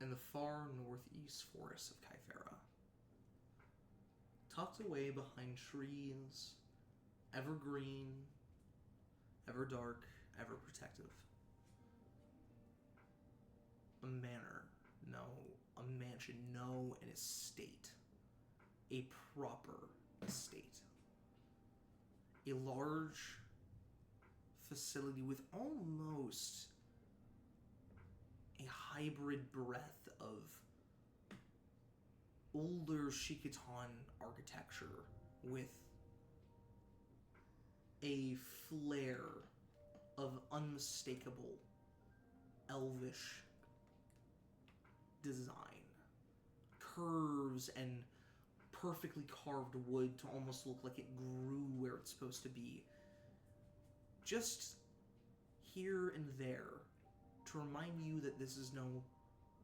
in the far northeast forests of Kythera. Tucked away behind trees, ever green, ever dark, ever protective. A mansion, no, an estate. A proper estate. A large facility with almost a hybrid breadth of older Shiquotan architecture with a flair of unmistakable elvish design. Curves and perfectly carved wood to almost look like it grew where it's supposed to be. Just here and there to remind you that this is no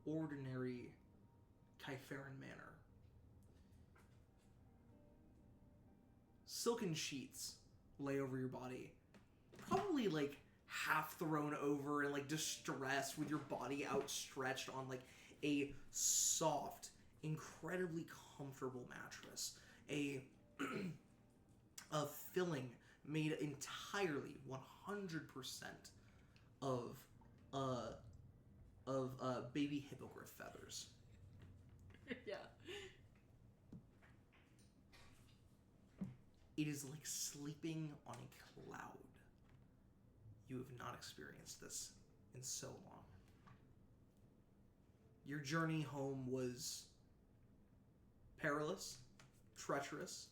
ordinary Kytheran manor. Silken sheets lay over your body, probably like half thrown over and like distressed, with your body outstretched on like a soft, incredibly comfortable mattress. A filling made entirely 100% of baby hippogriff feathers. Yeah. It is like sleeping on a cloud. You have not experienced this in so long. Your journey home was perilous, treacherous,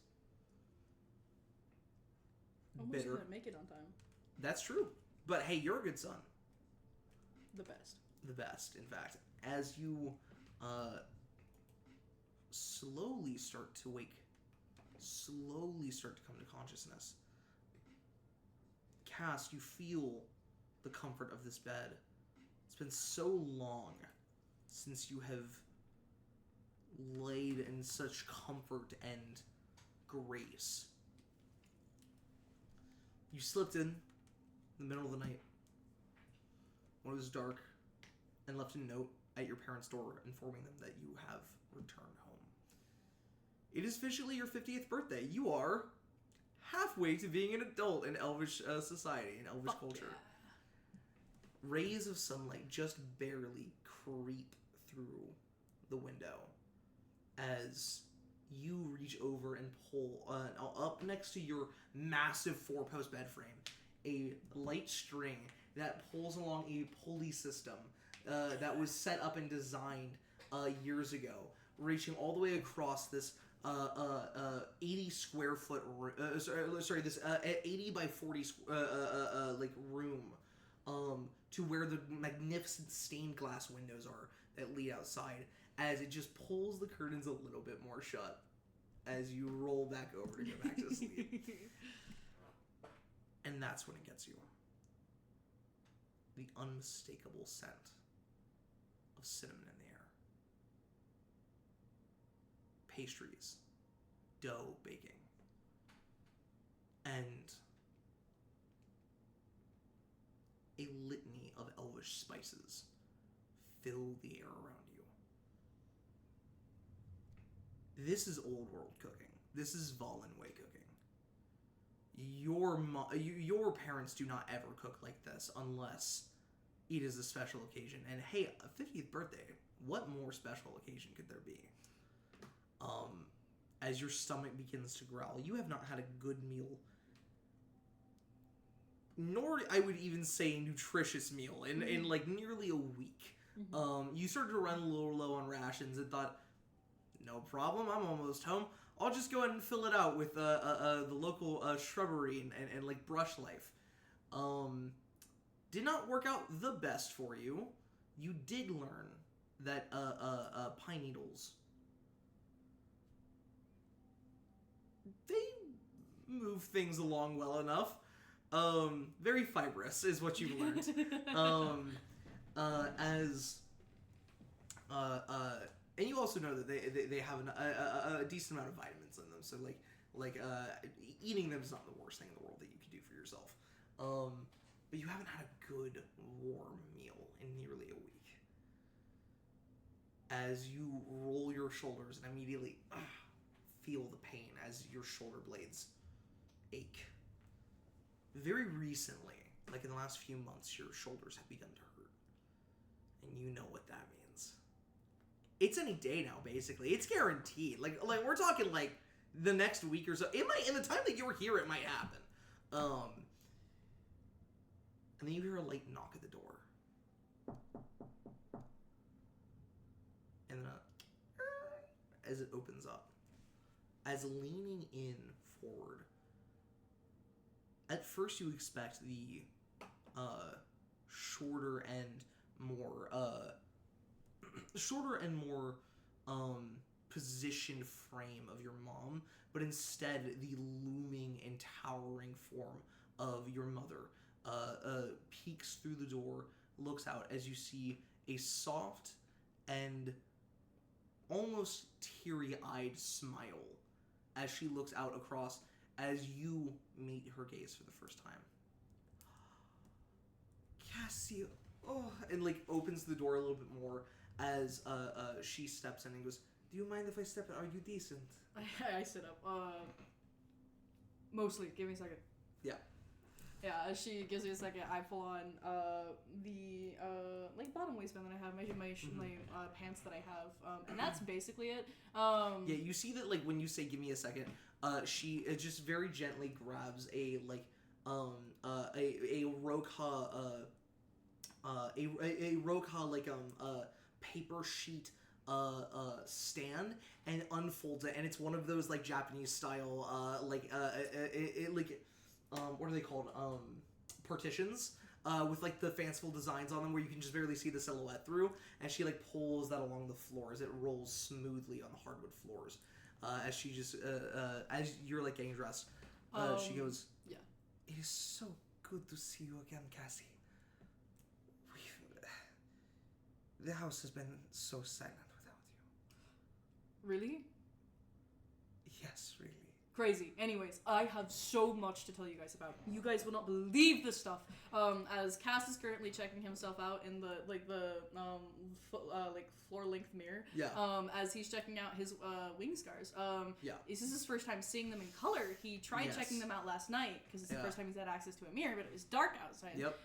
Almost bitter. didn't make it on time. That's true. But hey, you're a good son. The best. The best, in fact. As you slowly start to wake, slowly start to come to consciousness, Cass, you feel the comfort of this bed. It's been so long since you have laid in such comfort and grace. You slipped in the middle of the night when it was dark and left a note at your parents' door informing them that you have returned home. It is officially your 50th birthday. You are halfway to being an adult in Elvish society, in Elvish culture. Yeah. Rays of sunlight just barely creep through the window as you reach over and pull up next to your massive 4-post bed frame a light string that pulls along a pulley system that was set up and designed years ago, reaching all the way across this 80 square foot this 80 by 40 like room, to where the magnificent stained glass windows are that lead outside, as it just pulls the curtains a little bit more shut as you roll back over to go back to sleep. And that's when it gets you. The unmistakable scent of cinnamon in the air. Pastries, dough baking, and a litany of elvish spices fill the air around you. This is old world cooking. This is Valen way cooking. Your parents do not ever cook like this unless it is a special occasion. And hey, a 50th birthday, what more special occasion could there be? As your stomach begins to growl, you have not had a good meal, nor I would even say nutritious meal, in like nearly a week. Mm-hmm. You started to run a little low on rations and thought, no problem, I'm almost home. I'll just go ahead and fill it out with the local shrubbery and like brush life. Did not work out the best for you. You did learn that pine needles, they move things along well enough. Very fibrous is what you've learned. And you also know that they have a decent amount of vitamins in them. So like eating them is not the worst thing in the world that you could do for yourself. But you haven't had a good warm meal in nearly a week. as you roll your shoulders and immediately feel the pain as your shoulder blades ache. Very recently, like in the last few months, your shoulders have begun to hurt. And you know what that means. It's any day now, basically. It's guaranteed. Like we're talking like the next week or so. It might, in the time that you're here, it might happen. And then you hear a light knock at the door. And as it opens up, as leaning in forward, at first you expect the shorter and more positioned frame of your mom, but instead the looming and towering form of your mother peeks through the door, looks out as you see a soft and almost teary-eyed smile as she looks out across as you meet her gaze for the first time. Cassie, and like opens the door a little bit more as she steps in and goes, "Do you mind if I step in? Are you decent?" I sit up. Mostly. Give me a second. Yeah. Yeah, as she gives me a second, I pull on the like bottom waistband that I have, my pants that I have, and that's basically it. Yeah, you see that like when you say "give me a second," she just very gently grabs a like a Roka a Roka like paper sheet stand and unfolds it, and it's one of those like Japanese style what are they called, partitions with like the fanciful designs on them where you can just barely see the silhouette through, and she like pulls that along the floor as it rolls smoothly on the hardwood floors as she just as you're like getting dressed, she goes, "Yeah, it is so good to see you again, Cassie. The house has been so silent without you." Really? Yes, really. Crazy. Anyways, I have so much to tell you guys about. You guys will not believe this stuff. As Cass is currently checking himself out in the floor length mirror. Yeah. As he's checking out his wing scars. Yeah. This is his first time seeing them in color. He tried checking them out last night because it's the first time he's had access to a mirror, but it was dark outside. Yep.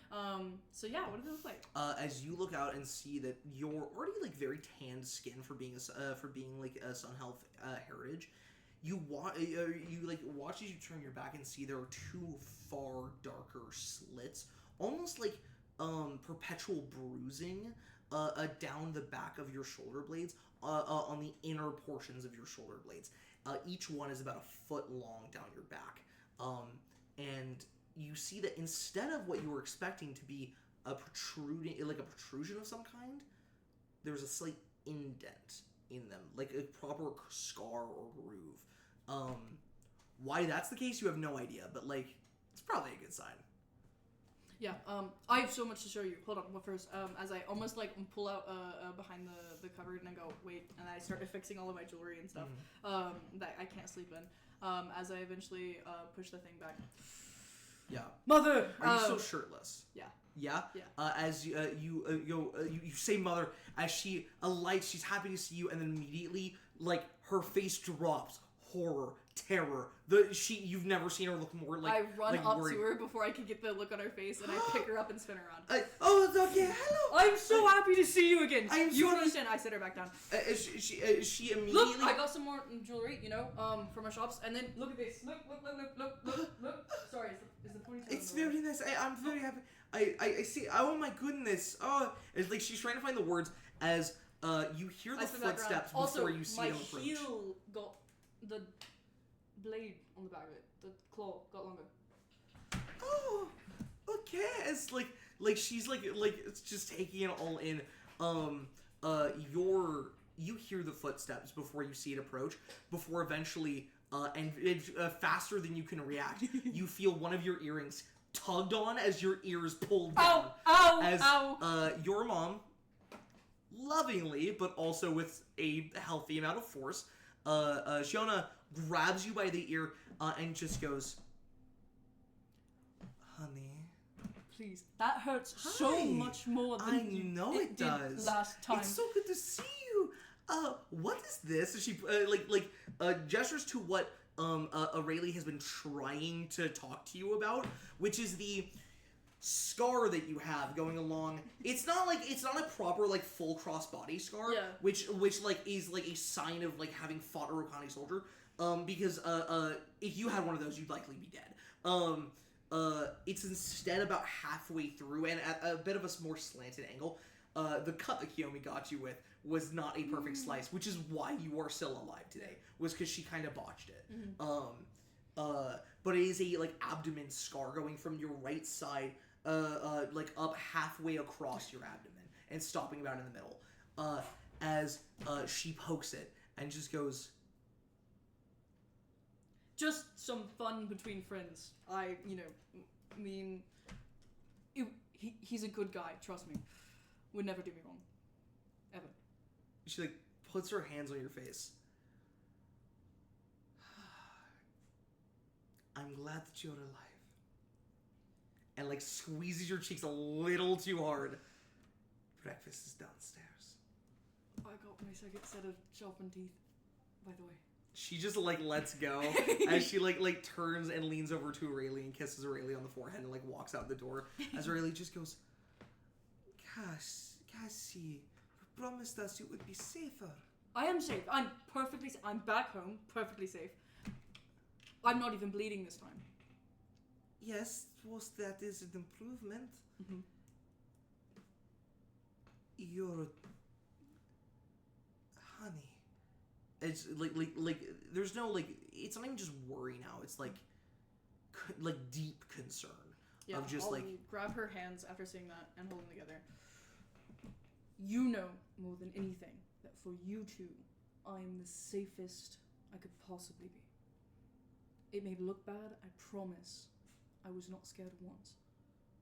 So yeah, what do they look like? As you look out and see that you're already like very tanned skin for being like a Sun Health heritage. You watch as you turn your back and see there are two far darker slits, almost like perpetual bruising down the back of your shoulder blades, on the inner portions of your shoulder blades. Each one is about a foot long down your back, and you see that instead of what you were expecting to be a protrusion of some kind, there's a slight indent in them, like a proper scar or groove. Why that's the case, you have no idea, but like it's probably a good sign. Yeah, I have so much to show you. Hold on, well, first, as I almost like pull out behind the cupboard and I go, wait, and I start affixing all of my jewelry and stuff that I can't sleep in. As I eventually push the thing back. Yeah. Mother! Are you still shirtless? Yeah. Yeah? Yeah. As you say mother, as she alights, she's happy to see you, and then immediately, like, her face drops. Horror, terror. You've never seen her look more like. I run like up worried. to her before I can get the look on her face, and I pick her up and spin her around. Oh, it's okay. Hello. I'm so happy to see you again. You sorry. understand? I set her back down. She immediately. Look, I got some more jewelry, from my shops, and then look at this. Look. Sorry, is the ponytail? It's very nice. I'm very happy. I see. Oh my goodness. Oh, it's like she's trying to find the words as you hear the footsteps before you see them approach. Also, my heel got the blade on the back of it. The claw got longer. Oh, okay. It's like she's like it's just taking it all in. You hear the footsteps before you see it approach. Before eventually, and faster than you can react, you feel one of your earrings tugged on as your ears pulled down. Ow! Your mom, lovingly but also with a healthy amount of force, Shiona grabs you by the ear and just goes, "Honey, please, that hurts so much more than I know it does. Last time. It's so good to see you. what is this? And she gestures to what Aurelie has been trying to talk to you about, which is the scar that you have going along. It's not a proper like full cross body scar, Yeah. which like is like a sign of like having fought a Rokani soldier. Because if you had one of those, you'd likely be dead. It's instead about halfway through and at a bit of a more slanted angle. The cut that Kiyomi got you with was not a perfect slice, which is why you are still alive today. Was because she kind of botched it. But it is a like abdomen scar going from your right side, like up halfway across your abdomen and stopping about in the middle. As she pokes it and just goes, just some fun between friends. He's a good guy. Trust me. Would never do me wrong. Ever. She like puts her hands on your face. I'm glad that you're alive. And like squeezes your cheeks a little too hard. Breakfast is downstairs. I got my second set of sharpened teeth, by the way. She just like lets go as she like turns and leans over to Aurelie and kisses Aurelie on the forehead and like walks out the door. As Aurelie just goes, Cassie, you promised us you would be safer. I am safe. I'm perfectly safe. I'm back home, perfectly safe. I'm not even bleeding this time. Yes, was that is an improvement. Mm-hmm. You're honey. It's like there's no like it's not even just worry now. It's like deep concern Yeah, of just I'll like grab her hands after saying that and hold them together. You know more than anything that for you two, I'm the safest I could possibly be. It may look bad, I promise. I was not scared once.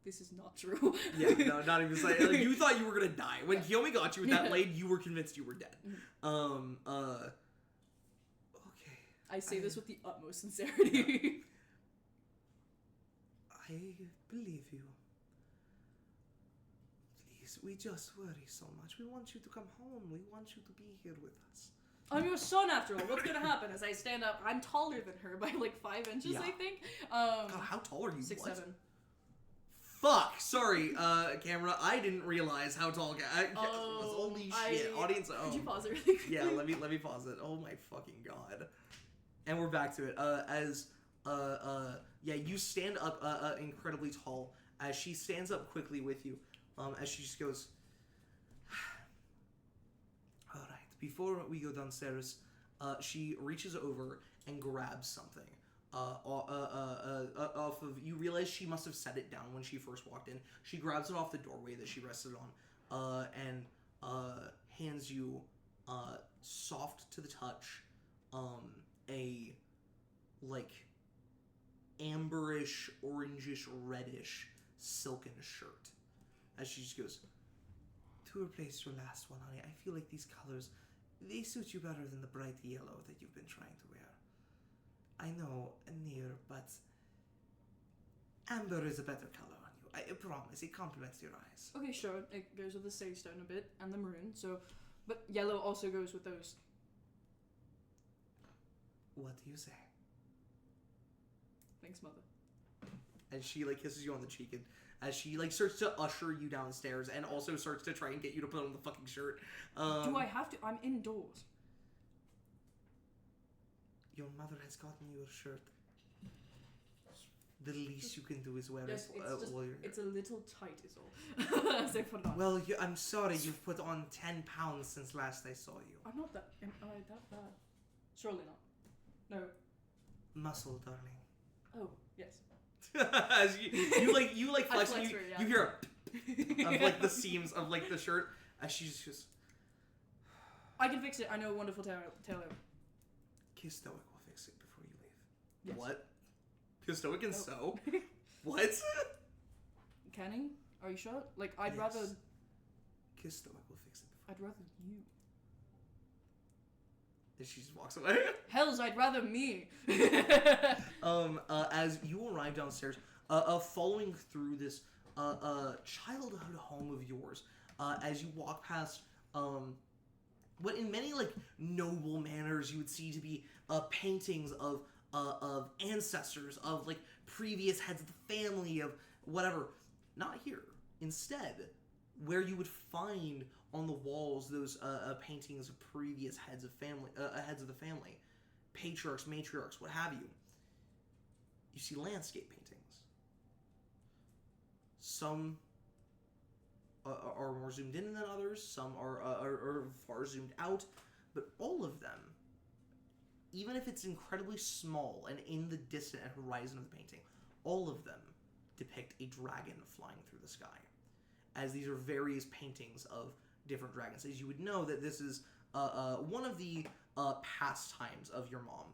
This is not true. Yeah, no, not even like you thought you were gonna die. When Kiyomi got you with that blade, you were convinced you were dead. Okay. I say this with the utmost sincerity. I believe you. Please, we just worry so much. We want you to come home. We want you to be here with us. I'm your son after all. What's gonna happen as I stand up? I'm taller than her by like 5 inches, Yeah. I think. God, how tall are you? 6'7". Fuck! Sorry, camera. I didn't realize how tall. Holy shit! Audience. Could you pause it really quickly? Yeah, let me pause it. Oh my fucking god! And we're back to it. You stand up incredibly tall as she stands up quickly with you. As she just goes. All right. Before we go downstairs, she reaches over and grabs something. Off of, you realize she must have set it down when she first walked in. She grabs it off the doorway that she rested on, and hands you, soft to the touch, a like amberish, orangish, reddish silken shirt. As she just goes, to replace your last one, honey. I feel like these colors, they suit you better than the bright yellow that you've been trying to wear. I know, near, but amber is a better color on you. I promise. It complements your eyes. Okay, sure. It goes with the sandstone a bit and the maroon. So, but yellow also goes with those. What do you say? Thanks, mother. And she like kisses you on the cheek, and as she like starts to usher you downstairs, and also starts to try and get you to put on the fucking shirt. Do I have to? I'm indoors. Your mother has gotten you a shirt. The least you can do is wear Yes, it while you're here. it's a little tight is all. As I put it on. Well, I'm sorry you've put on 10 pounds since last I saw you. I'm not that. Am I that bad? Surely not. No. Muscle, darling. Oh, yes. As you like flex, and you, yeah. you hear of like the seams of like the shirt as she just goes, I can fix it. I know a wonderful tailor. Kistoic will fix it before you leave. Yes. What? Kistoic and Oh. sew? What? Can he? Are you sure? Like, I'd Yes. rather. Kistoic will fix it before. I'd rather you. And she just walks away. Hells, I'd rather me. As you arrive downstairs, following through this childhood home of yours, as you walk past what in many like noble manners you would see to be paintings of ancestors, of like previous heads of the family, of whatever. Not here. Instead, where you would find on the walls those paintings of previous heads of the family, patriarchs, matriarchs, what have you. You see landscape paintings. Some are more zoomed in than others. Some are far zoomed out. But all of them, even if it's incredibly small and in the distant horizon of the painting, all of them depict a dragon flying through the sky. As these are various paintings of different dragons. As you would know that this is one of the pastimes of your mom,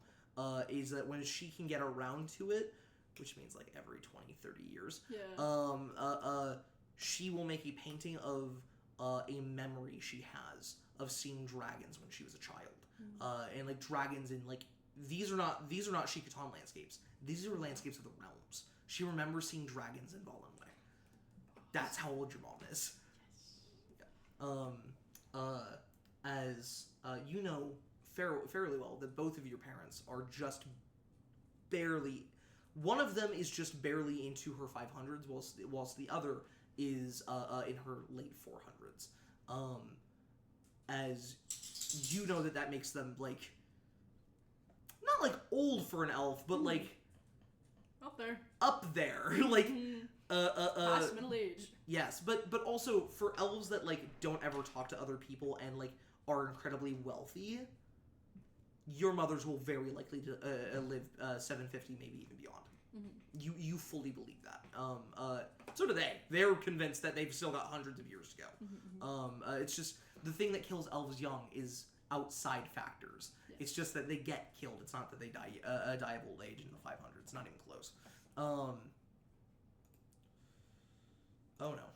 is that when she can get around to it, which means like every 20, 30 years, she will make a painting of a memory she has of seeing dragons when she was a child. And like dragons in like these are not Shiquotan landscapes. These are landscapes of the realms. She remembers seeing dragons in Valenway. That's how old your mom is. As you know fairly well that both of your parents are just barely. One of them is just barely into her 500s, whilst the other is in her late 400s. As you know that makes them like not like old for an elf, but like up there, like past middle age. Yes, but also for elves that like don't ever talk to other people and like are incredibly wealthy, your mothers will very likely to live 750, maybe even beyond. Mm-hmm. You fully believe that. So do they. They're convinced that they've still got hundreds of years to go. Mm-hmm. It's just the thing that kills elves young is outside factors. Yeah. It's just that they get killed. It's not that they die of old age in the 500s. Not even close. Oh no.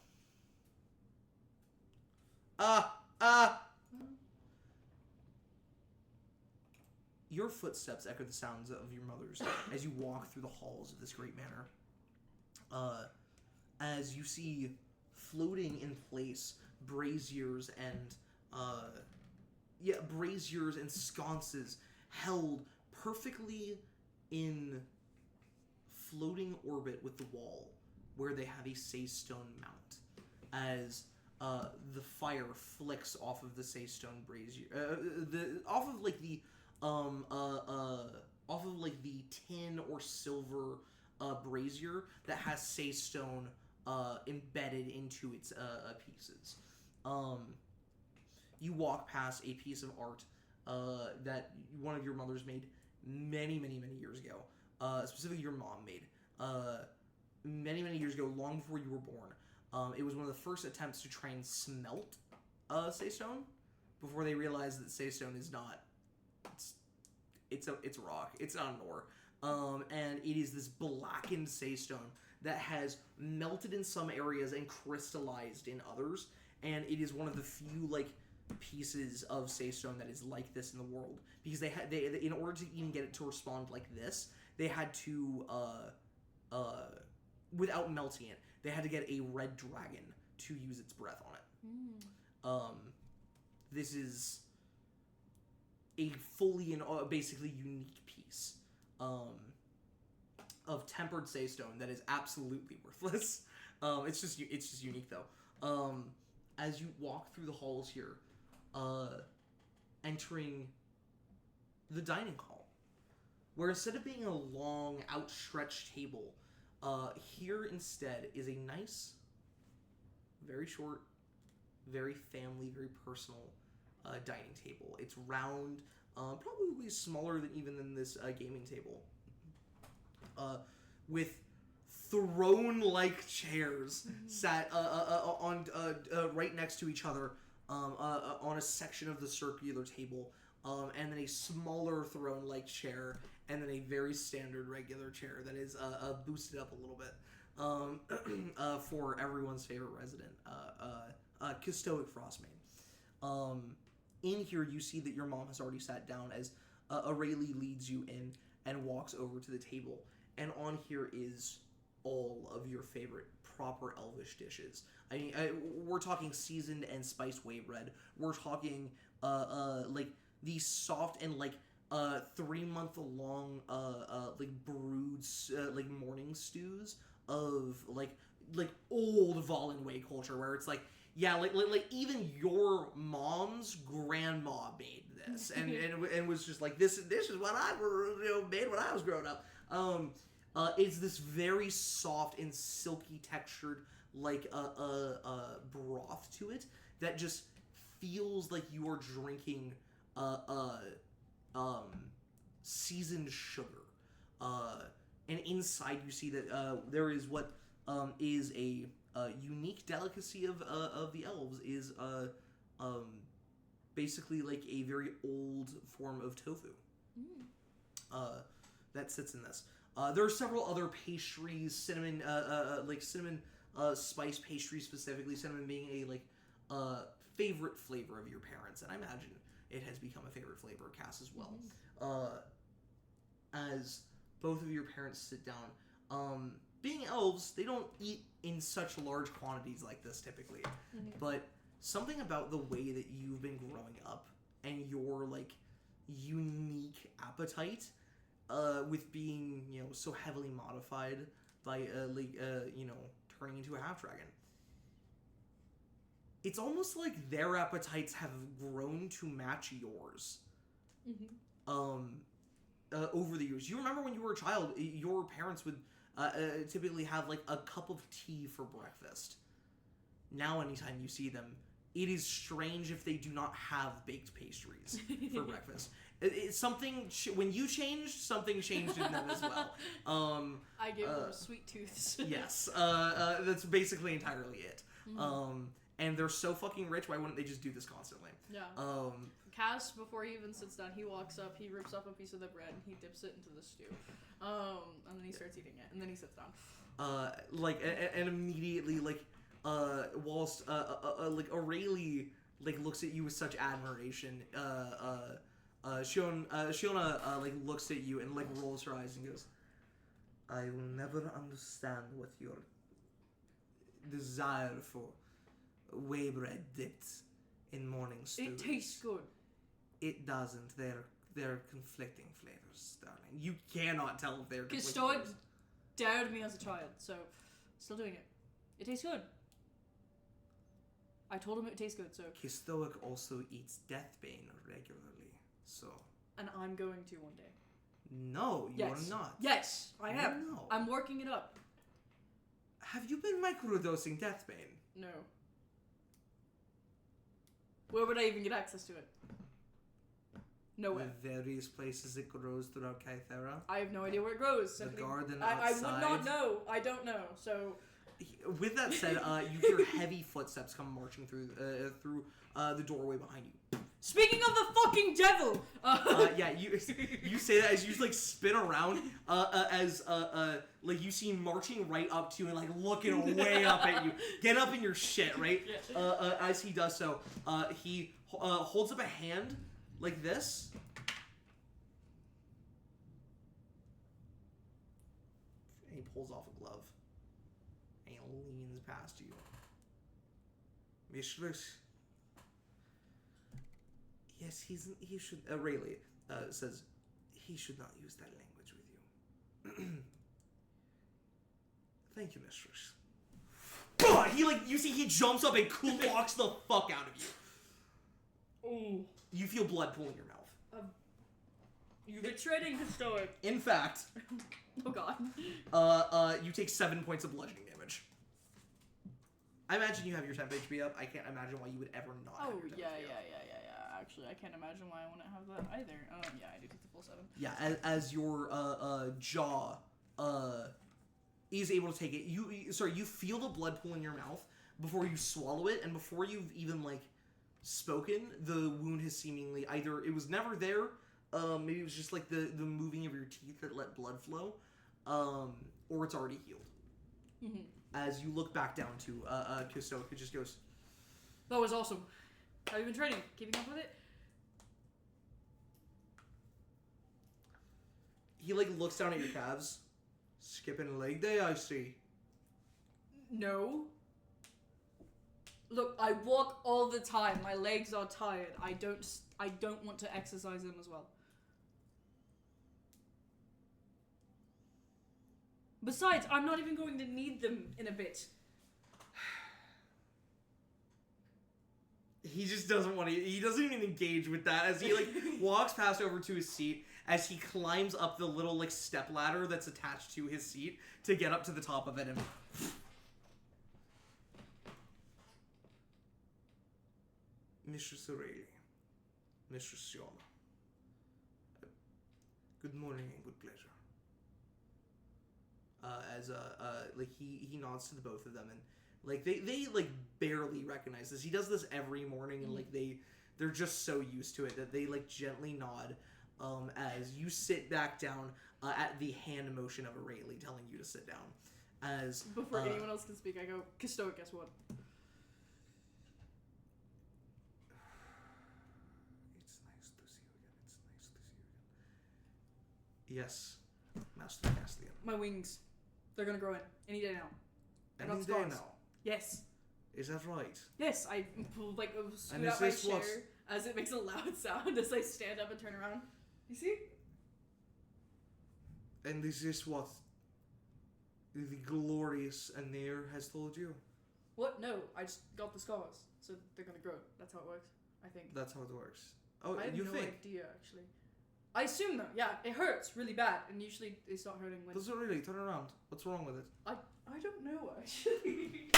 Your footsteps echo the sounds of your mother's as you walk through the halls of this great manor. As you see floating in place braziers and sconces held perfectly in floating orbit with the wall, where they have a saystone mount. As the fire flicks off of the saystone brazier, off of the tin or silver brazier that has saystone embedded into its pieces. You walk past a piece of art that one of your mothers made many, many, many years ago. Specifically, your mom made many, many years ago, long before you were born. It was one of the first attempts to try and smelt saystone before they realized that saystone is not. It's rock. It's not an ore. And it is this blackened saystone that has melted in some areas and crystallized in others. And it is one of the few pieces of saystone that is like this in the world, because they in order to even get it to respond like this, they had to without melting it, they had to get a red dragon to use its breath on it. This is a fully and basically unique piece of tempered saystone that is absolutely worthless. It's just unique though. As you walk through the halls here, entering the dining hall, where instead of being a long outstretched table, here instead is a nice, very short, very family, very personal dining table. It's round, probably smaller than this gaming table, with throne-like chairs sat on right next to each other on a section of the circular table, and then a smaller throne-like chair, and then a very standard regular chair that is boosted up a little bit for everyone's favorite resident, Custoic Frostmane. In here, you see that your mom has already sat down as Aurelie leads you in and walks over to the table. And on here is all of your favorite proper elvish dishes. I mean, we're talking seasoned and spiced whey bread. We're talking like these soft and like 3-month long like brewed like morning stews of like old Valen way culture where it's like yeah like even your mom's grandma made this and was just like this is what I made when I was growing up. It's this very soft and silky textured like broth to it that just feels like you are drinking seasoned sugar. And inside you see that there is what is a unique delicacy of the elves is basically like a very old form of tofu that sits in this. There are several other pastries, cinnamon, like cinnamon spice pastries specifically, cinnamon being a like favorite flavor of your parents, and I imagine it has become a favorite flavor of Cass as well. As both of your parents sit down, being elves, they don't eat in such large quantities like this typically, but something about the way that you've been growing up and your like unique appetite with being so heavily modified by turning into a half dragon, it's almost like their appetites have grown to match yours over the years. You remember when you were a child, your parents would typically have like a cup of tea for breakfast. Now anytime you see them, it is strange if they do not have baked pastries for breakfast. It's something when you changed, something changed in them as well. I gave them sweet tooths. Yes, that's basically entirely it. And they're so fucking rich. Why wouldn't they just do this constantly? Yeah. Cass, before he even sits down, he walks up, he rips up a piece of the bread, and he dips it into the stew. And then he starts eating it, and then he sits down. And immediately, whilst like Aurelie looks at you with such admiration, Shiona like looks at you and like rolls her eyes and goes, "I will never understand what your desire for whey bread dipped in morning stews. It tastes good. It doesn't. They're conflicting flavors, darling. You cannot tell if they're conflicting Stoic flavors. dared me as a child, so still doing it. It tastes good. I told him it tastes good, so... Stoic also eats Deathbane regularly, so... And I'm going to one day. No, you are not. Yes, I am. No. I'm working it up. Have you been microdosing Deathbane? No. Where would I even get access to it? Nowhere. The various places it grows throughout Kythera. I have no idea where it grows. The garden I outside. would not know. I don't know, so... With that said, you hear heavy footsteps come marching through the doorway behind you. Speaking of the fucking devil! Yeah, you say that as you just spin around as you see him marching right up to you and looking way up at you. Get up in your shit, right? As he does so, he holds up a hand like this. And he pulls off a glove. And he leans past you. Mistress. Yes, he should... Rayleigh says, he should not use that language with you. Thank you, mistress. You see he jumps up and walks the fuck out of you. Ooh. You feel blood pooling your mouth. You've been treading the Stoic. In fact... Oh god. You take 7 points of bludgeoning damage. I imagine you have your temp HP up. I can't imagine why you would ever not have your temp HP up. Actually, I can't imagine why I wouldn't have that either. Yeah, I do take the full 7. Yeah, as your jaw is able to take it, you feel the blood pool in your mouth before you swallow it, and before you've even spoken, the wound has seemingly either it was never there, maybe it was just the moving of your teeth that let blood flow, or it's already healed. Mm-hmm. As you look back down to Kusto, who just goes, "That was awesome. How have you been training? Keeping up with it?" He looks down at your calves, Skipping a leg day, I see. No. Look, I walk all the time. My legs are tired. I don't want to exercise them as well. Besides, I'm not even going to need them in a bit. He just doesn't want to. He doesn't even engage with that as he like walks past over to his seat as he climbs up the little like step ladder that's attached to his seat to get up to the top of it and. Mistress Aurelia, Mistress Shiona. Good morning and good pleasure. Like he nods to the both of them and like they like barely recognize this. He does this every morning and like they're just so used to it that they like gently nod as you sit back down at the hand motion of Aurelia telling you to sit down. As before anyone else can speak, I go, Stoic, guess what? It's nice to see you again. It's nice to see you again. Yes, Master Castian. My wings. They're gonna grow in any day now. Any day now? Yes. Is that right? Yes, I like scoot and out my this chair what? as it makes a loud sound as I stand up and turn around. You see? And is this what the glorious Anir has told you? What? No, I just got the scars, so they're gonna grow. That's how it works. I think. That's how it works. Oh, I have you no think? idea actually. I assume though. Yeah, it hurts really bad, and usually they start hurting when. Does it really? Turn around. What's wrong with it? I don't know actually.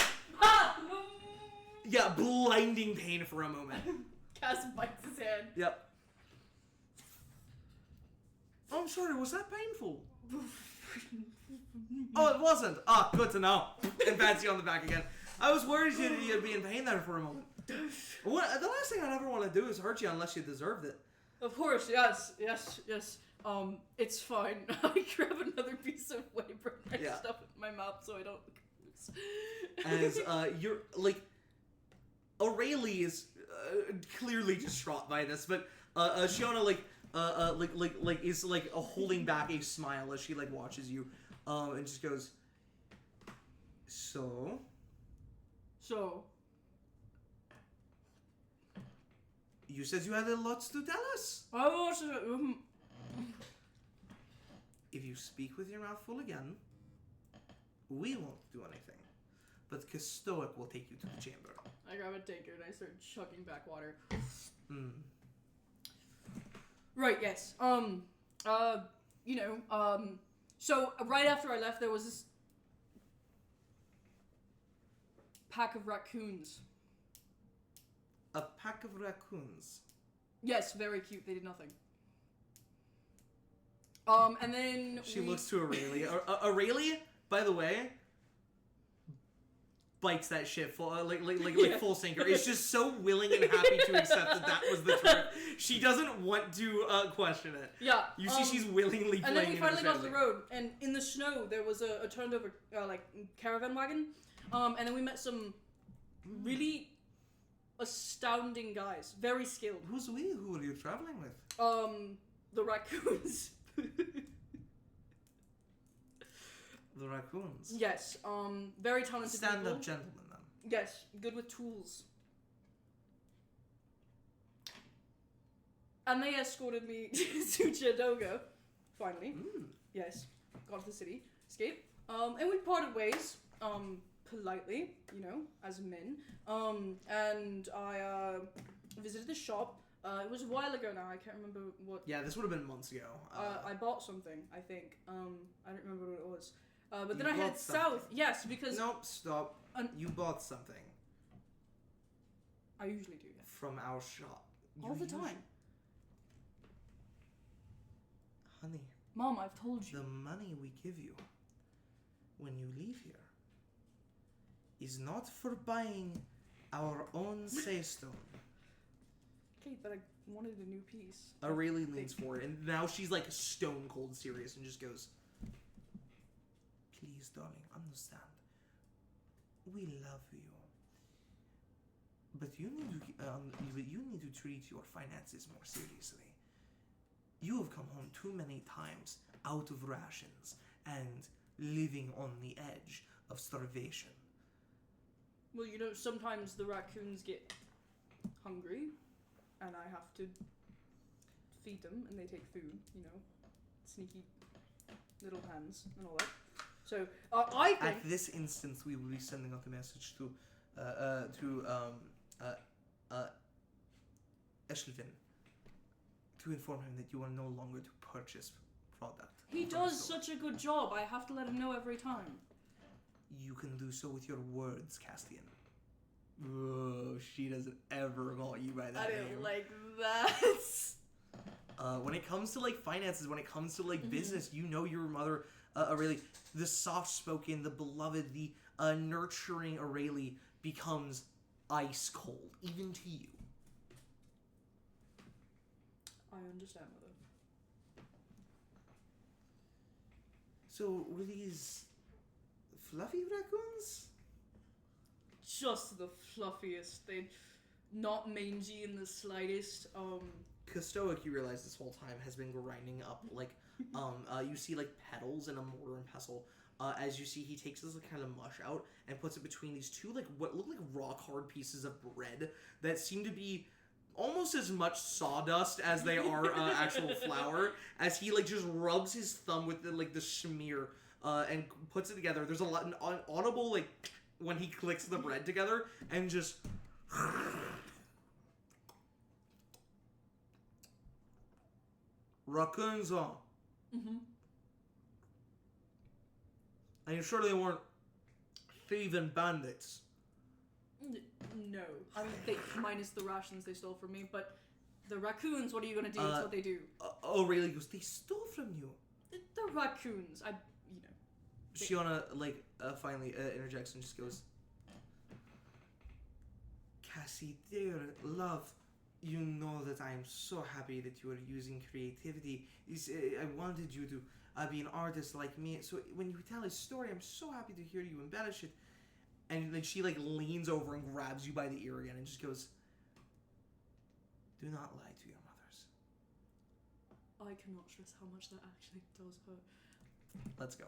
Yeah, blinding pain for a moment. Cass bites his hand. Yep. Oh, I'm sorry. Was that painful? Oh, it wasn't. Ah, good to know. And pats you on the back again. I was worried you'd be in pain there for a moment. What? The last thing I'd ever want to do is hurt you unless you deserved it. Of course, yes. It's fine. I grab another piece of whey bread and I stuff it in my mouth so I don't lose. As you're like, Aurelia is clearly distraught by this, but Shiona is holding back a smile as she like watches you, and just goes. So. You said you had a lot to tell us. If you speak with your mouth full again, we won't do anything. But Stoic will take you to the chamber. I grab a taker and I start chugging back water. Right, yes. So right after I left, there was this pack of raccoons. A pack of raccoons. Yes, very cute. They did nothing. And then she looks to Aurelia. Aurelia, by the way, bites that shit full, full sinker. Is just so willing and happy to accept that was the truth. She doesn't want to question it. Yeah. You see, she's willingly. And then we finally got to the road, and in the snow there was a turned over caravan wagon, and then we met some really astounding guys, very skilled. Who's we? Who are you traveling with? The raccoons. The raccoons. Yes. Very talented people. Stand-up gentlemen, then. Yes, good with tools. And they escorted me to Chadoga. Finally. Yes. Got to the city. Escaped. And we parted ways. Politely, as men. And I visited the shop. It was a while ago now. I can't remember what. Yeah, this would have been months ago. I bought something, I think. I don't remember what it was. But then I headed south. Yes, because. Nope, stop. You bought something. I usually do, yeah. From our shop. All the time. Honey. Mom, I've told you. The money we give you when you leave here is not for buying our own saystone. Kate, but I wanted a new piece. Aurelia leans forward, and now she's like stone cold serious and just goes, "Please, darling, understand. We love you, but you need to treat your finances more seriously. You have come home too many times out of rations, and living on the edge of starvation. Well, sometimes the raccoons get hungry, and I have to feed them, and they take food, sneaky little hands and all that. So, I think... At this instance, we will be sending out a message to Eshelvin to inform him that you are no longer to purchase product. He does such a good job. I have to let him know every time. You can do so with your words, Castian. Oh, she doesn't ever call you by that I name. didn't like that. When it comes to finances, when it comes to business, your mother, Aurelie, the soft-spoken, the beloved, the nurturing Aurelie becomes ice cold, even to you. I understand, mother. So, were these fluffy raccoons? Just the fluffiest. They're not mangy in the slightest. Stoic, you realize this whole time, has been grinding up, you see, petals and a mortar and pestle. As you see, he takes this kind of mush out and puts it between these two, what look like rock-hard pieces of bread that seem to be almost as much sawdust as they are actual flour, as he, just rubs his thumb with, the smear, and puts it together. There's an audible, when he clicks the bread together, and just... Raccoons on. Mm-hmm. And you're sure they weren't thieving bandits? No. I mean, minus the rations they stole from me, but the raccoons, what are you gonna do? That's what they do. Aurelie goes, they stole from you? The raccoons. Shiona, finally interjects and just goes, Cassie, dear love, you know that I am so happy that you are using creativity. I wanted you to be an artist like me. So when you tell a story, I'm so happy to hear you embellish it. And then she leans over and grabs you by the ear again and just goes, do not lie to your mothers. I cannot stress how much that actually does hurt. Let's go.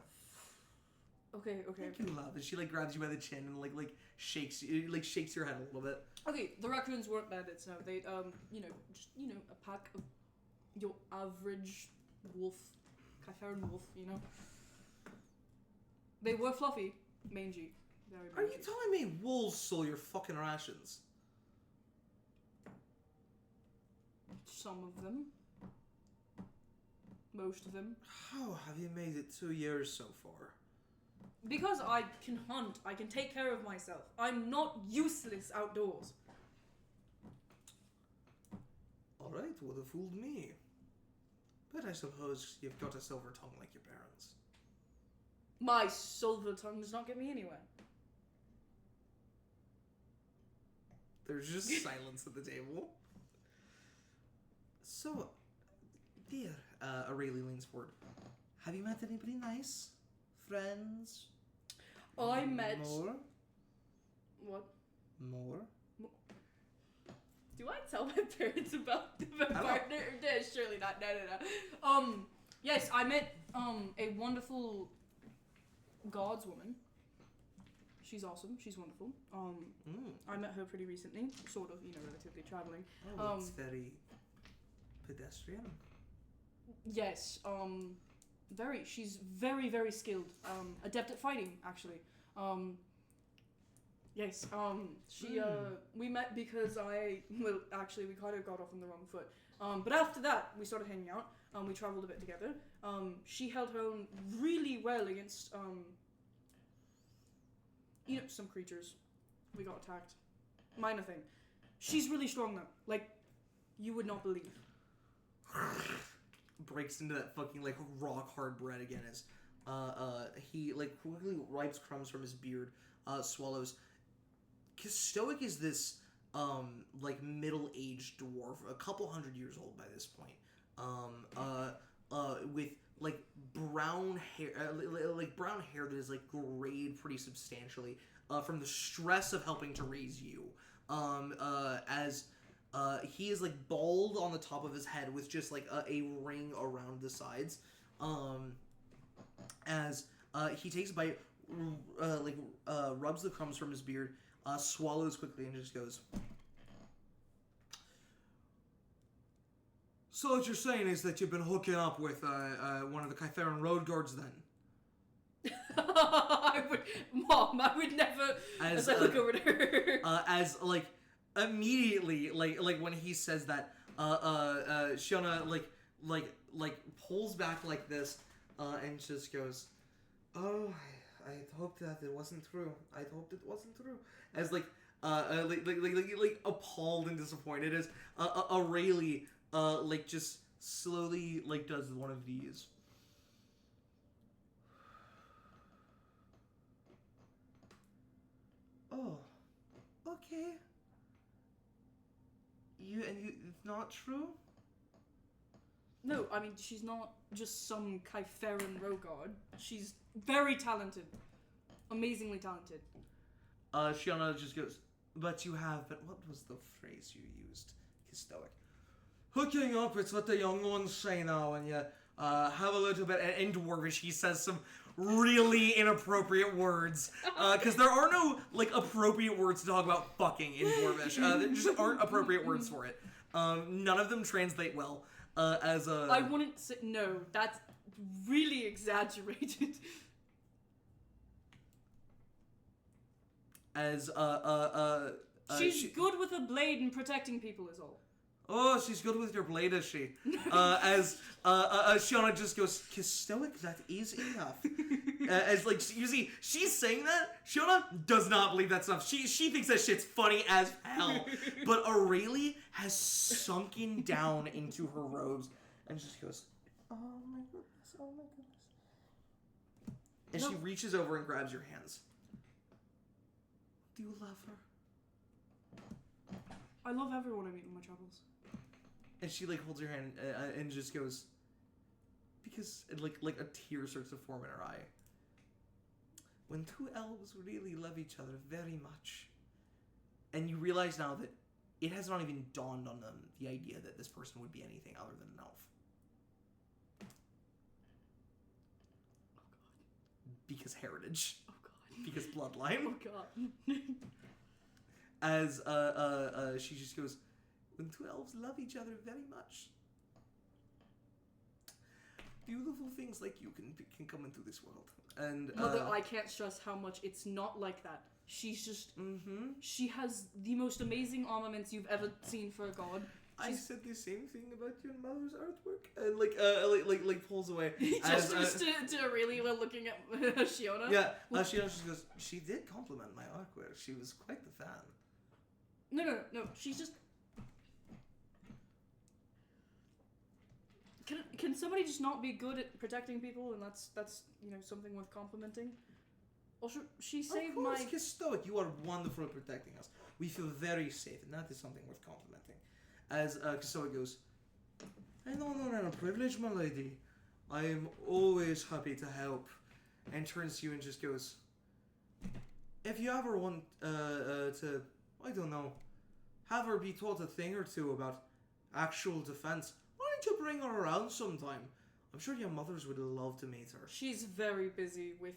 Okay. Thank you, love. And she grabs you by the chin and shakes you, shakes your head a little bit. Okay, the raccoons weren't bandits. No, they just a pack of your average wolf, Kytharian wolf. They were fluffy, mangy. Very mangy. Are you telling me wolves stole your fucking rations? Some of them. Most of them. How have you made it 2 years so far? Because I can hunt. I can take care of myself. I'm not useless outdoors. Alright, would have fooled me. But I suppose you've got a silver tongue like your parents. My silver tongue does not get me anywhere. There's just silence at the table. So, dear, Aurelie leans forward. Have you met anybody nice? Friends? I met... More? What? More? Do I tell my parents about my partner? No, surely not. No. Yes, I met a wonderful God's woman. She's awesome. She's wonderful. I met her pretty recently, sort of, relatively traveling. Oh, it's very pedestrian. Yes. She's very, very skilled. Adept at fighting, actually. Yes. We met because we kind of got off on the wrong foot. But after that, we started hanging out. We traveled a bit together. She held her own really well against, some creatures. We got attacked. Minor thing. She's really strong though. You would not believe. Breaks into that fucking rock hard bread again as he quickly wipes crumbs from his beard, swallows. Cause Stoic is this middle-aged dwarf, a couple hundred years old by this point, with brown hair, brown hair that is grayed pretty substantially from the stress of helping to raise you. He is bald on the top of his head with just a ring around the sides. As He takes a bite, rubs the crumbs from his beard, swallows quickly, and just goes. So what you're saying is that you've been hooking up with one of the Kytheran road guards, then? Mom, I would never. As I look over at her. Immediately, when he says that, Shiona pulls back like this, and just goes, "Oh, I hoped that it wasn't true. I hoped it wasn't true." As appalled and disappointed as Rayleigh just slowly does one of these. Oh, okay. It's not true? No, I mean, she's not just some Kytheran Rogard. She's very talented. Amazingly talented. Shiona just goes, but what was the phrase you used? Stoic. Hooking up, it's what the young ones say now, and you have a little bit, in Dwarvish he says some really inappropriate words, because there are no, appropriate words to talk about fucking in Dwarvish. There just aren't appropriate words for it. None of them translate well, I wouldn't say, no, that's really exaggerated. She's good with a blade and protecting people is all. Oh, she's good with your blade, is she? Shiona just goes, Stoic, that is enough. You see, she's saying that. Shiona does not believe that stuff. She thinks that shit's funny as hell. But Aurelie has sunken down into her robes and just goes, oh my goodness, oh my goodness. And she reaches over and grabs your hands. Do you love her? I love everyone I meet in my travels. And she holds your hand and just goes, because a tear starts to form in her eye. When two elves really love each other very much, and you realize now that it has not even dawned on them the idea that this person would be anything other than an elf. Oh god. Because heritage. Oh god. Because bloodline. Oh god. As she just goes, when two elves love each other very much, beautiful things like you can come into this world. And Mother, I can't stress how much it's not like that. She's just she has the most amazing armaments you've ever seen for a god. I said the same thing about your mother's artwork, and pulls away. Just to really looking at Shiona. Yeah, Shiona just goes, she did compliment my artwork. She was quite the fan. No. She's just. Can somebody just not be good at protecting people, and that's something worth complimenting? Also, she saved my. Of course, Stoic, you are wonderful at protecting us. We feel very safe, and that is something worth complimenting. As Stoic goes, I know not a privilege, my lady. I am always happy to help. And turns to you and just goes, if you ever want to, I don't know, have her be taught a thing or two about actual defense, why don't you bring her around sometime? I'm sure your mothers would love to meet her. She's very busy with,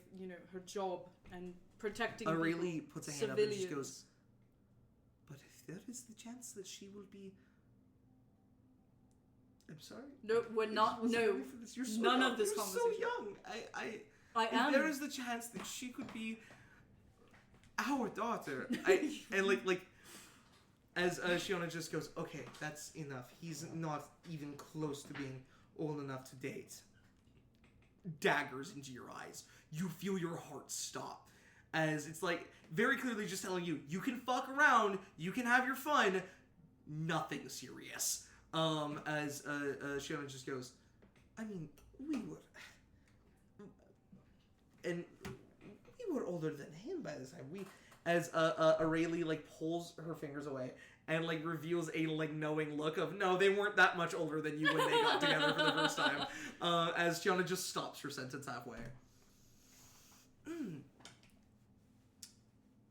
her job and protecting Aurelie puts a hand up and just civilians. goes, but if there is the chance that she will be... I'm sorry? No, we're not. No. You're so None young. of this You're conversation. so young. I if am. there is the chance that she could be our daughter. As Shiona just goes, okay, that's enough. He's not even close to being old enough to date. Daggers into your eyes. You feel your heart stop. As it's very clearly just telling you, you can fuck around, you can have your fun, nothing serious. As Shiona just goes, I mean, we were older than him by this time. As Aurelie pulls her fingers away and reveals a knowing look of, no, they weren't that much older than you when they got together for the first time. As Shiona just stops her sentence halfway.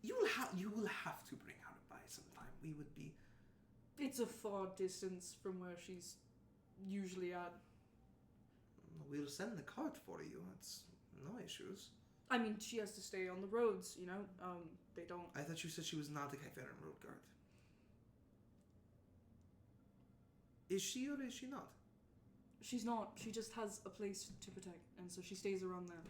You will have to bring her by sometime. We would be. It's a far distance from where she's usually at. We'll send the cart for you. It's No issues. I mean, she has to stay on the roads, you know? They don't... I thought you said she was not the Kytheran road guard. Is she or is she not? She's not. She just has a place to protect, and so she stays around there.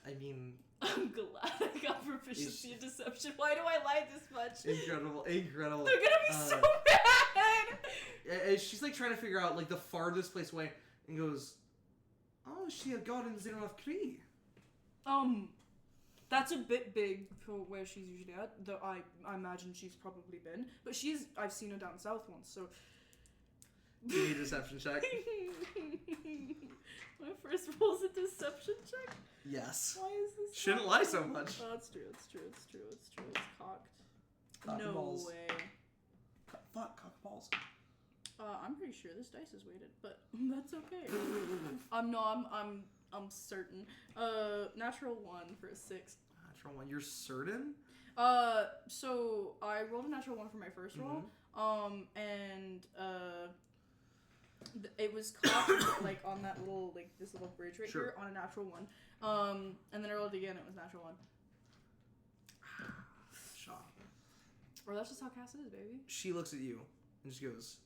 I mean... I'm glad I got proficiency in deception. Why do I lie this much? Incredible. They're gonna be so mad! She's like trying to figure out like the farthest place away and goes, oh, she a god in Xeronoth Kree. That's a bit big for where she's usually at, though I imagine she's probably been. But I've seen her down south once, so... You need a deception check. My first roll's a deception check? Yes. Why is this Shouldn't lie so much. Oh, it's true. It's cocked. Cock no balls. way. Fuck, cock balls. I'm pretty sure this dice is weighted, but that's okay. I'm certain. Natural 1 for a 6. Natural 1. You're certain? So I rolled a natural 1 for my first roll. And it was caught like on that little this little bridge right here on a natural 1. And then I rolled it again. It was natural 1. Shot. Or that's just how Cass is, baby. She looks at you and just goes,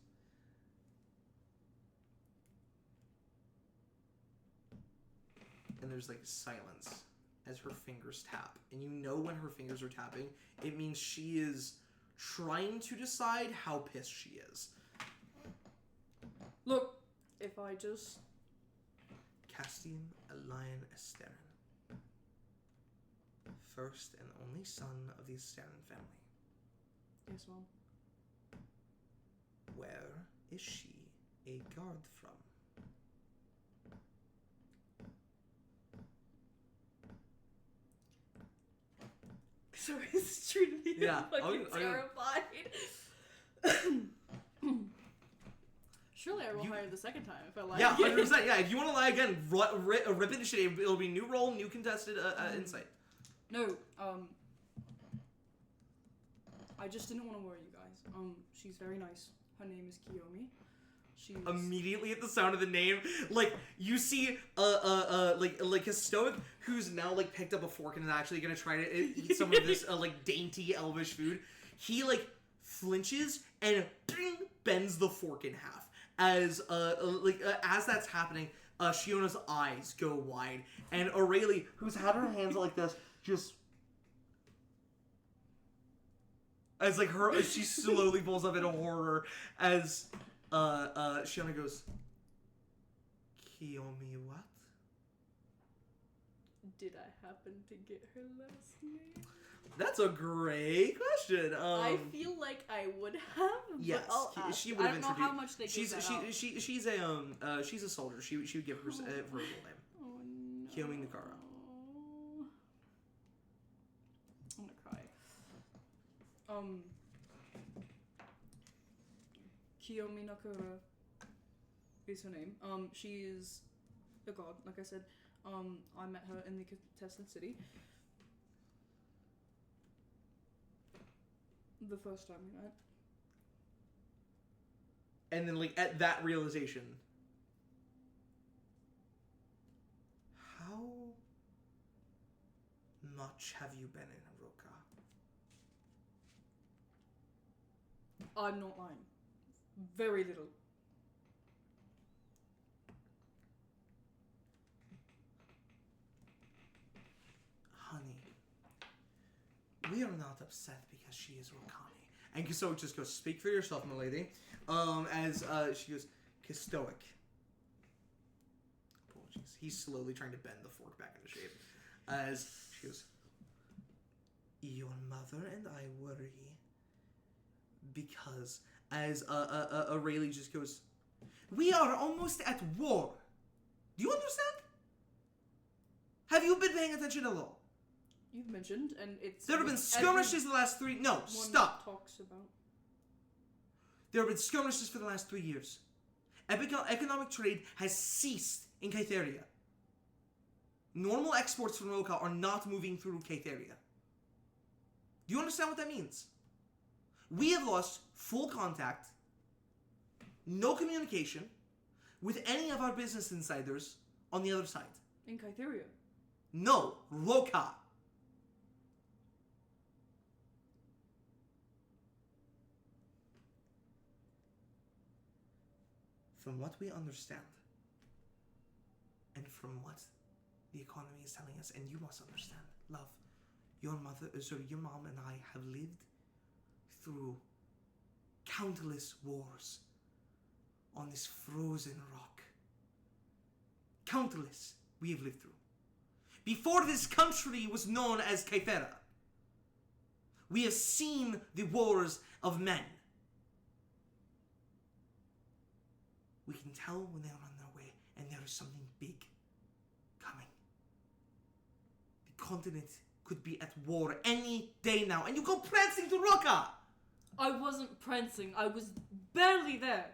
and there's like silence as her fingers tap. And you know when her fingers are tapping, it means she is trying to decide how pissed she is. Look, if I just... Castian Lion Esterin. First and only son of the Esterin family. Yes, Mom. Where is she a guard from? Sorry, this treated me fucking terrified. Surely I roll higher the second time if I lie. Yeah, 100%. Yeah, if you want to lie again, rip it to shit. It'll be new roll, new contested insight. No, I just didn't want to worry you guys. She's very nice. Her name is Kiyomi. She's... Immediately at the sound of the name, like, you see, like a stoic who's now, like, picked up a fork and is actually gonna try to eat some of this, like, dainty elvish food. He, like, flinches and bends the fork in half. As that's happening, Shiona's eyes go wide, and Aurelie, who's had her hands like this, just... As, like, she slowly pulls up in a horror as, Shiona goes, Kiyomi what? Did I happen to get her last name? That's a great question. I feel like I would have, yes, but I'll ask. She would have I don't know how much they give that out. She's a soldier. She would give her her real name. Oh no. Kiyomi Nakara. I'm gonna cry. Kiyomi Nakara is her name. She's a god, like I said. I met her in the contested city. The first time we met. And then, like, at that realization, how much have you been in Aroka? I'm not lying. Very little. Honey, we are not upset because she is Wakani. And so just goes, speak for yourself, my lady. As she goes, Stoic. Apologies. He's slowly trying to bend the fork back into shape. As she goes, your mother and I worry because as Aurelie just goes, we are almost at war. Do you understand? Have you been paying attention at all? You've mentioned, and it's... There have been skirmishes the last 3... No, stop! Talks about... There have been skirmishes for the last 3 years. Economic trade has ceased in Kytheria. Normal exports from Roka are not moving through Kytheria. Do you understand what that means? We have lost full contact, no communication, with any of our business insiders on the other side. In Kytheria. No, Roka. From what we understand, and from what the economy is telling us, and you must understand, love, your mom and I have lived through countless wars on this frozen rock. Countless we have lived through. Before this country was known as Kythera, we have seen the wars of men. We can tell when they are on their way, and there is something big coming. The continent could be at war any day now, and you go prancing to Roka! I wasn't prancing. I was barely there.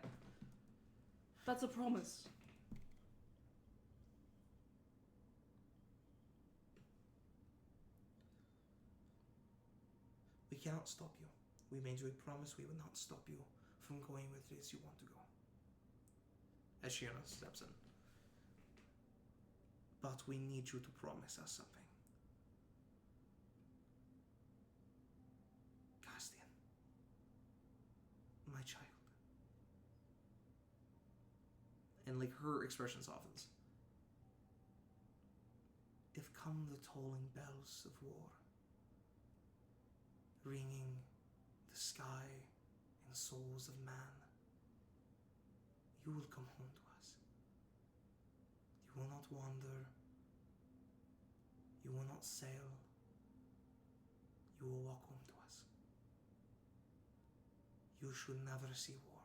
That's a promise. We cannot stop you. We made you a promise we would not stop you from going where it is you want to go. As Shiona steps in. But we need you to promise us something. Castian. My child. And like her expression softens. If come the tolling bells of war, ringing the sky and souls of man, you will come home to us. You will not wander. You will not sail. You will walk home to us. You should never see war.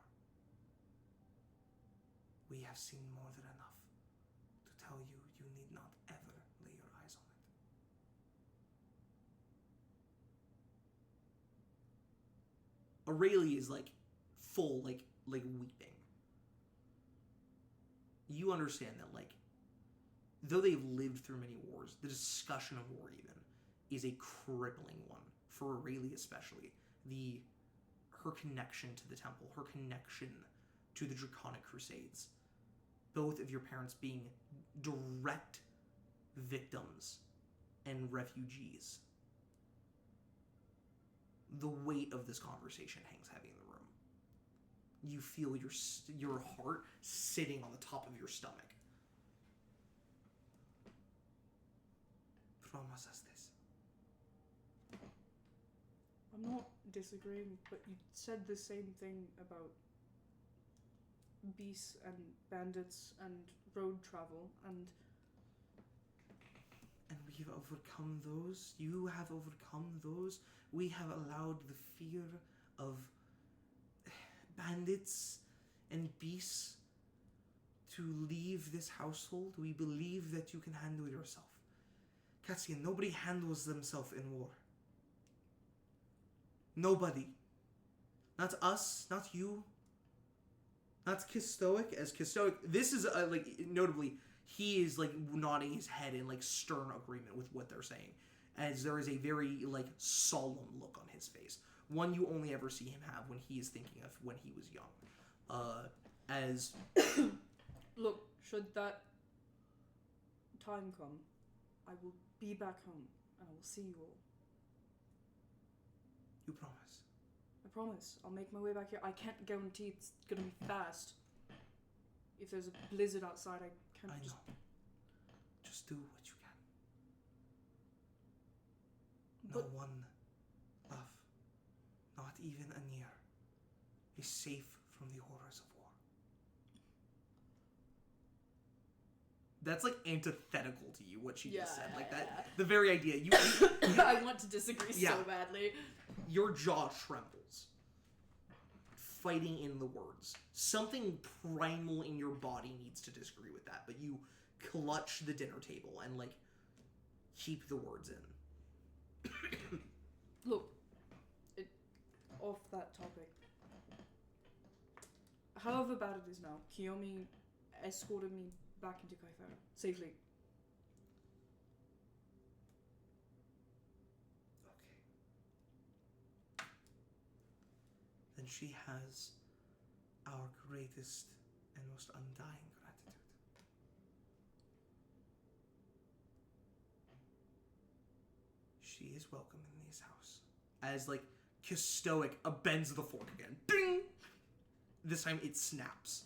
We have seen more than enough to tell you you need not ever lay your eyes on it. Aurelia is like full, like weeping. You understand that, like, though they've lived through many wars, the discussion of war even is a crippling one for Aurelia, especially. Her connection to the temple, her connection to the Draconic Crusades, both of your parents being direct victims and refugees. The weight of this conversation hangs heavy in the room. You feel your heart sitting on the top of your stomach. Promise us this. I'm not disagreeing, but you said the same thing about beasts and bandits and road travel, and we've overcome those. You have overcome those. We have allowed the fear of bandits and beasts to leave this household. We believe that you can handle yourself. Cassian, nobody handles themselves in war. Nobody. Not us, not you, not Kistoic. As Kistoic, this is like, notably, he is like nodding his head in like stern agreement with what they're saying, as there is a very like solemn look on his face. One you only ever see him have when he is thinking of when he was young. As look, should that time come, I will be back home and I will see you all. You promise? I promise. I'll make my way back here. I can't guarantee it's gonna be fast. If there's a blizzard outside, I can't. I know. Just do what you can. No one, love, not even a near, is safe from the horrors of war. That's like antithetical to you, what she just said. Like that, the very idea. You I want to disagree so badly. Your jaw trembles. Fighting in the words. Something primal in your body needs to disagree with that, but you clutch the dinner table and like keep the words in. Look, off that topic. However bad it is now, Kiyomi escorted me back into Kythera safely. Then she has our greatest and most undying gratitude. She is welcome in this house. As, like, Stoic bends the fork again. Ding! This time it snaps.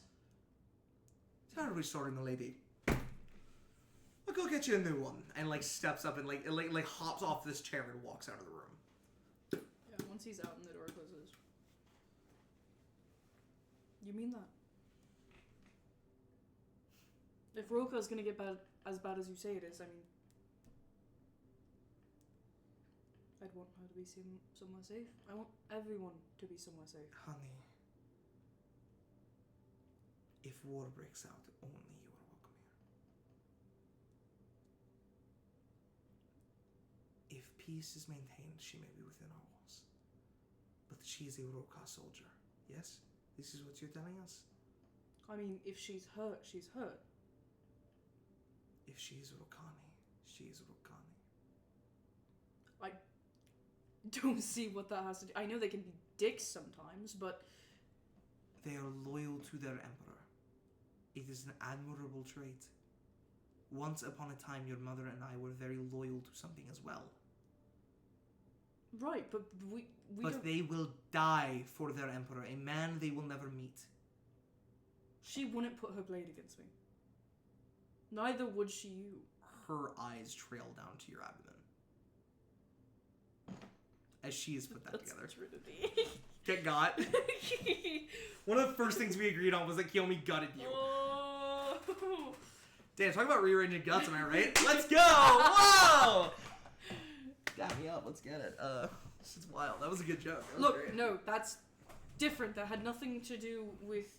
Terribly sorry, milady. I'll go get you a new one. And, like, steps up and, like hops off this chair and walks out of the room. Yeah, once he's out and the door closes. You mean that? If Roka's gonna get as bad as you say it is, I mean... I'd want her to be somewhere safe. I want everyone to be somewhere safe. Honey, if war breaks out, only you are welcome here. If peace is maintained, she may be within our walls. But she is a Roka soldier, yes? This is what you're telling us? I mean, if she's hurt, she's hurt. If she is Rokani, she is Rokani. I don't see what that has to do. I know they can be dicks sometimes, but... They are loyal to their emperor. It is an admirable trait. Once upon a time, your mother and I were very loyal to something as well. Right, but we But don't... they will die for their emperor, a man they will never meet. She wouldn't put her blade against me. Neither would she you. Her eyes trail down to your abdomen. As she has put that together. Get got. One of the first things we agreed on was that Kiyomi gutted you. Oh. Damn, talk about rearranging guts, am I right? Let's go! Whoa! Got me up, let's get it. This is wild. That was a good joke. Look, great. no, that's different. That had nothing to do with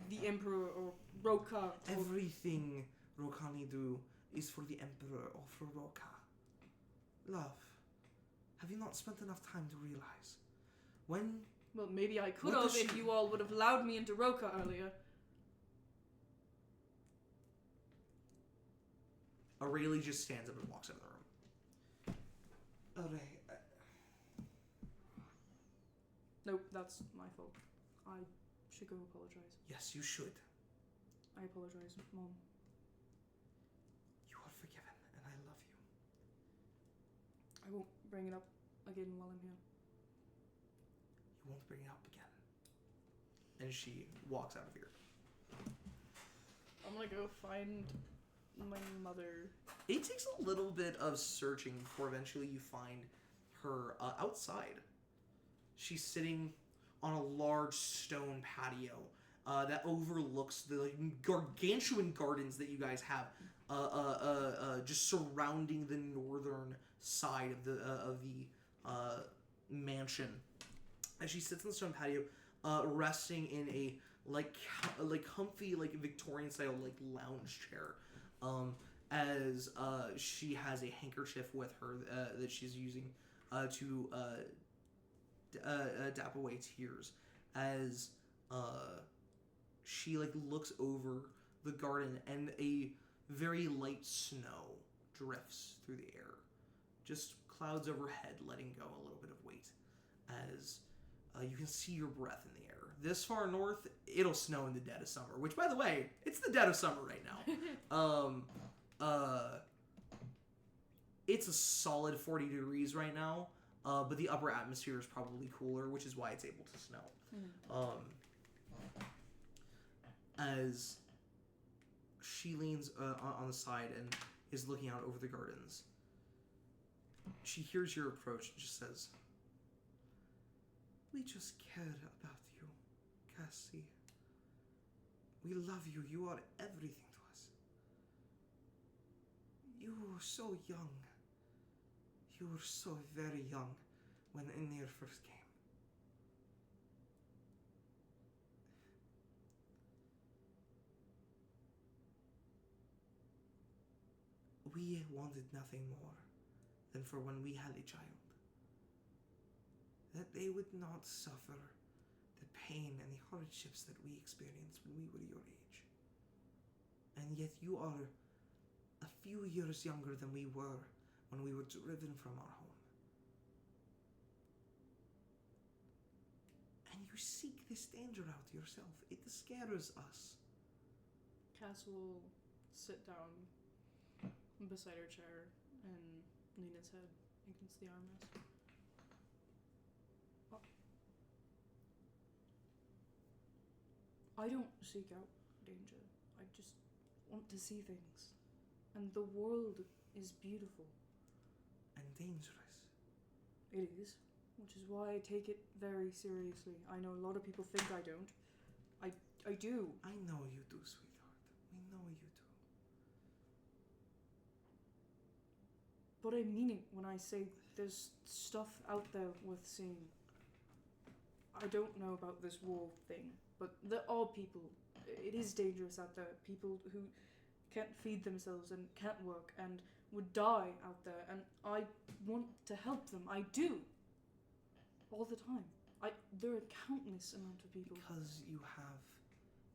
the Emperor or Roka. Or... Everything Rokani do is for the Emperor or for Roka. Love, have you not spent enough time to realize? When... Well, maybe I could have if you all would have allowed me into Roka earlier. Aurelie just stands up and walks out of the room. Alright. Nope, that's my fault. I should go apologize. Yes, you should. I apologize, Mom. You are forgiven, and I love you. I won't bring it up again while I'm here. You won't bring it up again. And she walks out of here. I'm gonna go find my mother. It takes a little bit of searching before eventually you find her outside. She's sitting on a large stone patio that overlooks the gargantuan gardens that you guys have just surrounding the northern side of the mansion. As she sits on the stone patio, resting in a comfy Victorian style lounge chair, as she has a handkerchief with her that she's using to dap away tears, as she looks over the garden and a very light snow drifts through the air, just clouds overhead letting go a little bit of weight, as you can see your breath in the air. This far north, it'll snow in the dead of summer, which, by the way, it's the dead of summer right now. It's a solid 40 degrees right now, but the upper atmosphere is probably cooler, which is why it's able to snow. As she leans on the side and is looking out over the gardens, she hears your approach and just says, "We just care about you, Cassie. We love you. You are everything to us. You were so young. You were so very young when Aenir first came. We wanted nothing more than for when we had a child, that they would not suffer the pain and the hardships that we experienced when we were your age. And yet you are a few years younger than we were when we were driven from our home. And you seek this danger out yourself. It scares us. Cass will sit down beside her chair and lean his head against the armrest. I don't seek out danger. I just want to see things. And the world is beautiful. And dangerous. It is, which is why I take it very seriously. I know a lot of people think I don't. I do. I know you do, sweetheart. We know you do. But I mean it when I say there's stuff out there worth seeing. I don't know about this war thing, but there are people. It is dangerous out there. People who can't feed themselves and can't work and would die out there, and I want to help them. I do. All the time. There are countless amount of people. Because you have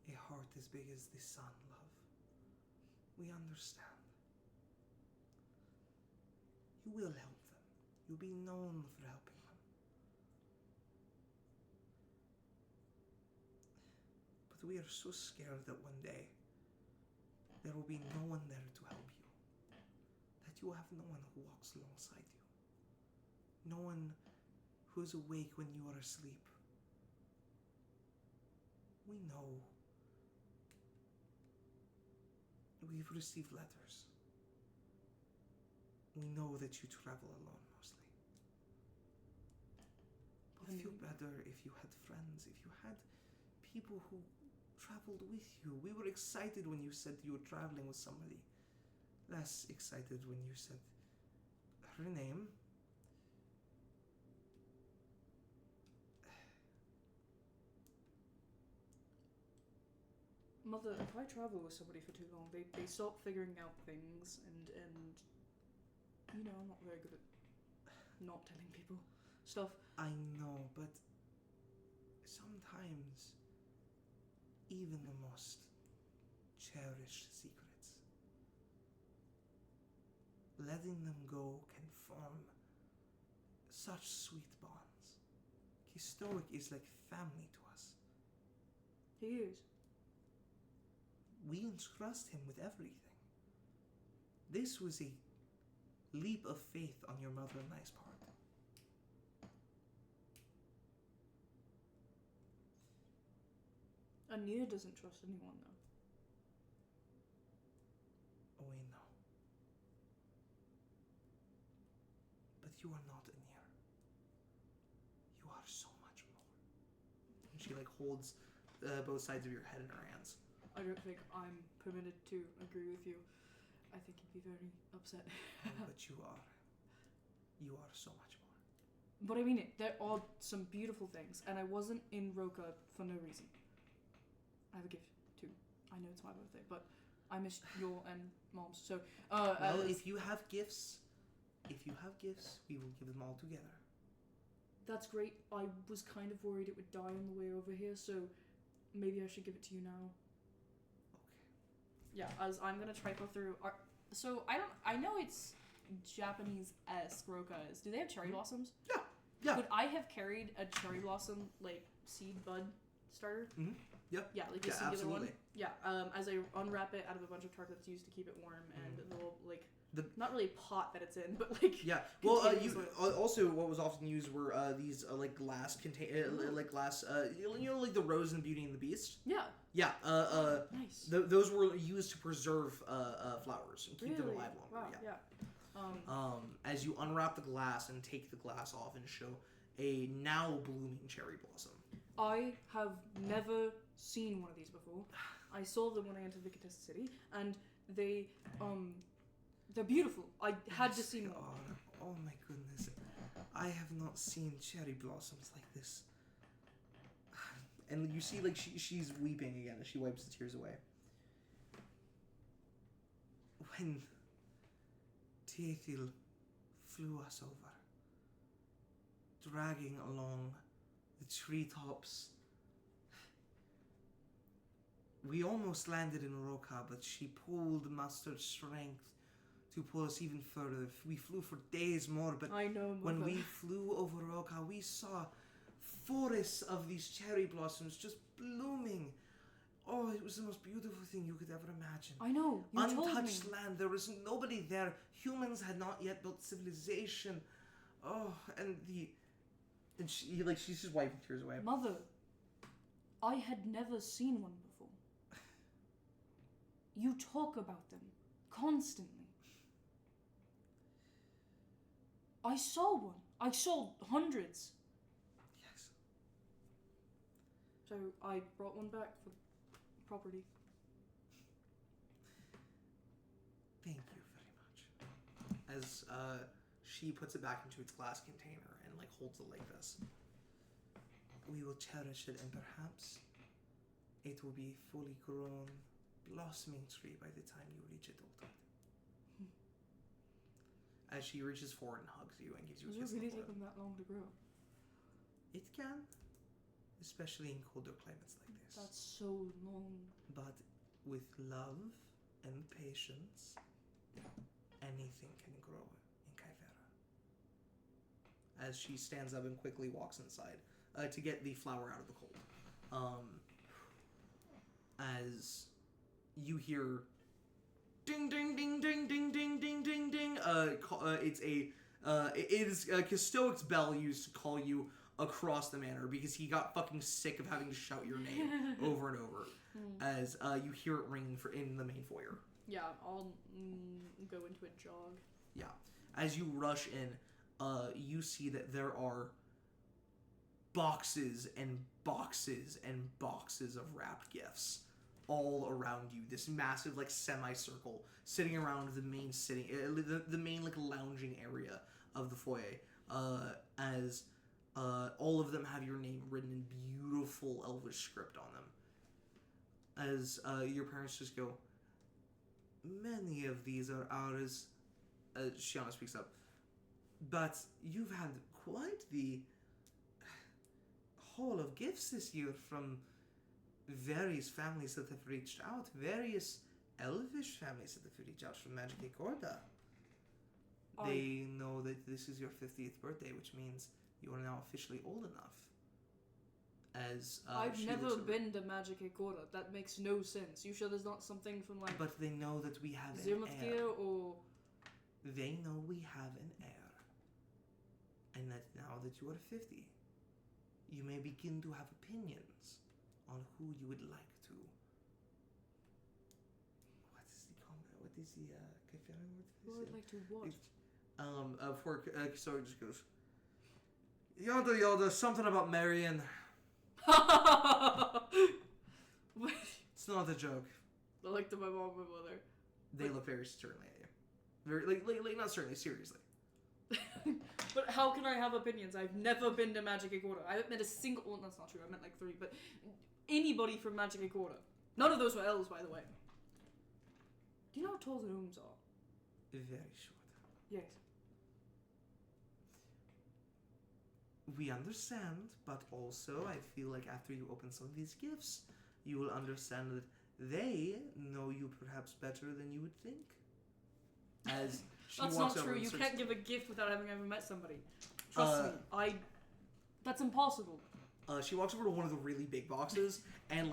a heart as big as the sun, love. We understand. You will help them. You'll be known for helping them. But we are so scared that one day there will be no one there to help you. That you will have no one who walks alongside you. No one who is awake when you are asleep. We know. We've received letters. We know that you travel alone mostly. We'd feel better if you had friends, if you had people who traveled with you. We were excited when you said you were traveling with somebody. Less excited when you said her name. Mother, if I travel with somebody for too long, they stop figuring out things, and you know, I'm not very good at not telling people stuff. I know, but sometimes even the most cherished secrets, letting them go can form such sweet bonds. Stoic is like family to us. He is. We entrust him with everything. This was a leap of faith on your mother and I's part. Anir doesn't trust anyone, though. Oh, we know. But you are not Anir. You are so much more. And she holds both sides of your head in her hands. I don't think I'm permitted to agree with you. I think you'd be very upset. But you are. You are so much more. But I mean it. There are some beautiful things, and I wasn't in Roka for no reason. I have a gift too. I know it's my birthday, but I miss your and Mom's. So, well, if you have gifts, we will give them all together. That's great. I was kind of worried it would die on the way over here, so maybe I should give it to you now. Yeah, as I'm gonna try go through. So I know it's Japanese-esque Rokas. Do they have cherry blossoms? Yeah. Yeah. Could I have carried a cherry blossom seed bud starter? Mm-hmm. Yep. Yeah, like a singular absolutely. one. Yeah. As I unwrap it out of a bunch of tartlets used to keep it warm, and the little not really pot that it's in, but yeah. Well, also what was often used were these glass glass the Rose and Beauty and the Beast. Yeah. Yeah. Nice. Those were used to preserve flowers and keep them alive longer. Wow, yeah. As you unwrap the glass and take the glass off and show a now blooming cherry blossom. I have never seen one of these before. I saw them when I entered Vicatest City, and they're beautiful. I had to see more. Oh my goodness. I have not seen cherry blossoms like this. And you see, she's weeping again as she wipes the tears away. When Teethil flew us over, dragging along the treetops, we almost landed in Roka, but she pulled mustered strength to pull us even further. We flew for days more, but I know, when we flew over Roka, we saw forests of these cherry blossoms just blooming Oh, it was the most beautiful thing you could ever imagine. I know. You told me. Untouched land. There was nobody there. Humans had not yet built civilization. Oh, and she's just wiping tears away. Mother, I had never seen one before. You talk about them constantly. I saw one. I saw hundreds. Yes. So I brought one back for property. Thank you very much. As she puts it back into its glass container and like holds it like this. We will cherish it, and perhaps it will be a fully grown, blossoming tree by the time you reach adulthood. As she reaches forward and hugs you and gives you a kiss. Does it really take them that long to grow? It can, especially in colder climates like this. That's so long. But with love and patience, anything can grow in Kythera. As she stands up and quickly walks inside to get the flower out of the cold. As you hear ding ding ding ding ding ding ding ding ding. It is Castoic's bell used to call you across the manor because he got fucking sick of having to shout your name over and over. As you hear it ring in the main foyer. Yeah, I'll go into a jog. Yeah, as you rush in, you see that there are boxes and boxes and boxes of wrapped gifts all around you. This massive like semicircle sitting around the main the main like lounging area of the foyer. As all of them have your name written in beautiful Elvish script on them. As your parents just go, many of these are ours. Shiana speaks up. But you've had quite the haul of gifts this year from various families that have reached out. Various elvish families that have reached out from Magic Corda. They know that this is your 50th birthday, which means you are now officially old enough. As I've never been to Magic Corda. That makes no sense. You sure there's not something from like... But they know that we have an heir. Or... They know we have an heir. And that now that you are 50, you may begin to have opinions on who you would like to. What is the comment? What is the Kythera word for this? Who would like to what? Before Kisori just goes, Yoda Yoda, something about Marion. It's not a joke. I like to my mom and my mother. They look very sternly at you. Very like not sternly, seriously. But how can I have opinions? I've never been to Magic Corda. I haven't met a single... Well, that's not true. I meant like 3, but... Anybody from Magic Corda. None of those were elves, by the way. Do you know how tall the gnomes are? Very short. Yes. We understand, but also I feel like after you open some of these gifts, you will understand that they know you perhaps better than you would think. As she That's walks not over true. and You starts... can't give a gift without having ever met somebody. Trust me. That's impossible. She walks over to one of the really big boxes and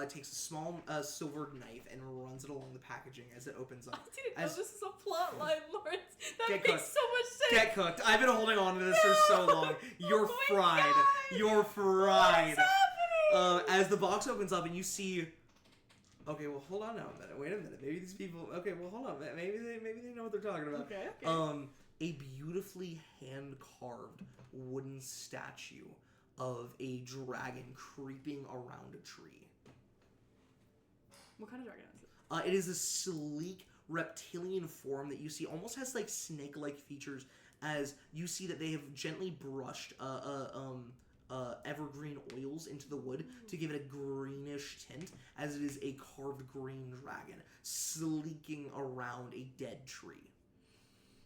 takes a small silver knife and runs it along the packaging as it opens up. I didn't know this is a plot line, Lawrence. That Get makes cooked. so much sense. Get cooked. I've been holding on to this for so long. You're Oh fried. God. You're fried. What's happening? As the box opens up and you see... Okay, well, hold on now a minute. Wait a minute. Maybe these people... Okay, well, hold on. Maybe they know what they're talking about. Okay. A beautifully hand-carved wooden statue of a dragon creeping around a tree. What kind of dragon is it? It is a sleek reptilian form that you see almost has like snake-like features, as you see that they have gently brushed evergreen oils into the wood to give it a greenish tint, as it is a carved green dragon sleeking around a dead tree.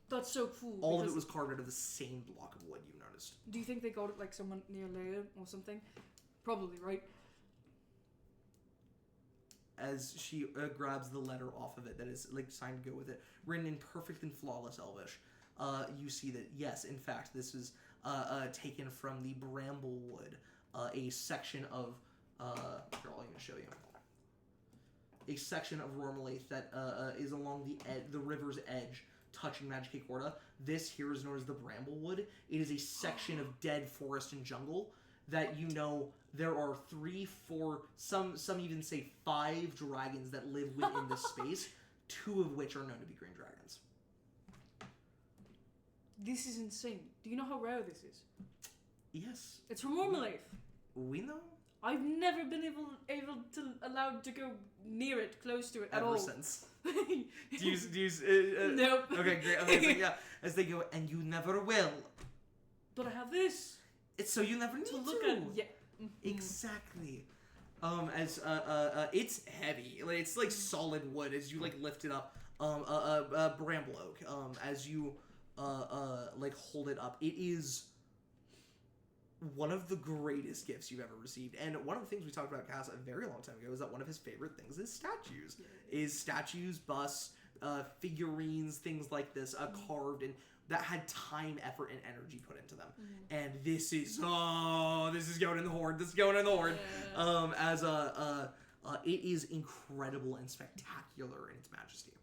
That's so cool. All of it was carved out of the same block of wood, you noticed. Do you think they got it like someone near Leia or something? Probably, right? As she grabs the letter off of it that is like signed to go with it, written in perfect and flawless Elvish, you see that yes, in fact, this is taken from the Bramblewood, a section of. Here, I'll even show you. a section of Rormalaith that is along the river's edge, touching Magicka. This here is known as the Bramblewood. It is a section of dead forest and jungle that there are 3, 4, some even say 5 dragons that live within this space, 2 of which are known to be green dragons. This is insane. Do you know how rare this is? Yes. It's from Rormalaith. We know. I've never been allowed to go near it, close to it at all. Ever since. Nope. Okay, great. Amazing. Yeah. As they go, and you never will. But I have this. It's so you never need to. Look at. Yeah. Exactly. It's heavy. Like, it's like solid wood as you lift it up. Bramble oak. As you hold it up, it is one of the greatest gifts you've ever received. And one of the things we talked about Cass a very long time ago is that one of his favorite things is statues. Yeah. Is statues, busts, figurines, things like this, carved and that had time, effort, and energy put into them. Mm-hmm. And this is going in the Horde. This is going in the Horde. Yeah. It is incredible and spectacular in its majesty.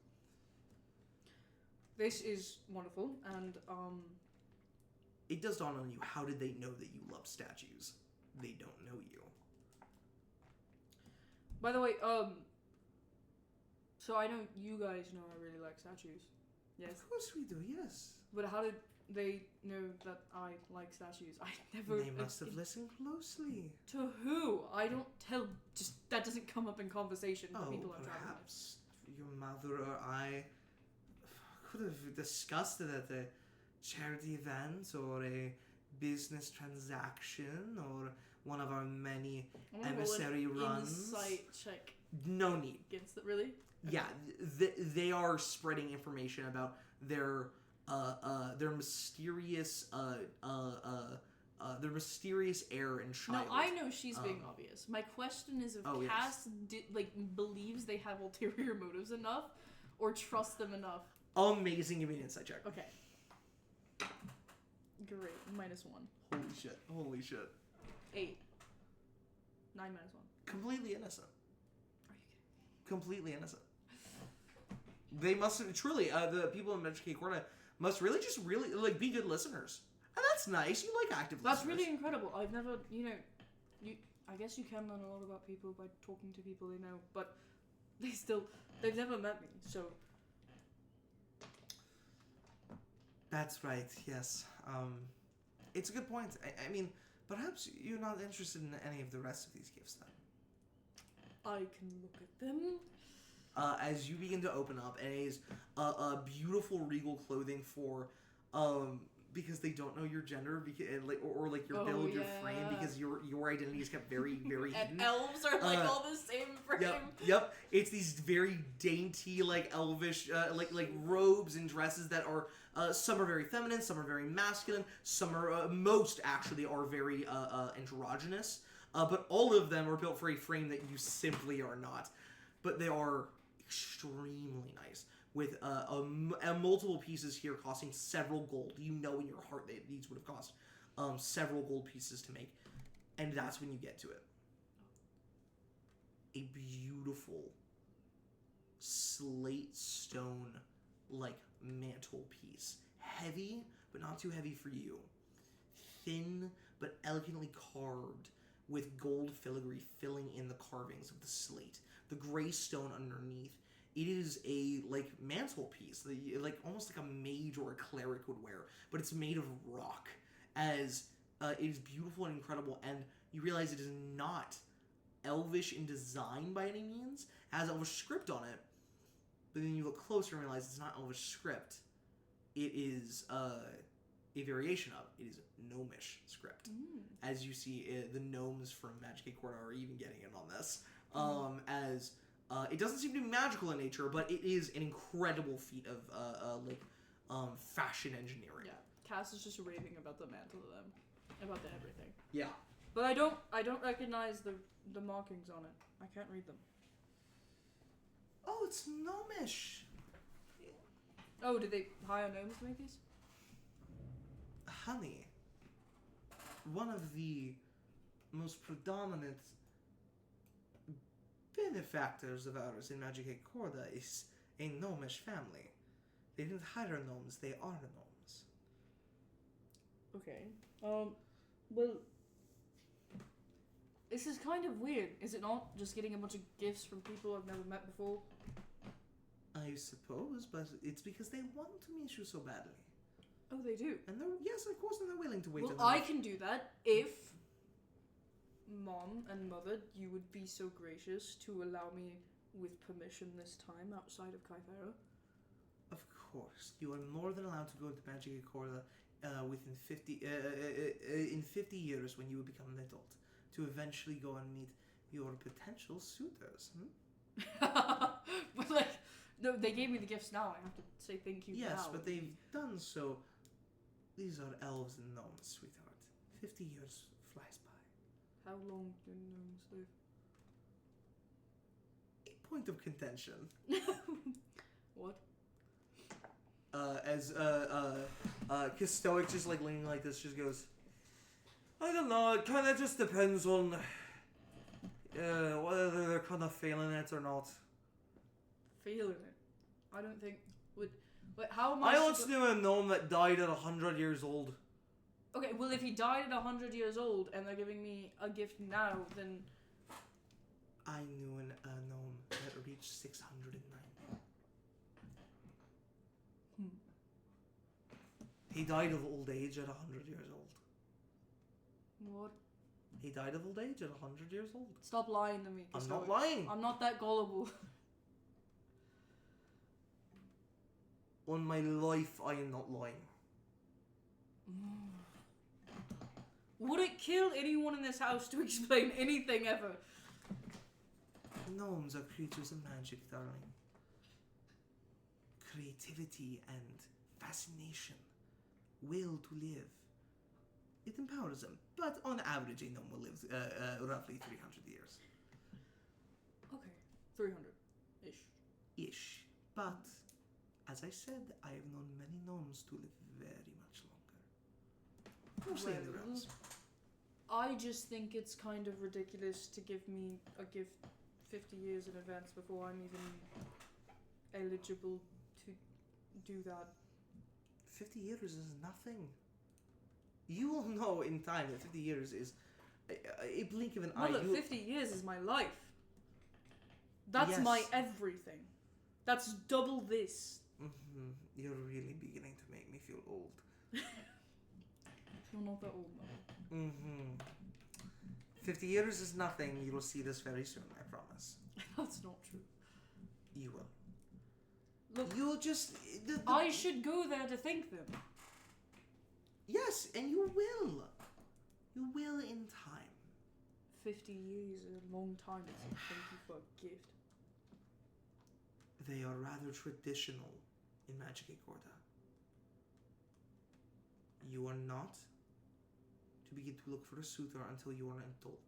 This is wonderful, and it does dawn on you, how did they know that you love statues? They don't know you. By the way, so I know you guys know I really like statues. Yes. Of course we do, yes. But how did they know that I like statues? I never... They must have listened closely. To who? I don't tell... Just that doesn't come up in conversation with people I'm traveling with. Perhaps your mother or I could have discussed it at a charity event or a business transaction or one of our many emissary runs. Insight check. No need. Against it, really? Okay. Yeah, they are spreading information about their mysterious heir and child. No, I know she's being obvious. My question is if Cass believes they have ulterior motives enough, or trust them enough. Amazing, give me an insight check. Okay. Great, -1. Holy shit. 8. 9 -1. Completely innocent. Are you kidding? Completely innocent. They must truly, the people in Magicka must really just be good listeners. And that's nice. You like active listeners. That's really incredible. I've never, I guess you can learn a lot about people by talking to people they know, but they've never met me, so. That's right, yes. It's a good point. I mean, perhaps you're not interested in any of the rest of these gifts then. I can look at them. As you begin to open up, and it is beautiful regal clothing for, because they don't know your gender, or your build, your frame, because your identity is kept very, very hidden. And elves are all the same frame. Yep. It's these very dainty, elvish, robes and dresses that are, some are very feminine, some are very masculine, some are, most actually are very, androgynous. But all of them are built for a frame that you simply are not. But they are extremely nice, with multiple pieces here costing several gold. You know in your heart that these would have cost several gold pieces to make, and that's when you get to it. A beautiful slate stone mantelpiece, heavy but not too heavy for you, thin but elegantly carved with gold filigree filling in the carvings of the slate. The gray stone underneath. It is a mantelpiece, almost like a mage or a cleric would wear, but it's made of rock. As it is beautiful and incredible, and you realize it is not elvish in design by any means. It has elvish script on it, but then you look closer and realize it's not elvish script. It is a variation of. It is gnomish script. As you see, the gnomes from Magicka are even getting in on this. As it doesn't seem to be magical in nature, but it is an incredible feat of fashion engineering. Yeah, Cass is just raving about the mantle to them, about everything. Yeah, but I don't recognize the markings on it. I can't read them. Oh, it's gnomish. Oh, did they hire gnomes to make these? Honey, one of the most predominant benefactors of ours in Magic Corda is a gnomish family. They didn't hire gnomes, they are gnomes. Okay. Well, this is kind of weird, is it not? Just getting a bunch of gifts from people I've never met before. I suppose, but it's because they want to meet you so badly. Oh, they do? And they're, yes, of course, and they're willing to wait. Well, I can do that if, Mom and Mother, you would be so gracious to allow me with permission this time outside of Kythera. Of course, you are more than allowed to go to Magic Corda within 50 in 50 years when you will become an adult, to eventually go and meet your potential suitors. But like, no, they gave me the gifts now. I have to say thank you. Yes, now. but they've done so. These are elves and gnomes, sweetheart. 50 years flies by. How long do gnomes live? A point of contention. What? Cause Stoic just like leaning like this just goes, I don't know, it kinda just depends on whether they're kinda feeling it or not. Feeling it? I don't think would. Wait, how am I once knew a gnome that died at 100 years old. Okay, well if he died at 100 years old and they're giving me a gift now, then I knew a gnome that reached 609. He died of old age at 100 years old. What? He died of old age at 100 years old. Stop lying to me. I'm not lying. I'm not that gullible. On my life, I am not lying. Would it kill anyone in this house to explain anything ever? Gnomes are creatures of magic, darling. Creativity and fascination. Will to live. It empowers them, but on average, a gnome will live roughly 300 years. Okay, 300-ish. Ish. But, as I said, I have known many gnomes to live very much longer. Mostly in the realms. I just think it's kind of ridiculous to give me a gift 50 years in advance before I'm even eligible to do that. 50 years is nothing. You will know in time that 50 years is a blink of an eye. Well, look, 50 years is my life. That's my everything. That's double this. Mm-hmm. You're really beginning to make me feel old. You're not that old now. Mm-hmm. 50 years is nothing. You will see this very soon, I promise. That's not true. You will. Look, you'll just... I should go there to thank them. Yes, and you will. You will in time. 50 years is a long time to say thank you for a gift. They are rather traditional in Magic Corda. You are not to begin to look for a suitor until you are an adult.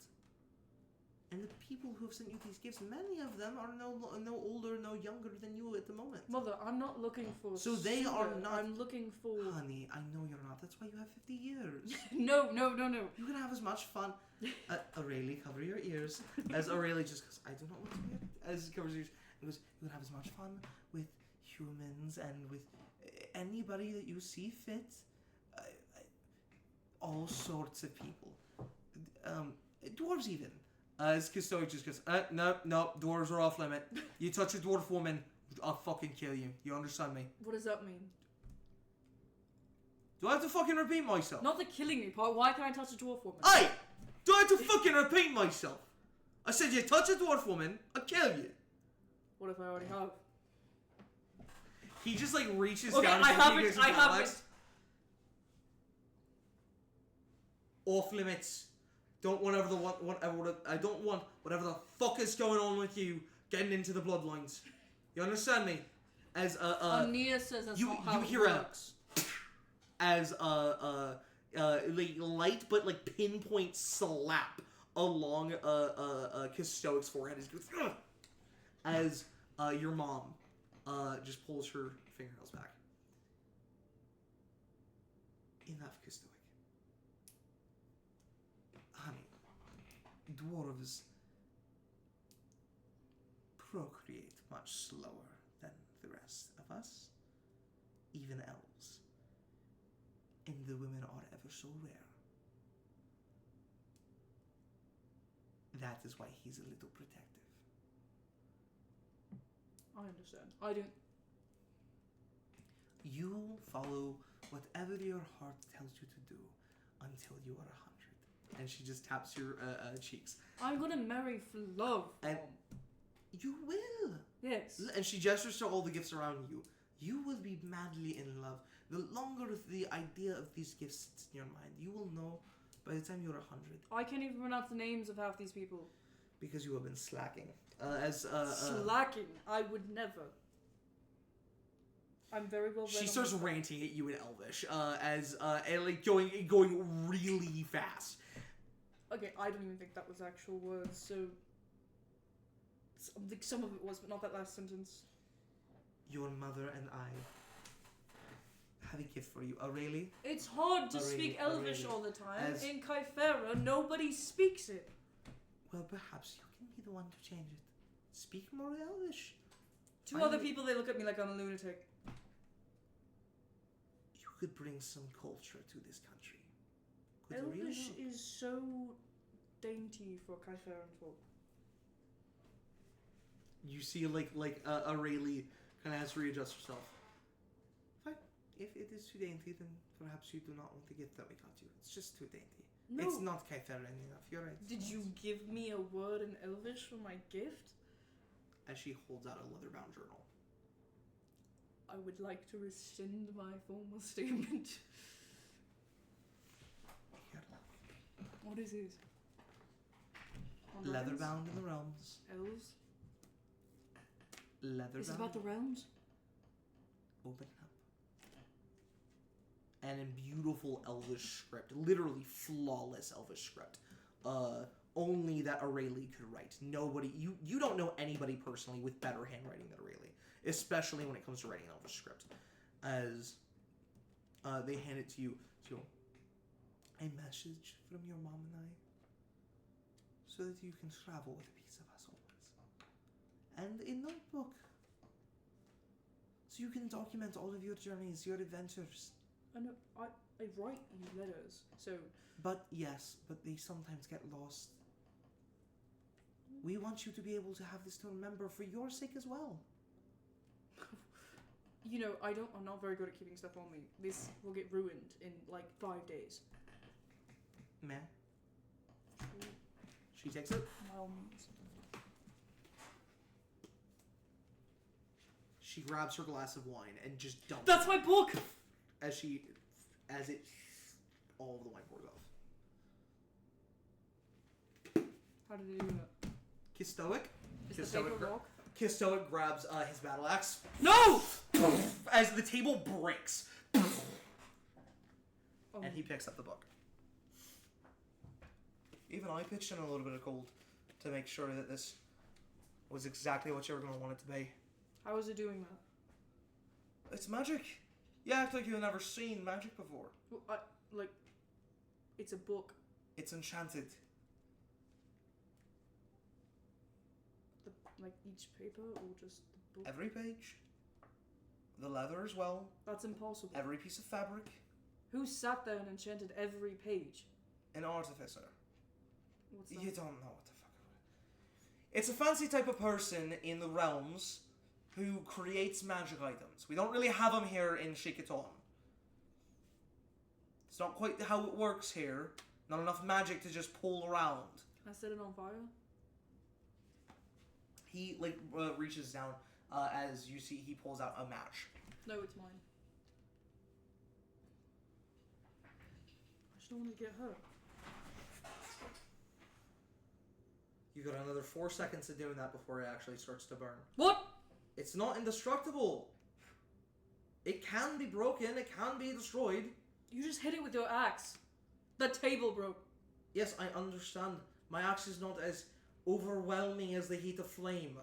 And the people who have sent you these gifts, many of them are no older, no younger than you at the moment. Mother, I'm not looking for so they suitor. are not. I'm looking for... Honey, I know you're not. That's why you have 50 years. No. You can have as much fun. Aurelie, cover your ears. As Aurelie just goes, I do not want to be... As covers your ears. He goes, you can have as much fun with humans and with anybody that you see fit. All sorts of people. Dwarves even. As Custoic just goes, no, dwarves are off limit. You touch a dwarf woman, I'll fucking kill you. You understand me? What does that mean? Do I have to fucking repeat myself? Not the killing me part. Why can't I touch a dwarf woman? Hey! Do I have to fucking repeat myself? I said you touch a dwarf woman, I'll kill you. What if I already have? He just like reaches okay, down. I haven't. Off limits. Don't whatever I don't want whatever the fuck is going on with you getting into the bloodlines. You understand me? As Ania says that's not how it works. As like light but like pinpoint slap along Custoic's forehead as your mom just pulls her fingernails back. Enough, Custoic. Honey, dwarves procreate much slower than the rest of us, even elves. And the women are ever so rare. That is why he's a little protective. I understand. I don't. You follow whatever your heart tells you to do until you are 100. And she just taps your cheeks. I'm gonna marry for love. And you will. Yes. And she gestures to all the gifts around you. You will be madly in love. The longer the idea of these gifts sits in your mind, you will know by the time you're 100. I can't even pronounce the names of half these people. Because you have been slacking. Slacking? I would never. I'm very well read. She starts ranting at you in Elvish, and like going really fast. Okay, I don't even think that was actual words, so... Some of it was, but not that last sentence. Your mother and I have a gift for you. Aurelie? It's hard to speak Elvish all the time. In Kythera, nobody speaks it. Well, perhaps you can be the one to change it. Speak more Elvish. To other people, they look at me like I'm a lunatic. You could bring some culture to this country. Elvish is so dainty for Kytheran folk. You see, like Aurelie kind of has to readjust herself. Fine. If it is too dainty, then perhaps you do not want the gift that we got you. It's just too dainty. No. It's not Kytheran enough. You're right. Did you give me a word in Elvish for my gift? As she holds out a leather-bound journal. I would like to rescind my formal statement. Here. What is it? Leather-bound in the realms. Elves? Leather-bound. Is it about the realms? Open up. And in beautiful Elvish script, literally flawless Elvish script, only that Aurelie could write. Nobody, you don't know anybody personally with better handwriting than Aurelie, especially when it comes to writing an Elvish script. As they hand it to you, so a message from your mom and I, so that you can travel with a piece of us always. And a notebook, so you can document all of your journeys, your adventures. I know, I write you letters, so... But yes, but they sometimes get lost. We want you to be able to have this to remember for your sake as well. You know, I'm not very good at keeping stuff on me. This will get ruined in, like, 5 days. Meh. She takes it. By all means. She grabs her glass of wine and just dumps That's my book! As it, all of the wine pours off. How did he do that? Kistoic. Is the paper rock? Kistoic grabs his battle axe. No! As the table breaks. Oh. And he picks up the book. Even I pitched in a little bit of gold to make sure that this was exactly what you were going to want it to be. How is it doing that? It's magic. You act like you've never seen magic before. Well, like, it's a book. It's enchanted. Like each paper or just the book? Every page. The leather as well. That's impossible. Every piece of fabric. Who sat there and enchanted every page? An artificer. What's that? You don't know what the fuck it is. It's a fancy type of person in the realms who creates magic items. We don't really have them here in Shiquotan. It's not quite how it works here. Not enough magic to just pull around. Can I set it on fire? He reaches down as you see he pulls out a match. No, it's mine. I just don't want to get hurt. You got another 4 seconds of doing that before it actually starts to burn. What? It's not indestructible. It can be broken. It can be destroyed. You just hit it with your axe. The table broke. Yes, I understand. My axe is not as overwhelming as the heat of flame.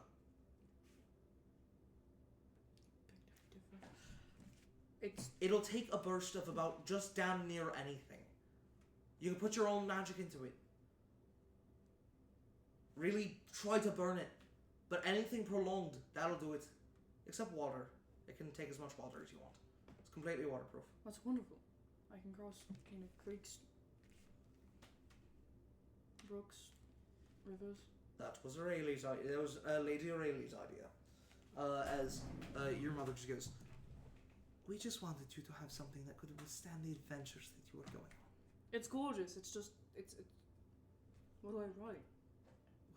It'll take a burst of about just damn near anything. You can put your own magic into it. Really try to burn it. But anything prolonged, that'll do it. Except water. It can take as much water as you want. It's completely waterproof. That's wonderful. I can cross kind of creeks, brooks, rivers. That was Aurelie's idea. That was Lady Aurelie's idea. As your mother just goes, we just wanted you to have something that could withstand the adventures that you were going on. It's gorgeous. It's just it's. What do I write?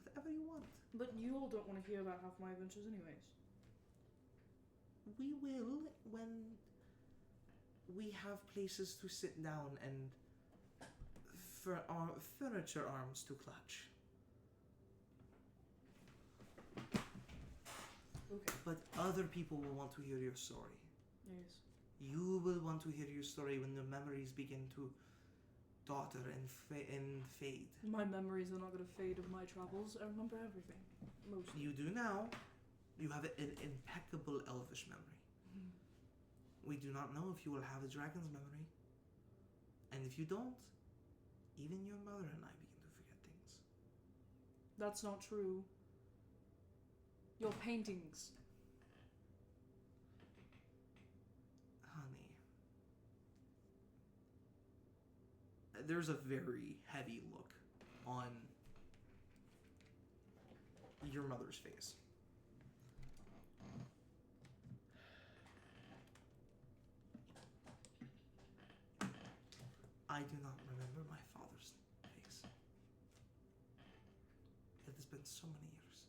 Whatever you want. But you all don't want to hear about half my adventures, anyways. We will when we have places to sit down and for our furniture arms to clutch. Okay. But other people will want to hear your story. Yes. You will want to hear your story when the memories begin to daughter and fade. My memories are not going to fade of my travels. I remember everything. Most. You do now. You have an impeccable elvish memory. Mm. We do not know if you will have a dragon's memory. And if you don't, even your mother and I begin to forget things. That's not true. Your paintings. Honey. There's a very heavy look on your mother's face. I do not remember my father's face. It has been so many years.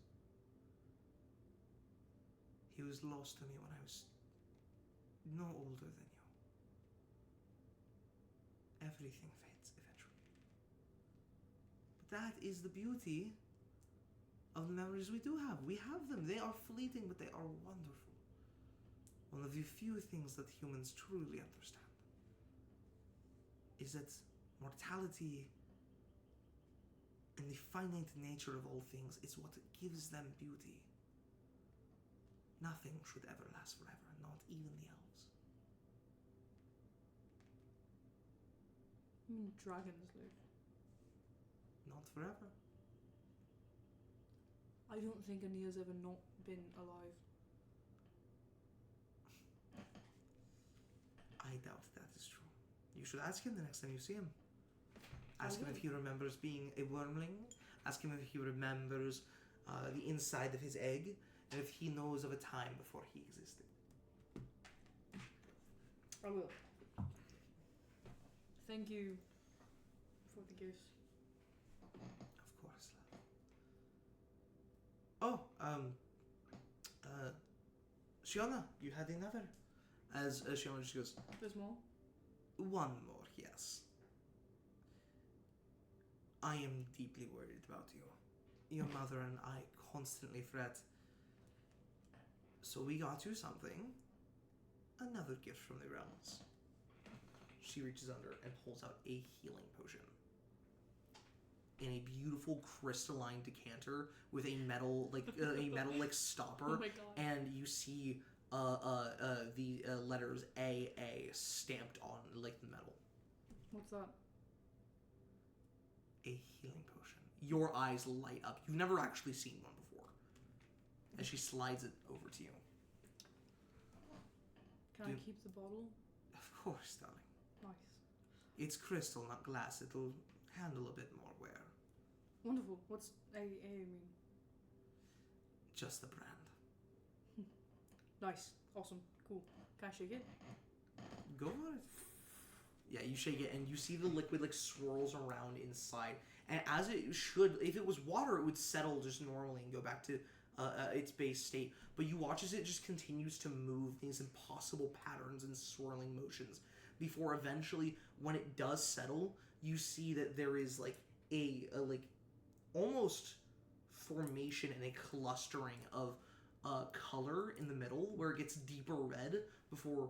He was lost to me when I was no older than you. Everything fades eventually. But that is the beauty of the memories we do have. We have them. They are fleeting, but they are wonderful. One of the few things that humans truly understand is that mortality and the finite nature of all things is what gives them beauty. Nothing should ever last forever, not even the elves. Dragons live. Not forever. I don't think Ania's ever not been alive. I doubt that is true. You should ask him the next time you see him. Ask I him if will. he remembers being a wormling. Ask him if he remembers the inside of his egg, and if he knows of a time before he existed. I will. Thank you for the gifts. Of course, love. Oh, Shiona, you had another? As Shiona just goes, There's more? one more, yes. I am deeply worried about you. Your mother and I constantly fret. So we got you something. Another gift from the realms. She reaches under and pulls out a healing potion. In a beautiful crystalline decanter with a metal stopper. Oh my god. And you see the letters AA stamped on like the metal. What's that? A healing potion. Your eyes light up. You've never actually seen one before. And she slides it over to you. Can I keep the bottle? Of course, darling. Nice. It's crystal, not glass. It'll handle a bit more wear. Wonderful. What's AA mean? Just the brand. Nice. Awesome. Cool. Can I shake it? Go for it. Yeah, you shake it, and you see the liquid like swirls around inside. And as it should, if it was water, it would settle just normally and go back to its base state. But you watch as it just continues to move these impossible patterns and swirling motions before eventually, when it does settle, you see that there is like a like almost formation and a clustering of color in the middle where it gets deeper red before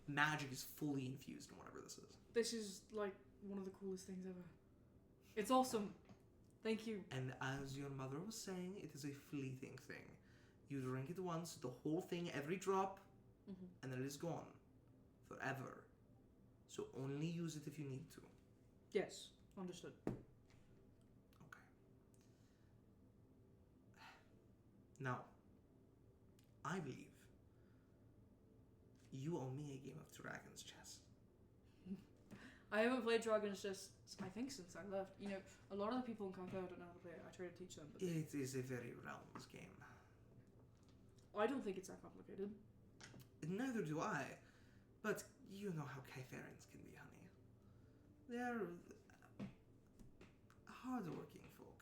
magic is fully infused in whatever this is. This is like one of the coolest things ever. It's awesome. Thank you. And as your mother was saying, it is a fleeting thing. You drink it once, the whole thing, every drop, and then it is gone. Forever. So only use it if you need to. Yes. Understood. Okay. Now, I believe you owe me a game of Dragon's Chess. I haven't played Dragon's Chess, I think, since I left. You know, a lot of the people in Kankyo don't know how to play it. I try to teach them. But It is a very Realms game. I don't think it's that complicated. Neither do I. But you know how Kytherians can be, honey. They're hard-working folk.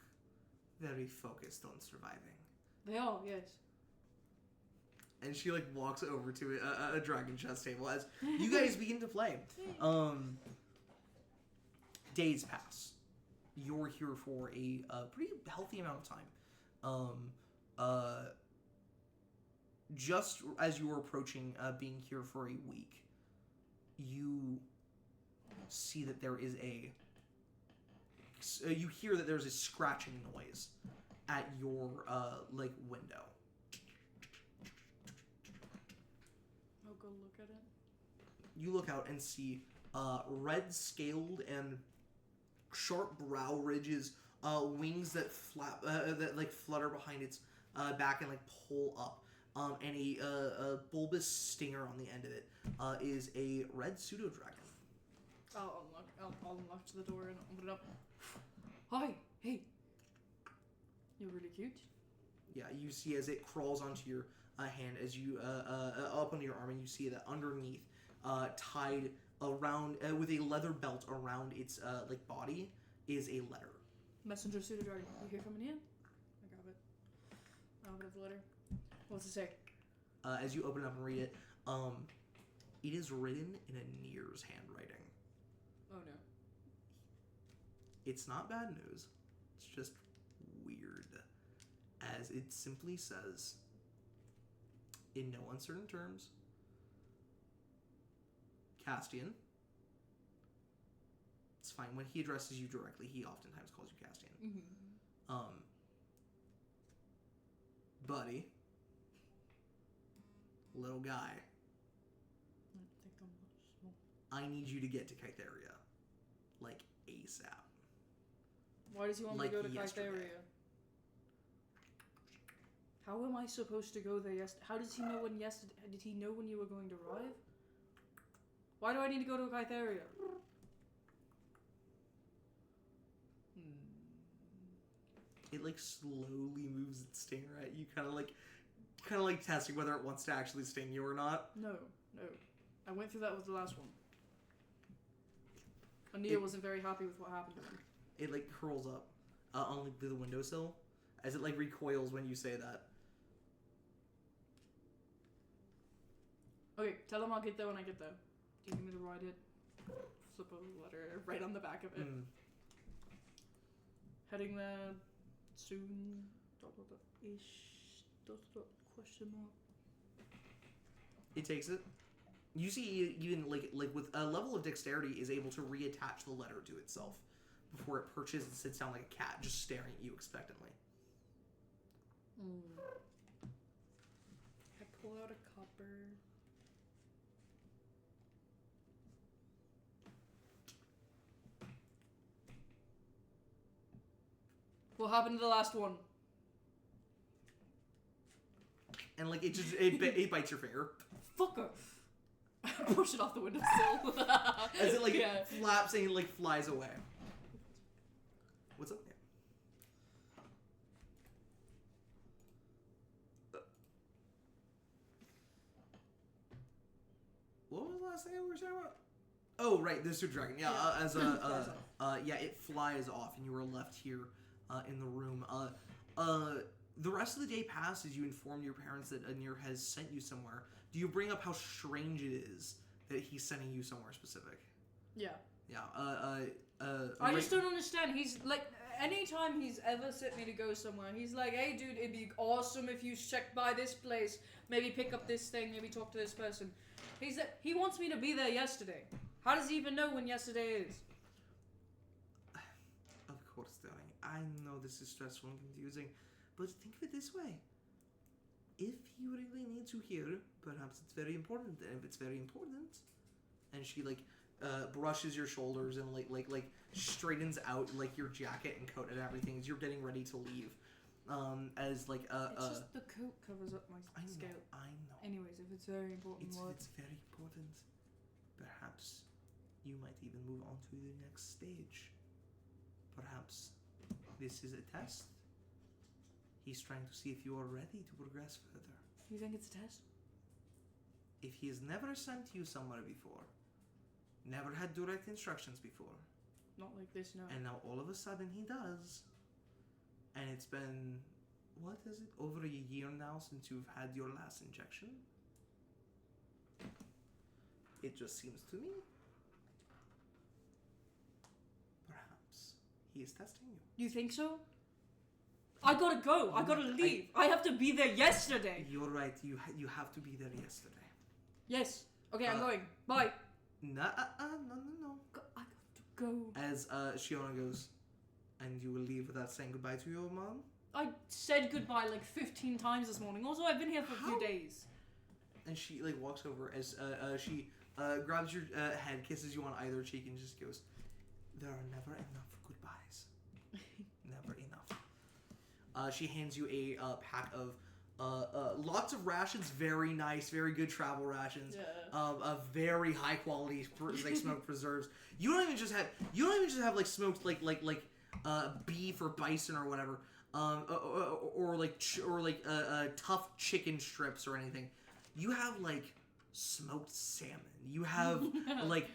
Very focused on surviving. They are, yes. And she like walks over to a dragon chess table as you guys begin to play. Days pass. You're here for a pretty healthy amount of time. Just as you are approaching being here for a week, you see that there is you hear that there's a scratching noise at your like window. I'll go look at it. You look out and see red scaled and sharp brow ridges, wings that flap that like flutter behind its back and like pull up, and a bulbous stinger on the end of it is a red pseudo dragon. I'll unlock to the door and open it up. Hi, hey. You're really cute. Yeah, you see as it crawls onto your hand, as you up onto your arm, and you see that underneath, tied around with a leather belt around its like body, is a letter. Messenger pseudo dragon. You here coming in? I grab it. I open up the letter. What's it say? As you open it up and read it, it is written in a Nier's handwriting. Oh no. It's not bad news. It's just weird. As it simply says, in no uncertain terms, Castian. It's fine. When he addresses you directly, he oftentimes calls you Castian. Mm-hmm. Buddy. Little guy. I think I'm small. I need you to get to Kytheria. Like, ASAP. Why does he want like me to go to yesterday. Kytheria? How am I supposed to go there yesterday? How does he know when yesterday? Did he know when you were going to arrive? Why do I need to go to Kytheria? It like slowly moves its stinger at you, kind of like testing whether it wants to actually sting you or not. No. I went through that with the last one. Ania wasn't very happy with what happened to him. It like curls up on like the windowsill as it like recoils when you say that. Okay, tell him I'll get there when I get there. Do you need me to write it? Flip a letter right on the back of it. Heading there soon. ... Ish. ... Question mark. It takes it. You see, even like with a level of dexterity, is able to reattach the letter to itself before it perches and sits down like a cat, just staring at you expectantly. I pull out a copper. What happened to the last one? And like it bites your finger. Fucker! Push it off the windowsill. As it like flaps and like flies away. What's up? What was the last thing we were talking about? Oh, right, the super dragon. Yeah, it flies off, and you are left here in the room. The rest of the day passes. You inform your parents that Anir has sent you somewhere. Do you bring up how strange it is that he's sending you somewhere specific? Yeah. Yeah. I just don't understand. He's like, anytime he's ever sent me to go somewhere, he's like, hey dude, it'd be awesome if you checked by this place, maybe pick up this thing, maybe talk to this person. He wants me to be there yesterday. How does he even know when yesterday is? Of course, darling. I know this is stressful and confusing, but think of it this way. If you really need to hear, perhaps it's very important. And if it's very important, and she like brushes your shoulders and like straightens out like your jacket and coat and everything as you're getting ready to leave. as like It's just the coat covers up my I know, scale. I know. Anyways, if it's very important, what? It's very important. Perhaps you might even move on to the next stage. Perhaps this is a test. He's trying to see if you are ready to progress further. You think it's a test? If he has never sent you somewhere before, never had direct instructions before, Not like this, no. and now all of a sudden he does, and it's been, what is it, over a year now since you've had your last injection? It just seems to me, perhaps, he is testing you. You think so? I gotta go. I gotta leave. I have to be there yesterday. You're right, you have to be there yesterday. Yes. Okay, I'm going. Bye. No. I got to go. As Shiona goes, and you will leave without saying goodbye to your mom? I said goodbye like 15 times this morning. Also, I've been here for a few days. And she like walks over as she grabs your head, kisses you on either cheek, and just goes, "There are never enough goodbyes. Never enough." She hands you a pack of lots of rations, very nice, very good travel rations. Yeah. Of very high quality like smoked preserves. You don't even just have like smoked like beef or bison or whatever. Or tough chicken strips or anything. You have like smoked salmon. You have like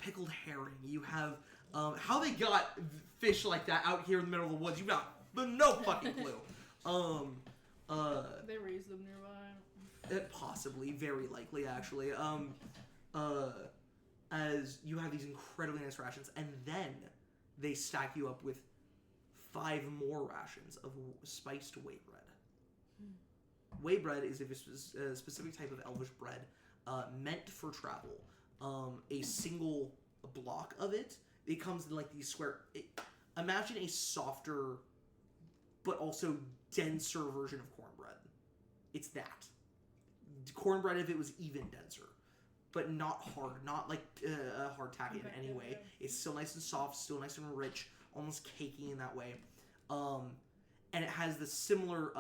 pickled herring. You have how they got fish like that out here in the middle of the woods. You got no fucking clue. They raise them nearby. Possibly, very likely, actually. As you have these incredibly nice rations, and then they stack you up with 5 more rations of spiced whey bread. Whey bread is a specific type of elvish bread meant for travel. A single block of it, it comes in like these square. Imagine a softer, but also denser version of cornbread. It's that. Cornbread if it was even denser, but not hard, not like hard tack in any way. It's still nice and soft, still nice and rich, almost cakey in that way. And it has the similar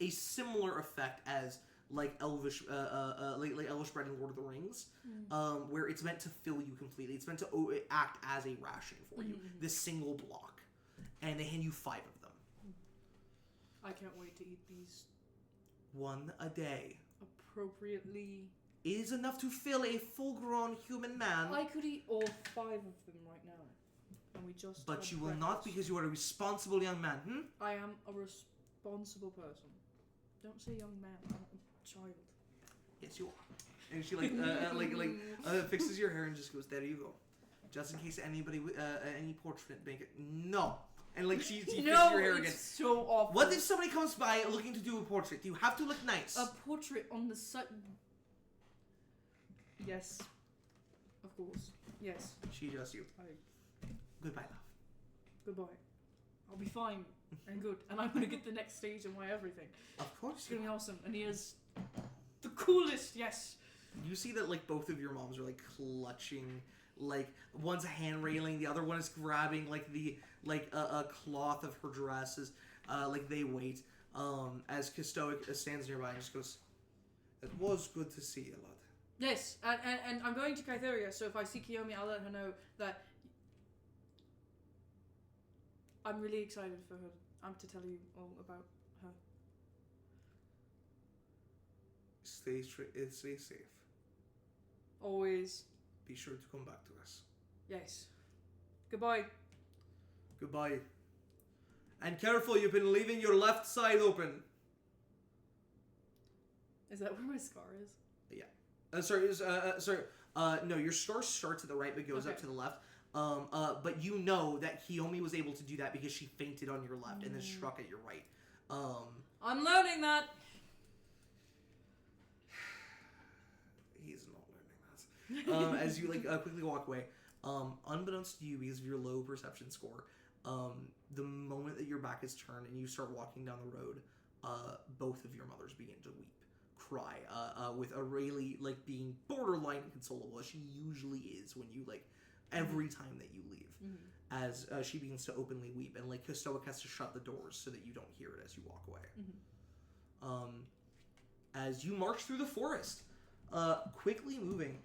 a similar effect as like elvish like elvish bread in Lord of the Rings, where it's meant to fill you completely. It's meant to act as a ration for you. This single block, and they hand you 5 of them. I can't wait to eat these. 1 a day. Appropriately. It is enough to fill a full-grown human man. I could eat all 5 of them right now. And we just. But you will not, because you are a responsible young man, I am a responsible person. Don't say young man, I'm a child. Yes, you are. And she fixes your hair and just goes, "There you go. Just in case anybody, any portrait make it." No. And like she fixes your hair again. It's so awful. What if somebody comes by looking to do a portrait? You have to look nice. A portrait on the side. Yes. Of course. Yes. She does you. Goodbye, love. Goodbye. I'll be fine and good, and I'm gonna get the next stage of my everything. Of course. It's gonna be awesome, and he is the coolest. Yes. You see that like both of your moms are like clutching, like one's a hand railing, the other one is grabbing like the a cloth of her dresses, like they wait. As Stoic stands nearby and just goes, "It was good to see you, lad." Yes, and I'm going to Kytheria, so if I see Kiyomi, I'll let her know that I'm really excited for her. To tell you all about her. Stay safe. Always. Be sure to come back to us. Yes. Goodbye. Goodbye. And careful, you've been leaving your left side open. Is that where my scar is? Yeah. No, your scar starts at the right but goes up to the left. But you know that Kiyomi was able to do that because she fainted on your left and then struck at your right. I'm learning that. He's not learning that. As you quickly walk away, unbeknownst to you because of your low perception score, the moment that your back is turned and you start walking down the road, both of your mothers begin to weep, cry, with Aurelie being borderline inconsolable as she usually is when you every time that you leave. As she begins to openly weep, and like Kostoic has to shut the doors so that you don't hear it as you walk away. As you march through the forest, quickly moving.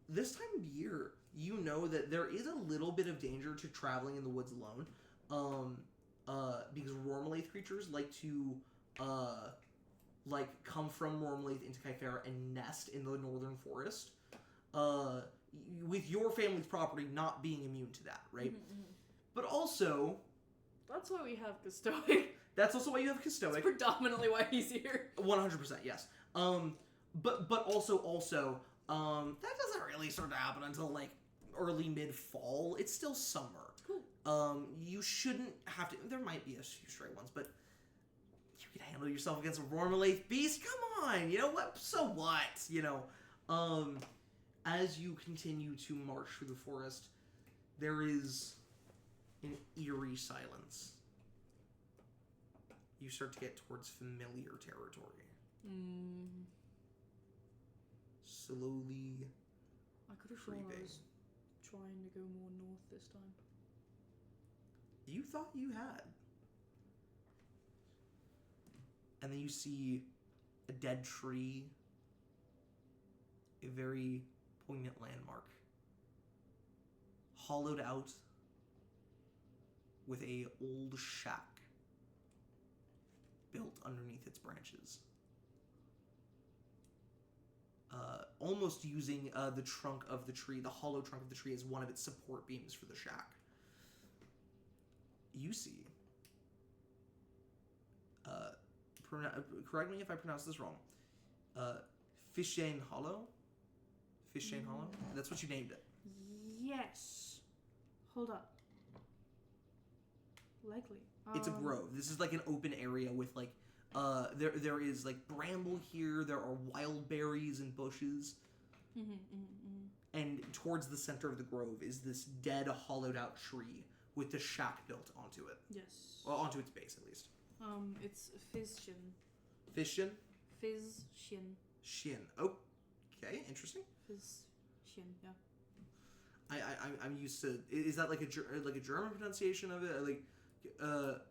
This time of year, you know that there is a little bit of danger to traveling in the woods alone. Because Rormalaith creatures like to come from Rormalaith into Kythera and nest in the northern forest. With your family's property not being immune to that, right? But also... That's why we have Kostoic. That's also why you have Kostoic. That's predominantly why he's here. 100%, yes. But also, that doesn't really start to happen until, like, early mid-fall. It's still summer. Cool. You shouldn't have to... There might be a few stray ones, but... You can handle yourself against a Rormalaith beast? Come on! You know what? So what? You know? As you continue to march through the forest, there is an eerie silence. You start to get towards familiar territory. Slowly I could have sworn I was trying to go more north this time. You thought you had. And then you see a dead tree, a very poignant landmark, hollowed out with a old shack built underneath its branches. Almost using the trunk of the tree, the hollow trunk of the tree, as one of its support beams for the shack. You see, correct me if I pronounce this wrong, Fishane Hollow? Fishane Hollow? That's what you named it. Yes. Hold up. Likely. It's a grove. This is like an open area with like, there is like bramble here, there are wild berries and bushes. And towards the center of the grove is this dead, hollowed out tree with the shack built onto it. Yes. Well, onto its base at least. It's Fizshin. Fishshin? Fizshin. Shin. Okay, interesting. Fizshin, yeah. I'm used to. Is that like a German pronunciation of it? Like,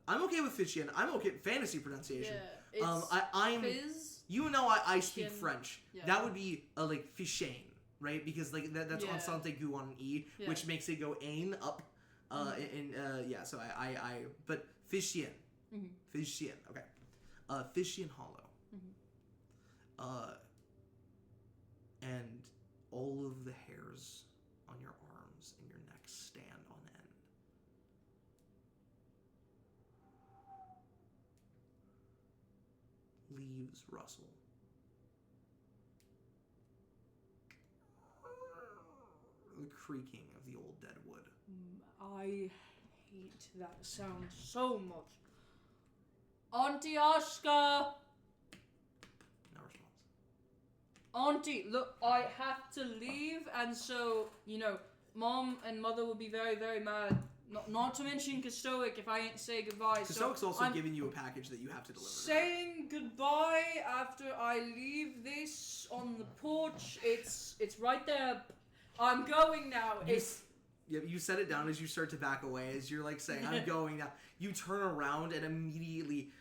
I'm okay with Fishshin. I'm okay with fantasy pronunciation. Yeah, I'm. Fizz. You know, I speak Shin. French. Yeah. That would be like Fishane, right? Because like that's Yeah. on Sante Gu on an E, Yeah. which makes it go ain up. Yeah. So but Fishien. Fishien. Okay. Fishien Hollow. And all of the hairs on your arms and your neck stand on end. Leaves rustle. The creaking of the old dead wood. I hate that sound so much. Auntie Ashka! No response. Auntie, look, I have to leave, and so, you know, Mom and Mother will be very, very mad. Not to mention Kostoic if I ain't say goodbye. Kostoic's also giving you a package that you have to deliver. Saying goodbye after I leave this on the porch. It's right there. I'm going now. You set it down as you start to back away, as you're like saying, I'm going now. You turn around and immediately,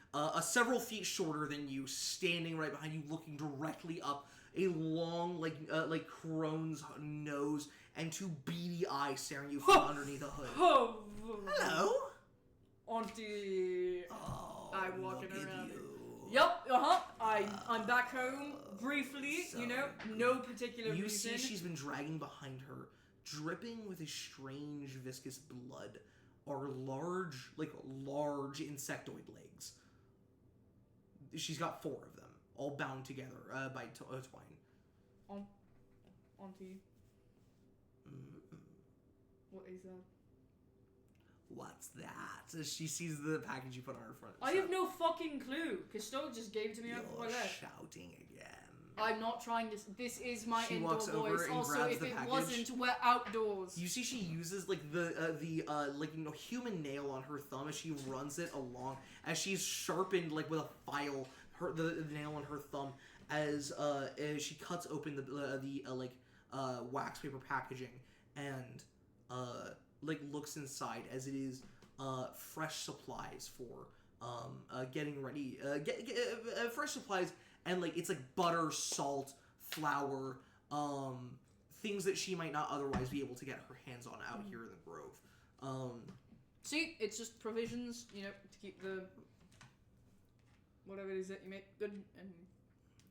several feet shorter than you, standing right behind you, looking directly up, a long, like crone's nose and two beady eyes staring you from underneath a hood. Hello? Auntie. Oh, I walking look at around. you. Yup, I'm back home briefly, So you know, no particular You reason. see she's been dragging behind her, dripping with a strange viscous blood, are large insectoid legs. She's got 4 of them, all bound together by twine. Auntie. What is that? What's that? She sees the package you put on her front. I have no fucking clue. Kostoic just gave it to me after I You're left. shouting again. I'm not trying to. This is my She indoor walks over voice. and Also, grabs if the it package. wasn't, we're outdoors. You see she uses like human nail on her thumb as she runs it along, as she's sharpened like with a file the nail on her thumb as she cuts open the wax paper packaging, and like looks inside as it is fresh supplies for getting ready. Fresh supplies and like it's like butter, salt, flour, things that she might not otherwise be able to get her hands on out here in the grove. See, it's just provisions, you know, to keep the whatever it is that you make good and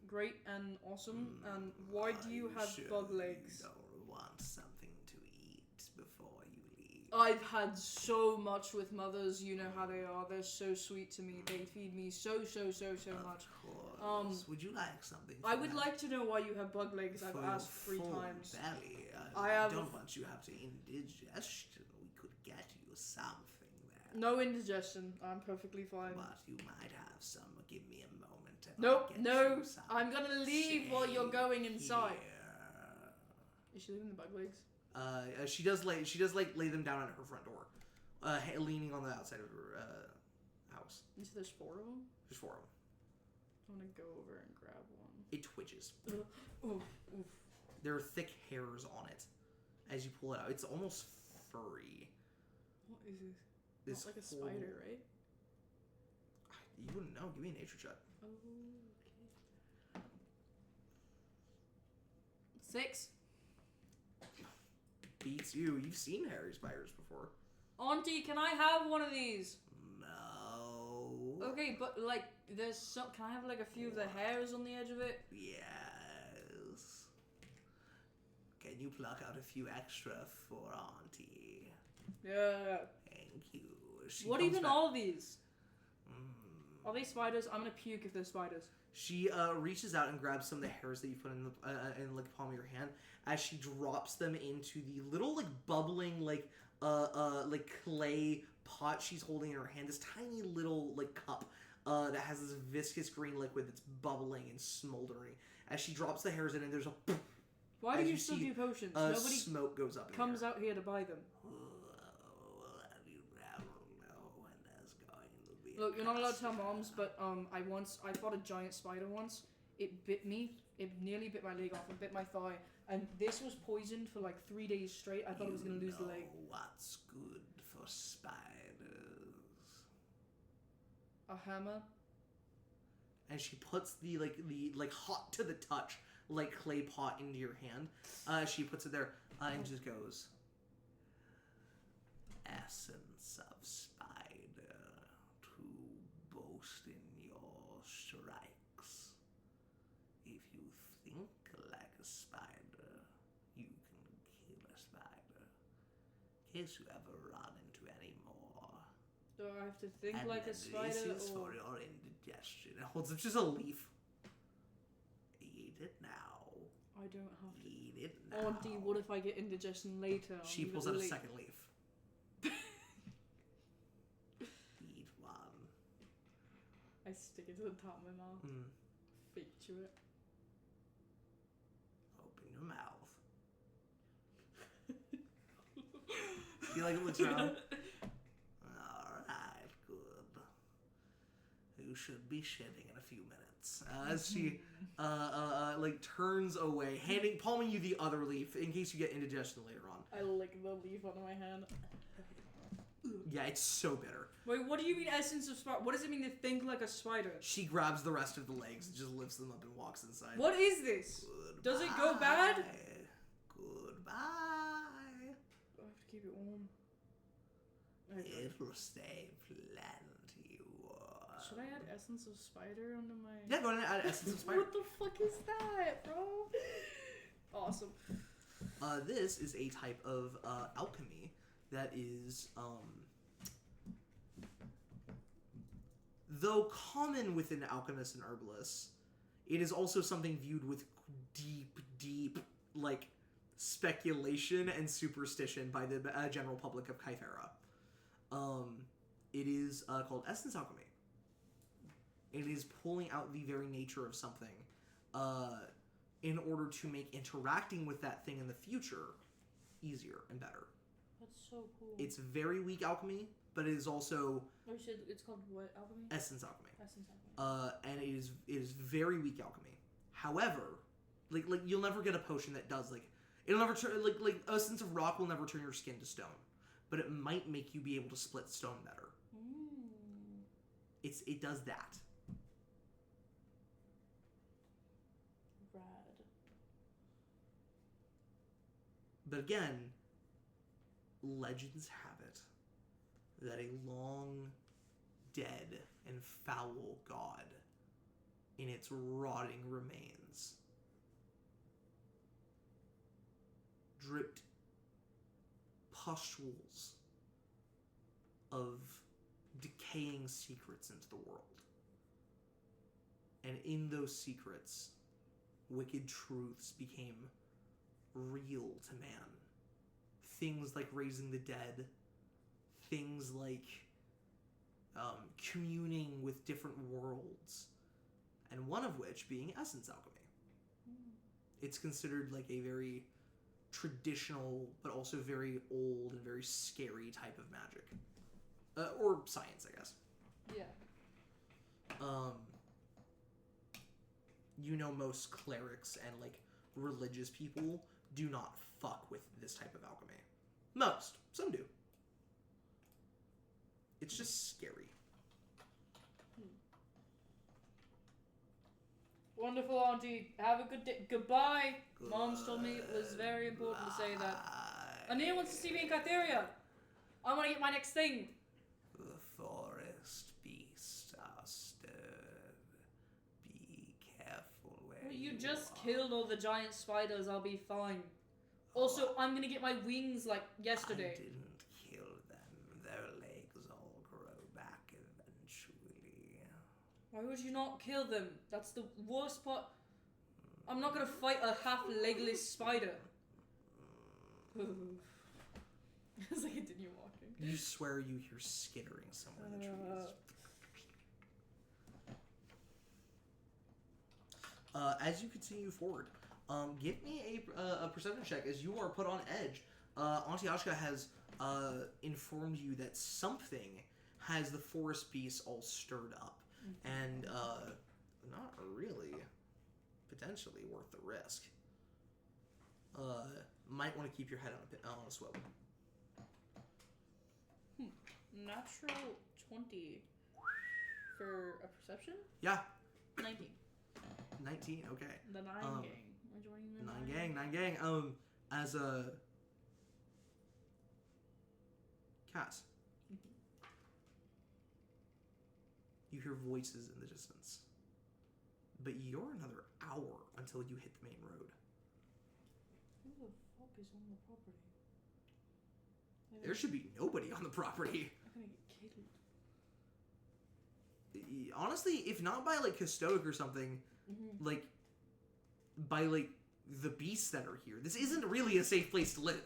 great and awesome. And why do you have bug legs? You don't want something to eat before you leave. I've had so much with mothers. You know how they are. They're so sweet to me. They feed me so much. Of course. Would you like something? I would like to know why you have bug legs. I've asked 3 times. Belly. I don't want you have to indigestion. We could get you something there. No indigestion. I'm perfectly fine. But you might have some. Give me a moment. Nope, no. I'm gonna leave while you're going inside. Here. Is she leaving the bug legs? She does lay them down at her front door, leaning on the outside of her house. You said there's 4 of them? There's 4 of them. I'm gonna go over and grab one. It twitches. Oof. There are thick hairs on it as you pull it out. It's almost furry. What is this? It's like a spider, right? You wouldn't know. Give me a nature check. Oh, okay. 6. Beats you. You've seen hairy spiders before. Auntie, can I have one of these? No. Okay, but like, there's some. Can I have like a few of the hairs on the edge of it? Yes. Can you pluck out a few extra for Auntie? Yeah. Thank you. What even are these? Are they spiders? I'm gonna puke if they're spiders. She reaches out and grabs some of the hairs that you put in like the palm of your hand as she drops them into the little like bubbling like clay pot she's holding in her hand. This tiny little like cup that has this viscous green liquid that's bubbling and smoldering. As she drops the hairs in, and there's a. Why do you still do potions? Nobody smoke goes up. Comes out here to buy them. Look, you're not allowed to tell moms, but I fought a giant spider once. It bit me. It nearly bit my leg off and bit my thigh. And this was poisoned for like 3 days straight. I thought I was gonna lose the leg. What's good for spiders? A hammer. And she puts the hot to the touch like clay pot into your hand. She puts it there and just goes. Essence of spider to boast in your strikes. If you think like a spider, you can kill a spider. In case you ever run into any more. Do I have to think like a spider? This is for your indigestion. It holds up just a leaf. Eat it now. I don't have to. Eat it now. Auntie, what if I get indigestion later? She pulls out a second leaf. Eat one. I stick it to the top of my mouth. Fake chew it. Open your mouth. She looks around. Alright, good. You should be shitting in a few minutes. As she turns away, palming you the other leaf in case you get indigestion later on. I lick the leaf out of my hand. Yeah, it's so bitter. Wait, what do you mean essence of spider? What does it mean to think like a spider? She grabs the rest of the legs and just lifts them up and walks inside. What is this? Goodbye. Does it go bad? Goodbye. I have to keep it warm. It will stay plenty warm. Should I add essence of spider under my... Yeah, go ahead and add essence of spider. What the fuck is that, bro? Awesome. This is a type of alchemy that is, though common within alchemists and herbalists, it is also something viewed with deep, speculation and superstition by the general public of Kythera. It is called essence alchemy. It is pulling out the very nature of something in order to make interacting with that thing in the future easier and better. That's so cool. It's very weak alchemy, but it is also... Oh, you said it's called what alchemy? Essence alchemy. Essence alchemy. And it is very weak alchemy. However, like you'll never get a potion that does It'll never turn like a sense of rock will never turn your skin to stone, but it might make you be able to split stone better. It does that. Rad. But again, legends have it that a long dead and foul god in its rotting remains dripped pustules of decaying secrets into the world. And in those secrets, wicked truths became real to man. Things like raising the dead, things like communing with different worlds, and one of which being essence alchemy. It's considered like a very traditional, but also very old and very scary type of magic. Or science, I guess. Yeah. You know, most clerics and like religious people do not fuck with this type of alchemy. Most. Some do. It's just scary. Wonderful, Auntie. Have a good day. Goodbye. Mom's told me it was very important to say that. Anita wants to see me in Kytheria. I want to get my next thing. The forest beasts are stirred. Be careful where You you just are. killed all the giant spiders. I'll be fine. Also, I'm gonna get my wings like yesterday. I didn't kill them. Their legs all grow back eventually. Why would you not kill them? That's the worst part. I'm not gonna fight a half-legless spider. As I continue walking. You swear you hear skittering somewhere in the trees. As you continue forward, give me a perception check as you are put on edge. Auntie Ashka has informed you that something has the forest beasts all stirred up, and not really potentially worth the risk. Might want to keep your head on a swivel. Natural 20 for a perception? Yeah. 19. 19, okay. The 9 gang. We're joining the 9 gang. As a Cass. You hear voices in the distance. But you're another hour until you hit the main road. Who the fuck is on the property? There should be nobody on the property. I'm gonna get killed. Honestly, if not by like Custoic or something, like by like the beasts that are here, this isn't really a safe place to live.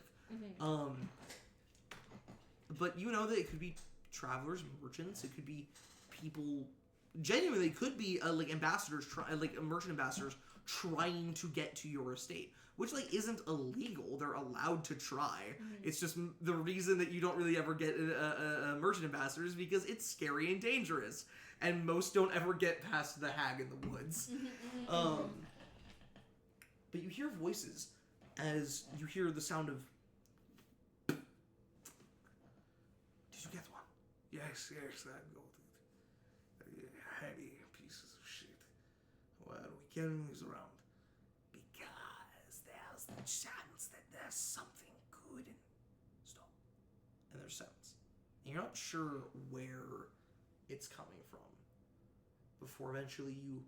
But you know that it could be travelers, merchants. It could be people. Genuinely, could be like ambassadors, merchant ambassadors trying to get to your estate, which like isn't illegal. They're allowed to try. It's just the reason that you don't really ever get a merchant ambassador is because it's scary and dangerous, and most don't ever get past the hag in the woods. But you hear voices as you hear the sound of. Did you get one? Yes, I got it. Heady pieces of shit. Why are we carrying these around? Because there's the chance that there's something good in. Stop. And there's sounds. And you're not sure where it's coming from. Before eventually you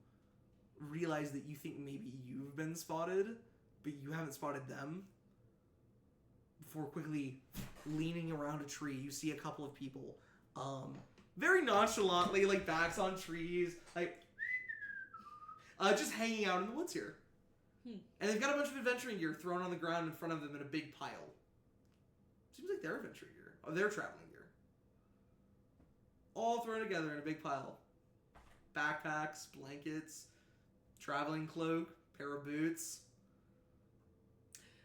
realize that you think maybe you've been spotted, but you haven't spotted them. Before quickly leaning around a tree, you see a couple of people, very nonchalantly, like backs on trees, like just hanging out in the woods here. And they've got a bunch of adventuring gear thrown on the ground in front of them in a big pile. Seems like their adventuring gear. Oh, their traveling gear. All thrown together in a big pile. Backpacks, blankets, traveling cloak, pair of boots.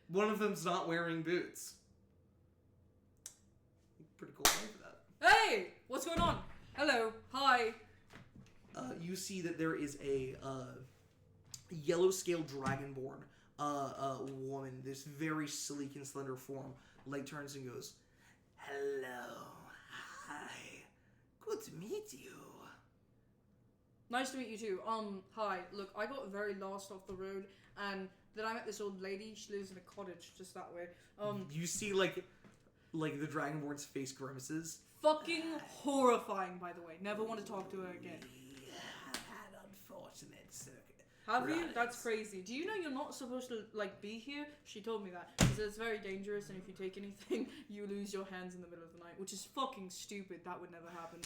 One of them's not wearing boots. Pretty cool name for that. Hey! What's going on? Hello. Hi. You see that there is a yellow-scaled dragonborn woman, this very sleek and slender form, like turns and goes, "Hello, hi, good to meet you." Nice to meet you too. Hi. Look, I got very lost off the road, and then I met this old lady. She lives in a cottage just that way. You see, like the Dragonborn's face grimaces. Fucking horrifying, by the way. Never want to talk to her again. We have had unfortunate Have you? Right. That's crazy. Do you know you're not supposed to, like, be here? She told me that. She said it's very dangerous, and if you take anything, you lose your hands in the middle of the night, which is fucking stupid. That would never happen.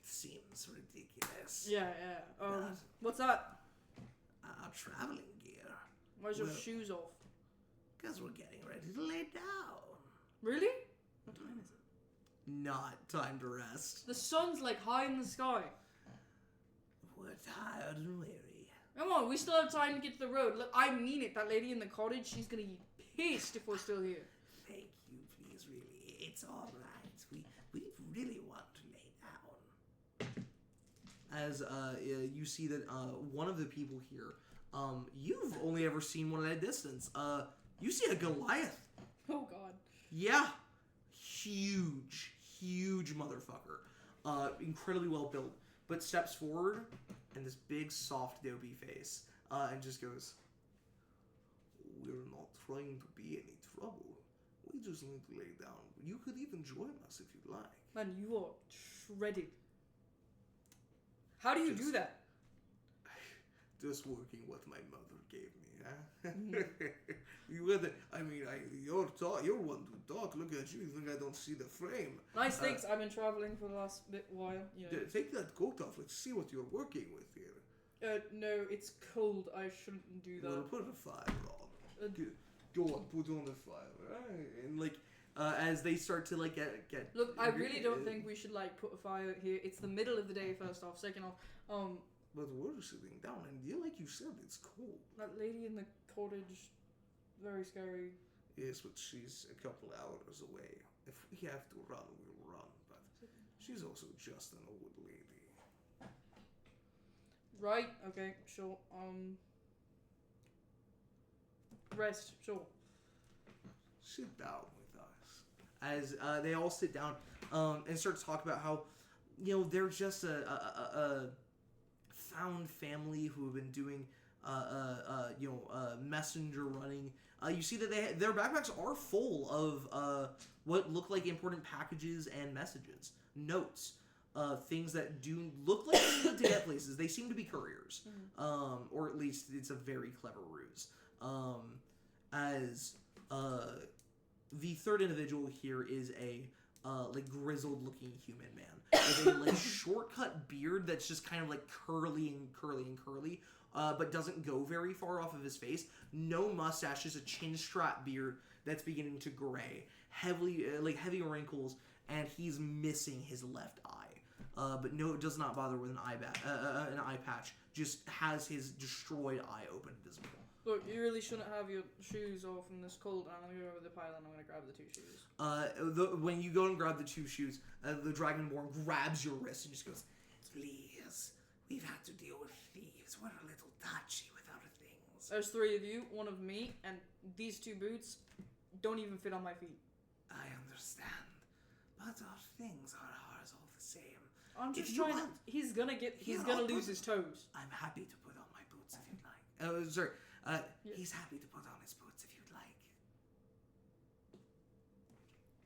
Seems ridiculous. Yeah. What's that? Our traveling gear. Where's your shoes off? Because we're getting ready to lay down. Really? What time is it? Not time to rest. The sun's, like, high in the sky. We're tired and weary. Come on, we still have time to get to the road. Look, I mean it. That lady in the cottage, she's gonna be pissed if we're still here. Thank you, please, really. It's all right. We really want to lay down. As you see that one of the people here, you've only ever seen one at a distance. You see a Goliath. Oh God. Yeah, huge motherfucker. Incredibly well built, but steps forward and this big soft dopey face, and just goes, "We're not trying to be any trouble. We just need to lay down. You could even join us if you'd like." Man, you are shredded. How do you do that? Just working what my mother gave me, huh? You had you're one to talk. Look at you. You think I don't see the frame? Nice, thanks. I've been traveling for the last while. Yeah. Take that coat off. Let's see what you're working with here. No, it's cold. I shouldn't do that. Well, put a fire on. Go on, put on the fire. Right? And like, as they start to like get. Look, I really don't think we should like put a fire here. It's the middle of the day. First off, second off, But we're sitting down, and like you said, it's cold. that lady in the cottage, very scary. Yes, but she's a couple hours away. If we have to run, we'll run. But she's also just an old lady. Right. Okay. Sure. Rest. Sure. Sit down with us. As they all sit down, and start to talk about how, they're just a found family who have been doing, messenger running. You see that their backpacks are full of what look like important packages and messages, notes, things that do look like they need to get places. They seem to be couriers, or at least it's a very clever ruse. The third individual here is a grizzled-looking human man with a shortcut beard that's just kind of like curly, but doesn't go very far off of his face. No mustache, just a chin strap beard that's beginning to gray, heavy wrinkles, and he's missing his left eye. But no, it does not bother with an eye patch. Just has his destroyed eye open visible. Look, you really shouldn't have your shoes off in this cold. I'm gonna go over the pile and I'm gonna grab the 2 shoes. When you go and grab the 2 shoes, the Dragonborn grabs your wrist and just goes, "Please, we've had to deal with thieves. We're a little touchy with our things." There's 3 of you, 1 of me, and these 2 boots don't even fit on my feet. I understand, but our things are ours all the same. I'm just trying to... He's gonna lose his toes. I'm happy to put on my boots if you'd like. Sorry. He's happy to put on his boots if you'd like.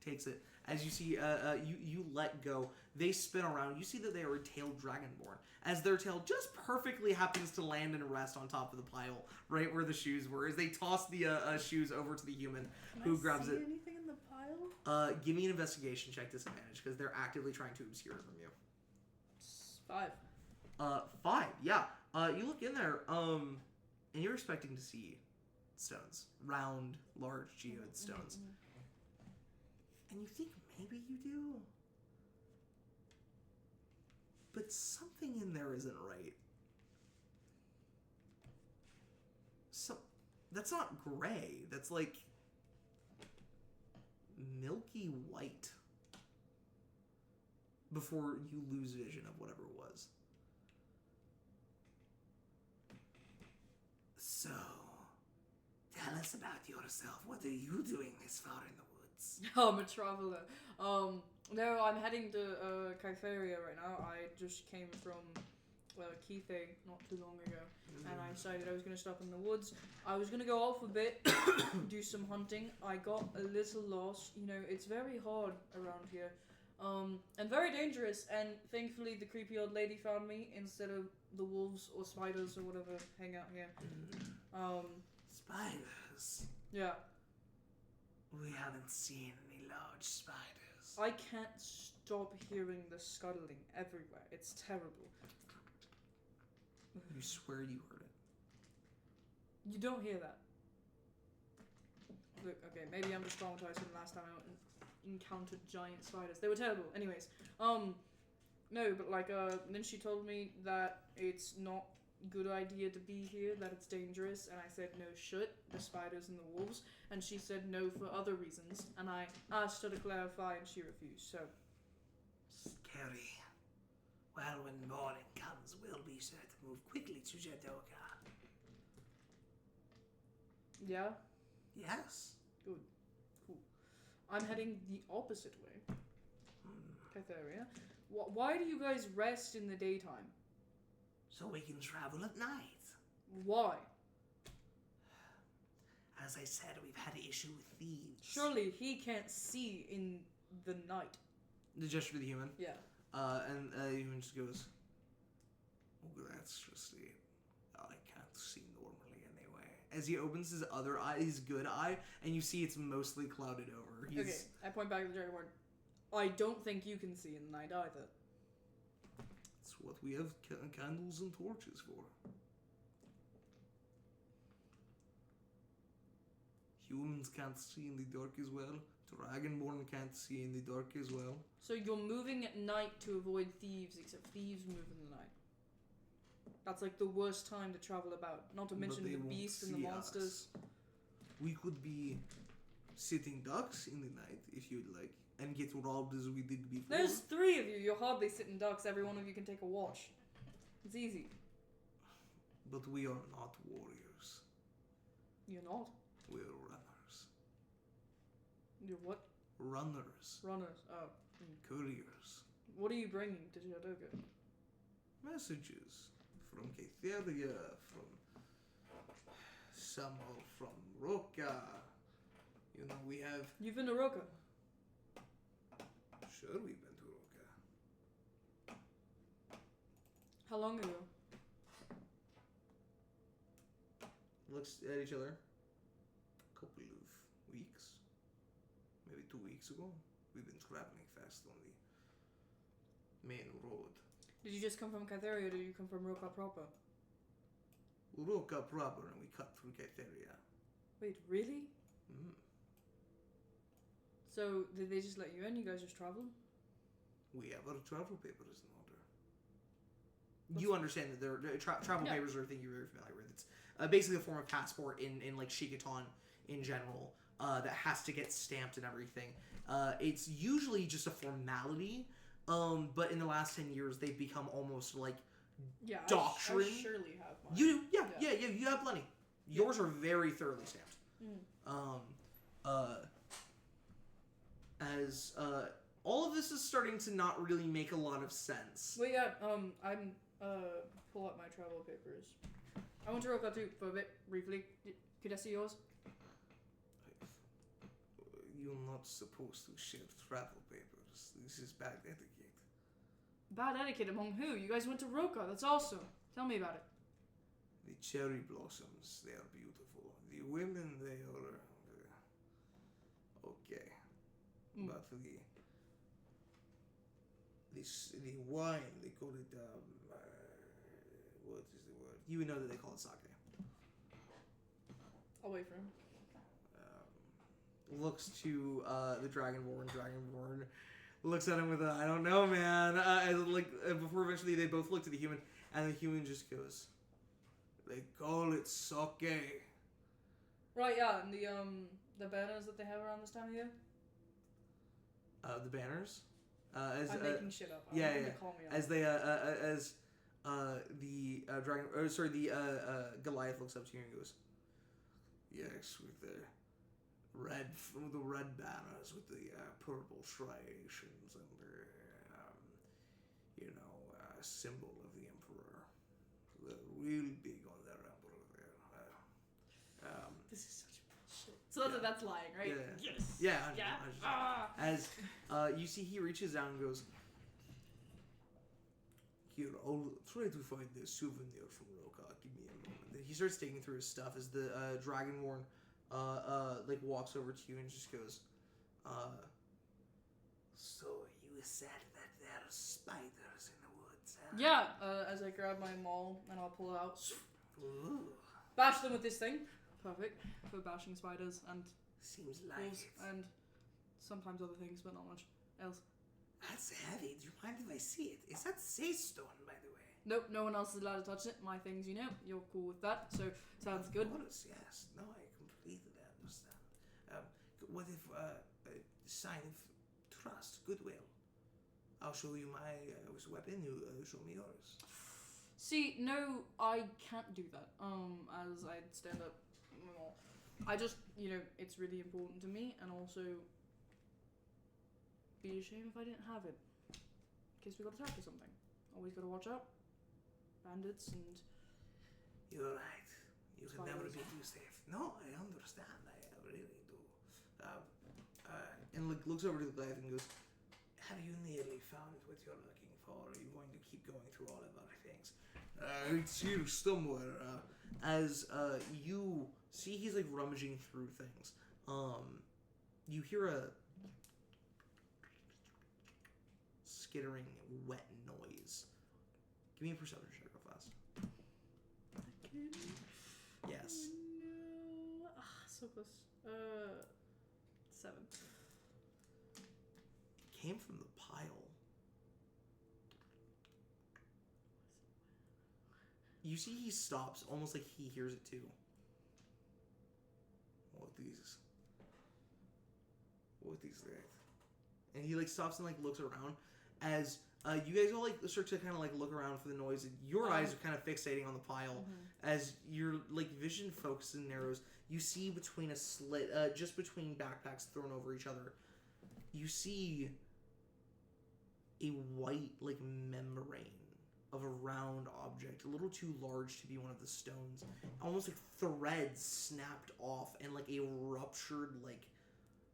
Takes it. As you see, you let go. They spin around. You see that they are a tailed dragonborn. As their tail just perfectly happens to land and rest on top of the pile, right where the shoes were. As they toss the shoes over to the human who grabs it. Anything in the pile? Give me an investigation check disadvantage because they're actively trying to obscure it from you. 5. 5. Yeah. You look in there. And you're expecting to see stones. Round, large geode stones. And you think maybe you do. But something in there isn't right. That's not gray. That's like milky white. Before you lose vision of whatever it was. So, Tell us about yourself. What are you doing this far in the woods? I'm a traveler. No, I'm heading to Kytheria right now. I just came from Keithay not too long ago, and I decided I was going to stop in the woods. I was going to go off a bit, do some hunting. I got a little lost. You know, it's very hard around here, and very dangerous. And thankfully, the creepy old lady found me instead of the wolves or spiders or whatever hang out here. Spiders? Yeah. We haven't seen any large spiders. I can't stop hearing the scuttling everywhere. It's terrible. You swear you heard it. You don't hear that. Look, okay, maybe I'm just traumatized from the last time I went and encountered giant spiders. They were terrible. Anyways, no, but like, then she told me that it's not a good idea to be here, that it's dangerous, and I said, no, shit, the spiders and the wolves, and she said no for other reasons, and I asked her to clarify, and she refused, so. Scary. Well, when morning comes, we'll be sure to move quickly to Jadoka. Yeah? Yes. Good. Cool. I'm heading the opposite way. Kytheria. Why do you guys rest in the daytime? So we can travel at night. Why? As I said, we've had issue with thieves. Surely he can't see in the night. The gesture to the human. Yeah. And the human just goes, oh, that's just it. I can't see normally anyway. As he opens his other eye, his good eye, and you see it's mostly clouded over. Okay, I point back at the dragonborn. I don't think you can see in the night either. That's what we have candles and torches for. Humans can't see in the dark as well. Dragonborn can't see in the dark as well. So you're moving at night to avoid thieves, except thieves move in the night. That's like the worst time to travel about. Not to mention the beasts and the monsters. We could be sitting ducks in the night, if you'd like, and get robbed as we did before. There's 3 of you. You're hardly sitting ducks. Every one of you can take a watch. It's easy. But we are not warriors. You're not. We're runners. You're what? Runners. Runners. Oh. Couriers. What are you bringing to Jadoka? Messages from Kytheria, from some are from Roka. You know, we have... You've been to Roka? Sure, we've been to Roka. How long ago? Looks at each other. A couple of weeks. Maybe 2 weeks ago. We've been traveling fast on the main road. Did you just come from Kytheria or did you come from Roka proper? Roka proper, and we cut through Kytheria. Wait, really? Mm. So, did they just let you in? You guys just traveled? We have our travel papers in order. You understand that travel papers are a thing you're very familiar with. It's basically a form of passport in like Shiquotan in general that has to get stamped and everything. It's usually just a formality, but in the last 10 years they've become almost like doctrine. I surely have mine. You do? Yeah, you have plenty. Yours are very thoroughly stamped. As all of this is starting to not really make a lot of sense. Well, yeah, I'm, pull up my travel papers. I went to Roka too for a bit, briefly. Could I see yours? You're not supposed to share travel papers. This is bad etiquette. Bad etiquette among who? You guys went to Roka, that's awesome. Tell me about it. The cherry blossoms, they are beautiful. The women, they are okay. But the wine, they call it, what is the word? You know that they call it sake. I'll wait for him. Looks to the Dragonborn. Dragonborn looks at him with a, I don't know, man. Before eventually they both look to the human, and the human just goes, they call it sake. Right, yeah, and the banners that they have around this time of year? The banners? I'm making shit up. Yeah. Call me as they, the Goliath looks up to you and goes, Yes, with the red banners with the purple striations and the symbol of the emperor. They're real big on their emperor there. This is such bullshit. So that's lying, right? Yeah. Yes. Yeah. As you see, he reaches down and goes, "Here, I'll try to find the souvenir from Roka. Give me a moment." He starts digging through his stuff as the Dragonborn like walks over to you and just goes, "So you said that there are spiders in the woods, huh?" Yeah. As I grab my maul and I'll pull it out, Ooh, bash them with this thing. Perfect for bashing spiders and seems like wolves it. and sometimes other things, but not much else. That's heavy. Do you mind if I see it? Is that say stone, by the way? Nope, no one else is allowed to touch it. My things, you're cool with that, so sounds good. Of course, yes. No, I completely understand. What if a sign of trust, goodwill? I'll show you my weapon. You show me yours. See, no, I can't do that. As I stand up, I just, it's really important to me, and also be a shame if I didn't have it. In case we got attacked or something. Always gotta watch out. Bandits and... You're right. You can never spiders. be too safe. No, I understand. I really do. And looks over to the Goliath and goes, "Have you nearly found what you're looking for? Or are you going to keep going through all of our things?" It's here somewhere. As you see, he's like rummaging through things. You hear a skittering, wet noise. Give me a perception check real fast. Yes. No. So close. 7. Came from the pile. You see he stops, almost like he hears it too. What these things? And he like stops and like looks around as you guys all like start to kind of like look around for the noise. Your eyes are kind of fixating on the pile as your like vision focuses and narrows. You see between a slit, just between backpacks thrown over each other, you see a white like membrane of a round object, a little too large to be one of the stones, almost like threads snapped off and like a ruptured like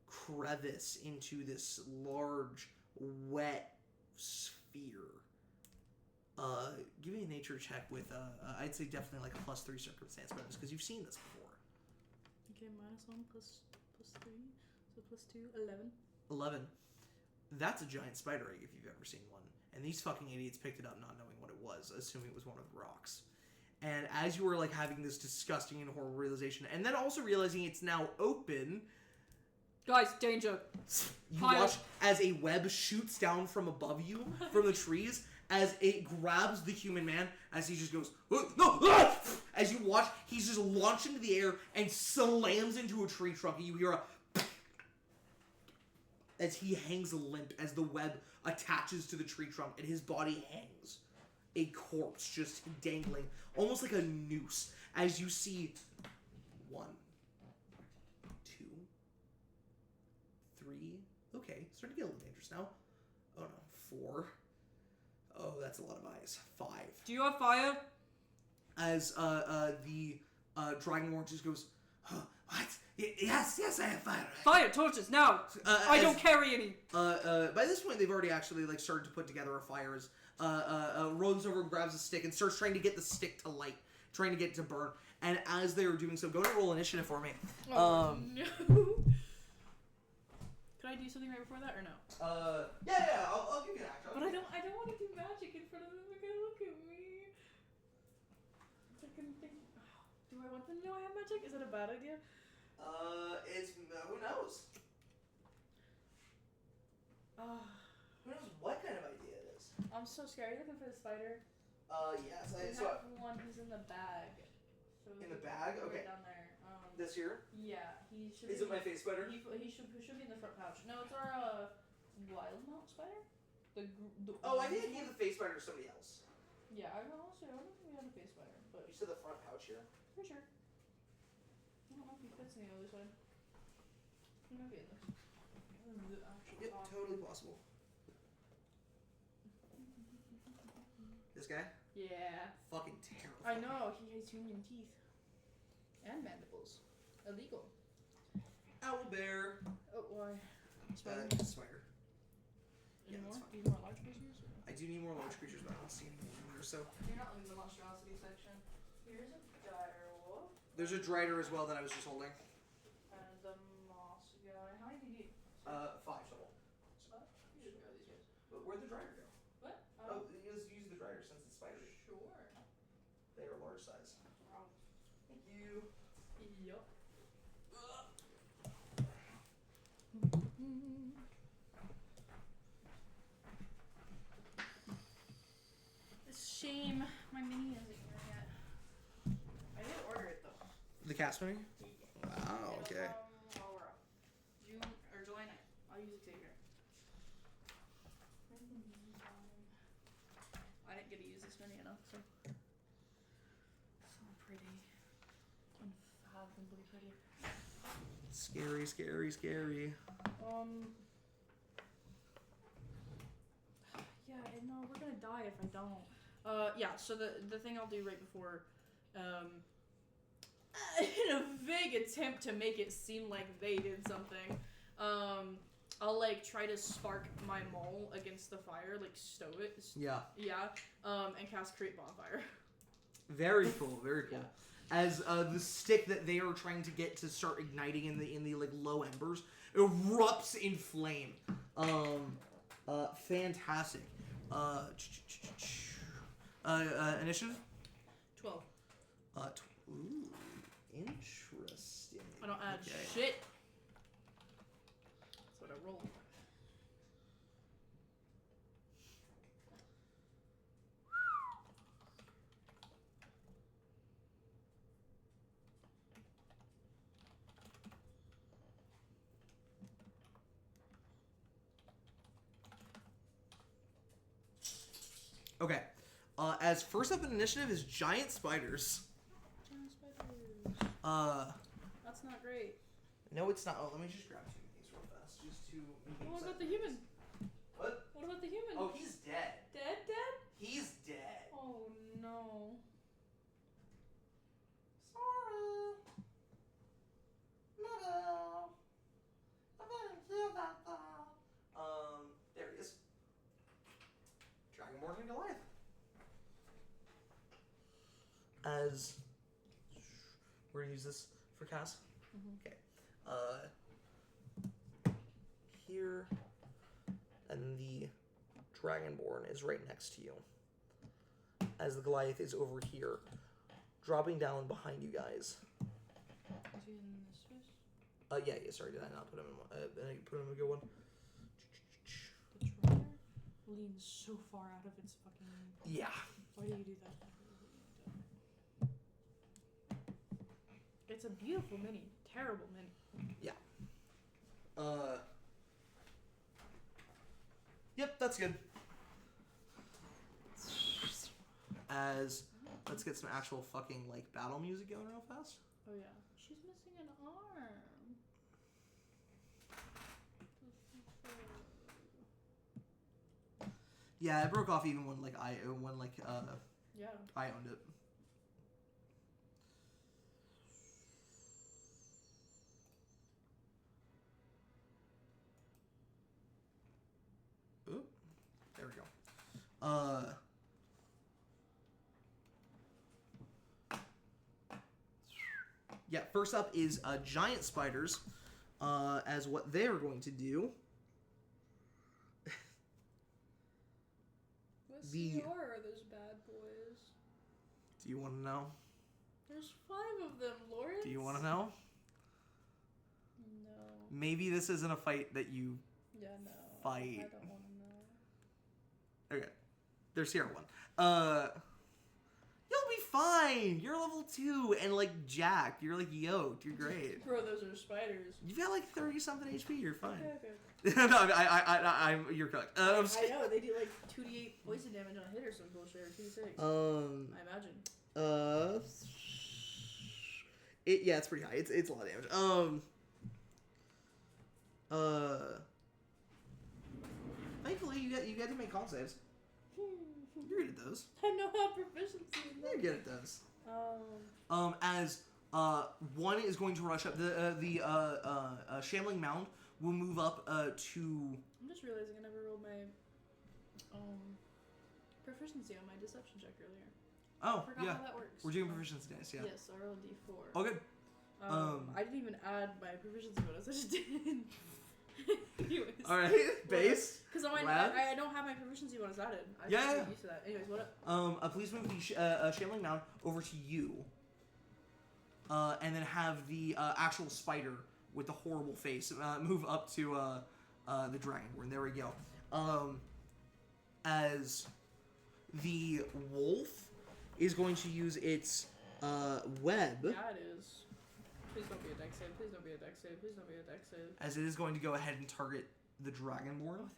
crevice into this large wet sphere. Give me a nature check with I'd say definitely like a +3 circumstance bonus because you've seen this before. Okay, -1 plus 3, so +2, 11. 11. That's a giant spider egg if you've ever seen one. And these fucking idiots picked it up not knowing what it was, assuming it was one of the rocks. And as you were like having this disgusting and horrible realization, and then also realizing it's now open, guys, danger! you watch as a web shoots down from above you, from the trees, as it grabs the human man, as he just goes, "No!" As you watch, he's just launched into the air and slams into a tree trunk, and you hear a as he hangs limp as the web attaches to the tree trunk and his body hangs. A corpse just dangling, almost like a noose, as you see 1, 2, 3. Okay, starting to get a little dangerous now. Oh no, 4. Oh, that's a lot of eyes. 5. Do you have fire? As the Dragonborn just goes, "Huh, what? Yes, I have fire. Fire torches now. I don't carry any. By this point, they've already actually like started to put together a fire. As runs over and grabs a stick and starts trying to get the stick to light, trying to get it to burn. And as they are doing so, go ahead and roll initiative for me. No. Could I do something right before that or no? Yeah, I'll give you an action. But I don't want to do magic in front of them. They're gonna look at me. They're gonna think, do I want them to know I have magic? Is that a bad idea? It's who knows? Who knows what kind of idea it is? I'm so scared. Are you looking for the spider? Yes. We have one who's in the bag. So In the bag? Okay. Right down there. This here? Yeah, he should. Is it my face spider? He should be in the front pouch. No, it's our wild mount spider. Oh, I think I gave the face spider to somebody else. Yeah, I don't think we have a face spider, but You said the front pouch here? pretty sure. I don't know if we It's on the other side. It might be in this. The actual Yep, top. totally possible. This guy? Yeah. Fucking terrifying. I know, he has human teeth. And mandibles. Illegal. Owlbear. Oh, why? Spider? Spider. Any Yeah, more? that's fine. Do you need more large creatures? Or? I do need more large creatures, but I don't see any more, so... You're not in the monstrosity section. Here's a dire wolf. There's a Drider as well that I was just holding. And the moss guy. How many do you need? 5 total. You should go these guys. But where'd the Drider go? What? Oh, use the Drider since it's spidery. Sure. They are large size. Wow. Thank you. Yup. It's a shame my mini isn't here yet. I did order it though. The cast mini? Wow, It'll okay. come while we're up. June or July 9th. I'll use Xavier. I didn't get to use this many enough, so pretty. Unfathomably pretty. Scary, scary, scary. Yeah, no, we're gonna die if I don't. Yeah, so the thing I'll do right before, in a vague attempt to make it seem like they did something, I'll like try to spark my mole against the fire, like stow it. Yeah. Yeah, and cast Create Bonfire. Very cool, very cool. Yeah. As the stick that they are trying to get to start igniting in the like low embers erupts in flame. Fantastic. Initiative? 12. Ooh, interesting. I don't add Okay. shit. That's what I roll. Okay. As first up in initiative is giant spiders. Giant spiders. That's not great. No, it's not. Oh, let me just grab 2 of these real fast, just to. What about the human? What? What about the human? Oh, he's dead. Dead? He's dead. Oh no. Sorry. No. I'm gonna kill that thing. There he is. Dragonborn and Goliath. As we're gonna use this for Cass. Mm-hmm. Okay. Here, and the Dragonborn is right next to you. As the Goliath is over here, dropping down behind you guys. Is he in this space? Yeah. Sorry, did I not put him in? Did I put him in a good one? The Trotter leans so far out of its fucking. Yeah. Why do you do that? It's a beautiful mini. Terrible mini. Yeah. Yep, that's good. As let's get some actual fucking like battle music going real fast. Oh yeah. She's missing an arm. Yeah, it broke off even when Yeah. I owned it. Oop. There we go. Yeah, first up is giant spiders. As what they are going to do. What The- CR are those bad boys? Do you want to know? There's 5 of them, Lawrence. Do you want to know? No. Maybe this isn't a fight that you Yeah, no. fight. I don't want to know. Okay. There's here one. You'll be fine. You're level 2 and like jacked. You're like yoked. You're great. Bro, those are spiders. You've got like 30 something HP. You're fine. Okay. No, I'm. You're correct. I know they do like 2d8 poison damage on a hit or some bullshit or 2d6. I imagine. Yeah, it's pretty high. It's a lot of damage. Thankfully you get to make con saves. You're good at those. I know how proficiency in You're that. good at those. Um. One is going to rush up. The Shambling Mound will move up to. I'm just realizing I never rolled my proficiency on my deception check earlier. Oh, I forgot yeah. how that works. We're doing proficiency dice, yeah. Yes, I rolled a d4. Oh, good. I didn't even add my proficiency bonus. I just did. Anyways. All right, base. Because I don't have my proficiency bonus added. I Yeah. get used to that. Anyways, what up? Please move the Shambling Mound over to you. And then have the actual spider with the horrible face move up to the Dragonborn. There we go. As the wolf is going to use its web. Yeah, it is. Please don't be a dex save. Please don't be a dex save. Please don't be a dex save. As it is going to go ahead and target the Dragonborn.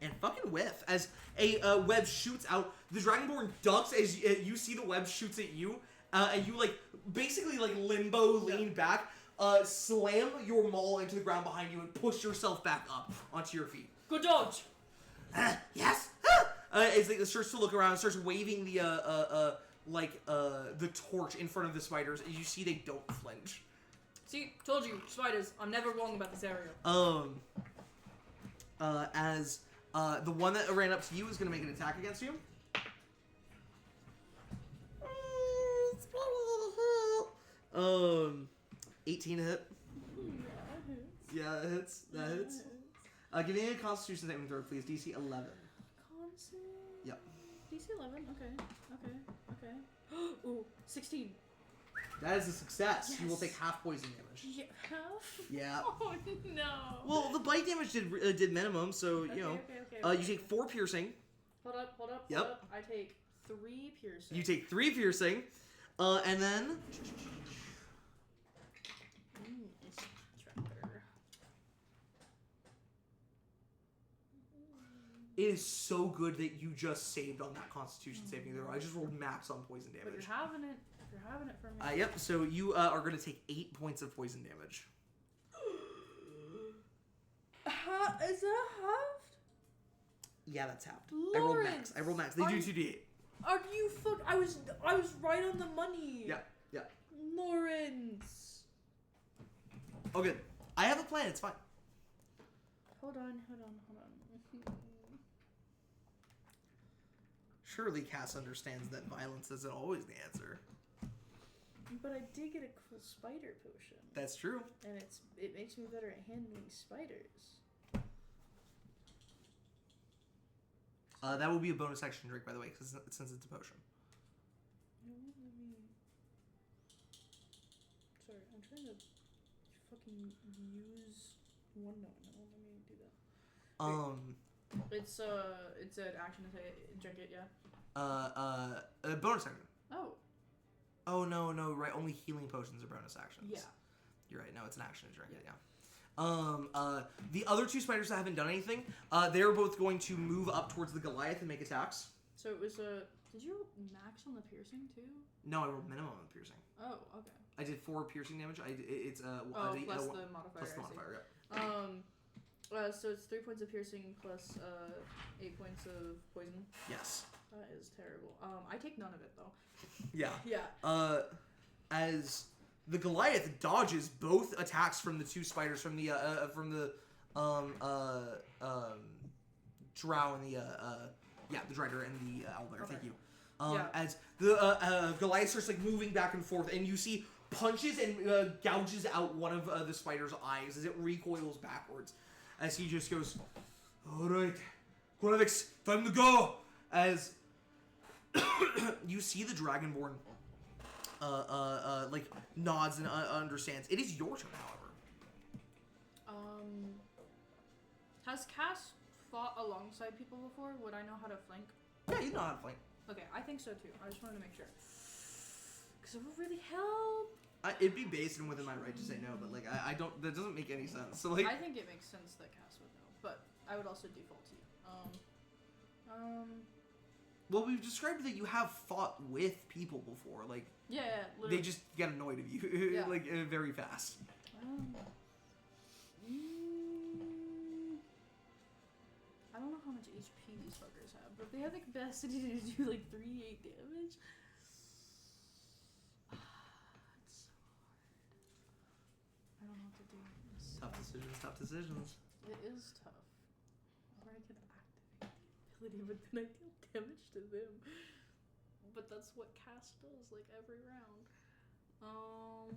And fucking whiff. As a web shoots out, the Dragonborn ducks as you see the web shoots at you. And you, like, basically, like, limbo lean back, slam your maul into the ground behind you, and push yourself back up onto your feet. Good dodge! Yes! As it starts to look around, starts waving the torch in front of the spiders, and you see they don't flinch. See, told you, spiders. I'm never wrong about this area. As the one that ran up to you is going to make an attack against you. 18 to hit. Yeah, that hits. That hits. Give me a Constitution saving throw, please. DC 11. Con save? Yep. DC 11? Okay. Ooh, 16. That is a success. Yes. You will take half poison damage. Yeah, half? Yeah. Oh, no. Well, the bite damage did minimum, so, you know. Okay. You take 4 piercing. Hold up. Yep. I take 3 piercing. You take 3 piercing. And then... Tracker. It is so good that you just saved on that Constitution saving throw. I just rolled max on poison damage. But you're having it. You're having it for me. Yep, so you are going to take 8 points of poison damage. Is that halved? Yeah, that's halved. Lawrence, I rolled max. They do 2d8. Are you fuck? I was right on the money. Yeah. Lawrence. Oh, good. I have a plan. It's fine. Hold on. Surely Cass understands that violence isn't always the answer. But I did get a cool spider potion. That's true. And it makes me better at handling spiders. That will be a bonus action drink, by the way, since it's a potion. Sorry, I'm trying to fucking use OneNote. No, let me do that. It's an action to drink it, yeah. Bonus action. Oh. Oh no, right. Only healing potions are bonus actions. Yeah. You're right. No, it's an action to drink it. Yeah. The other 2 spiders that haven't done anything, they're both going to move up towards the Goliath and make attacks. So it was a. Did you max on the piercing too? No, I rolled minimum on the piercing. Oh, okay. I did 4 piercing damage. Plus the modifier. Plus the modifier. Yeah. So it's 3 points of piercing plus 8 points of poison. Yes. That is terrible. I take none of it though. Yeah. Yeah. As the Goliath dodges both attacks from the 2 spiders from the drow and the Drider and the owlbear. Okay. Thank you. As the Goliath starts like moving back and forth, and you see punches and gouges out one of the spider's eyes as it recoils backwards. As he just goes, "All right, Corvix, time to go." As you see the Dragonborn, like nods and understands. It is your turn, however. Has Cass fought alongside people before? Would I know how to flank? Yeah, you know how to flank. Okay, I think so too. I just wanted to make sure. Because it would really help. It'd be based and within my right to say no, but like I don't. That doesn't make any sense. So like, I think it makes sense that Cass would know, but I would also default to you. Well, we've described that you have fought with people before. Like, Yeah, literally. they just get annoyed of you, Yeah. like, very fast. I don't know how much HP these fuckers have, but if they have the capacity to do like 3-8 damage. It's so hard. I don't know what to do. Tough decisions. It is tough. Or I could activate the ability, but then I deal damage to them. But that's what cast does, like every round.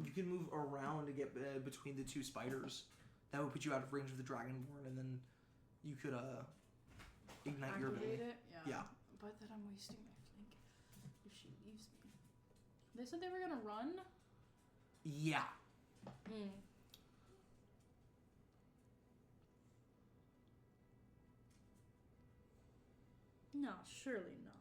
You can move around to get between the two spiders. That would put you out of range of the Dragonborn, and then you could ignite your ability. Activate it? Yeah. But then I'm wasting my flank if she leaves me. They said they were gonna run? Yeah. No, surely not.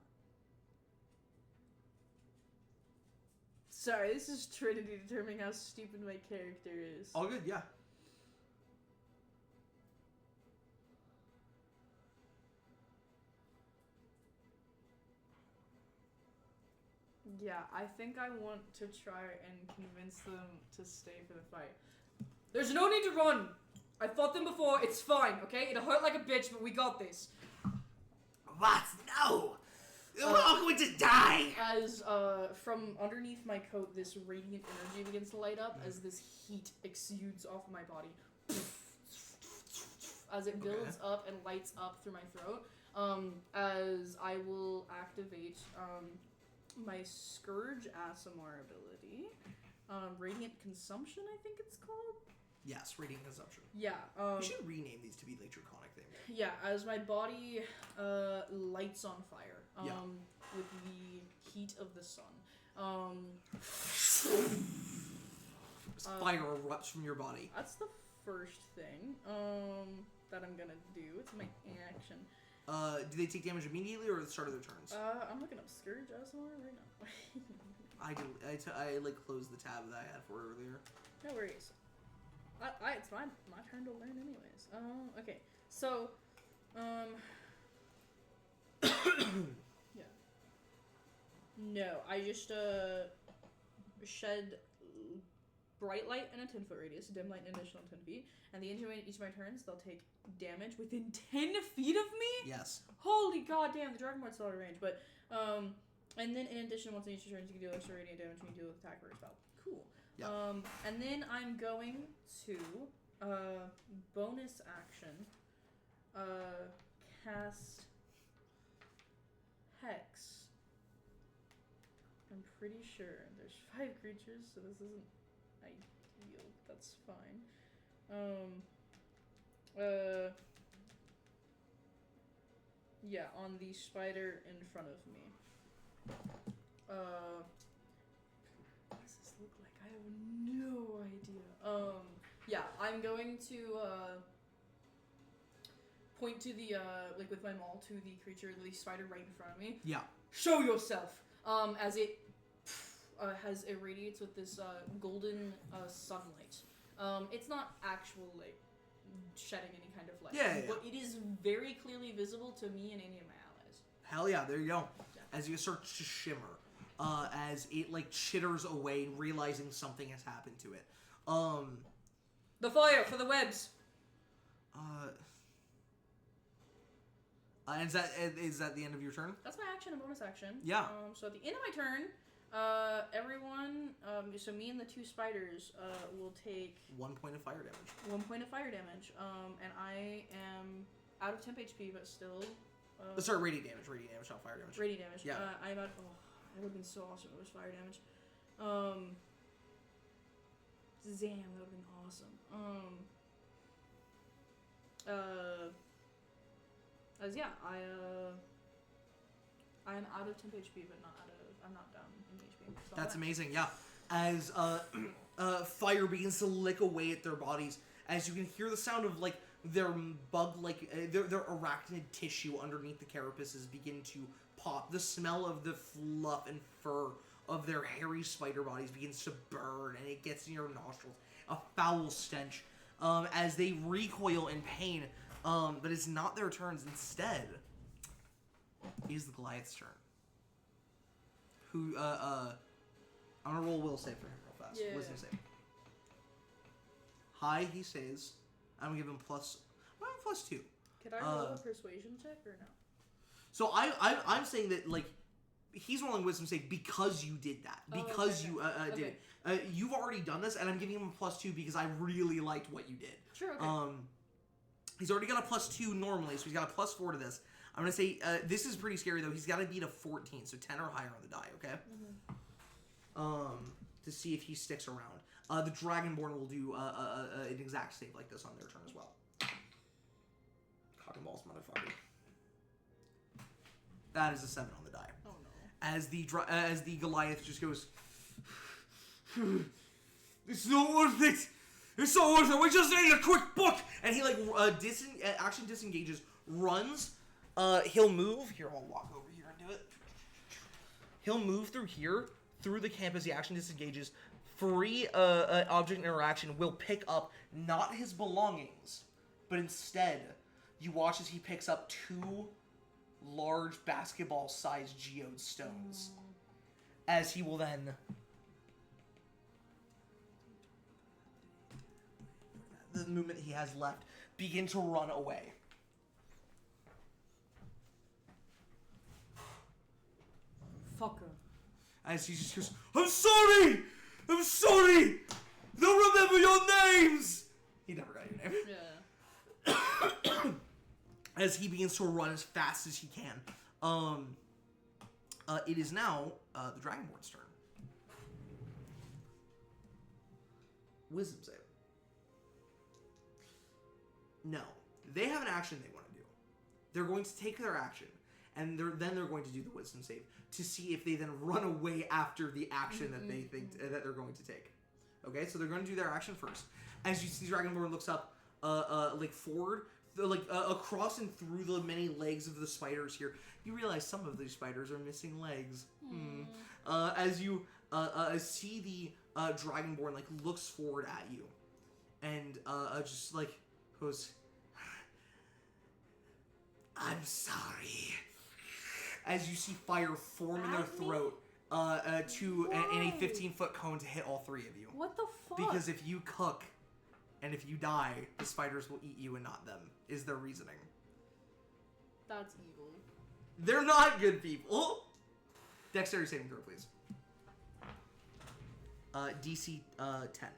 Sorry, this is Trinity determining how stupid my character is. All good, yeah. Yeah, I think I want to try and convince them to stay for the fight. There's no need to run! I fought them before, it's fine, okay? It'll hurt like a bitch, but we got this. What? No! We're all going to die! As, from underneath my coat, this radiant energy begins to light up as this heat exudes off of my body. As it builds up and lights up through my throat. As I will activate, my Scourge ASMR ability. Radiant Consumption, I think it's called? Yes, Radiant Consumption. Yeah. We should rename these to be like draconic things. Yeah, as my body lights on fire with the heat of the sun. Fire erupts from your body. That's the first thing that I'm gonna do. It's my action. Do they take damage immediately or at the start of their turns? I'm looking up Scourge ASMR right now. I like closed the tab that I had for earlier. No worries. It's my turn to learn anyways. Okay. So, yeah. No, I just, shed bright light in a 10-foot radius, dim light an additional 10 feet, and each of my turns, they'll take damage within 10 feet of me? Yes. Holy goddamn, the Dragonborn's still out of range, but, and then in addition, once in each turn, you can deal extra radiant damage when you deal with attack or spell. Cool. Yep. And then I'm going to, bonus action, cast Hex. I'm pretty sure there's 5 creatures, so this isn't ideal. That's fine. Yeah, on the spider in front of me. What does this look like? I have no idea. Yeah, I'm going to, point to the, like with my maul to the creature, the spider right in front of me. Yeah. Show yourself! As it irradiates with this, golden, sunlight. It's not actual, like, shedding any kind of light. Yeah. But it is very clearly visible to me and any of my allies. Hell yeah, there you go. Yeah. As you start to shimmer, as it like chitters away, realizing something has happened to it. The fire for the webs. And is that the end of your turn? That's my action and bonus action. Yeah. So at the end of my turn, everyone, so me and the 2 spiders, will take 1 point of fire damage. 1 point of fire damage. And I am out of temp HP, but still. Sorry, radiant damage, not fire damage. Radiant damage. Yeah. I'm out. Oh, that would have been so awesome if it was fire damage. Zam, that would have been awesome. I'm out of temp HP, but I'm not down in HP. So That's amazing, yeah. As fire begins to lick away at their bodies, as you can hear the sound of like their their arachnid tissue underneath the carapaces begin to pop. The smell of the fluff and fur of their hairy spider bodies begins to burn, and it gets in your nostrils. A foul stench. As they recoil in pain, but it's not their turns. Instead, it is the Goliath's turn. who I'm gonna roll will save for him real fast. Yeah. Wisdom save. High, he saves. I'm gonna give him plus. I'm gonna give him +2. Could I roll a persuasion check or no? So I'm saying that like he's rolling wisdom save because you did that, because you did it. You've already done this, and I'm giving him a +2 because I really liked what you did. Sure. Okay. He's already got a +2 normally, so he's got a +4 to this. I'm gonna say this is pretty scary though. He's got to beat a 14, so 10 or higher on the die. Okay. To see if he sticks around. The Dragonborn will do an exact save like this on their turn as well. Cock and balls, motherfucker. That is a 7 on the die. Oh no. As the Goliath just goes, it's not worth it. It's not worth it. We just need a quick book. And he like action disengages, runs. He'll move here. I'll walk over here and do it. He'll move through here, through the camp as the action disengages. Free object interaction will pick up not his belongings, but instead you watch as he picks up 2 large basketball-sized geode stones. As he will then the movement he has left begin to run away. Fucker. As he just goes, I'm sorry! I'm sorry! They'll remember your names! He never got your name. Yeah. As he begins to run as fast as he can. It is now the Dragonborn's turn. Wisdom save. No. They have an action they want to do. They're going to take their action, and then they're going to do the wisdom save to see if they then run away after the action that they think that they're going to take. Okay, so they're going to do their action first. As you see, Dragonborn looks up, like forward, across and through the many legs of the spiders here. You realize some of these spiders are missing legs. As you see the Dragonborn like looks forward at you, and just like goes, I'm sorry. As you see fire form in their throat in a 15-foot cone to hit all 3 of you. What the fuck? Because if you cook and if you die, the spiders will eat you and not them, is their reasoning. That's evil. They're not good people. Dexterity saving throw, please. DC 10.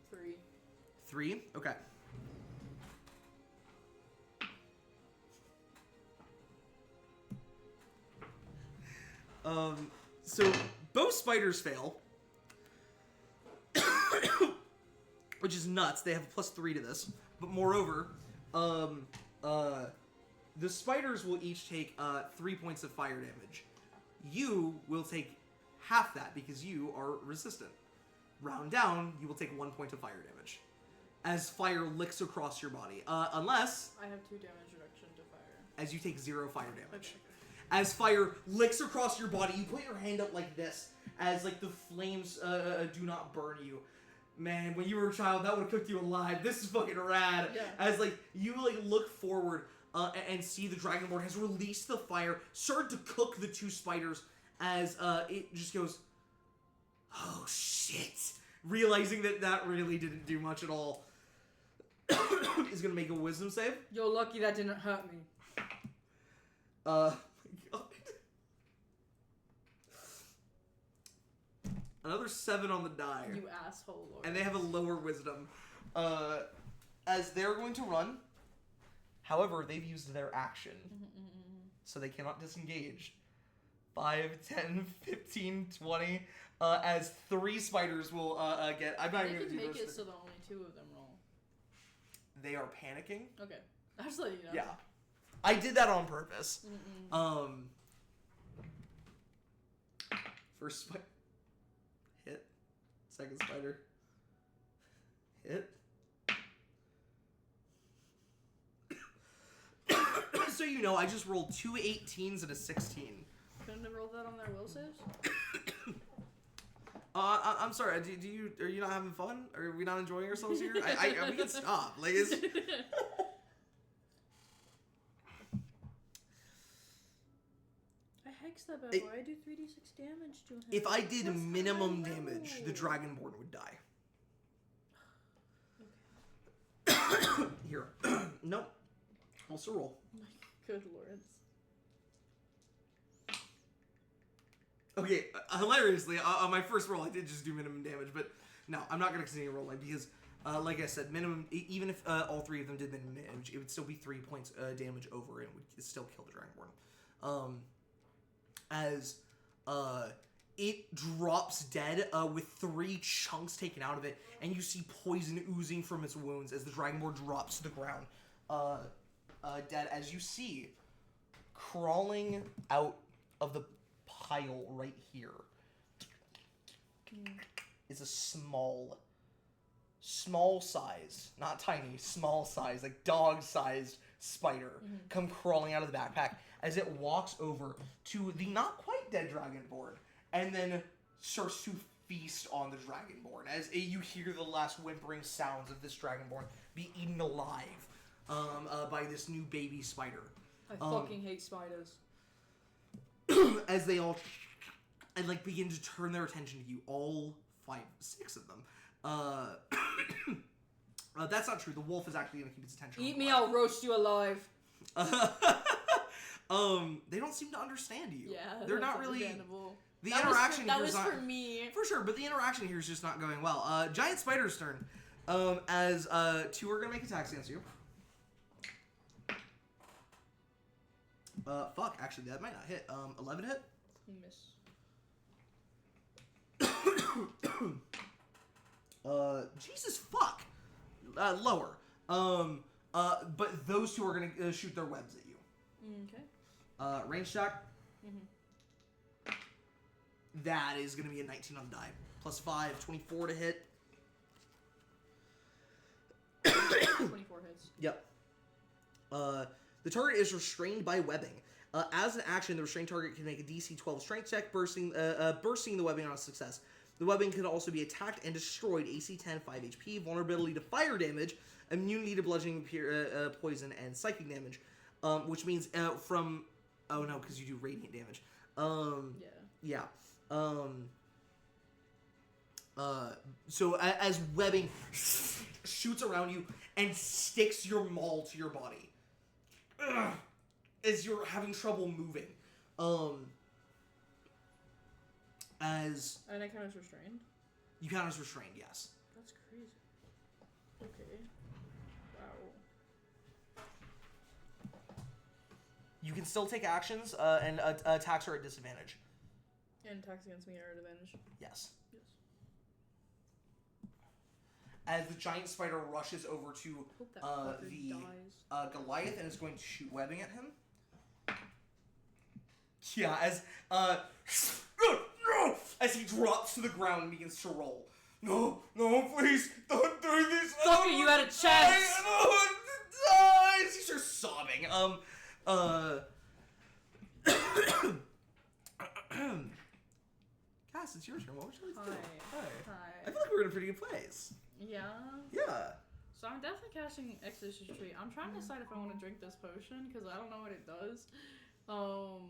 3. 3? Okay. So both spiders fail. Which is nuts. They have a +3 to this. But moreover, the spiders will each take 3 points of fire damage. You will take half that because you are resistant. Round down, you will take 1 point of fire damage. As fire licks across your body. Unless... I have 2 damage reduction to fire. As you take 0 fire damage. Okay. As fire licks across your body, you put your hand up like this, as like the flames do not burn you. Man, when you were a child, that would have cooked you alive. This is fucking rad. Yeah. As like you like look forward and see the Dragonborn has released the fire, started to cook the 2 spiders. As it just goes, oh shit! Realizing that really didn't do much at all, is gonna make a wisdom save. You're lucky that didn't hurt me. God. Another 7 on the die. You asshole, Lord. And they have a lower wisdom. As they're going to run. However, they've used their action. So they cannot disengage. 5, 10, 15, 20. As 3 spiders will get... I'm not They even can going to make do it this. so that only 2 of them roll. They are panicking. Okay. I just let you know. Yeah. I did that on purpose. First spider. Hit. Second spider. Hit. So you know, I just rolled 2 18s and a 16. Couldn't have rolled that on their will saves? I'm sorry. Are you not having fun? Are we not enjoying ourselves here? We can stop. Like, it's... fix that bad boy. I do 3d6 damage to him. If I did What's minimum high damage, level? the Dragonborn would die. Okay. Here. Nope. Also roll. My good lords. Okay, hilariously, on my first roll, I did just do minimum damage, but no, I'm not going to continue rolling because, like I said, minimum. Even if all three of them did minimum damage, it would still be 3 points damage over, and it would still kill the Dragonborn. As it drops dead with 3 chunks taken out of it, and you see poison oozing from its wounds as the Dragonborn drops to the ground, dead. As you see, crawling out of the pile right here is a small size, not tiny, small size, like dog-sized spider come crawling out of the backpack as it walks over to the not quite dead Dragonborn and then starts to feast on the Dragonborn as you hear the last whimpering sounds of this Dragonborn be eaten alive by this new baby spider. I fucking hate spiders. As they all and like begin to turn their attention to you, all 6 of them. That's not true. The wolf is actually going to keep its attention. Eat me, I'll roast you alive. They don't seem to understand you. Yeah, they're not really. The that interaction was here is not for me. for sure, but the interaction here is just not going well. Giant spider's turn. As 2 are going to make attacks against you. Fuck, actually, that might not hit. 11 hit? Miss. Jesus fuck! Lower. But those 2 are gonna shoot their webs at you. Okay. Range check. That is gonna be a 19 on the die. Plus 5, 24 to hit. 24 hits. Yep. The target is restrained by webbing. As an action, the restrained target can make a DC 12 strength check, bursting the webbing on a success. The webbing can also be attacked and destroyed. AC 10, 5 HP, vulnerability to fire damage, immunity to bludgeoning, poison, and psychic damage. Which means from... Oh no, because you do radiant damage. Yeah. So as webbing shoots around you and sticks your maul to your body. As you're having trouble moving. And I count as restrained? You count as restrained, yes. That's crazy. Okay. Wow. You can still take actions, and attacks are at disadvantage. And attacks against me are at advantage? Yes. Yes. As the giant spider rushes over to Hope that fucker dies. Goliath and is going to shoot webbing at him. Yeah, as he drops to the ground and begins to roll. No, please, don't do this. Fuck it, you had a chance. I don't want to die. He starts sobbing. Cass, it's your turn. What would you like to do? Hi. I feel like we're in a pretty good place. Yeah? Yeah. So I'm definitely casting Exorcist Retreat. I'm trying to decide if I want to drink this potion, because I don't know what it does. Or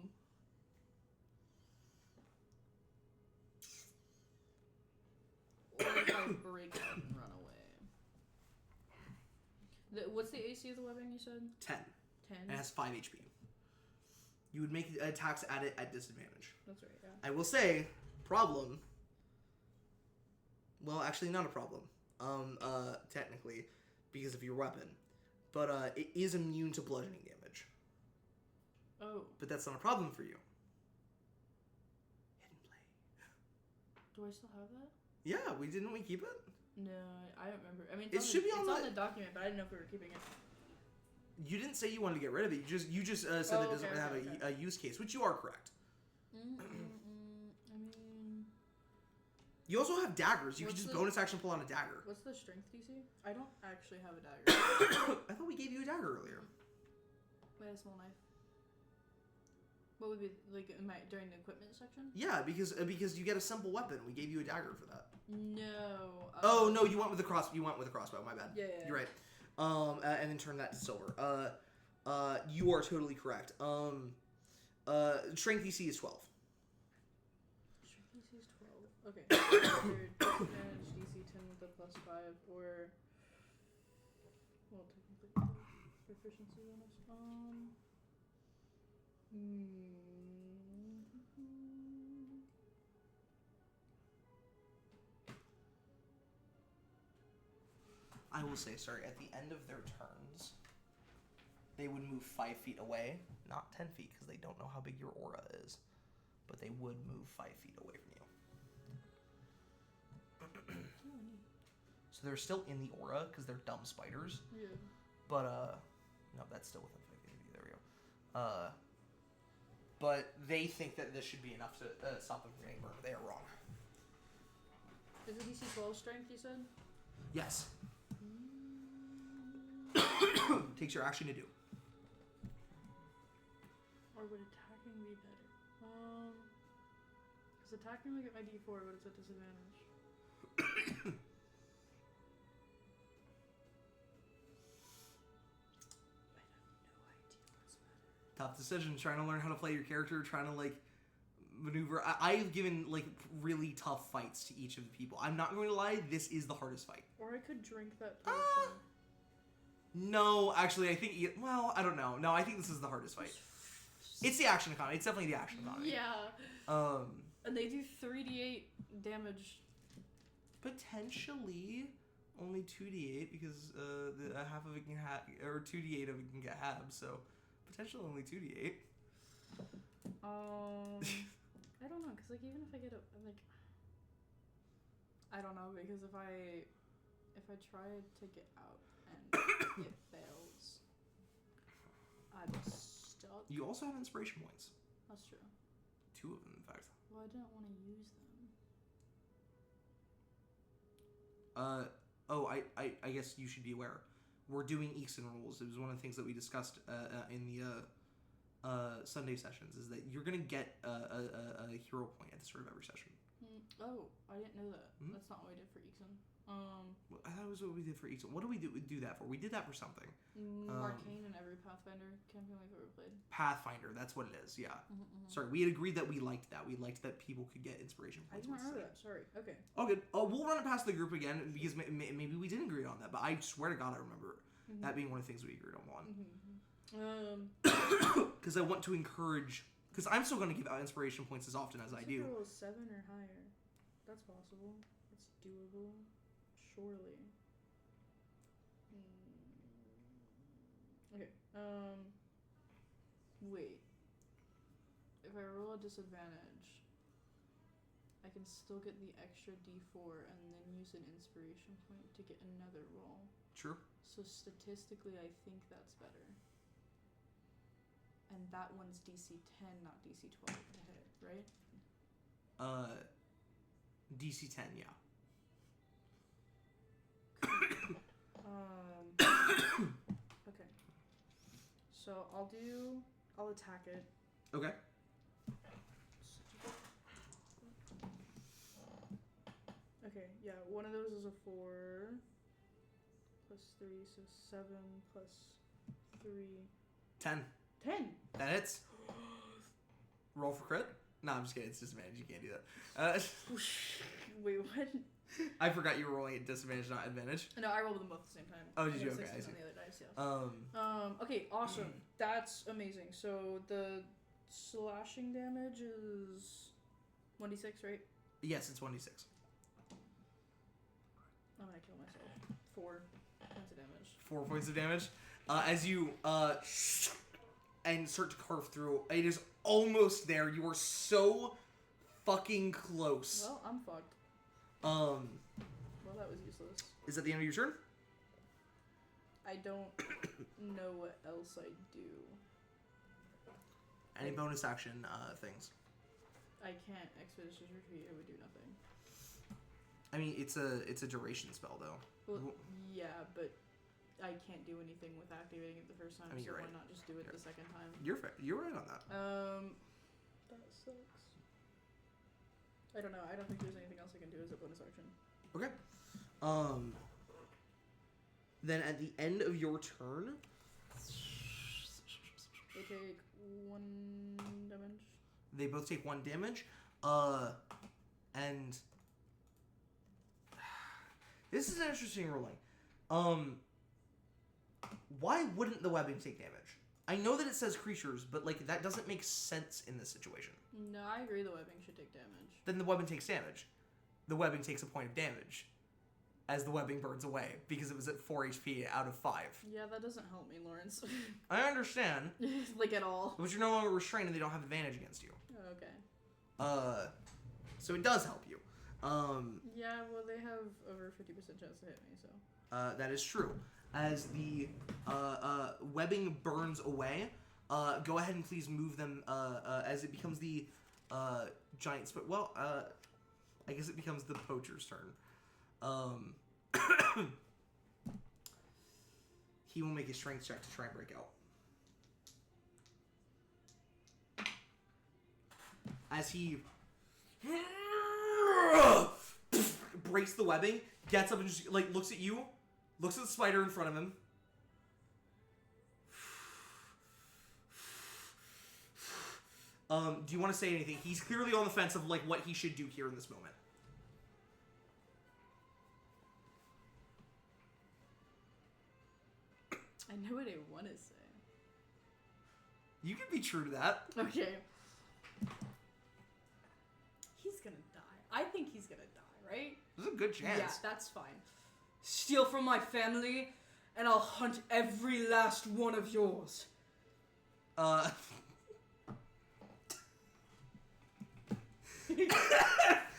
if I break out and run away. What's the AC of the webbing you said? 10. 10? And it has 5 HP. You would make attacks at it at disadvantage. That's right, yeah. I will say, problem. Well, actually, not a problem. Technically, because of your weapon. But it is immune to bludgeoning damage. Oh. But that's not a problem for you. Hidden play. Do I still have that? Yeah, didn't we keep it? No, I don't remember. I mean, It should be on the document, but I didn't know if we were keeping it. You didn't say you wanted to get rid of it. You just said that it doesn't have a use case, which you are correct. I mean... You also have daggers. You can What's just the- bonus action pull out a dagger. What's the strength DC? I don't actually have a dagger. I thought we gave you a dagger earlier. Wait, a small knife. What would be, like, during the equipment section? Yeah, because you get a simple weapon. We gave you a dagger for that. No. Oh no, you went with the crossbow. My bad. Yeah. You're right. And then turn that to silver. You are totally correct. Strength DC is 12. Strength DC is 12. Okay. Either disadvantage DC 10 with a +5 or. Well, technically, proficiency bonus. I will say, sorry, at the end of their turns, they would move 5 feet away, not 10 feet, because they don't know how big your aura is, but they would move 5 feet away from you. So they're still in the aura, because they're dumb spiders. Yeah. But, no, that's still within 5 feet. There we go. But they think that this should be enough to stop them from getting burned. They are wrong. Is it DC 12 strength, you said? Yes. Takes your action to do. Or would attacking be better? Because attacking will get my D4, but it's at disadvantage. I have no idea what's better. Tough decision. Trying to learn how to play your character, trying to, like, maneuver. I've given, like, really tough fights to each of the people. I'm not going to lie, this is the hardest fight. Or I could drink that potion. No, actually, I think... Well, I don't know. No, I think this is the hardest fight. It's the action economy. It's definitely the action economy. Yeah. And they do 3d8 damage. Potentially only 2d8 because half of it can or 2d8 of it can get halved, so potentially only 2d8. I don't know, because, like, even if I get I don't know, because if I try to get out and it fails, I'm stuck. You also have inspiration points. That's true. 2 of them, in fact. Well, I didn't want to use them. I guess you should be aware. We're doing Eekson rules. It was one of the things that we discussed in the Sunday sessions, is that you're going to get a hero point at the start of every session. Oh, I didn't know that. That's not what I did for Eekson. I thought it was what we did for Eekson. What do we do that for? We did that for something. Arcane in every Pathfinder campaign we've ever played. Pathfinder, that's what it is, yeah. Sorry, we had agreed that we liked that. We liked that people could get inspiration I points. didn't remember that. Sorry. Okay. Oh, good. We'll run it past the group again, because maybe we didn't agree on that, but I swear to God I remember that being one of the things we agreed on one. Because I want to encourage... Because I'm still going to give out inspiration points as often as I do. Roll 7 or higher. That's possible. It's doable. Surely. Okay. Wait. If I roll a disadvantage, I can still get the extra D4 and then use an inspiration point to get another roll. True. So statistically, I think that's better. And that one's DC 10, not DC 12 to hit, right? DC 10, yeah. Okay. So I'll attack it. Okay. Okay, yeah, one of those is a 4 plus 3, so 7 plus 3. 10. 10! That hits. Roll for crit? No, I'm just kidding. It's disadvantage. You can't do that. Wait, what? I forgot you were rolling at disadvantage, not advantage. No, I rolled them both at the same time. Oh, did you? I got Okay, I 16 see. on the other dice, yeah. Okay, awesome. That's amazing. So the slashing damage is 1d6, right? Yes, it's 1d6. I'm gonna kill myself. 4 points of damage. 4 points of damage. As you and start to carve through, it is almost there. You are so fucking close. Well, I'm fucked. Well, that was useless. Is that the end of your turn? I don't know what else I do. Any bonus action things? I can't expeditious retreat. It would do nothing. I mean, it's a duration spell though. Well, yeah, but I can't do anything with activating it the first time. I mean, so you're why right. not just do it the second time? You're fair. You're right on that. That sucks. I don't know. I don't think there's anything else I can do as a bonus action. Okay. Then at the end of your turn, They take 1 damage They both take 1 damage. And this is an interesting ruling. Why wouldn't the webbing take damage? I know that it says creatures, but like that doesn't make sense in this situation. No, I agree. The webbing should take damage. Then the webbing takes damage. The webbing takes a point of damage as the webbing burns away because it was at 4 HP out of 5. Yeah, that doesn't help me, Lawrence. I understand. Like at all. But you're no longer restrained and they don't have advantage against you. Oh, okay. So it does help you. Yeah, well, they have over 50% chance to hit me, so. That is true. As the webbing burns away, go ahead and please move them as it becomes the giant. Well, I guess it becomes the poacher's turn. He will make a strength check to try and break out. As he breaks the webbing, gets up and just like looks at you, looks at the spider in front of him. Do you want to say anything? He's clearly on the fence of like what he should do here in this moment. I know what I want to say. You can be true to that. Okay. He's gonna die. I think he's gonna die, right? There's a good chance. Yeah, that's fine. Steal from my family, and I'll hunt every last one of yours.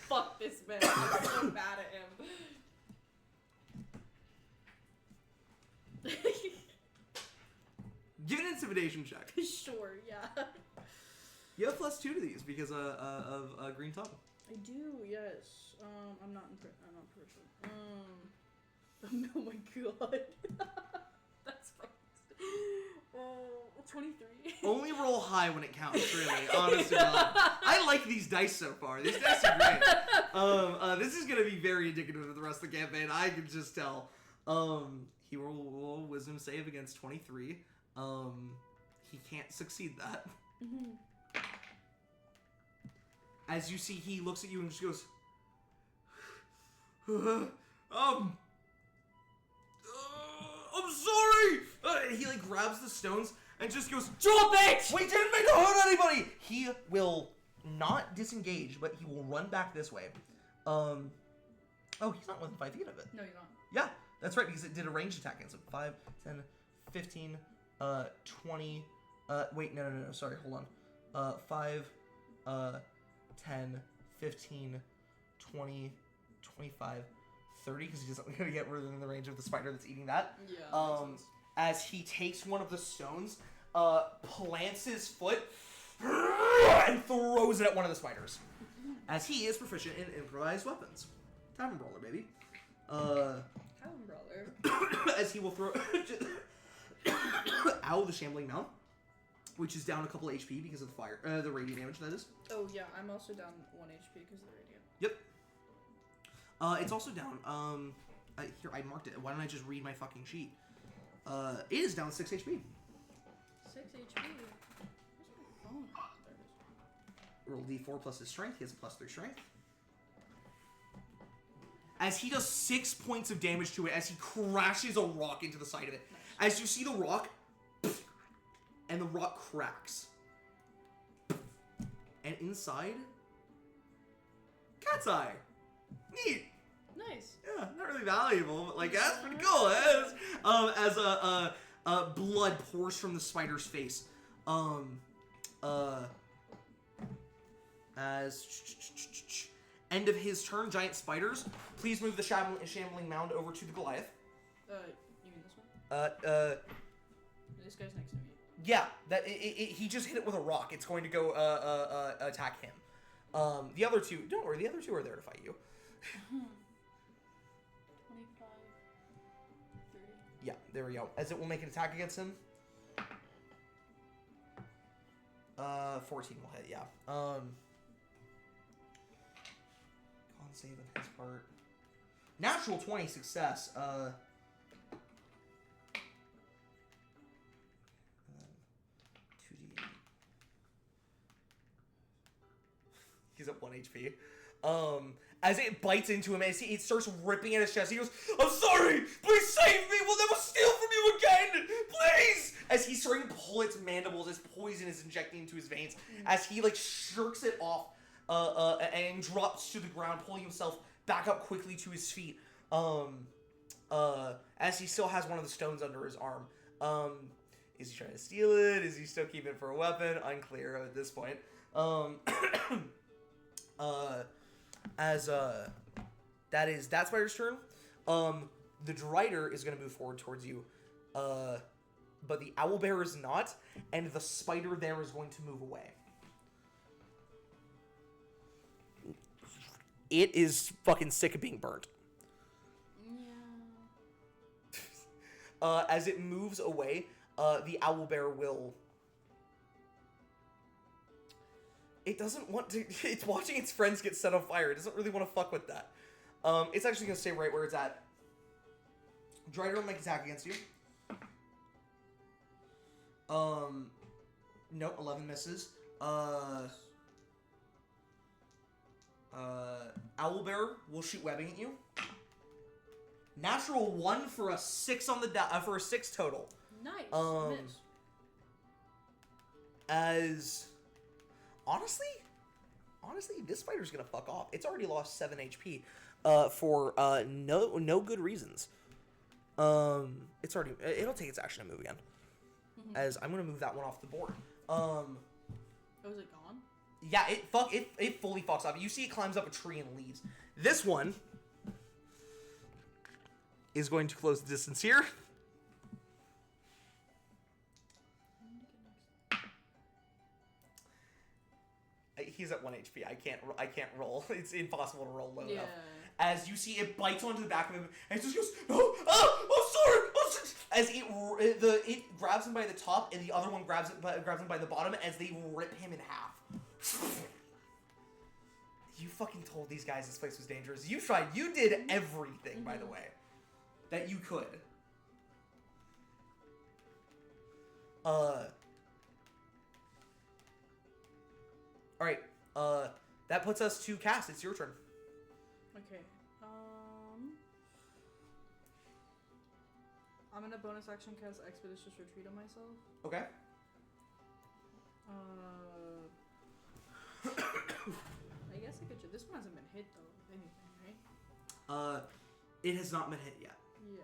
Fuck this man. I'm so mad at him. Give an intimidation check. Sure, yeah. You have +2 to these because of green tongue. I do, yes. I'm not person. Oh my god. That's fucking. 23. Only roll high when it counts, really. Honestly, I like these dice so far. These dice are great. This is gonna be very indicative of the rest of the campaign. I can just tell. He will roll a wisdom save against 23. He can't succeed that. Mm-hmm. As you see, he looks at you and just goes, I'm sorry! He like grabs the stones and just goes, drop it! We didn't mean to hurt anybody! He will not disengage, but he will run back this way. Oh, he's not within 5 feet of it. No, you're not. Yeah, that's right, because it did a ranged attack against him. 5, 10, 15, 20, wait, no, sorry, hold on. 5, 10, 15, 20, 25, 30, because he's just going to get within the range of the spider that's eating that. Yeah, as he takes one of the stones, plants his foot, and throws it at one of the spiders. As he is proficient in improvised weapons. Tavern Brawler, baby. Tavern Brawler. As he will throw out the Shambling Mound, which is down a couple HP because of the fire, the radiant damage, that is. Oh, yeah, I'm also down 1 HP because of the radiant. Yep. It's also down, here, I marked it. Why don't I just read my fucking sheet? It is down 6 HP. 6 HP? Where's my phone? There it is. Roll D4 plus his strength. He has a +3 strength. As he does 6 points of damage to it, as he crashes a rock into the side of it. Nice. As you see the rock, and the rock cracks. And inside, cat's eye. Neat. Nice. Yeah, not really valuable, but like that's pretty cool. As blood pours from the spider's face. As end of his turn, giant spiders. Please move the shambling mound over to the Goliath. You mean this one? This guy's next to me. Yeah, he just hit it with a rock. It's going to go attack him. The other two, don't worry, the other two are there to fight you. 25, 30. Yeah, there we go. As it will make an attack against him. 14 will hit, yeah. Con save on his part. Natural 20 success. 2d8. 1 HP. As it bites into him, as it starts ripping at his chest, he goes, "I'm sorry! Please save me! We'll never steal from you again! Please!" As he's starting to pull its mandibles, as poison is injecting into his veins, as he, like, shirks it off, and drops to the ground, pulling himself back up quickly to his feet, as he still has one of the stones under his arm. Is he trying to steal it? Is he still keeping it for a weapon? Unclear at this point. That's Spider's turn. The Drider is going to move forward towards you, but the Owlbear is not, and the Spider there is going to move away. It is fucking sick of being burnt. Yeah. As it moves away, the Owlbear will... It doesn't want to... It's watching its friends get set on fire. It doesn't really want to fuck with that. It's actually going to stay right where it's at. Drider will make attack against you. Nope, 11 misses. Owlbear will shoot webbing at you. Natural 1 for a 6 on the for a 6 total. Nice. Miss. As honestly, this fighter's gonna fuck off. It's already lost 7 HP, for no good reasons. It'll take its action to move again. Mm-hmm. As I'm gonna move that one off the board. Oh, is it gone? Yeah, it fully fucks off. You see, it climbs up a tree and leaves. This one is going to close the distance here. He's at 1 HP. I can't roll. It's impossible to roll low enough. As you see, it bites onto the back of him, and it just goes, "Oh, sorry!" As it grabs him by the top, and the other one grabs him by the bottom, as they rip him in half. You fucking told these guys this place was dangerous. You tried. You did everything, by the way, that you could. Alright, that puts us to Cass. It's your turn. Okay, I'm gonna bonus action cast Expeditious Retreat on myself. Okay. I guess I could. This one hasn't been hit though, if anything, right? It has not been hit yet. Yeah.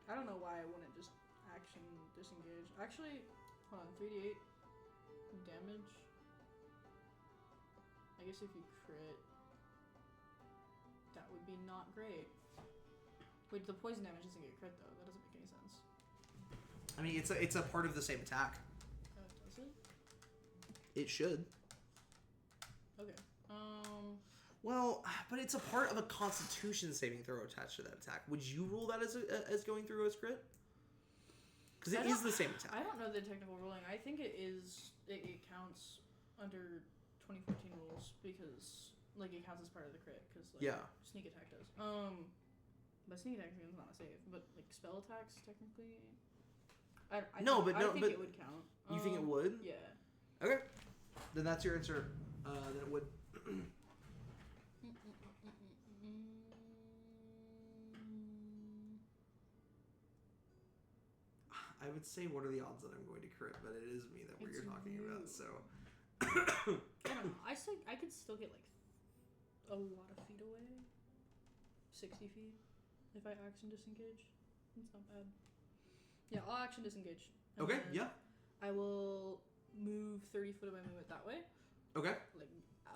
I don't know why I wouldn't just action disengage. Actually, hold on, 3d8 damage. I guess if you crit, that would be not great. Wait, the poison damage doesn't get crit though. That doesn't make any sense. I mean, it's a part of the same attack. Does it? It should. Okay. Well, but it's a part of a Constitution saving throw attached to that attack. Would you rule that as going through as crit? Because it is the same attack. I don't know the technical ruling. I think it is. It counts under 2014 rules because like it counts as part of the crit because like sneak attack does. But sneak attack is not a save. But like spell attacks technically. I think it would count. You think it would? Yeah. Okay. Then that's your answer. Then it would. I would say, what are the odds that I'm going to crit? But it is me that you're talking about. So. I don't know. I could still get like a lot of feet away. 60 feet if I action disengage. It's not bad. Yeah, I'll action disengage. Okay. Yeah. I will move 30 foot of my movement that way. Okay. Like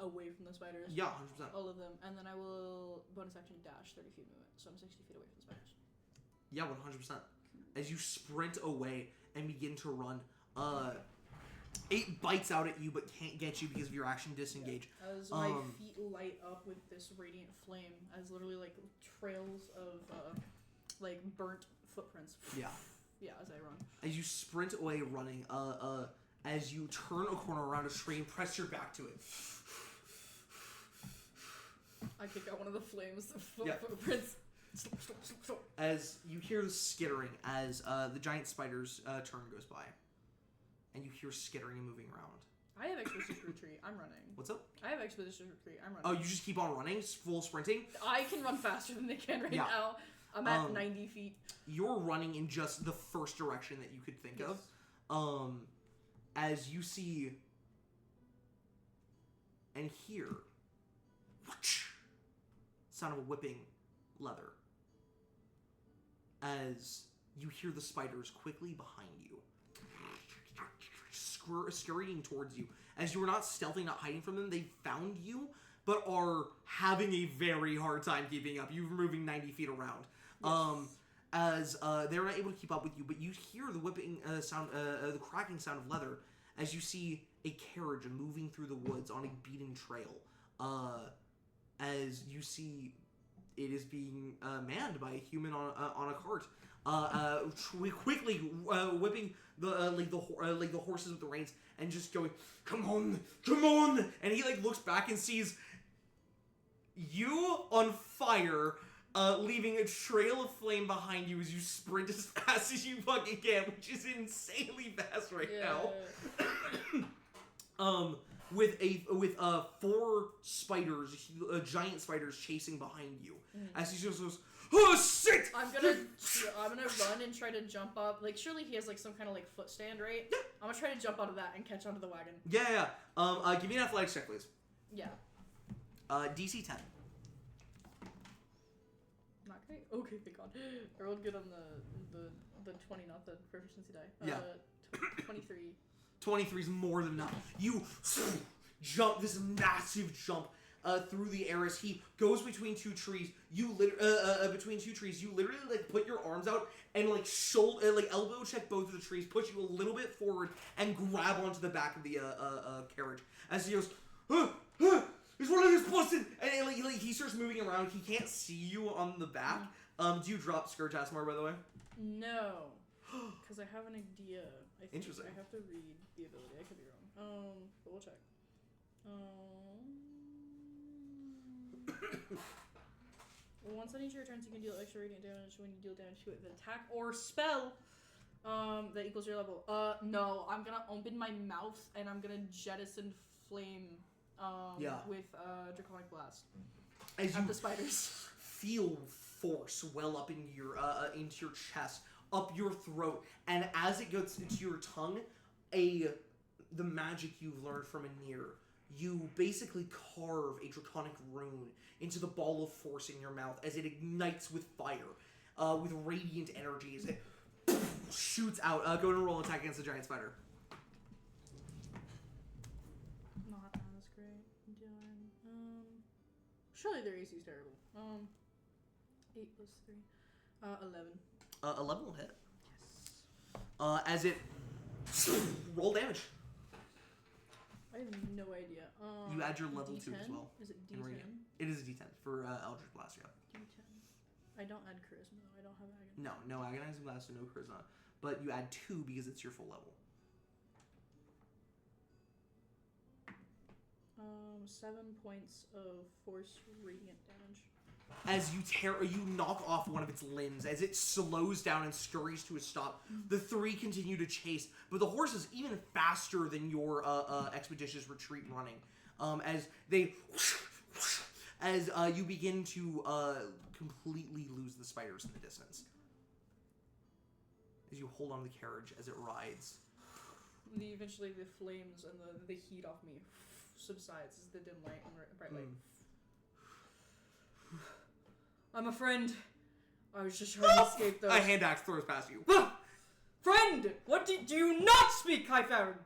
away from the spiders. Yeah, 100%. All of them, and then I will bonus action dash 30 feet movement, so I'm 60 feet away from the spiders. Yeah, 100%. As you sprint away and begin to run, it bites out at you but can't get you because of your action disengage. Yeah. As my feet light up with this radiant flame, as literally like trails of like burnt footprints. Yeah. Yeah, as I run. As you sprint away running, as you turn a corner around a tree and press your back to it. I kick out one of the flames, footprints. As you hear the skittering as the giant spider's turn goes by. And you hear skittering and moving around I have Expedition Retreat. I'm running. What's up? I have Expedition Retreat. I'm running. Oh, you just keep on running, full sprinting? I can run faster than they can right now. I'm at 90 feet. You're running in just the first direction that you could think of. As you see and hear whoosh, sound of a whipping leather. As you hear the spiders quickly behind you, scurrying towards you. As you are not stealthing, not hiding from them, they found you, but are having a very hard time keeping up. You're moving 90 feet around. Yes. They're not able to keep up with you, but you hear the whipping sound, the cracking sound of leather, as you see a carriage moving through the woods on a beaten trail. As you see, it is being manned by a human on a cart. Quickly whipping the horses with the reins and just going, come on! And he looks back and sees you on fire, leaving a trail of flame behind you as you sprint as fast as you fucking can, which is insanely fast right now. With 4 spiders, giant spiders chasing behind you. As he just goes, oh shit! I'm gonna run and try to jump up. Surely he has some kind of foot stand, right? Yeah. I'm gonna try to jump out of that and catch onto the wagon. Yeah. Give me an athletics check, please. Yeah. DC 10. Not great. Okay, thank God. I rolled good on the 20, not the proficiency die. 23. 23 is more than enough. You jump this massive jump through the air as he goes between 2 trees. You literally put your arms out and elbow check both of the trees, push you a little bit forward, and grab onto the back of the carriage as he goes. He's one of his busted, and he starts moving around. He can't see you on the back. Do you drop Scourge Asmar, by the way? No, because I have an idea. I think Interesting. I have to read the ability. I could be wrong. But we'll check. Once on each of your turns, you can deal extra radiant damage when you deal damage to it with an attack or spell that equals your level. No, I'm gonna open my mouth and I'm gonna jettison flame with Draconic Blast as at you the spiders. Feel force well up into your chest, up your throat, and as it goes into your tongue, the magic you've learned from Anir, you basically carve a draconic rune into the ball of force in your mouth as it ignites with fire, with radiant energy as it shoots out. Go and roll an attack against the giant spider. Not as great. Surely their AC is terrible. 8 plus 3. 11. 11 will hit. Yes. As it roll damage. I have no idea. You add your level D10? 2 as well. Is it D10? It is a D10 for Eldritch Blast, yeah. D10. I don't add charisma though. I don't have agon. No agonizing blast, so no charisma. But you add 2 because it's your full level. 7 points of force radiant damage. As you knock off one of its limbs, as it slows down and scurries to a stop, the 3 continue to chase, but the horse is even faster than your expeditious retreat running. As they, as you begin to completely lose the spiders in the distance. As you hold on the carriage as it rides. Eventually the flames and the heat off me subsides as the dim light and bright light. I'm a friend. I was just trying to escape those. A hand axe throws past you. Friend! What do you not speak, Kyfarin?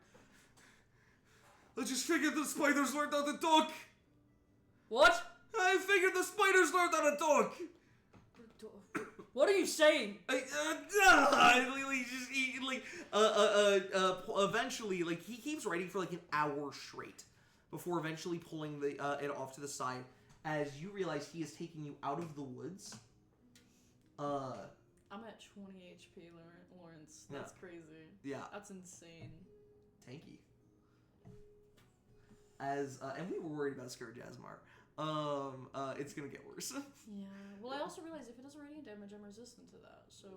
I just figured the spiders learned how to talk. What? I figured the spiders learned how to talk. What are you saying? Eventually, he keeps writing for an hour straight before eventually pulling it off to the side. As you realize he is taking you out of the woods. I'm at 20 HP, Lawrence. That's crazy. Yeah. That's insane. Tanky. And we were worried about Scourge Asmar. it's gonna get worse. Yeah. Well, I also realized if it does radiant damage, I'm resistant to that. So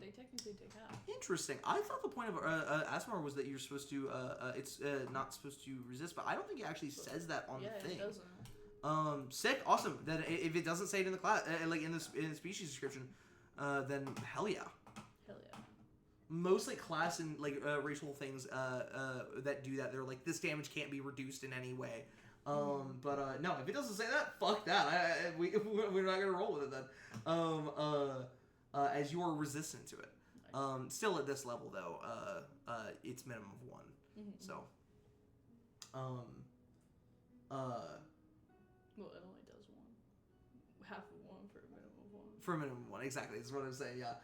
they technically take half. Interesting. I thought the point of Asmar was that you're supposed to it's not supposed to resist, but I don't think it actually says that on the thing. Yeah, it doesn't. Sick, awesome. Then if it doesn't say it in the class, like in the species description, then hell yeah. Hell yeah. Most like class and like racial things that do that, they're like this damage can't be reduced in any way. But no, if it doesn't say that, fuck that. We're not gonna roll with it then. As you are resistant to it. Nice. Still at this level though, it's minimum of 1. Mm-hmm. So. Well, it only does 1. Half of 1 for a minimum of 1. For a minimum of 1, exactly. That's what I'm saying. Yeah.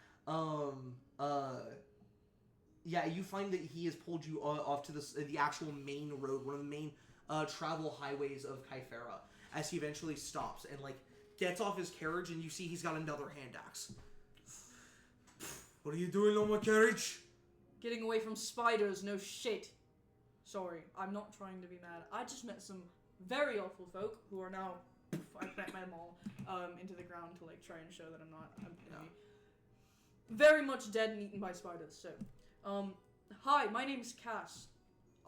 Yeah, you find that he has pulled you off to the actual main road, one of the main travel highways of Kythera, as he eventually stops and like gets off his carriage, and you see he's got another hand axe. What are you doing on my carriage? Getting away from spiders, no shit. Sorry, I'm not trying to be mad. I just met some very awful folk who are now. I met them all into the ground to like try and show that I'm not. Very much dead and eaten by spiders. So, hi, my name's Cass.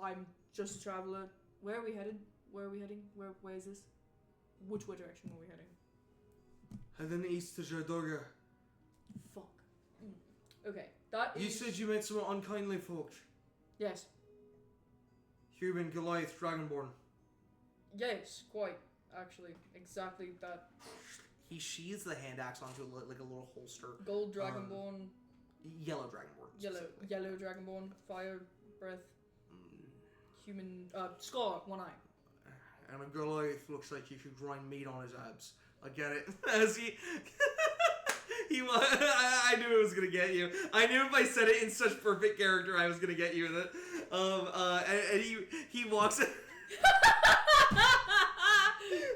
I'm just a traveler. Where are we headed? Where are we heading? Where is this? Which direction are we heading? Heading east to Jardoga. Fuck. Okay, that is... You said you met some unkindly folk. Yes. Human, Goliath, Dragonborn. Yes, quite. Actually, exactly that. He sheathes the hand axe onto like a little holster. Gold Dragonborn. Yellow Dragonborn. Yellow Dragonborn. Fire breath. Human. Scar. 1 eye. And a Goliath looks like he could grind meat on his abs. I get it. As he. I knew it was gonna get you. I knew if I said it in such perfect character, I was gonna get you with it. And he walks.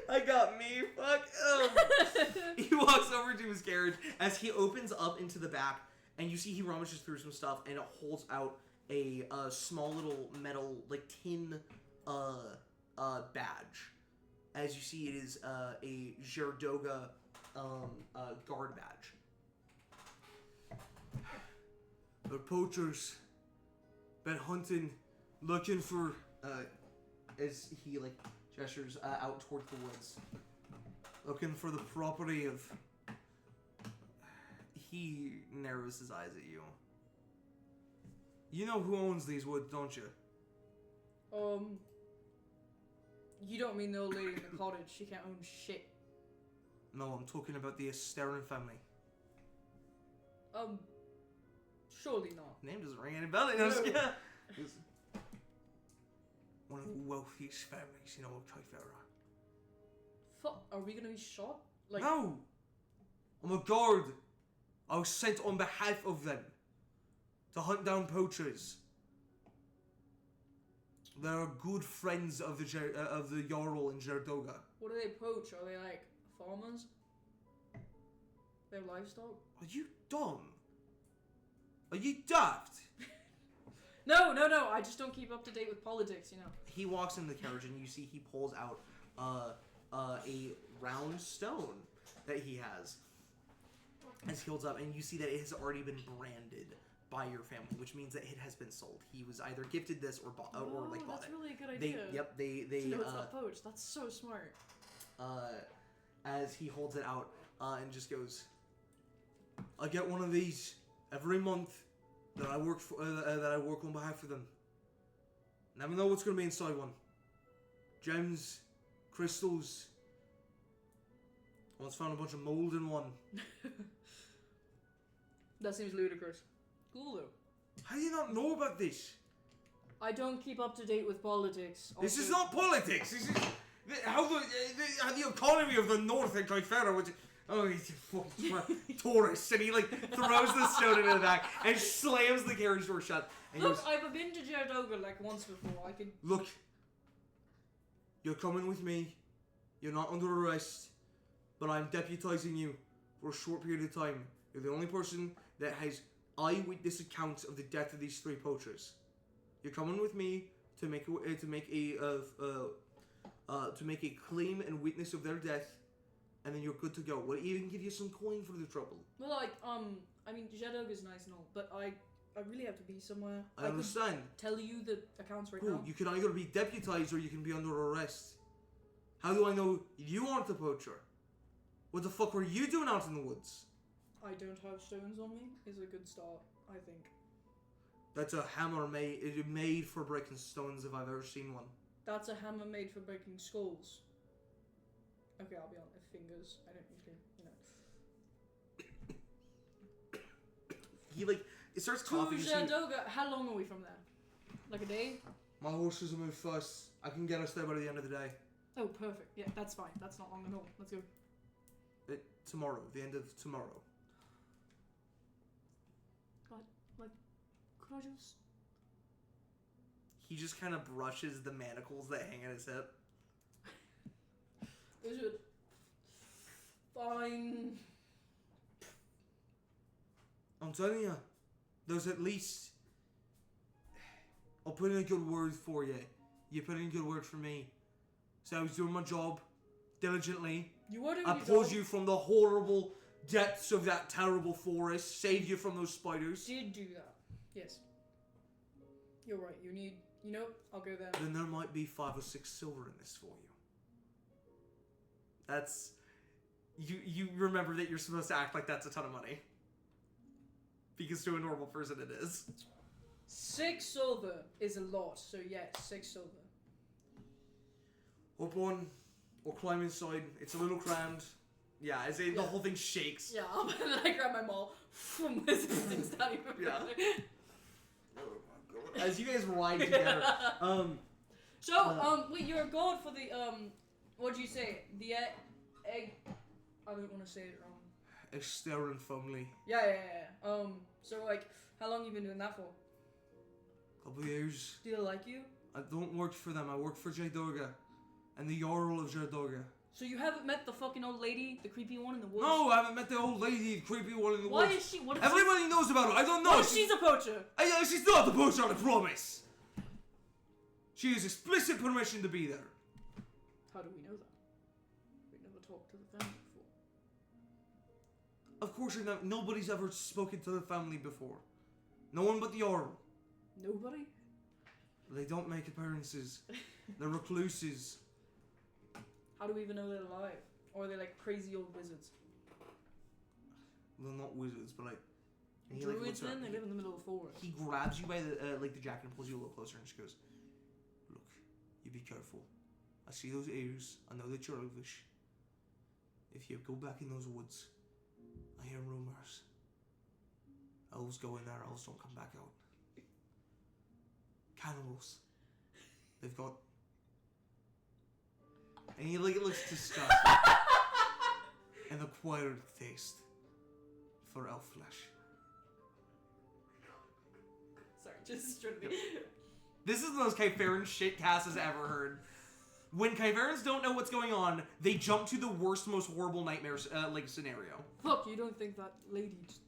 I got me. Fuck. He walks over to his carriage as he opens up into the back, and you see he rummages through some stuff, and it holds out a small little metal like tin badge. As you see, it is a Jardoga guard badge. The poachers been hunting, looking for. As he like gestures out toward the woods, looking for the property of. He narrows his eyes at you. You know who owns these woods, don't you? You don't mean the old lady in the cottage? She can't own shit. No, I'm talking about the Esterin family. Surely not. Name doesn't ring any bell. No. Yeah. One of the wealthiest families in all Kythera. Fuck, are we gonna be shot? Like... No! I'm a guard. I was sent on behalf of them to hunt down poachers. They are good friends of the Jarl in Jardoga. What do they poach? Are they like farmers? They have livestock? Are you dumb? Are you daft? No. I just don't keep up to date with politics, you know. He walks in the carriage and you see he pulls out a round stone that he has. As he holds up, and you see that it has already been branded by your family, which means that it has been sold. He was either gifted this or bought that's it. That's really a good idea. They no, it's not poached. That's so smart. As he holds it out and just goes, I get one of these every month that I work for, that I work on behalf of them. Never know what's going to be inside one. Gems, crystals. Once found a bunch of mold in one. That seems ludicrous. Cool though. How do you not know about this? I don't keep up to date with politics. This is not politics. This is how the economy of the North in Kythera, which he's a tourist, and he like throws the stone into the back and slams the carriage door shut. And look, I've been to Jardoga like once before. I can look. You're coming with me. You're not under arrest, but I'm deputizing you for a short period of time. You're the only person that has eyewitness accounts of the death of these 3 poachers. You're coming with me to make a to make a claim and witness of their death, and then you're good to go. We'll even give you some coin for the trouble. Well, like, I mean, Jedog is nice and all, but I really have to be somewhere. I understand. Could tell you the accounts right Cool. now. You can either be deputized or you can be under arrest. How do I know you aren't the poacher? What the fuck were you doing out in the woods? I don't have stones on me is a good start, I think. That's a hammer made for breaking stones if I've ever seen one. That's a hammer made for breaking skulls. Okay, I'll be on fingers. I don't usually, He it starts coughing. To Jadoga, how long are we from there? Like a day? My horses will move first. I can get us there by the end of the day. Oh, perfect. Yeah, that's fine. That's not long at all. Let's go. Tomorrow. The end of tomorrow. Could I just... He just kind of brushes the manacles that hang at his hip. Is it fine? I'm telling you, there's at least... I'll put in a good word for you. You put in a good word for me. So I was doing my job diligently. You were doing I your pulled job. you from the horrible depths of that terrible forest, saved you from those spiders. Did do that. Yes. You're right. You need... You know, I'll go there. Then there might be 5 or 6 silver in this for you. That's... You remember that you're supposed to act like that's a ton of money. Because to a normal person it is. 6 silver is a lot, so yes, 6 silver. Hop on, or climb inside. It's a little crammed. Yeah, the whole thing shakes. Yeah, and then I grab my maul. Things down even Yeah. further. Oh my god. As you guys ride together. Wait, you're a god for the, what'd you say? The egg... I don't want to say it wrong. Exterior family. Yeah. So, like, how long you been doing that for? Couple of years. Do they like you? I don't work for them. I work for Jadoga. And the Jarl of Jadoga. So you haven't met the fucking old lady, the creepy one in the woods? No, I haven't met the old lady, the creepy one in the Why woods. is she? What if Everybody knows about her. I don't know. What if she's a poacher? She's not the poacher, I promise. She has explicit permission to be there. How do we know that? We never talked to the family before. Of course, nobody's ever spoken to the family before. No one but the Jarl. Nobody? They don't make appearances. They're recluses. How do we even know they're alive? Or are they like crazy old wizards? They're not wizards, but like... Druids then? They live in the middle of the forest. He grabs you by the jacket and pulls you a little closer and just goes, look, you be careful. I see those ears. I know that you're Elvish. If you go back in those woods, I hear rumors. Elves go in there, elves don't come back out. Cannibals. They've got... And he looks disgusted. An acquired taste for elf flesh. Sorry, just trying to be... This is the most Kypharan shit Cass has ever heard. When Kypharans don't know what's going on, they jump to the worst, most horrible nightmare scenario. Fuck, you don't think that lady just...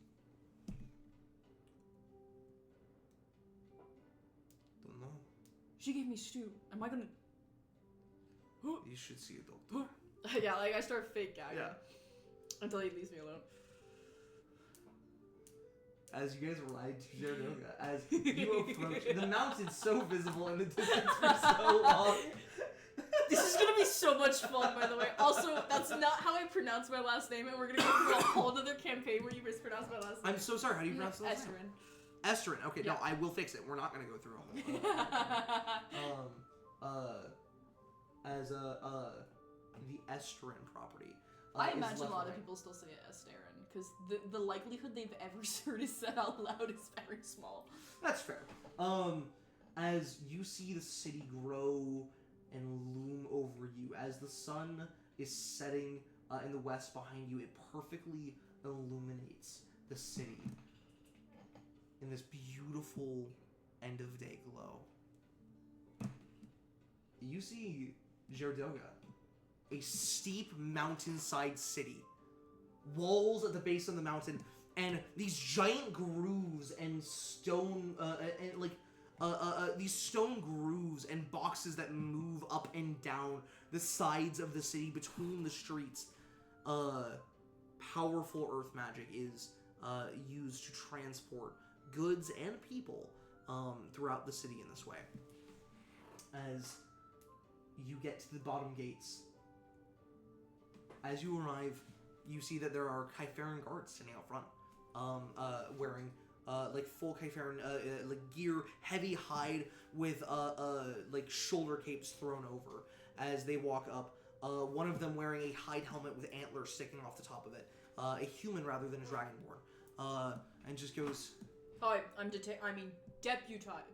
Don't know. She gave me stew. Am I gonna... You should see a doctor. Yeah, like I start fake gagging. Yeah. Until he leaves me alone. As you guys ride to Jadoga, as you approach, the mountain's so visible in the distance for so long. This is gonna be so much fun, by the way. Also, that's not how I pronounce my last name, and we're gonna go through a whole other campaign where you mispronounce my last name. I'm so sorry, how do you pronounce that? Estrin. Estrin, okay, Yeah. no, I will fix it. We're not gonna go through a whole as the Estrin property. I is imagine a left lot right. of people still say Esterin, because the likelihood they've ever heard it said out loud is very small. That's fair. As you see the city grow and loom over you, as the sun is setting in the west behind you, it perfectly illuminates the city in this beautiful end of day glow. You see Jadoga, a steep mountainside city, walls at the base of the mountain, and these giant grooves and stone these stone grooves and boxes that move up and down the sides of the city, between the streets, powerful earth magic is used to transport goods and people throughout the city in this way. As you get to the bottom gates, as you arrive, you see that there are Kypharan guards standing out front, wearing like full Kypharan like gear, heavy hide with like shoulder capes thrown over as they walk up. One of them wearing a hide helmet with antlers sticking off the top of it, a human rather than a dragonborn, and just goes, "Hi, I'm deputized.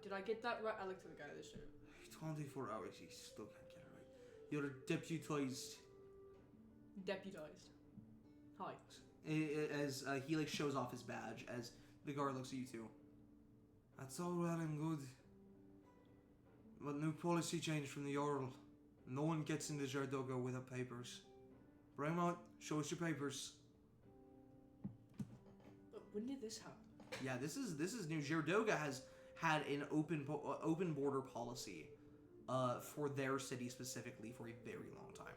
Did I get that right? I looked at the guy this shirt. 24 hours, you still can't get it right. You're deputized. Deputized. Hi." As he like shows off his badge, as the guard looks at you two. That's all well and good, but new policy change from the Jarl. No one gets into Jardoga without papers. Bring 'em out. Show us your papers. When did this happen? Yeah, this is new. Jardoga has had an open border policy for their city specifically for a very long time.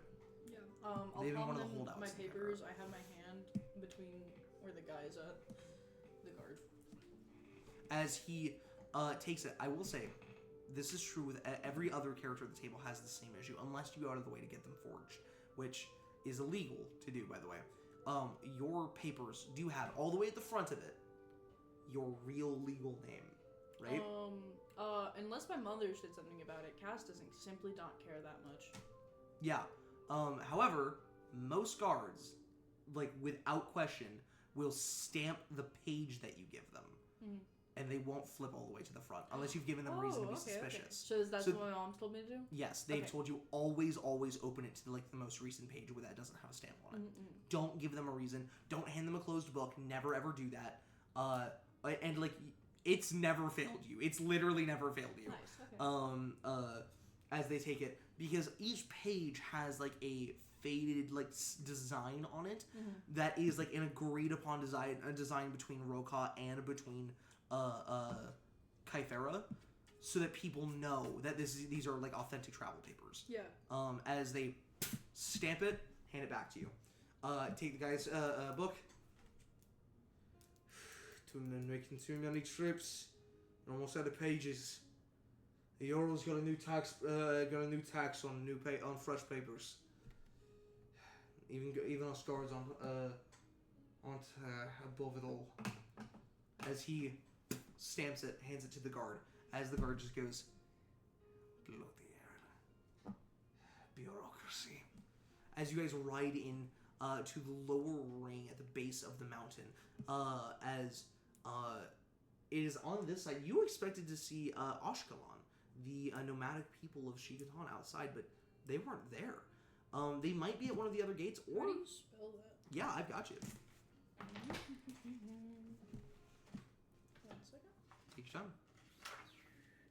Yeah. I'll They've been palm one of the them holdouts my in papers. I have my hand between where the guy's at. The guard. As he takes it, I will say, this is true with every other character at the table has the same issue, unless you go out of the way to get them forged, which is illegal to do, by the way. Your papers do have, all the way at the front of it, your real legal name, right? Unless my mother said something about it, Cass doesn't simply not care that much. Yeah. However, most guards, like, without question, will stamp the page that you give them. Mm-hmm. And they won't flip all the way to the front unless you've given them reason to be suspicious. Okay. So that's what my mom told me to do? Yes, they've told you always open it to like the most recent page where that doesn't have a stamp on it. Don't give them a reason. Don't hand them a closed book. Never ever do that. And like it's never failed you. It's literally never failed you. Nice. Okay. As they take it, because each page has like a faded like design on it that is like an agreed upon design between Roka and between Kyphera, so that people know that these are like authentic travel papers. Yeah. As they stamp it, hand it back to you. Take the guy's book. Making too many trips. Almost out of pages. The Jarl's got a new tax on fresh papers. Even us guards aren't above it all. As he stamps it, hands it to the guard. As the guard just goes, bloody hell. Bureaucracy. As you guys ride in to the lower ring at the base of the mountain, as it is on this side, you expected to see Ashkelon, the nomadic people of Shiquotan outside, but they weren't there. They might be at one of the other gates, or... How do you spell that? Yeah, I've got you. 1 second. Take your time.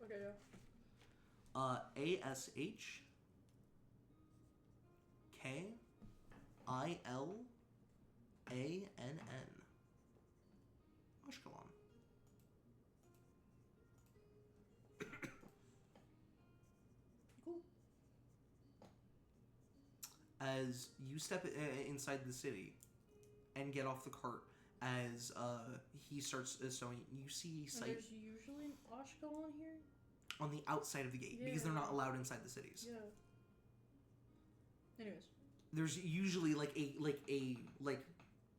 Okay, yeah. Ashkelon. Ashkelon. Cool. As you step inside the city and get off the cart, as he starts sewing, you see sight. There's usually an Ashkelon here? On the outside of the gate, because they're not allowed inside the cities. Yeah. Anyways. There's usually like a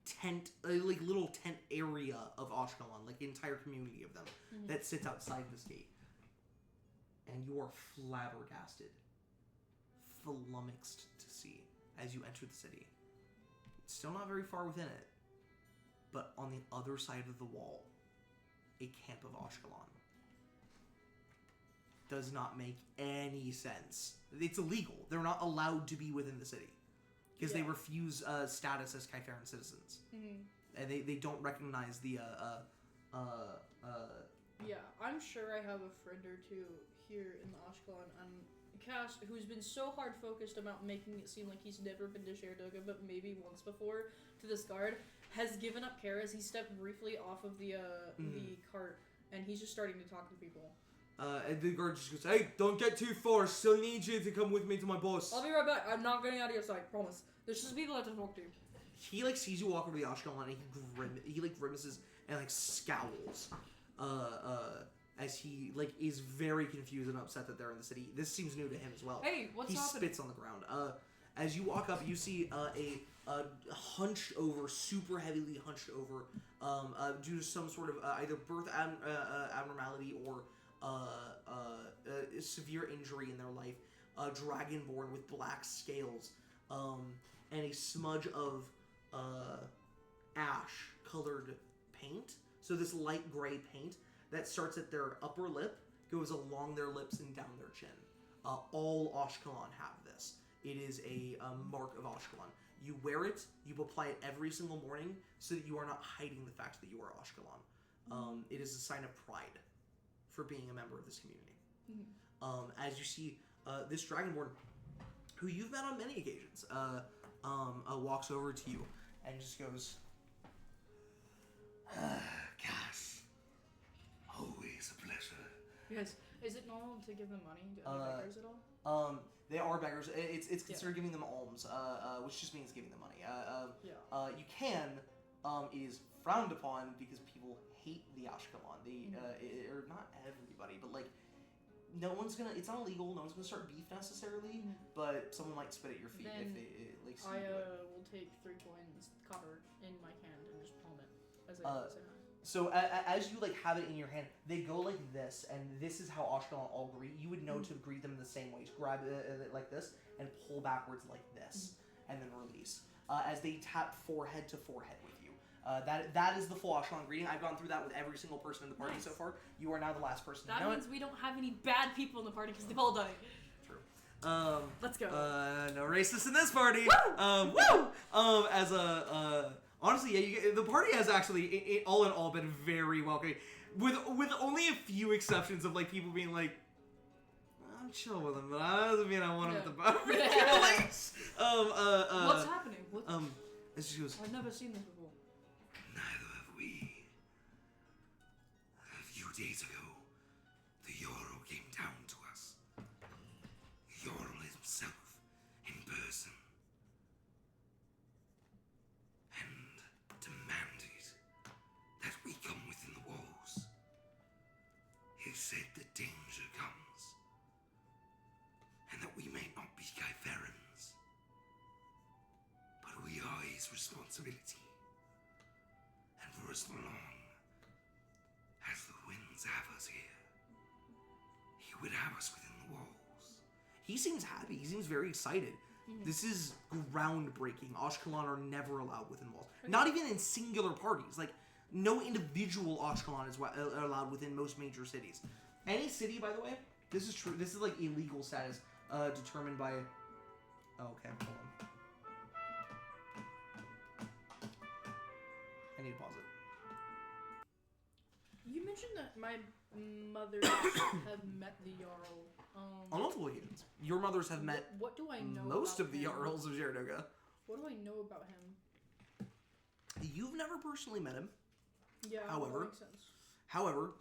tent, like little tent area of Ashkelon, like an entire community of them that sits outside this gate. And you are flabbergasted, flummoxed to see as you enter the city. It's still not very far within it, but on the other side of the wall, a camp of Ashkelon. Does not make any sense. It's illegal. They're not allowed to be within the city because they refuse status as Kypharan citizens, and they don't recognize the Yeah, I'm sure I have a friend or two here in the Ashkelon, and Cass, who's been so hard focused about making it seem like he's never been to Jardoga, but maybe once before, to this guard, has given up care as he stepped briefly off of the cart, and he's just starting to talk to people. And the guard just goes, "Hey, don't get too far. Still need you to come with me to my boss." I'll be right back. I'm not getting out of your sight. Promise. There's just people I have to talk to. He like sees you walk over the Ashkelon and he like grimaces and like scowls. As he like is very confused and upset that they're in the city. This seems new to him as well. Hey, what's he happening? spits on the ground. As you walk up, you see a hunched over, super heavily hunched over, due to some sort of either birth abnormality or severe injury in their life, dragonborn with black scales, and a smudge of ash-colored paint. So this light gray paint that starts at their upper lip, goes along their lips and down their chin. All Ashkelon have this. It is a mark of Ashkelon. You wear it, you apply it every single morning so that you are not hiding the fact that you are Ashkelon. It is a sign of pride for being a member of this community. As you see this Dragonborn, who you've met on many occasions, walks over to you and just goes, Cass, always a pleasure. Yes. Is it normal to give them money to other beggars at all? They are beggars. It's considered giving them alms, which just means giving them money. You can. It is frowned upon because people hate the Ashkelon. They, or not everybody, but like, no one's gonna. It's not illegal. No one's gonna start beef necessarily, but someone might spit at your feet Then if they like. See I you do it. will take 3 coins copper in my hand and just palm it as I say hi. So as you like have it in your hand, they go like this, and this is how Ashkelon all greet. You would know to greet them in the same way. To grab it like this and pull backwards like this, and then release. As they tap forehead to forehead with you. That is the full Ashkelon greeting. I've gone through that with every single person in the party so far. You are now the last person That to know means we don't have any bad people in the party because they've all done it. True. Let's go. No racists in this party. Woo! As a honestly, yeah, the party has actually, all in all, been very welcoming, with only a few exceptions of like people being like, I'm chill with them, but that doesn't mean I want them to bow me. What's happening? What? As she goes, I've never seen this before. Neither have we. A few days ago, the Jarl came down to us. Jarl himself, in person. And demanded that we come within the walls. He said that danger comes, and that we may not be Kyferans, but we are his responsibility. And for as long as the winds have us here, he would have us within the walls. he seems happy. He seems very excited. This is groundbreaking. Ashkelon are never allowed within walls. Not even in singular parties. Like, no individual Ashkelon is allowed within most major cities. Any city, by the way, this is true. This is like illegal status determined by. Oh, okay, hold on. I need to pause it. You mentioned that my mothers have met the Jarl. On multiple occasions, your mothers have met What do I know most about of the him? Jarls of Zeradoga. What do I know about him? You've never personally met him. Yeah, However- that makes sense. However,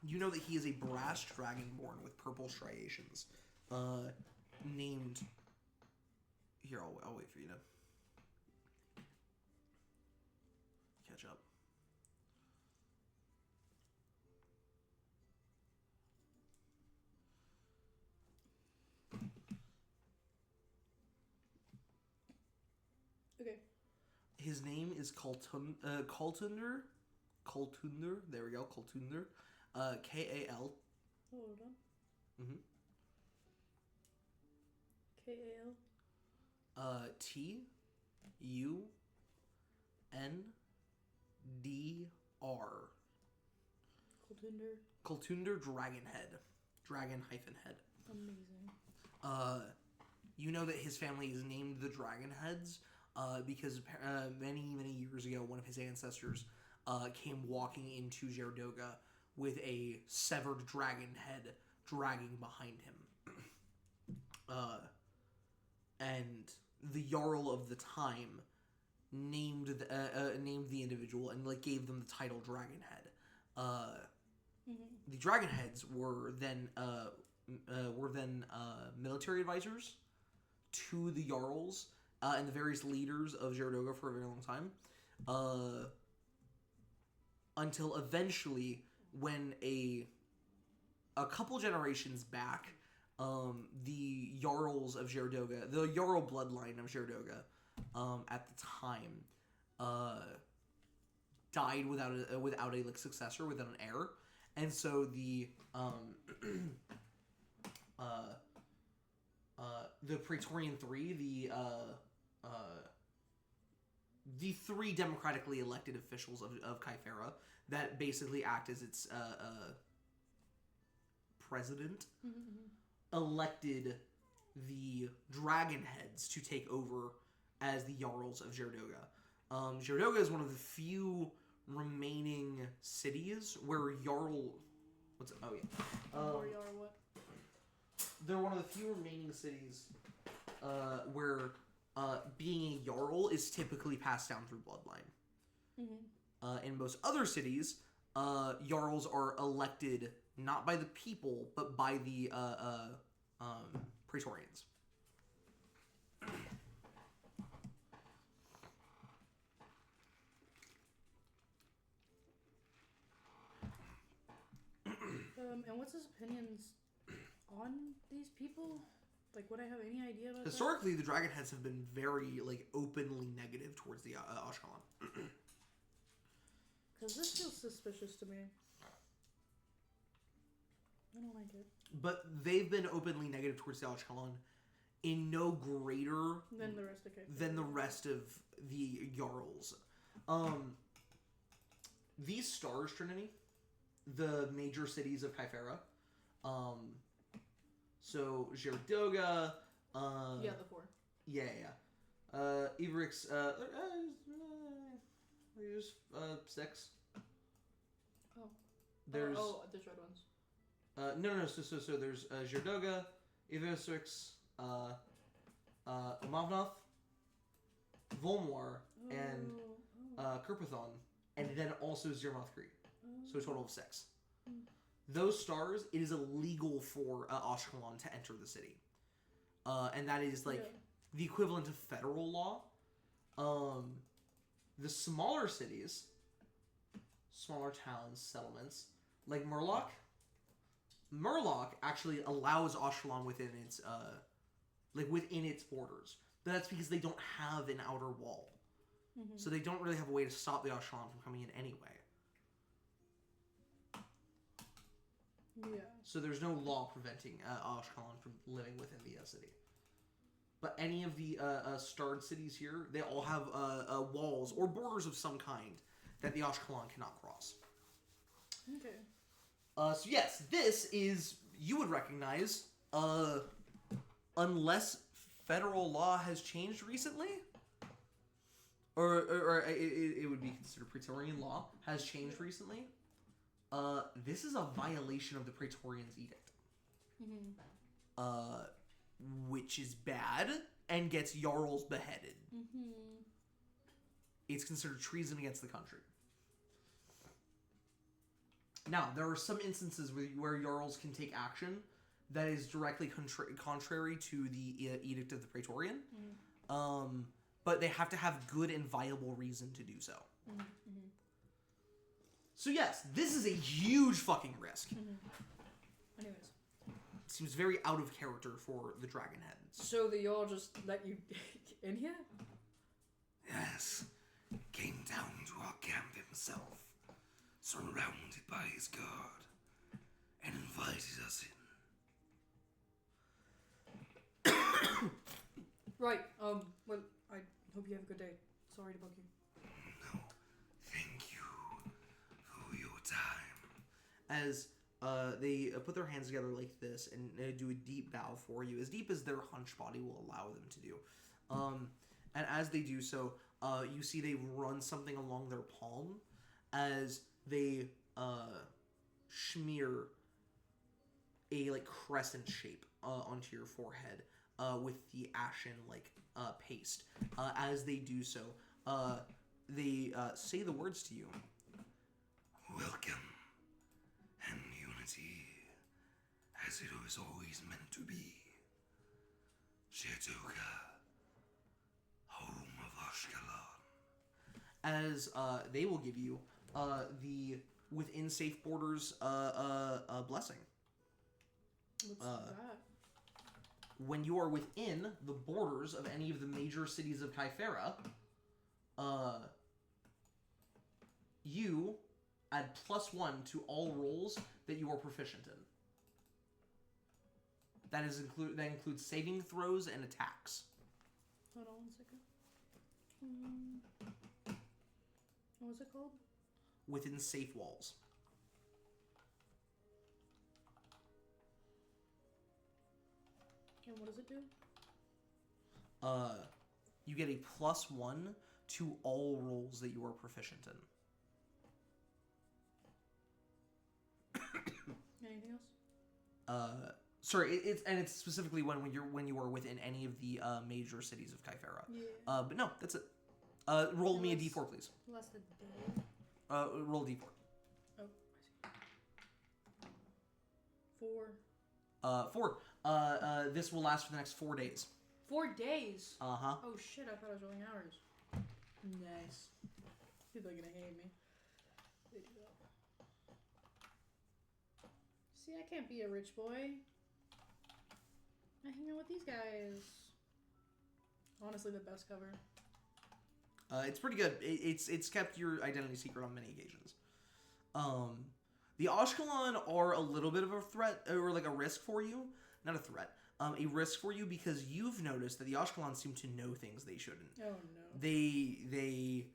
you know that he is a brass dragonborn with purple striations, named. Here, I'll wait for you to catch up. Okay. His name is Kaltunder. Kaltunder. There we go. Kaltunder. Kal. Hold on. Mhm. Kal. Tundr. Coltunder. Kaltunder Dragonhead. Dragon hyphen head. Amazing. You know that his family is named the Dragonheads because many years ago, one of his ancestors came walking into Zeradoga with a severed dragon head dragging behind him. And the Jarl of the time named the individual and like gave them the title Dragonhead. The dragon heads were then military advisors to the jarls and the various leaders of Jaradoga for a very long time, until eventually, when a couple generations back, the jarls of Jaradoga, the jarl bloodline of Jaradoga, at the time, died without a like successor, without an heir, and so the Praetorian Three, the three democratically elected officials of Kythera that basically act as its president, elected the dragon heads to take over as the jarls of Jaradoga. Jaradoga is one of the few remaining cities where jarl. What's it? Oh yeah. Jarl what? They're one of the few remaining cities where being a jarl is typically passed down through bloodline. In most other cities, jarls are elected not by the people but by the Praetorians. And what's his opinions on these people? Like, would I have any idea about Historically, the dragon heads have been very like openly negative towards the Ashkelon. Because this feels suspicious to me. I don't like it. But they've been openly negative towards the Ashkelon in no greater Than the rest of Kythera. than the rest of the jarls. These stars, Trinity, the major cities of Kythera. So Jaradoga. Yeah, the four. Yeah. Ivrix. There's 6. Oh. There's there's red ones. no. So there's Jaradoga, Ivrix, Mavnoth, Volmar, and Kirpathon, and then also Zermath Creek. So a total of 6. Those stars, it is illegal for Ashkelon to enter the city. And that is like the equivalent of federal law. The smaller cities, smaller towns, settlements, like Murloc actually allows Ashkelon within its within its borders. But that's because they don't have an outer wall. So they don't really have a way to stop the Ashkelon from coming in anyway. Yeah. So there's no law preventing Ashkelon from living within the city. But any of the starred cities here, they all have walls or borders of some kind that the Ashkelon cannot cross. Okay. So yes, this is, you would recognize, unless federal law has changed recently, or it would be considered Praetorian law has changed recently. This is a violation of the Praetorians' edict. Which is bad and gets jarls beheaded. It's considered treason against the country. Now, there are some instances where jarls can take action that is directly contrary to the edict of the Praetorian. But they have to have good and viable reason to do so. So yes, this is a huge fucking risk. Anyways. Seems very out of character for the dragon heads. So they all just let you in here? Yes. Came down to our camp himself, surrounded by his guard, and invited us in. Right, well, I hope you have a good day. Sorry to bug you. No, thank you for your time. As they put their hands together like this and do a deep bow for you, as deep as their hunched body will allow them to do. And as they do so, you see they run something along their palm as they smear a like crescent shape onto your forehead with the ashen like paste. As they do so, they say the words to you. Welcome, and as it was always meant to be. Shiquotan, home of Ashkelon. As they will give you the within safe borders blessing. What's that? When you are within the borders of any of the major cities of Kythera, you add +1 to all rolls that you are proficient in. That includes saving throws and attacks. Hold on 1 second. What was it called? Within safe walls. And what does it do? You get a +1 to all rolls that you are proficient in. Anything else? Sorry, it's specifically when you are within any of the major cities of Kythera. Yeah. But no, that's it. Roll me a d4, please. Last a day. Roll d4. Oh, I see. 4. 4. This will last for the next 4 days. 4 days? Uh-huh. Oh shit, I thought I was rolling hours. Nice. People are gonna hate me. They do that. See, I can't be a rich boy. I hang out with these guys. Honestly, the best cover. It's pretty good. It's kept your identity secret on many occasions. The Ashkelon are a little bit of a threat, or like a risk for you. Not a threat. A risk for you because you've noticed that the Ashkelon seem to know things they shouldn't. Oh no. They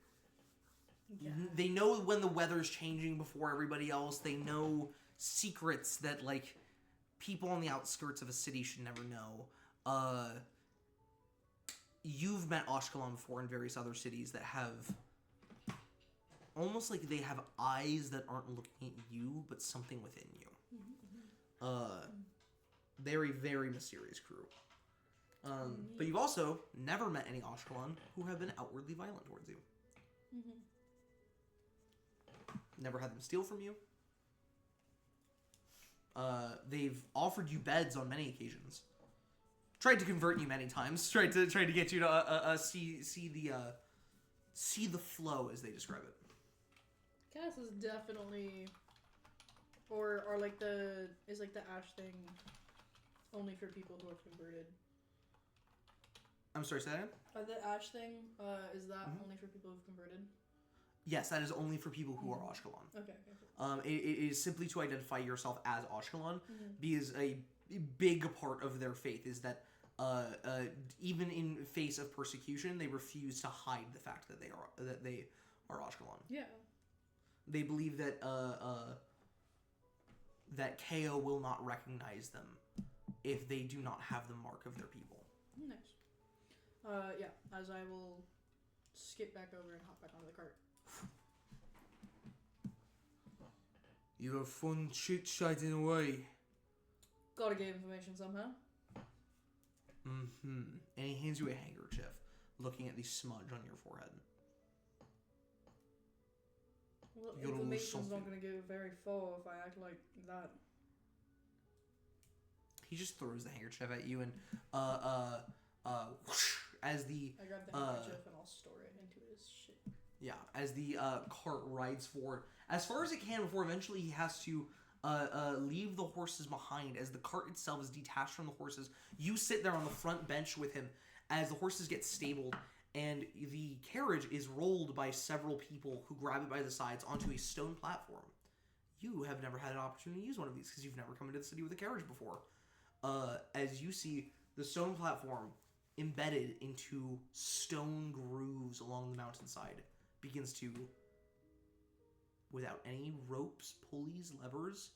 Yeah. they know when the weather's changing before everybody else. They know secrets that like people on the outskirts of a city should never know. You've met Ashkelon before in various other cities that have almost like they have eyes that aren't looking at you, but something within you. They're a very mysterious crew. But you've also never met any Ashkelon who have been outwardly violent towards you. Never had them steal from you. They've offered you beds on many occasions. Tried to convert you many times. Tried to get you to see the flow, as they describe it. Cass is definitely, or like the ash thing only for people who have converted. I'm sorry, say that again? The ash thing, is that only for people who've converted? Yes, that is only for people who are Ashkelon. Okay. Cool. It is simply to identify yourself as Ashkelon, because a big part of their faith is that even in face of persecution, they refuse to hide the fact that they are Ashkelon. Yeah. They believe that that KO will not recognize them if they do not have the mark of their people. Nice. Yeah, as I will skip back over and hop back onto the cart. You have fun chit-chatting away. Gotta get information somehow. And he hands you a handkerchief, looking at the smudge on your forehead. Well, You gotta lose information's not something. gonna go very far if I act like that. He just throws the handkerchief at you, and whoosh, as the I grab the handkerchief and I'll store it into his shit. as the cart rides forward as far as it can before eventually he has to leave the horses behind. As the cart itself is detached from the horses, you sit there on the front bench with him as the horses get stabled, and the carriage is rolled by several people who grab it by the sides onto a stone platform. You have never had an opportunity to use one of these because you've never come into the city with a carriage before. As you see the stone platform embedded into stone grooves along the mountainside begins to, without any ropes, pulleys, levers,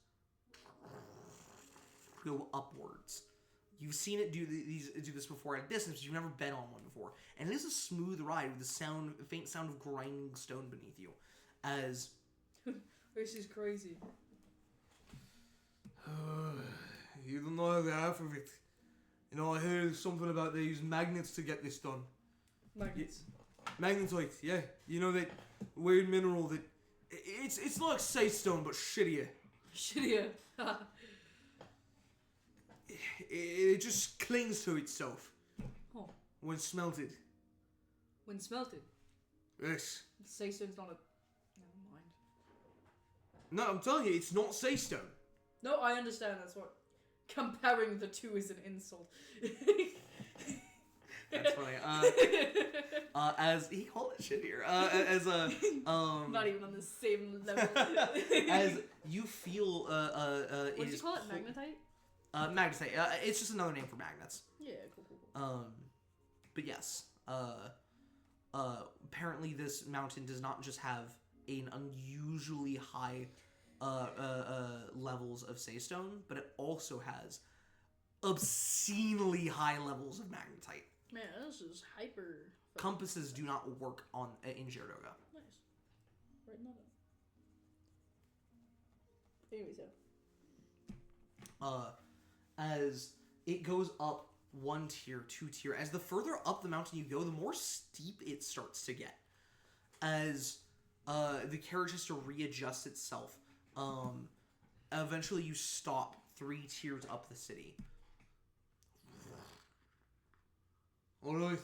go upwards. You've seen it do this before at a distance, but you've never been on one before. And it is a smooth ride with a faint sound of grinding stone beneath you. As This is crazy. You don't know the half of it. You know, I heard something about they use magnets to get this done. Magnets. Magnetite, yeah. You know that weird mineral that... It's like sandstone, but shittier. Shittier. it just clings to itself Oh. when smelted. When smelted. Yes. Saystone's not a... Never mind. No, I'm telling you, it's not saystone. No, I understand. That's what... Comparing the two is an insult. That's funny. As he called it shit here. As a Not even on the same level. as you feel What did you call it? Magnetite? Magnetite. It's just another name for magnets. Yeah, cool. But yes. Apparently this mountain does not just have an unusually high levels of saystone, but it also has obscenely high levels of magnetite. Man, this is hyper. Compasses do not work in Girdoga. Nice. Writing that up. Anyways, yeah. As it goes up 1 tier, 2 tier, as the further up the mountain you go, the more steep it starts to get. As the carriage has to readjust itself. Eventually you stop 3 tiers up the city. Alright.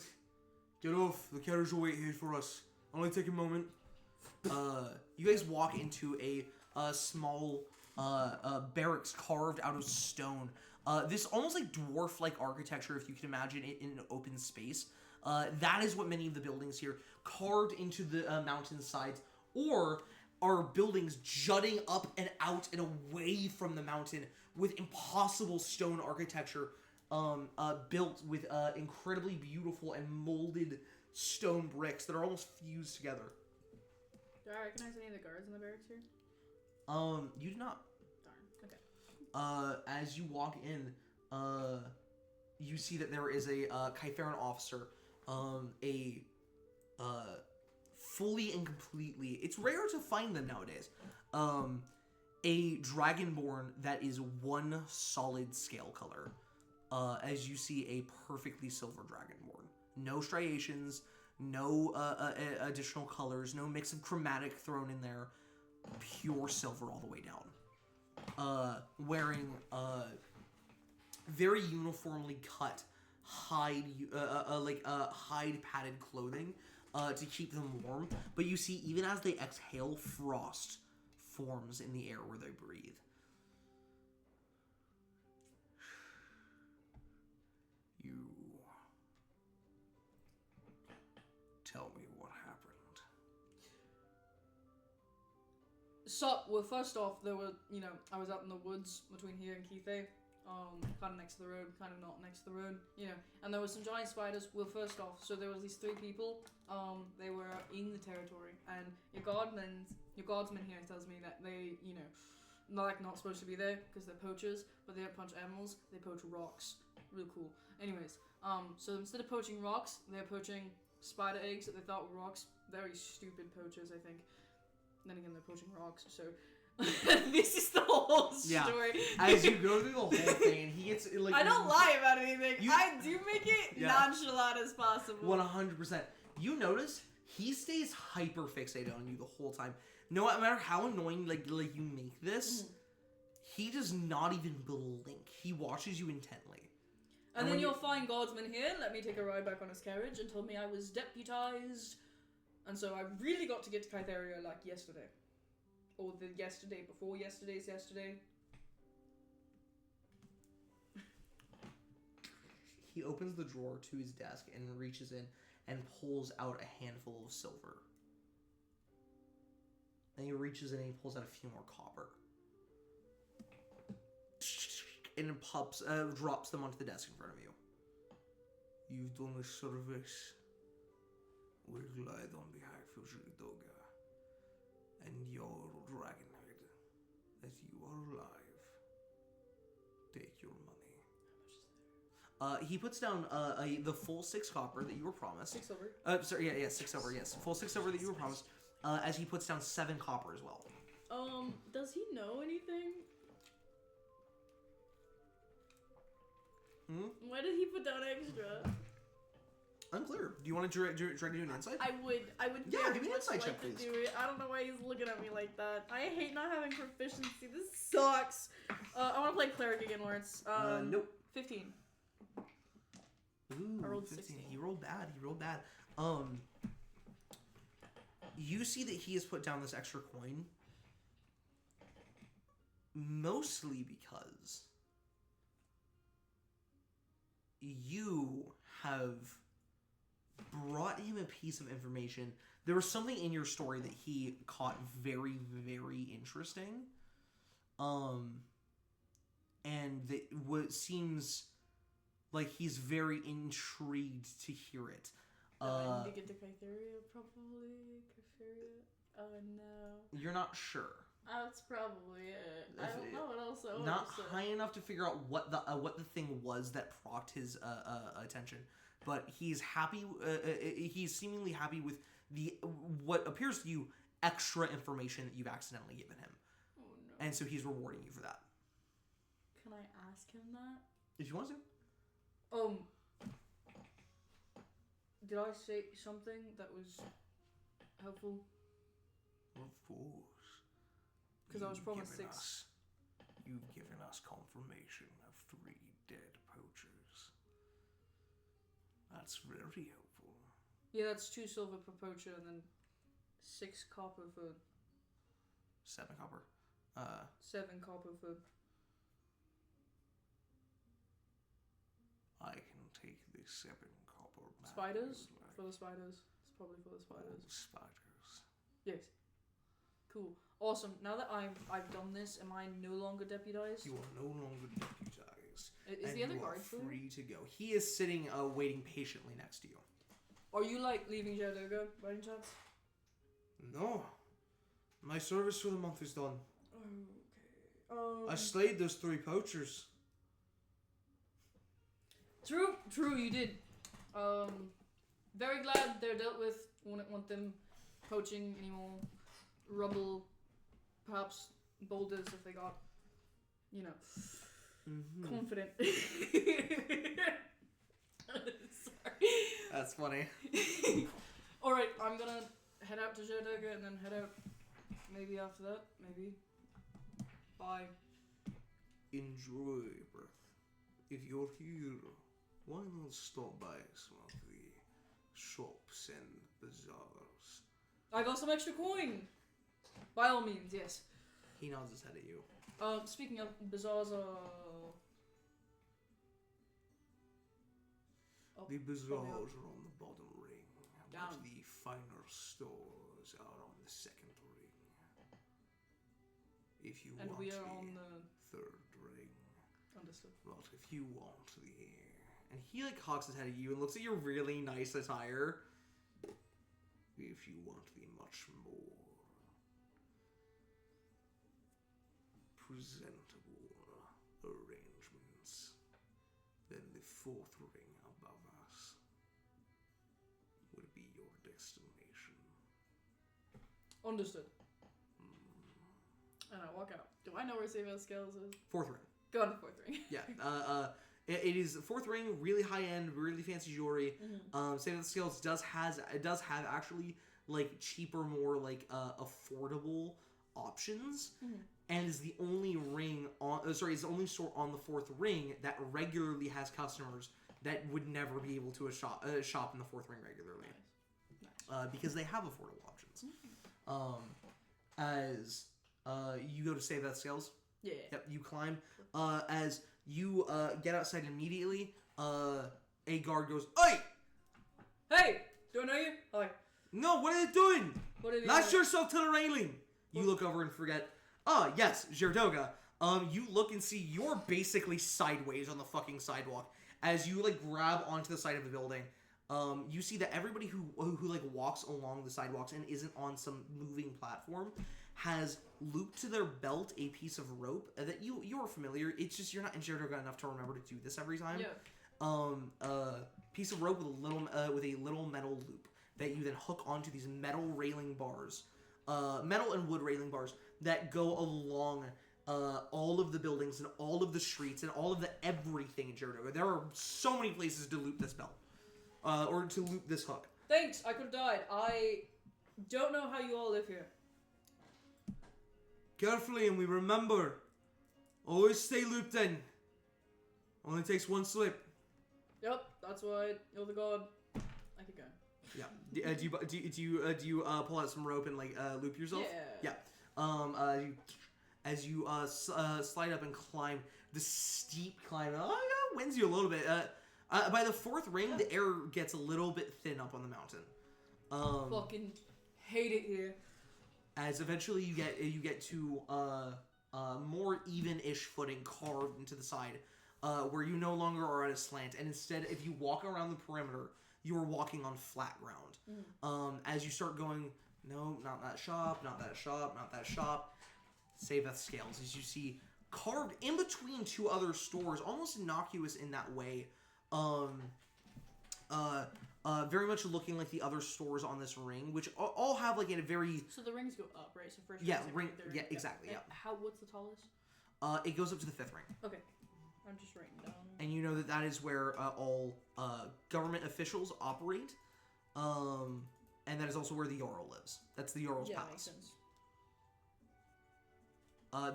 Get off. The carriage will wait here for us. Only take a moment. You guys walk into a small barracks carved out of stone. This almost like dwarf-like architecture, if you can imagine it in an open space. That is what many of the buildings here carved into the mountain sides, or are buildings jutting up and out and away from the mountain with impossible stone architecture, built with incredibly beautiful and molded stone bricks that are almost fused together. Do I recognize any of the guards in the barracks here? You do not. Darn. Okay. As you walk in, you see that there is a Kytheran officer, fully and completely. It's rare to find them nowadays. A dragonborn that is one solid scale color. As you see a perfectly silver dragonborn. No striations, no additional colors, no mix of chromatic thrown in there. Pure silver all the way down. Wearing very uniformly cut hide padded clothing to keep them warm. But you see, even as they exhale, frost forms in the air where they breathe. You tell me what happened. So, well, first off, there were, I was out in the woods between here and Keithay, kind of next to the road, kind of not next to the road, and there was some giant spiders. Well, first off, so there was these 3 people, they were in the territory, and your guardsman here tells me that they, not supposed to be there, because they're poachers, but they don't punch animals, they poach rocks. Real cool. Anyways, so instead of poaching rocks, they're poaching spider eggs that they thought were rocks. Very stupid poachers, I think. Then again, they're poaching rocks, so... this is the whole story. As you go through the whole thing, and he gets like... I don't lie about anything. I do make it nonchalant as possible. 100%. You notice he stays hyper fixated on you the whole time. No matter how annoying like you make this, he does not even blink. He watches you intently. And then you'll find Guardsman here, let me take a ride back on his carriage, and told me I was deputized. And so I really got to get to Kytheria like yesterday. Or the yesterday before yesterday's yesterday. He opens the drawer to his desk and reaches in and pulls out a handful of silver. Then he reaches in and he pulls out a few more copper. And drops them onto the desk in front of you. You've done a service. We're glad on behalf of Girdoga and your dragonhead that you are alive. Take your money. He puts down the full 6 copper that you were promised. 6 silver. 6 silver, yes. Full 6 silver that you were promised. As he puts down 7 copper as well. Does he know anything? Why did he put down extra? Unclear. Do you want to try to do an insight? I would. Yeah, give me an insight check, to please. do it. I don't know why he's looking at me like that. I hate not having proficiency. This sucks. I want to play cleric again, Lawrence. Nope. 15. Ooh, I rolled 15. 16. He rolled bad. He rolled bad. You see that he has put down this extra coin mostly because you have brought him a piece of information. There was something in your story that he caught very, very interesting. And that what seems like he's very intrigued to hear it. I need to get to Kytheria, probably. Kytheria? Oh, no. You're not sure. That's probably it. I don't know what else I Not high enough to figure out what the thing was that procked his attention, but he's happy. He's seemingly happy with the what appears to you extra information that you've accidentally given him, Oh, no. and so he's rewarding you for that. Can I ask him that? If you want to. Did I say something that was helpful? Of course. Because I was promised 6. You've given us confirmation of 3 dead poachers. That's very helpful. Yeah, that's 2 silver per poacher and then 6 copper for 7 copper. 7 copper for. I can take the 7 copper back. Spiders? For the spiders. It's probably for the spiders. Spiders. Yes. Cool. Awesome. Now that I've done this, am I no longer deputized? You are no longer deputized. Is and the other you guard are free to go. He is sitting, waiting patiently next to you. Are you like leaving Jadoga by any chance? No. My service for the month is done. Okay. I slayed those 3 poachers. True, you did. Very glad they're dealt with. Wouldn't want them poaching any more rubble, perhaps boulders if they got, confident. Sorry. That's funny. Alright, I'm gonna head out to Jadoga and then head out maybe after that, maybe. Bye. Enjoy, Breath. If you're here, why not stop by some of the shops and bazaars? I got some extra coin! By all means, yes. He nods his head at you. Speaking of bazaars, The bazaars are on the bottom ring, Down. but the finer stores are on the second ring. If you And want we are the on the... third ring, Understood. but if you want the... And he cocks his head at you and looks at your really nice attire. If you want the much more presentable arrangements, then the fourth ring above us would be your destination. Understood. And I walk out. Do I know where Save Our Scales is? 4th ring. Go on the 4th ring. Yeah. It is 4th ring, really high end, really fancy jewelry. Saving the Scales does have actually cheaper, more affordable options, and is the only ring on. Is the only store on the 4th ring that regularly has customers that would never be able to shop in the 4th ring regularly. Nice. Because they have affordable options. As you go to Save That Scales. Yeah. Yep, you climb. As you get outside immediately, a guard goes, "Oi! Hey! Do I know you? Hi. No, what are you doing? What have you Lash yourself to the railing!" You look over and forget. Ah, yes, Jerdoga. You look and see you're basically sideways on the fucking sidewalk. As you grab onto the side of the building, you see that everybody who walks along the sidewalks and isn't on some moving platform has looped to their belt a piece of rope that you're familiar. It's just you're not in Jerdoga enough to remember to do this every time. Yeah. Piece of rope with a little metal loop that you then hook onto these metal railing bars, metal and wood railing bars that go along all of the buildings and all of the streets and all of the everything in Jerdoga. There are so many places to loop this belt, or to loop this hook. Thanks, I could have died. I don't know how you all live here. Carefully, and we remember, always stay looped in. Only takes one slip. Yep, that's why you're the god. I keep going. Yeah. Do you pull out some rope and like loop yourself? Yeah. Yeah. As you slide up and climb the steep climb, winds you a little bit. By the fourth ring, the air gets a little bit thin up on the mountain. Fucking hate it here. As eventually you get to more even-ish footing carved into the side, where you no longer are at a slant, and instead, if you walk around the perimeter, you are walking on flat ground. As you start going, no, not that shop, not that shop, not that shop. Save that scales, as you see carved in between two other stores, almost innocuous in that way. Very much looking like the other stores on this ring, which all have like a very. So the rings go up, right? So first. Ring. Yeah, exactly. Yeah. What's the tallest? It goes up to the 5th ring. Okay, I'm just writing down. And you know that is where all government officials operate, and that is also where the Jarl lives. That's the Jarl's Makes palace. sense.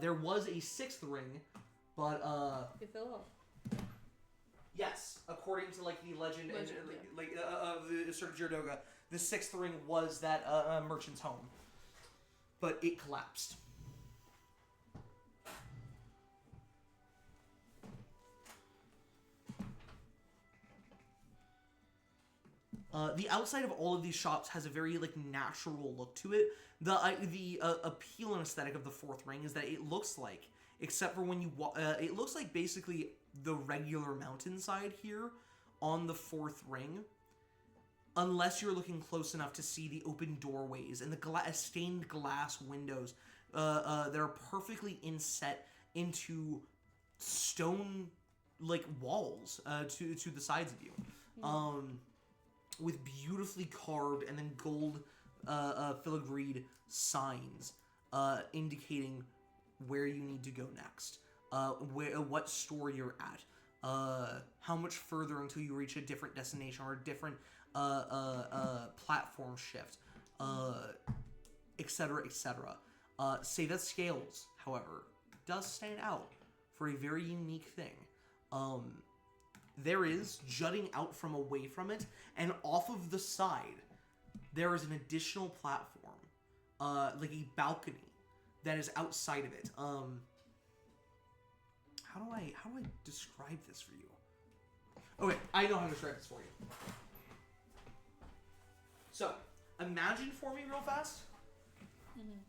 There was a 6th ring, but It fell off. Yes, according to like the legend and Yeah. of the sort of Jordoga, the 6th ring was that merchant's home, but it collapsed. The outside of all of these shops has a very like natural look to it. The appeal and aesthetic of the 4th ring is that it looks like, except for when you it looks like basically the regular mountainside here on the 4th ring, unless you're looking close enough to see the open doorways and the stained glass windows that are perfectly inset into stone like walls to the sides of you. With beautifully carved and then gold filigreed signs indicating where you need to go next, what store you're at, how much further until you reach a different destination or a different platform shift, etc., etc. Say that Scales, however, does stand out for a very unique thing. There is, jutting out from away from it, and off of the side, there is an additional platform, like a balcony, that is outside of it. How do I describe this for you? Okay, I know how to describe this for you. So, imagine for me real fast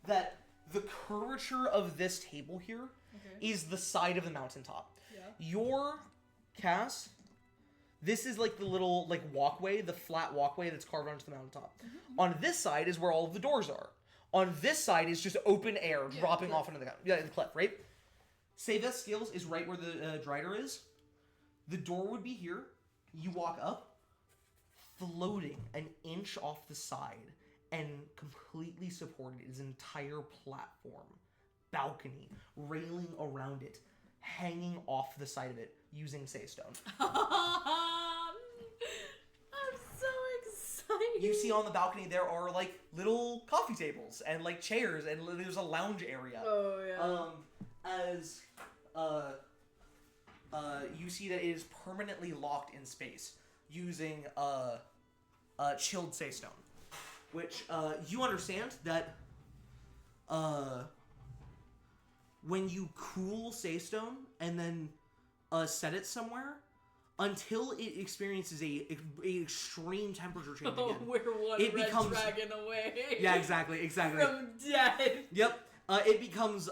that the curvature of this table here is the side of the mountaintop. Yeah. Your Cass, this is like the little like walkway, the flat walkway that's carved onto the mountaintop. On this side is where all of the doors are. On this side is just open air dropping off into the cliff, right? Say that Skills is right where the Drider is. The door would be here. You walk up, floating an inch off the side and completely supported is an entire platform, balcony, railing around it, hanging off the side of it using saystone. I'm so excited. You see on the balcony there are like little coffee tables and like chairs and there's a lounge area. Oh yeah. As you see that it is permanently locked in space using chilled saystone, which you understand that when you cool saystone and then set it somewhere, until it experiences a extreme temperature change again. We're one it red becomes, dragon away. Yeah, exactly. From death. Yep. It becomes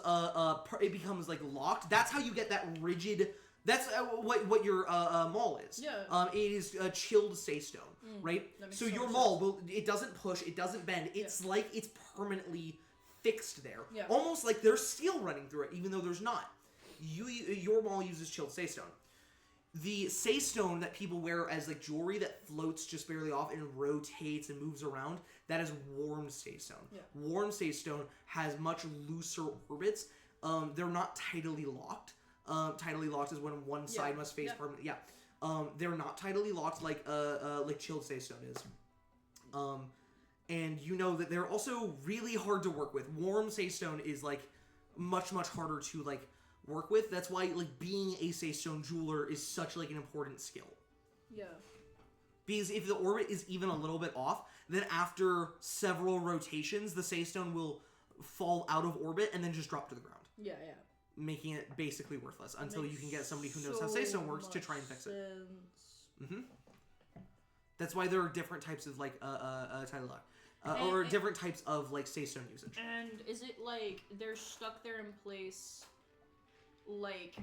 like locked. That's how you get that rigid. That's what your maul is. Yeah. It is chilled saystone, right? So your maul it doesn't push, it doesn't bend. It's like it's permanently fixed there. Yeah. Almost like there's steel running through it, even though there's not. Your maul uses chilled saystone. The saystone that people wear as like jewelry that floats just barely off and rotates and moves around, that is warmed saystone. Yeah. Warmed saystone has much looser orbits. They're not tidally locked. Tidally locked is when one side must face permanently. Yeah. They're not tidally locked like chilled saystone is. And you know that they're also really hard to work with. Warm saystone is like much harder to like work with. That's why like being a Saystone jeweler is such like an important skill. Yeah. Because if the orbit is even a little bit off, then after several rotations, the Saystone will fall out of orbit and then just drop to the ground. Yeah. Making it basically worthless until you can get somebody who knows how so Saystone works to try and fix it. That's why there are different types of like title lock. Or different types of like Saystone usage. And is it like they're stuck there in place, like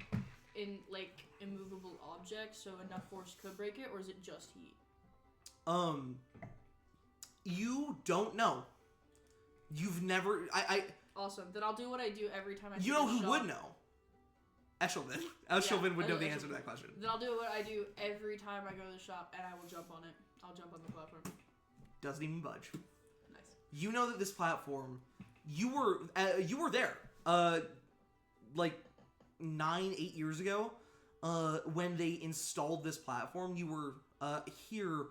in like immovable objects, so enough force could break it, or is it just heat? You don't know. You've never. Awesome. Then I'll do what I do every time I. You know who would know? Eshelvin. Eshelvin would know the answer to that question. Then I'll do what I do every time I go to the shop, and I will jump on it. I'll jump on the platform. Doesn't even budge. Nice. You know that this platform, you were there, like 9-8 years ago, when they installed this platform. You were here,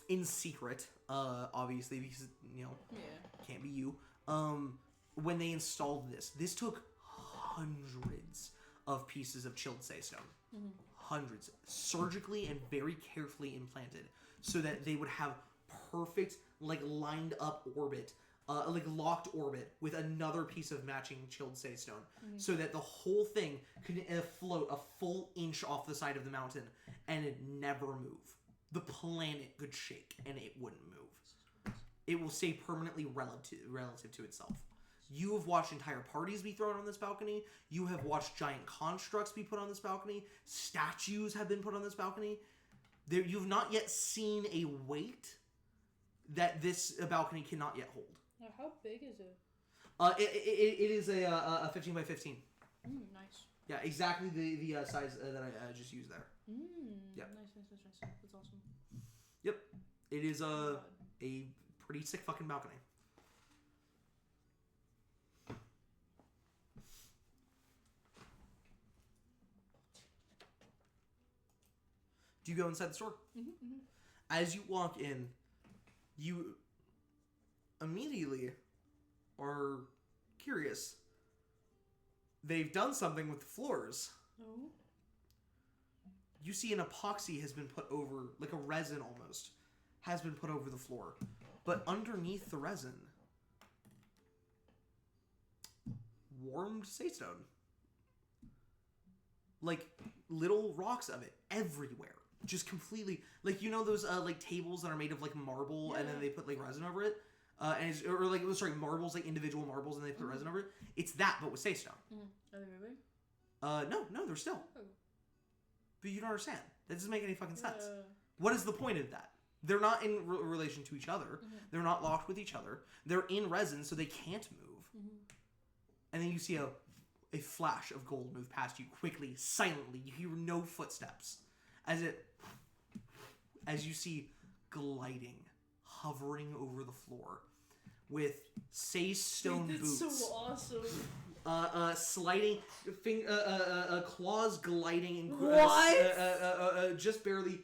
in secret, obviously because can't be you. When they installed this took hundreds of pieces of chilled Saystone. Hundreds, surgically and very carefully implanted, so that they would have perfect, like lined up orbit, like locked orbit with another piece of matching chilled Saystone, so that the whole thing could float a full inch off the side of the mountain and it never move. The planet could shake and it wouldn't move. It will stay permanently relative to itself. You have watched entire parties be thrown on this balcony. You have watched giant constructs be put on this balcony. Statues have been put on this balcony. You've not yet seen a weight that this balcony cannot yet hold. Now, how big is it? It is a 15 by 15. Nice. Yeah, exactly the size that I just used there. Yeah. Nice. That's awesome. Yep. It is a pretty sick fucking balcony. Do you go inside the store? As you walk in, you immediately are curious. They've done something with the floors. Oh. You see an epoxy has been put over, like a resin almost, has been put over the floor. But underneath the resin, warmed Saystone. Like, little rocks of it everywhere. Just completely, like, you know those, like, tables that are made of, like, marble, and then they put, like, resin over it? Marbles, like, individual marbles, and they put resin over it? It's that, but with Saystone. Are they moving? No, they're still. Oh. But you don't understand. That doesn't make any fucking sense. What is the point of that? They're not in relation to each other. They're not locked with each other. They're in resin, so they can't move. And then you see a flash of gold move past you quickly, silently. You hear no footsteps. As you see gliding, hovering over the floor, with Saystone boots. That's so awesome. Sliding, claws gliding, and just barely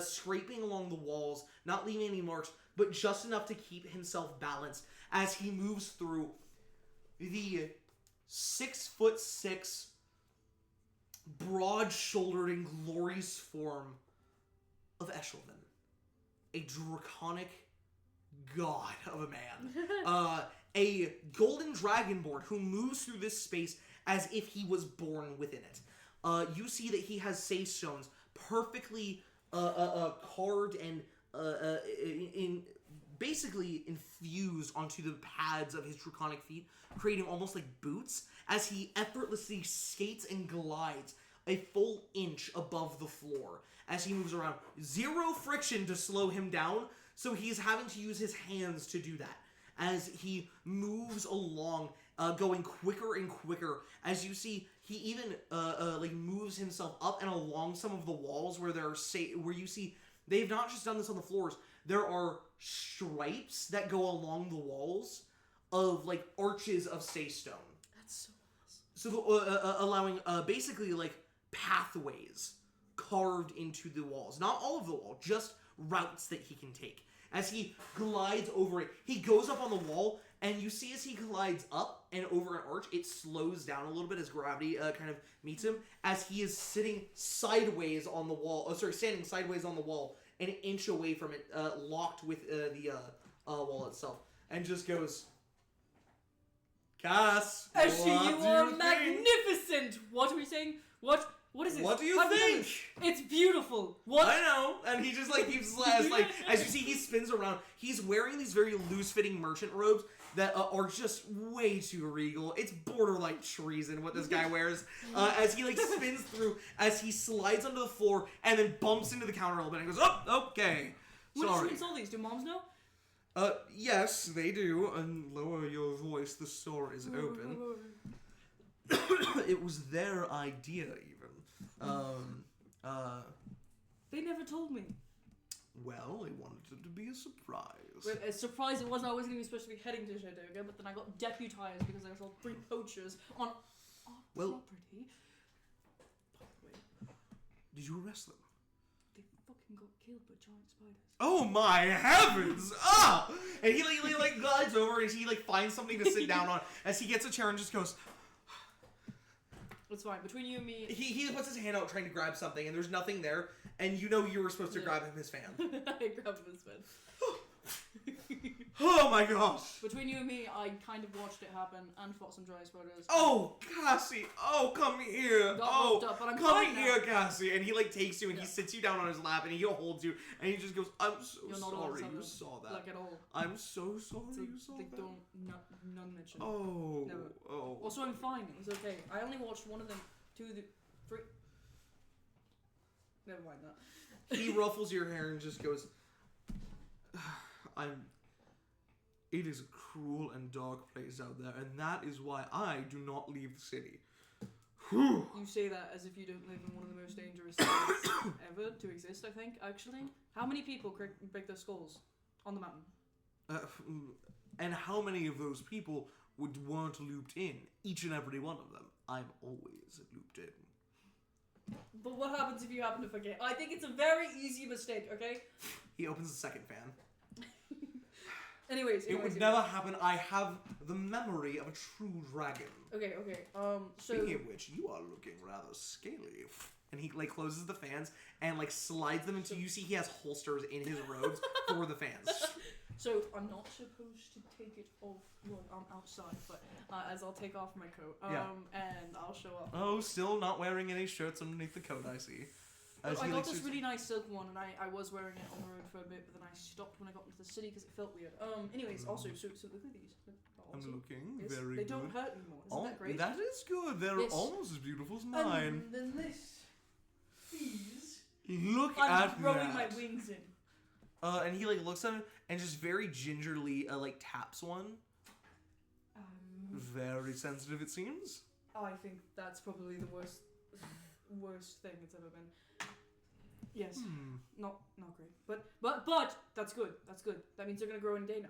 scraping along the walls, not leaving any marks, but just enough to keep himself balanced as he moves through the 6'6", broad-shouldered and glorious form of Eshelvin, a draconic god of a man, a golden dragonborn who moves through this space as if he was born within it. You see that he has Saystones perfectly carved and basically infused onto the pads of his draconic feet, creating almost like boots, as he effortlessly skates and glides a full inch above the floor as he moves around. Zero friction to slow him down, so he's having to use his hands to do that as he moves along, going quicker and quicker. As you see, he even like moves himself up and along some of the walls where where you see they've not just done this on the floors. There are stripes that go along the walls of like arches of Saystone. That's so awesome. So allowing basically like pathways carved into the walls. Not all of the wall, just routes that he can take. As he glides over it, he goes up on the wall and you see as he glides up and over an arch, it slows down a little bit as gravity kind of meets him, as he is sitting sideways on the wall. Standing sideways on the wall, an inch away from it, locked with the wall itself, and just goes, Cass, Actually, what you do are think? magnificent. What are we saying? What is this? What do you I've think? never- It's beautiful. What? I know, and he just keeps as you see he spins around. He's wearing these very loose-fitting merchant robes that are just way too regal. It's borderline treason what this guy wears. As he spins through, as he slides onto the floor and then bumps into the counter a little bit and goes, "Oh, okay, What sorry." instruments all these? Do moms know? Yes, they do. And lower your voice. The store is open. It was their idea, even. They never told me. Well, they wanted it to be a surprise. Well, a surprise it wasn't. I was going to be supposed to be heading to Shadoga, but then I got deputized because I saw 3 poachers on our property. By the way, Did you arrest them? they fucking got killed by giant spiders. Oh my heavens! Ah! And he glides over and he finds something to sit down on as he gets a chair and just goes. It's fine. Between you and me... He puts his hand out trying to grab something and there's nothing there, and you know you were supposed to grab him his fan. I grabbed him his fan. Oh my gosh! Between you and me, I kind of watched it happen and fought some giant spiders. Oh, Cassie! Oh, come here! Got Oh, roughed up, but I'm come fine now. here, Cassie! And he takes you and Yeah. he sits you down on his lap and he holds you and he just goes, "I'm so You're not allowed to sorry tell you them, saw that. Like at all. I'm so sorry So you saw they that." don't... none mention. Oh, Never. oh. Also, I'm fine. It's okay. I only watched one of them, 2 of the 3... Never mind that. He ruffles your hair and just goes, It is a cruel and dark place out there, and that is why I do not leave the city. Whew. You say that as if you don't live in one of the most dangerous cities ever to exist, I think, actually. How many people break their skulls on the mountain? And how many of those people weren't looped in? Each and every one of them. I'm always looped in. But what happens if you happen to forget? I think it's a very easy mistake, okay? He opens the second fan. Anyways, It would never happen. I have the memory of a true dragon. Okay. So Speaking of which, you are looking rather scaly. And he closes the fans and slides them into. You see, he has holsters in his robes for the fans. So I'm not supposed to take it off when I'm outside, but as I'll take off my coat, and I'll show up. Oh, still not wearing any shirts underneath the coat. I see. I got this really nice silk one, and I was wearing it on the road for a bit, but then I stopped when I got into the city because it felt weird. Anyways, also, so look at these. They're I'm awesome. looking Yes, very they good. don't hurt anymore. Isn't that great? That is good. They're Yes. almost as beautiful as mine. And then this. These. Look I'm at throwing that. my wings in. And he looks at it and just very gingerly taps one. Very sensitive, it seems. I think that's probably the worst thing it's ever been. Yes, not great, but that's good. That's good. That means they're gonna grow in a day now.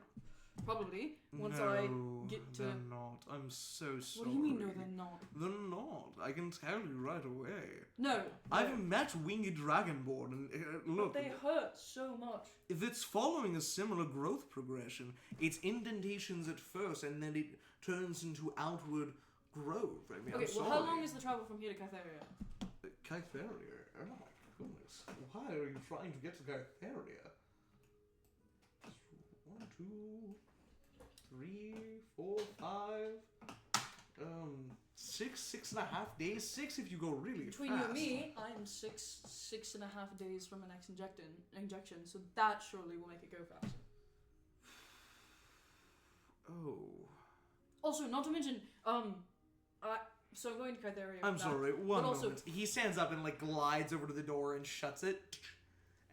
Probably once I get to. They're not. I'm so sorry. What do you mean? No, they're not. They're not. I can tell you right away. No. I've met winged dragonborn, and look. But they hurt so much. If it's following a similar growth progression, it's indentations at first, and then it turns into outward growth. I mean, Okay. I'm Well, sorry. how long is the travel from here to Kytheria? Kytheria? Oh my goodness. Why are you trying to get to Kytheria? 1, 2, 3, 4, 5. 6.5 days. 6 if you go really Between fast. you and me, I'm 6.5 days from the next injection, so that surely will make it go faster. Oh. Also, not to mention, so I'm going to Kytheria. I'm with sorry, that, one but also, moment. He stands up and glides over to the door and shuts it,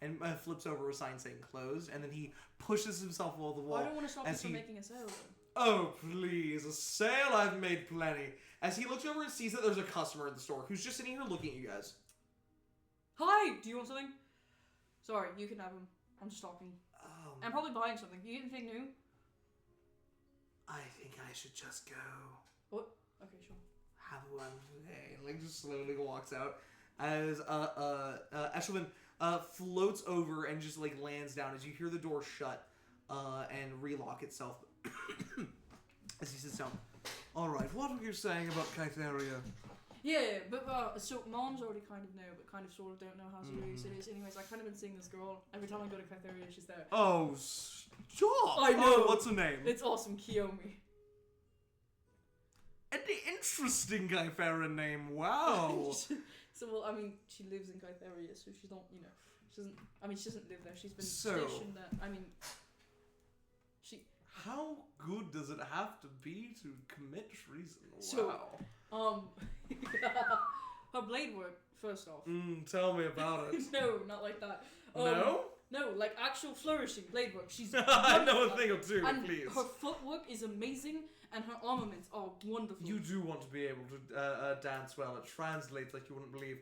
and flips over a sign saying closed, and then he pushes himself over the wall. I don't want to stop you as from he- making a sale. Though. Oh, please, a sale? I've made plenty. As he looks over and sees that there's a customer at the store who's just sitting here looking at you guys. Hi, do you want something? Sorry, you can have them. I'm just talking. I'm probably buying something. You get anything new? I think I should just go. What? Okay, sure. Have one today. And just slowly walks out as Eshelman floats over and just lands down as you hear the door shut and relock itself. As he sits down. Alright, what were you saying about Kytheria? Yeah, but so Mom's already kind of know, but kind of sort of don't know how serious it is. Anyways, I kind of been seeing this girl. Every time I go to Kytheria, she's there. Oh, stop! I know. Oh, what's her name? It's awesome, Kiyomi. An interesting Kytheran name, wow! So, well, I mean, she lives in Kytheria, so she's not, you know, she doesn't live there. She's been So- stationed there. I mean, How good does it have to be to commit treason? So- Wow. her blade work, first off. Tell me about it. No, not like that. No? No, like actual flourishing blade work. She's I know a wonderful. thing or two, And please. her footwork is amazing, and her armaments are wonderful. You do want to be able to dance well. It translates like you wouldn't believe.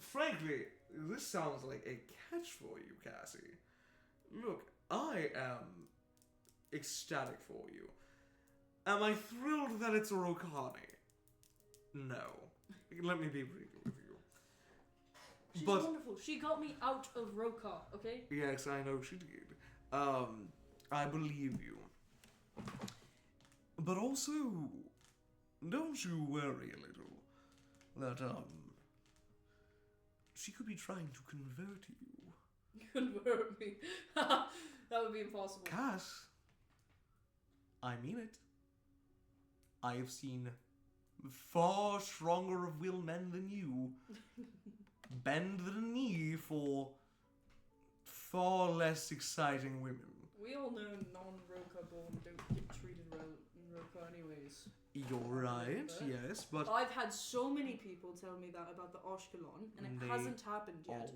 Frankly, this sounds like a catch for you, Cassie. Look, I am ecstatic for you. Am I thrilled that it's a Rokani? No. Let me be real with you. She's But- wonderful. She got me out of Roka, okay? Yes, I know she did. I believe you. But also, don't you worry a little that, she could be trying to convert you. Convert me. That would be impossible. Cass, I mean it. I have seen far stronger of will men than you bend the knee for far less exciting women. We all know non-Roka born don't get treated well in Roka anyways. You're right, yes, but I've had so many people tell me that about the Ashkelon, and it They hasn't happened yet.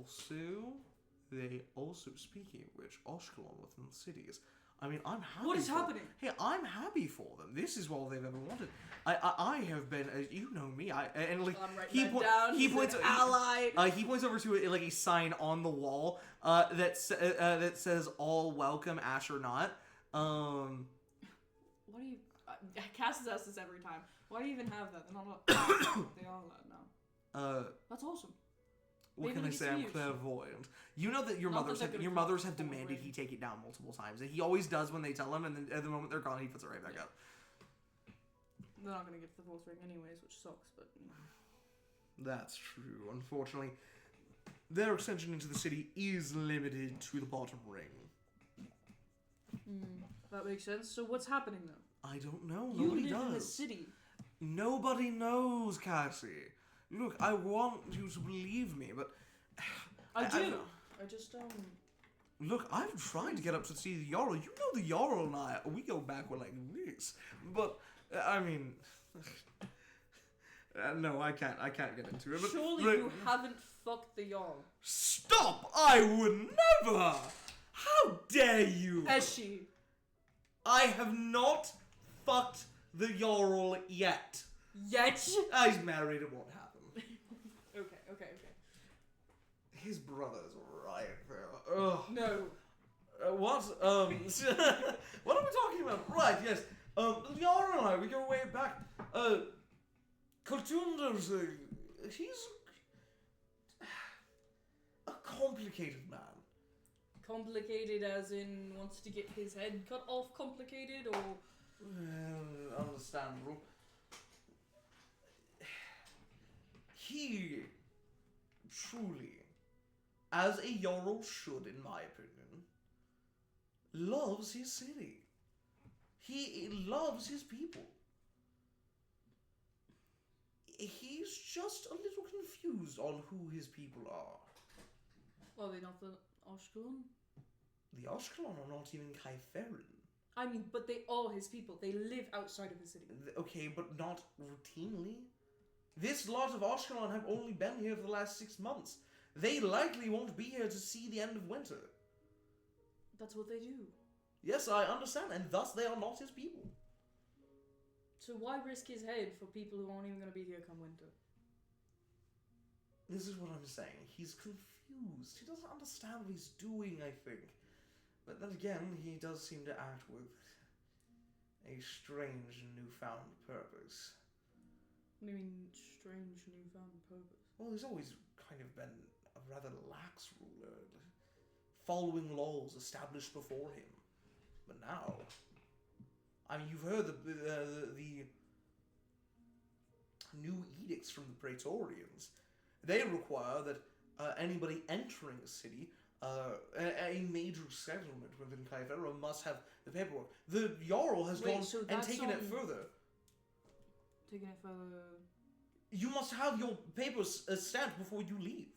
speaking of which, Ashkelon within the cities. I mean, I'm happy. What is for- happening? Hey, I'm happy for them. This is all they've ever wanted. I have been, you know me. And like I'm writing he that po- down. he He's points an ally. he points over to like a sign on the wall that says "All welcome, Ash or not." What do you? Cass has asked this every time. Why do you even have that? They're not allowed. They are allowed now. That's awesome. What Maybe can I it's say? I'm used. clairvoyant. You know that your Not that mothers they're have gonna your come mothers have full demanded ring. he take it down multiple times, and he always does when they tell him, and then at the moment they're gone, he puts it right back up. They're not gonna get to the fourth ring anyways, which sucks. But That's true. Unfortunately, their extension into the city is limited to the bottom ring. that makes sense. So what's happening though? I don't know. You Nobody live in the does. city. Nobody knows, Cassie. Look, I want you to believe me, but I I- do. I just look, I've tried to get up to see the Jarl. You know the Jarl and I, we go back with like this. But I mean, no, I can't get into it. But Surely right- you haven't fucked the Jarl. Stop! I would never. How dare you? Eshi. I have not fucked the Jarl yet. Yet. He's married. It won't happen. Okay. His brother's right there. Ugh. No. What? What are we talking about? Right, yes. Yara and I, we go way back. Kaltunder's, he's a complicated man. Complicated as in wants to get his head cut off complicated or... Understandable. He truly, as a Jarl should, in my opinion, loves his city. He loves his people. He's just a little confused on who his people are. Are they not the Ashkelon? The Ashkelon are not even Kytheran. I mean, but they are his people. They live outside of the city. Okay, but not routinely. This lot of Ashkelon have only been here for the last 6 months. They likely won't be here to see the end of winter. That's what they do. Yes, I understand, and thus they are not his people. So why risk his head for people who aren't even going to be here come winter? This is what I'm saying. He's confused. He doesn't understand what he's doing, I think. But then again, he does seem to act with a strange newfound purpose. What do you mean, strange newfound purpose? Well, he's always kind of been a rather lax ruler, following laws established before him. But now, I mean, you've heard the new edicts from the Praetorians. They require that anybody entering a city, a major settlement within Kaifera, must have the paperwork. The Jarl has gone so and that's taken it further. Taking it further. You must have your papers stamped before you leave.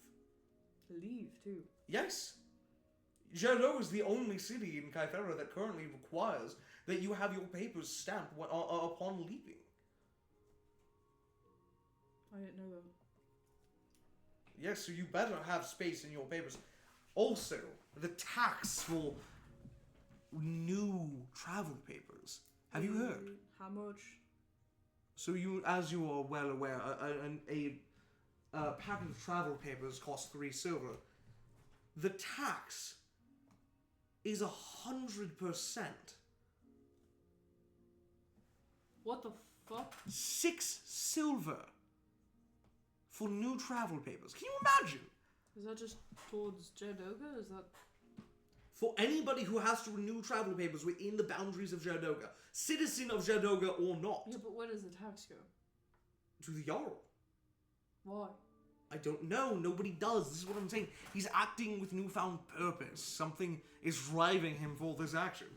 Leave too. Yes. Jadot is the only city in Kaifera that currently requires that you have your papers stamped upon leaving. I didn't know that. Yes, so you better have space in your papers. Also, the tax for new travel papers. Have you heard? How much? So you, as you are well aware, a packet of travel papers costs 3 silver. The tax is 100%. What the fuck? 6 silver for new travel papers. Can you imagine? Is that just towards Jadoga? Is that... For anybody who has to renew travel papers within the boundaries of Jadoga, citizen of Jadoga or not, Yeah, but where does the tax go? to the Jarl. Why? I don't know. Nobody does. This is what I'm saying. He's acting with newfound purpose. Something is driving him for this action.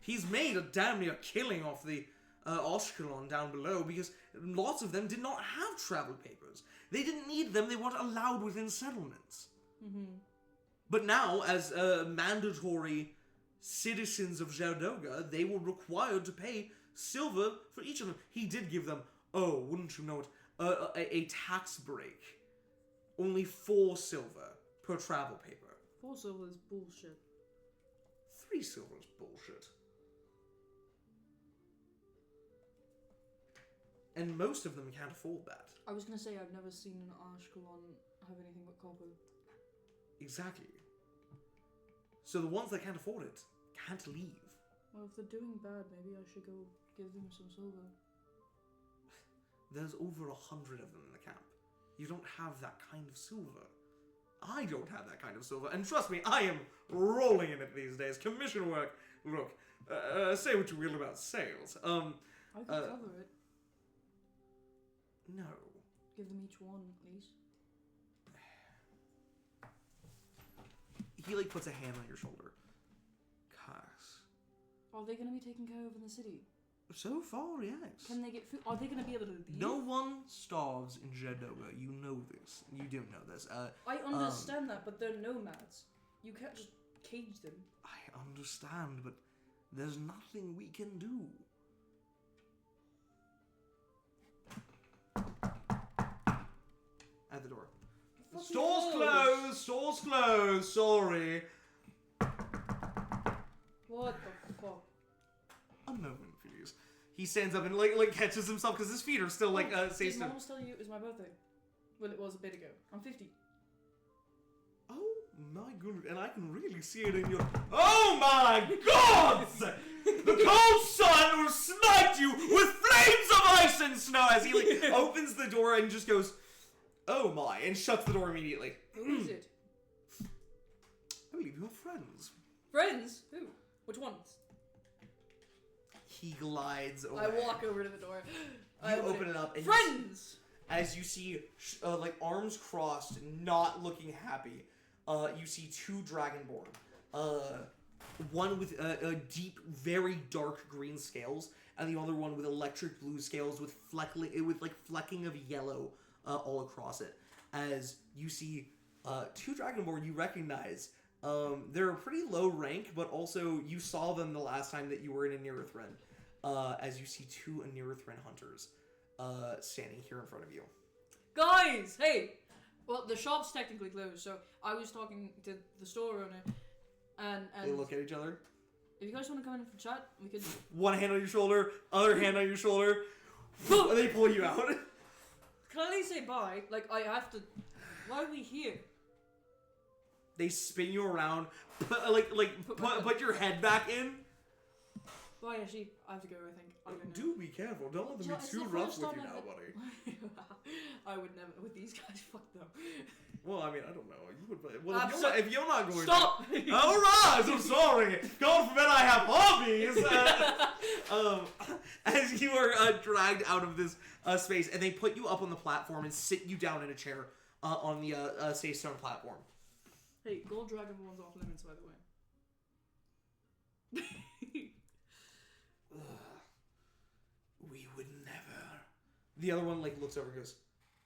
He's made a damn near killing off the Ashkelon down below because lots of them did not have travel papers. They didn't need them. They weren't allowed within settlements. Mm-hmm. But now, as mandatory citizens of Jardoga, they were required to pay silver for each of them. He did give them, oh, wouldn't you know it, a tax break. Only 4 silver per travel paper. 4 silver is bullshit. 3 silver is bullshit. And most of them can't afford that. I was gonna say I've never seen an Ashkelon have anything but copper. Exactly. So the ones that can't afford it can't leave. Well, if they're doing bad, maybe I should go give them some silver. There's over 100 of them in the camp. You don't have that kind of silver. I don't have that kind of silver. And trust me, I am rolling in it these days. Commission work. Look, say what you will about sales. I could cover it. No. Give them each one, at least. He, like, puts a hand on your shoulder. Cass. Are they gonna be taken care of in the city? So far, yes. Can they get food? Are they gonna be able to leave? No one starves in Jadoga. You know this. You do know this. I understand that, but they're nomads. You can't just cage them. I understand, but there's nothing we can do. At the door. Store's closed! Store's closed! Sorry. What the fuck? A moment, please. He stands up and like catches himself because his feet are still like Did safe. Mom tell you it was my birthday? Well, it was a bit ago. I'm 50. Oh my goodness, and I can really see it in your. Oh my God! The cold sun will smite you with flames of ice and snow as he like opens the door and just goes, "Oh my!" and shuts the door immediately. Who is it? I believe you have friends. Friends? Who? Which ones? He glides away. I walk over to the door. You open it up and friends! as you see, like arms crossed, not looking happy, you see 2 dragonborn. One with deep, very dark green scales, and the other one with electric blue scales with flecking of yellow all across it. As you see 2 dragonborn you recognize. They're a pretty low rank, but also you saw them the last time that you were in Anirithrin. As you see 2 Anirithrin hunters standing here in front of you. Guys! Hey! Well, the shop's technically closed, so I was talking to the store owner, and They look at each other. if you guys want to come in for chat, we could... One hand on your shoulder, other hand on your shoulder, and they pull you out. Can I at least say bye? Like, I have to... Why are we here? They spin you around, put your head back in. Well, actually, I have to go, I think. I don't know. Do be careful. Don't let them Yeah, be it's too the rough first with time you I've- now, buddy. I would never, with these guys, fuck them. Well, I mean, I don't know. You would. Well, if you're not going Stop! to. All right, I'm sorry. God forbid I have hobbies. As you are dragged out of this space, and they put you up on the platform and sit you down in a chair on the safe stone platform. Hey, Gold Dragon one's off limits, by the way. We would never. The other one like looks over and goes,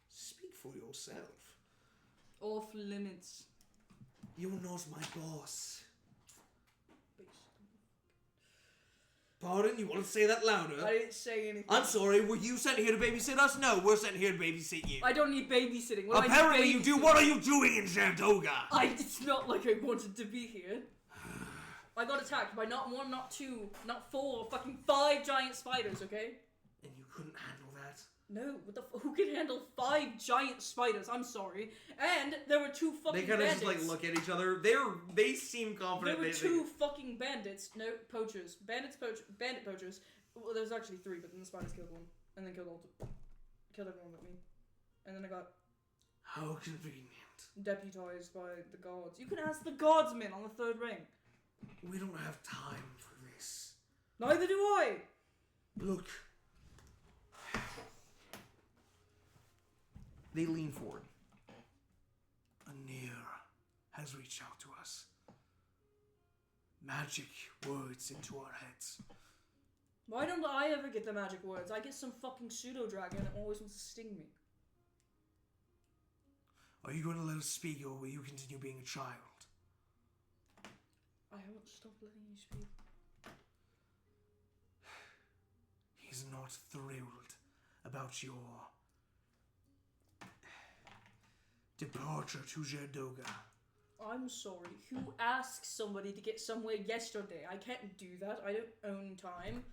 "Speak for yourself. Off limits. You're not my boss." Pardon? You want to say that louder? I didn't say anything. I'm sorry. Were you sent here to babysit us? No, we're sent here to babysit you. I don't need babysitting. What Apparently you do. What are you doing in Sardoga? It's not like I wanted to be here. I got attacked by not one, not two, not four, fucking 5 giant spiders, okay? And you couldn't handle that? No, who can handle 5 giant spiders? I'm sorry. And there were 2 fucking They kind of bandits. just like look at each other. They seem confident. There were 2 fucking bandits. No, poachers. Bandit poachers. Well, there was actually 3, but then the spiders killed one. And then killed everyone but me. And then I got How convenient. deputized by the guards. You can ask the guardsmen on the 3rd ring. We don't have time for this. Neither do I! Look. They lean forward. Anir has reached out to us. Magic words into our heads. Why don't I ever get the magic words? I get some fucking pseudo-dragon that always wants to sting me. Are you going to let us speak, or will you continue being a child? I haven't stopped letting you speak. He's not thrilled about your departure to Jerdoga. I'm sorry. Who asks somebody to get somewhere yesterday? I can't do that. I don't own time.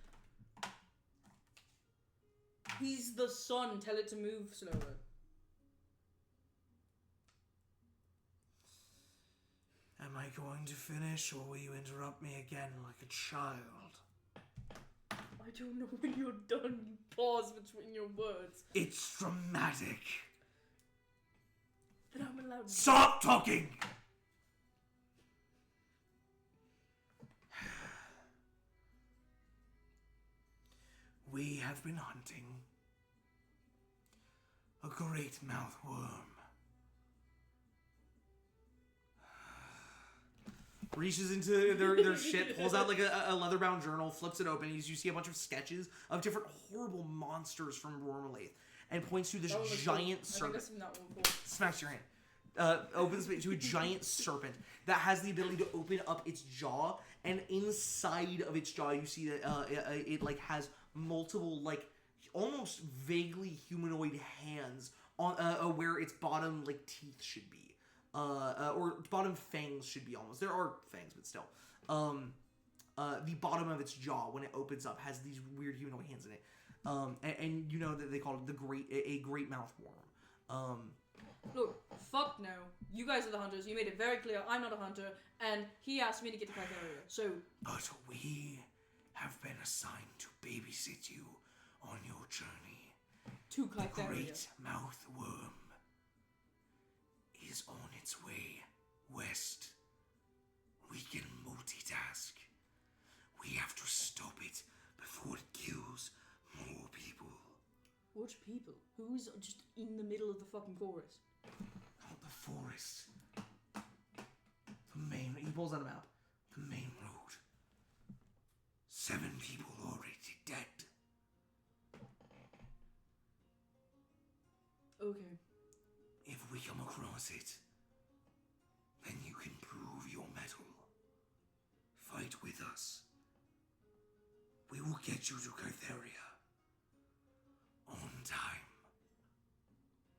He's the sun. Tell it to move slower. Am I going to finish, or will you interrupt me again like a child? I don't know when you're done. You pause between your words. It's dramatic. Then I'm allowed to... Stop talking! We have been hunting a great mouth worm. Reaches into their shit, pulls out like a leather-bound journal, flips it open. You see a bunch of sketches of different horrible monsters from Wormalaith, and points to this giant serpent. Smacks your hand. Opens to a giant serpent that has the ability to open up its jaw, and inside of its jaw, you see that it like has multiple like almost vaguely humanoid hands on where its bottom like teeth should be. Or bottom fangs should be almost. There are fangs, but still. The bottom of its jaw, when it opens up, has these weird humanoid hands in it. And you know that they call it a great mouth worm. Look, fuck no. You guys are the hunters. You made it very clear I'm not a hunter, and he asked me to get to Kytheria. So... But we have been assigned to babysit you on your journey. To Kytheria. Great mouth worm is on its way west. We can multitask. We have to stop it before it kills more people. Which people? Who's just in the middle of the fucking forest? Not the forest. The main. He pulls out a map. The main road. 7 people already dead. Okay. If we come across it, then you can prove your mettle. Fight with us. We will get you to Kytheria. On time.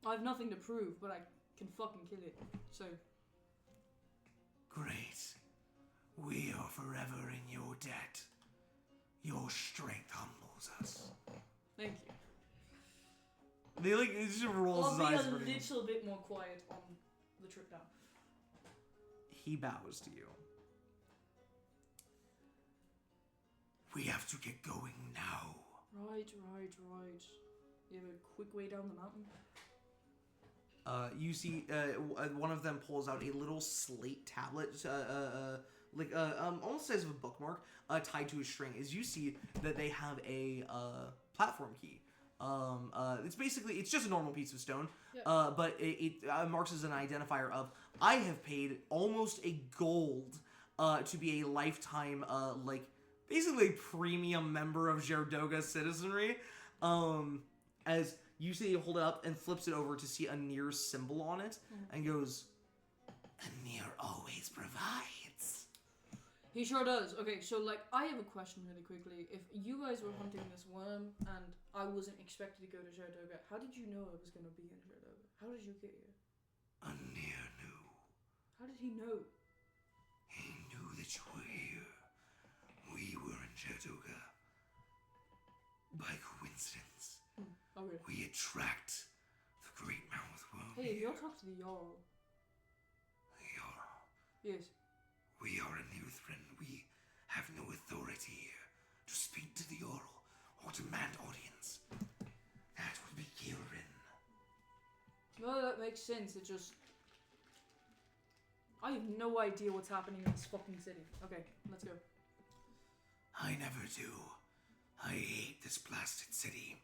I have nothing to prove, but I can fucking kill it. So... Great. We are forever in your debt. Your strength humbles us. Thank you. They like it just rolls his I'll eyes. be a for you. little bit more quiet on the trip down. He bows to you. We have to get going now. Right. You have a quick way down the mountain? You see, one of them pulls out a little slate tablet, almost the size of a bookmark, tied to a string. As you see that they have a platform key. It's just a normal piece of stone, but it marks as an identifier of I have paid almost a gold to be a lifetime basically premium member of Gerdoga citizenry. As you see, he hold it up and flips it over to see a near symbol on it, and goes, Anir always provides. He sure does. Okay, so I have a question really quickly. If you guys were hunting this worm and I wasn't expected to go to Gerdoga, how did you know I was going to be in Gerdoga? How did you get here? Anir knew. How did he know? He knew that you were here. We were in Gerdoga. By coincidence, Okay. we attract the great mouth worm. Hey, here. you'll talk to the Jarl. The Jarl. Yes. We are a Newthrin. We have no authority here to speak to the Jarl or demand audience. That would be Gilrin. No, that makes sense. It just... I have no idea what's happening in this fucking city. Okay, let's go. I never do. I hate this blasted city.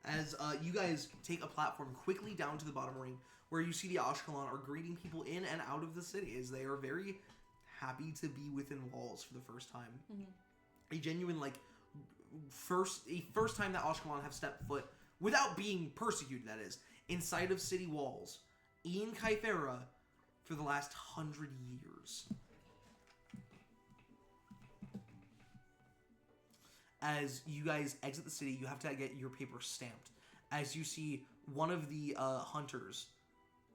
as you guys take a platform quickly down to the bottom ring, where you see the Ashkelon are greeting people in and out of the city, as they are very happy to be within walls for the first time. Mm-hmm. A genuine, first time that Ashkelon have stepped foot, without being persecuted, that is, inside of city walls, in Kythera, for the last 100 years. As you guys exit the city, you have to get your paper stamped. As you see one of the hunters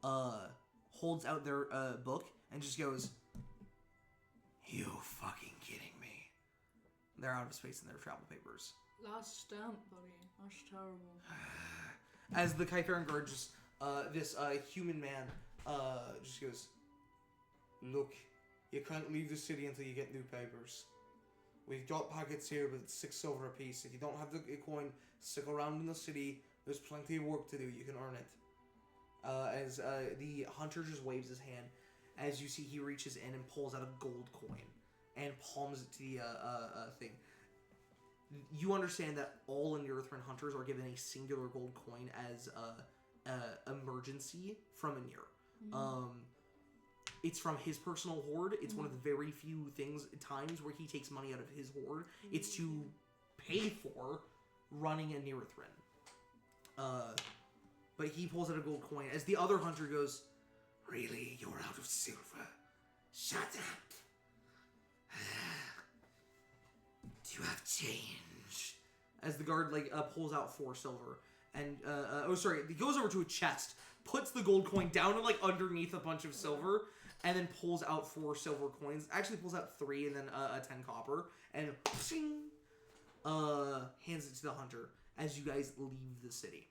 holds out their book and just goes, You fucking kidding me? they're out of space in their travel papers. Last stamp, buddy. That's terrible. As the Kytheran guard just, this human man just goes, Look, you can't leave the city until you get new papers. We've got packets here, but it's 6 silver apiece. If you don't have the coin, stick around in the city. There's plenty of work to do. You can earn it. As the hunter just waves his hand, as you see he reaches in and pulls out a gold coin and palms it to the thing. You understand that all Anir hunters are given a singular gold coin as emergency from Anir. Mm-hmm. It's from his personal hoard. It's one of the very few times where he takes money out of his hoard. It's to pay for running a Nirithrin. But he pulls out a gold coin as the other hunter goes, Really? You're out of silver? Shut up. Do you have change? as the guard pulls out 4 silver. And he goes over to a chest, puts the gold coin down and underneath a bunch of silver, and then pulls out 4 silver coins. Actually pulls out 3 and then a 10 copper, and hands it to the hunter as you guys leave the city.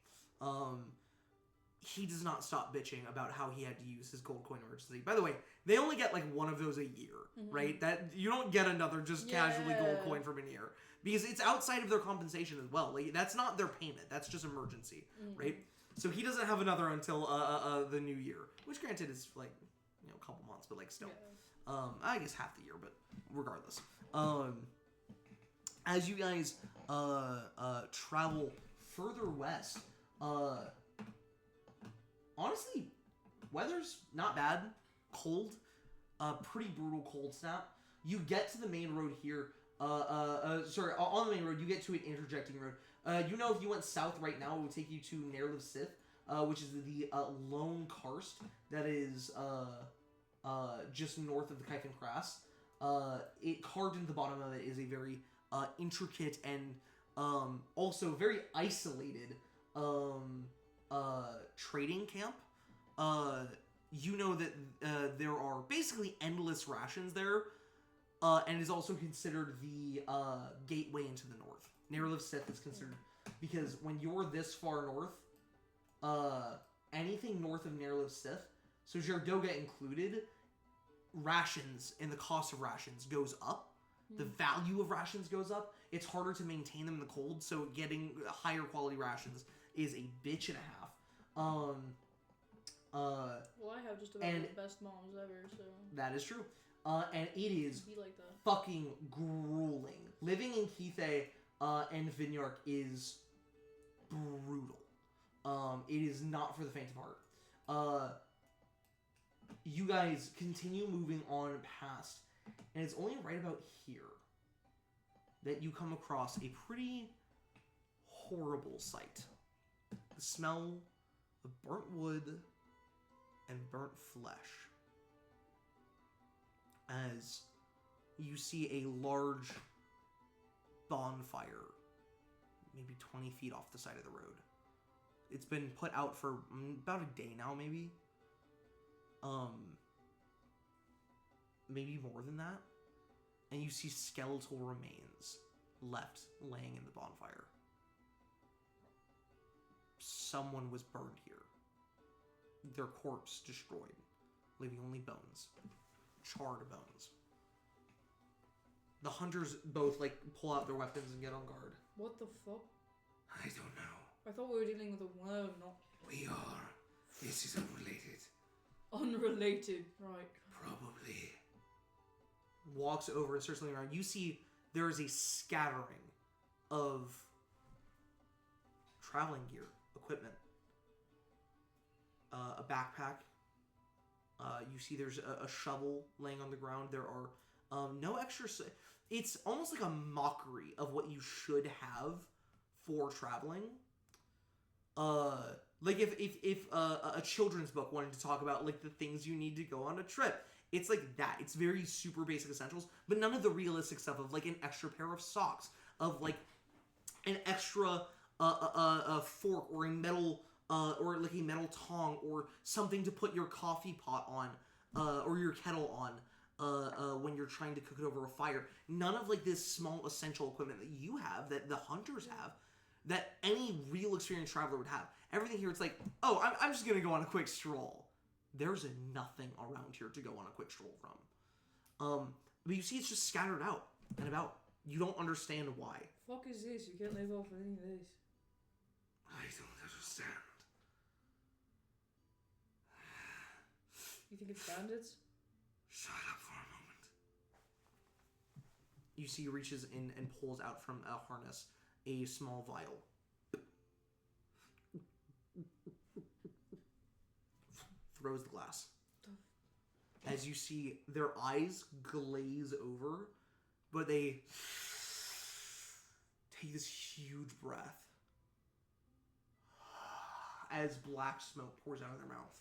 He does not stop bitching about how he had to use his gold coin emergency. By the way, they only get one of those a year, right? That you don't get another just casually gold coin from an year, because it's outside of their compensation as well. That's not their payment. That's just emergency, right? So he doesn't have another until the new year, which granted is a couple months, but still, I guess half the year, but regardless. As you guys travel further west, honestly, weather's not bad. Cold, pretty brutal cold snap. You get to the main road here. On the main road, you get to an interjecting road. If you went south right now, it would take you to Nerliv Sith, which is the lone karst that is just north of the Kyphin Crass. It carved into the bottom of it is a very intricate and also very isolated trading camp. That there are basically endless rations there, and is also considered the gateway into the north. Nerliv Sith is considered, because when you're this far north, anything north of Nerliv Sith, so Gerdoga included, rations and the cost of rations goes up, The value of rations goes up. It's harder to maintain them in the cold, so getting higher quality rations is a bitch and a half. Well, I have just about the best moms ever, so... That is true. And it is Be like that. fucking grueling. Living in Kithe and Vinyark is brutal. It is not for the faint of heart. You guys continue moving on past, and it's only right about here that you come across a pretty horrible sight. The smell of burnt wood and burnt flesh. As you see a large bonfire, maybe 20 feet off the side of the road. It's been put out for about a day now, maybe. Maybe more than that. And you see skeletal remains left laying in the bonfire. Someone was burned here. Their corpse destroyed, leaving only bones. Charred bones. The hunters both, pull out their weapons and get on guard. What the fuck? I don't know. I thought we were dealing with a worm, not... We are. This is unrelated. Unrelated, right. Probably. Walks over and starts looking around. You see there is a scattering of traveling gear, equipment, a backpack. You see there's a shovel laying on the ground. There are no extra... It's almost like a mockery of what you should have for traveling. If a children's book wanted to talk about the things you need to go on a trip, it's like that. It's very super basic essentials, but none of the realistic stuff of an extra pair of socks, of an extra a fork or a metal or a metal tong or something to put your coffee pot on or your kettle on when you're trying to cook it over a fire. None of this small essential equipment that you have, that the hunters have, that any real experienced traveler would have. Everything here, it's I'm just gonna go on a quick stroll. There's nothing around here to go on a quick stroll from. But you see it's just scattered out and about. You don't understand why. Fuck is this? You can't live off any of this. I don't understand. You think it's bandits? Shut up for a moment. You see he reaches in and pulls out from a harness a small vial. Throws the glass. As you see their eyes glaze over, but they take this huge breath as black smoke pours out of their mouth.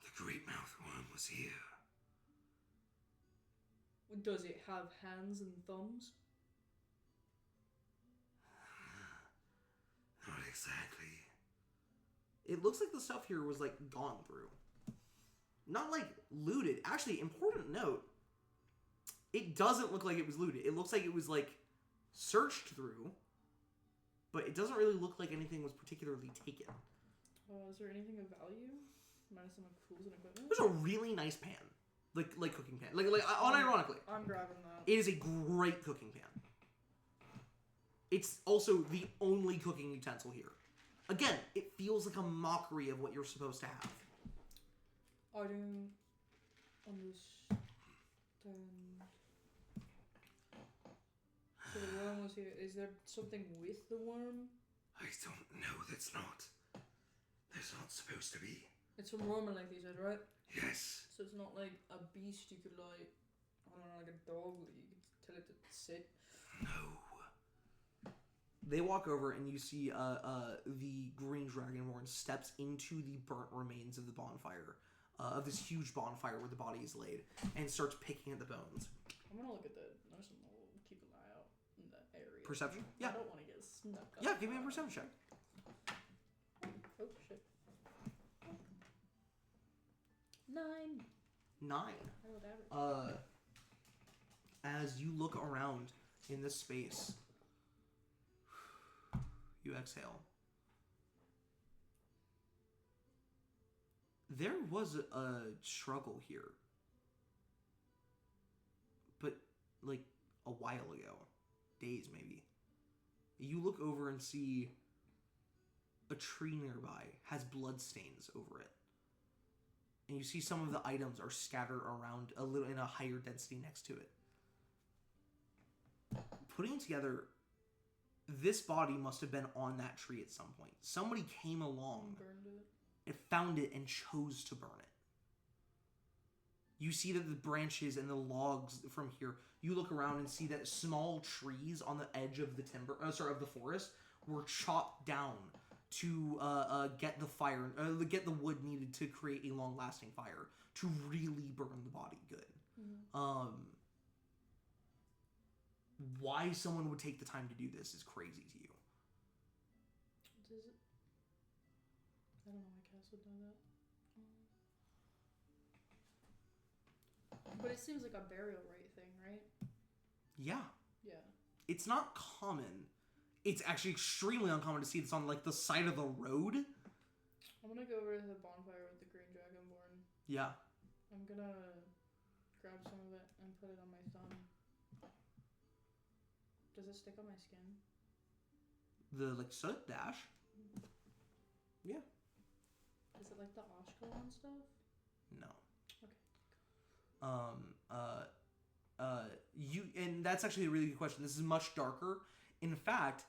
The great mouth worm was here. Does it have hands and thumbs? Not exactly. It looks like the stuff here was gone through. Not looted. Actually, important note, it doesn't look like it was looted. It looks like it was searched through, but it doesn't really look like anything was particularly taken. Is there anything of value? Minus some tools and equipment? There's a really nice pan. Like cooking pan. Unironically. I'm grabbing that. It is a great cooking pan. It's also the only cooking utensil here. Again, it feels like a mockery of what you're supposed to have. I don't understand. So the worm was here. Is there something with the worm? I don't know. There's not supposed to be. It's from Roman, like you said, right? Yes. So it's not like a beast you could I don't know, like a dog that you could tell it to sit. No. They walk over and you see the green dragonborn steps into the burnt remains of the bonfire, of this huge bonfire where the body is laid, and starts picking at the bones. I'm gonna look at the nurse and we'll keep an eye out in that area. Perception? Yeah. I don't want to get snuck up. Yeah, give me a perception check. Oh shit. 9. 9. I would average. As you look around in this space, you exhale. There was a struggle here. But, like, a while ago. Days, maybe. You look over and see a tree nearby has blood stains over it. And you see some of the items are scattered around a little in a higher density next to it. Putting it together, this body must have been on that tree at some point. Somebody came along Burned it. and found it and chose to burn it. You see that the branches and the logs from here, you look around and see that small trees on the edge of the of the forest were chopped down to get the fire, get the wood needed to create a long-lasting fire to really burn the body good. Mm-hmm. Why someone would take the time to do this is crazy to you. Does it? I don't know why Cass would know that. But it seems like a burial rite thing, right? Yeah. Yeah. It's not common. It's actually extremely uncommon to see this on, like, the side of the road. I'm gonna go over to the bonfire with the green dragonborn. Yeah. I'm gonna grab some of it and put it on my thumb. Does it stick on my skin? The, like, soot dash? Yeah. Is it like the Oshkosh stuff? No. Okay. And that's actually a really good question. This is much darker. In fact,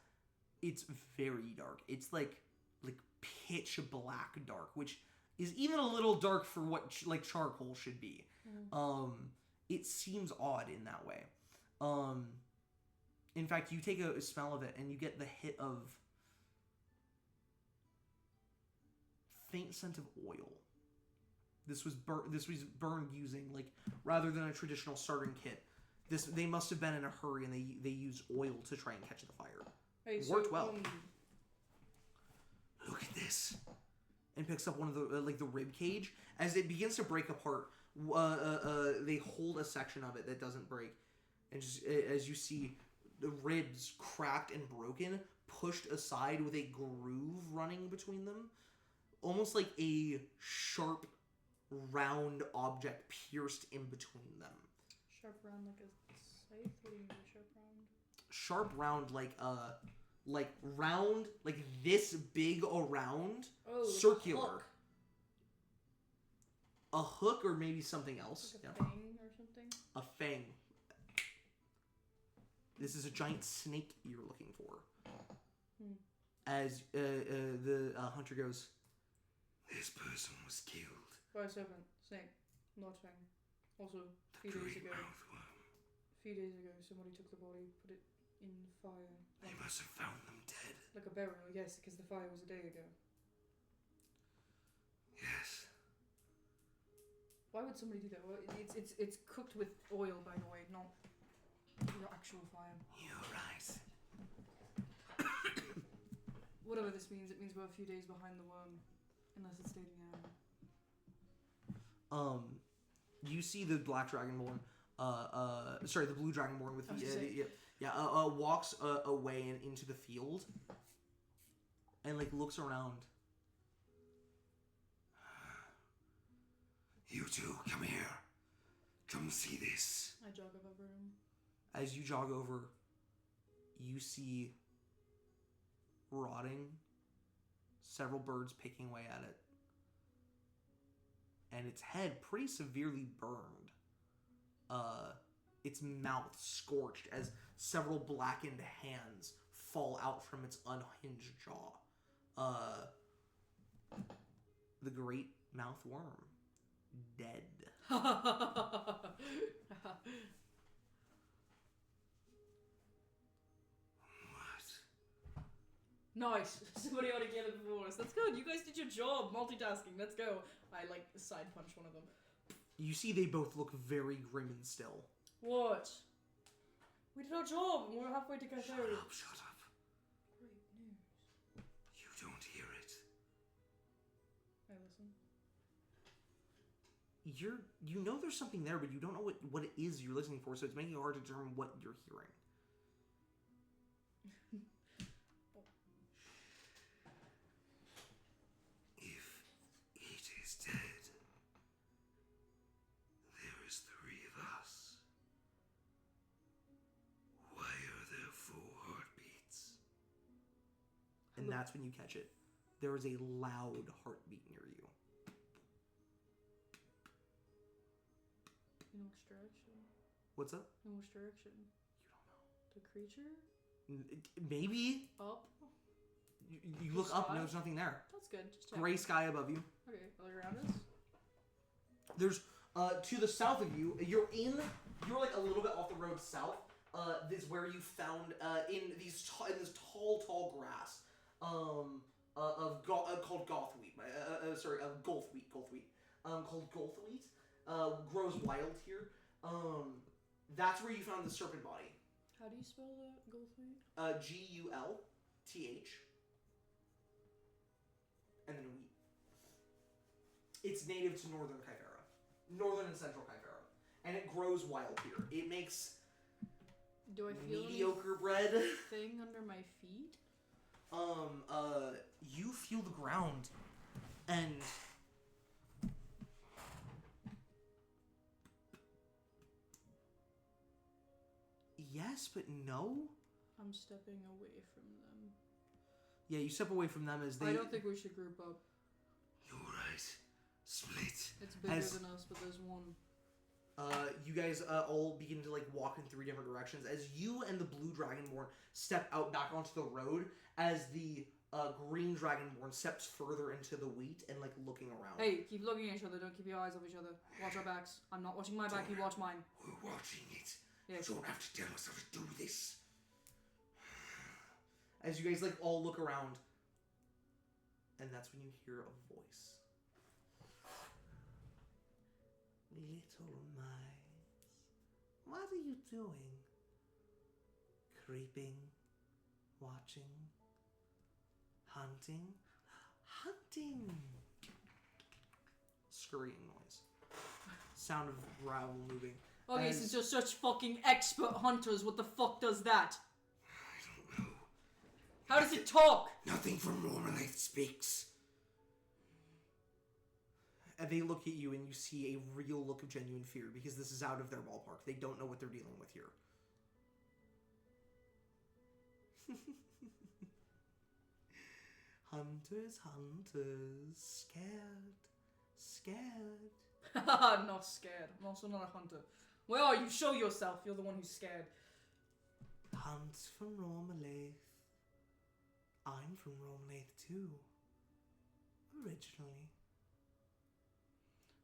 it's very dark. It's like pitch black dark, which is even a little dark for what like charcoal should be. Mm. It seems odd in that way. In fact, you take a smell of it and you get the hit of faint scent of oil. This was burned using, like, rather than a traditional starting kit. They must have been in a hurry and they used oil to try and catch the fire. Hey, Worked well. Look at this. And picks up one of the the rib cage. As it begins to break apart, they hold a section of it that doesn't break, and just as you see the ribs cracked and broken, pushed aside with a groove running between them, almost like a sharp, round object pierced in between them. Sharp round like a scythe? What do you mean by sharp round? Sharp round like round, like this big around, Oh, circular. Like A hook or maybe something else. a fang or something? A fang. This is a giant snake you're looking for. As the hunter goes, This person was killed. By a serpent, snake, not fang. Also, a The few days great ago, mouthworm. somebody took the body, put it in fire. They must have found them dead. Like a burial, yes, because the fire was a day ago. Yes. Why would somebody do that? Well, it's cooked with oil, by the way, not your actual fire. You're right. Whatever this means, it means we're a few days behind the worm, unless it stayed in the island. You see the black dragonborn, the blue dragonborn with walks away and into the field, and like looks around. You two, come here. Come see this. I jog up over him. As you jog over, you see rotting, several birds picking away at it, and its head pretty severely burned. Its mouth scorched as several blackened hands fall out from its unhinged jaw. The great mouth worm, dead. Nice. Somebody ought to get it before us. That's good. You guys did your job. Multitasking. Let's go. I side punch one of them. You see they both look very grim and still. What? We did our job and we're halfway to get there. Shut up. Great news. You don't hear it. I listen. You know there's something there, but you don't know what it is you're listening for, so it's making it hard to determine what you're hearing. If it is dead, that's when you catch it. There is a loud heartbeat near you. In which direction? What's up? In which direction? You don't know. The creature? Maybe. Up? You look up and Sky? there's nothing there. That's good. Just check. Gray sky above you. Okay, all around us? There's to the south of you. You're like a little bit off the road south. This is where you found in this tall grass called gothwheat. Gulfwheat. Called gulfwheat. Grows wild here. That's where you found the serpent body. How do you spell that? Goldwheat? Gulth. And then wheat. It's native to northern Kyvera. Northern and central Kyvera. And it grows wild here. It makes Do I feel mediocre bread. anything under my feet? You feel the ground. And yes, but no. I'm stepping away from them. Yeah, you step away from them as they. I don't think we should group up. You're right. Split. It's bigger As- than us, but there's one. You guys all begin to like walk in 3 different directions as you and the blue dragonborn step out back onto the road as the green dragonborn steps further into the wheat and like looking around. Hey, keep looking at each other. Don't keep your eyes off each other. Watch our backs. I'm not watching my back. You watch mine. We're watching it. Yes. You don't have to tell us how to do this. As you guys like all look around, and that's when you hear a voice. Little mice, what are you doing? Creeping, watching, hunting, hunting. Scurrying noise. Sound of gravel moving. Okay, As- since you're such fucking expert hunters, what the fuck does that? I don't know. How does it talk? Nothing from Normanite speaks. And they look at you and you see a real look of genuine fear because this is out of their ballpark. They don't know what they're dealing with here. Hunters, scared. Haha, not scared. I'm also not a hunter. Where are you? Show yourself. You're the one who's scared. Hunt from Romalaith. I'm from Romalaith too. Originally.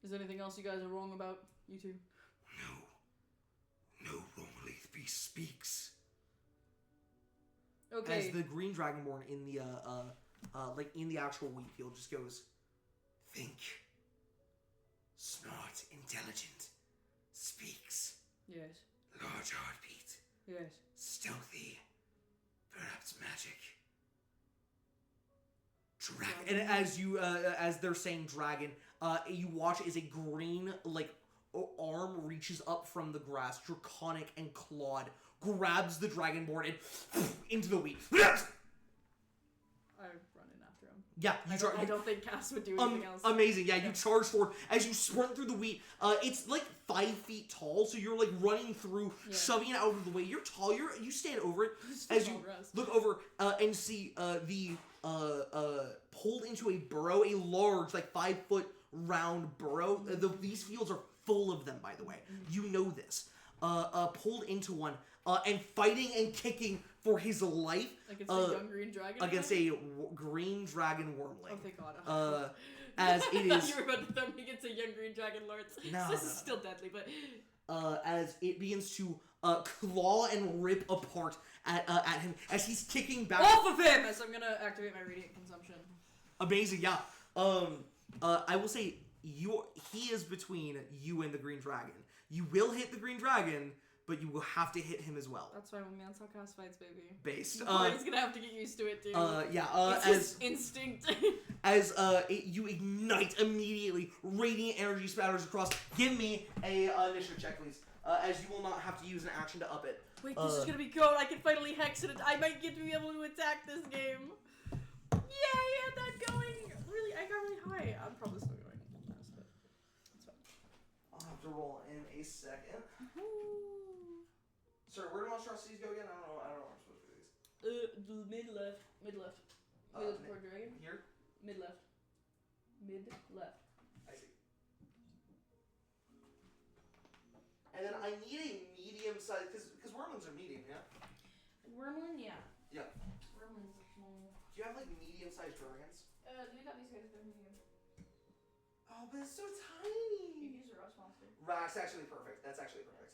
Is there anything else you guys are wrong about, you two? No Romalith beast speaks. Okay. As the green dragonborn in the like in the actual wheat field just goes, Think. Smart, intelligent. Speaks. Yes. Large heartbeat. Yes. Stealthy. Perhaps magic. and as you as they're saying dragon, you watch as a green like arm reaches up from the grass, draconic and clawed, grabs the dragonborn and into the wheat. I run in after him. Yeah, I don't think Cass would do anything else. Amazing. Yeah, you charge forward as you sprint through the wheat. It's like 5 feet tall, so you're like running through, shoving it out of the way. You're tall. You stand over it as you look over and see the pulled into a burrow, a large like 5 foot round burrow. These fields are full of them, by the way. You know this. Pulled into one and fighting and kicking for his life Against a young green dragon? against a green dragon wormling. Oh, thank God. As it is, you were about to tell me against a young green dragon lord. No, This no, is no. still deadly, but... as it begins to claw and rip apart at him as he's kicking back. Off of him! As I'm gonna activate my radiant consumption. Amazing, yeah. I will say he is between you and the green dragon. You will hit the green dragon, but you will have to hit him as well. That's fine with me. That's how Cass fights, baby. Based. He's gonna have to get used to it, too. as It's his instinct. as you ignite immediately, radiant energy spatters across. Give me a initiative check, please. As you will not have to use an action to up it. Wait, this is gonna be good. I can finally hex it. I might get to be able to attack this game. Yay, I had that going. Really, I got really high. I'm probably still going fast, but that's fine. I'll have to roll in a second. Ooh. Sorry, where do monstrosities go again? I don't know where I'm supposed to do these. Mid left. Wheels before dragon. Here. Mid left. Mid left. I see. And then I need a medium size, because wormlings are medium, yeah? Wormling, yeah. Yeah. Wormlings are small. Do you have like medium sized dragons? We got these guys, they're medium. Oh, but it's so You tiny. can use a rust monster. That's actually perfect. That's actually perfect.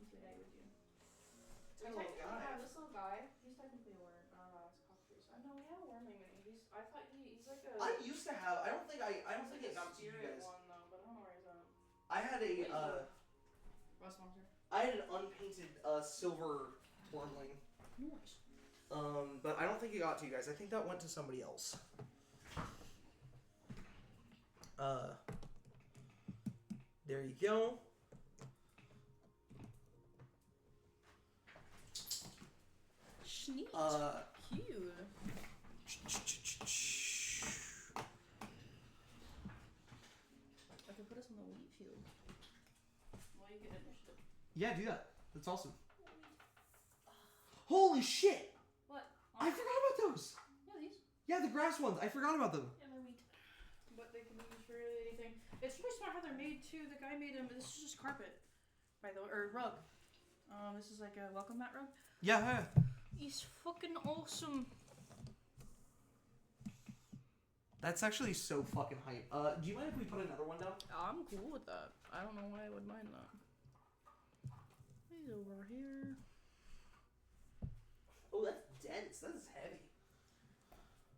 You could die with you. It's a little guy. This little guy, he's technically a worm. It's cockroach. I know we have a wormling mini. I thought he's like a. I used to have. I don't think it got to you spirit guys. one though, but I don't know where he's at. I had a Rust monster. I had an unpainted silver wormling. Nice. But I don't think it got to you guys. I think that went to somebody else. There you go. Sneak. Cute. I can put us on the wheat field. Well, you get initiative. Yeah, do that. That's awesome. Holy shit! What? I forgot about those. Yeah, these. Yeah, the grass ones. I forgot about them. Yeah, they're wheat. But they can be used for really anything. It's really smart how they're made too. The guy made them. This is just carpet, by the way, or rug. This is like a welcome mat rug. Yeah. He's fucking awesome. That's actually so fucking hype. Do you mind if we put another one down? I'm cool with that. I don't know why I would mind that. He's over here. Oh, that's dense. That's heavy.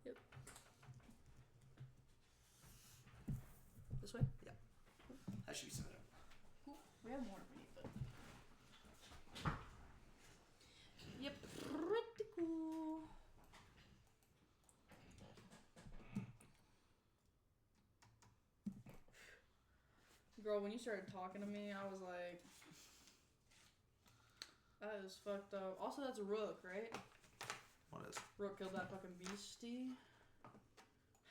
Yep. This way? Yeah. That should be sufficient. Cool. We have more if we need that. Yep. Pretty cool. Girl, when you started talking to me, I was like, that is fucked up. Also, that's a rook, right? What is? Rook killed that fucking beastie.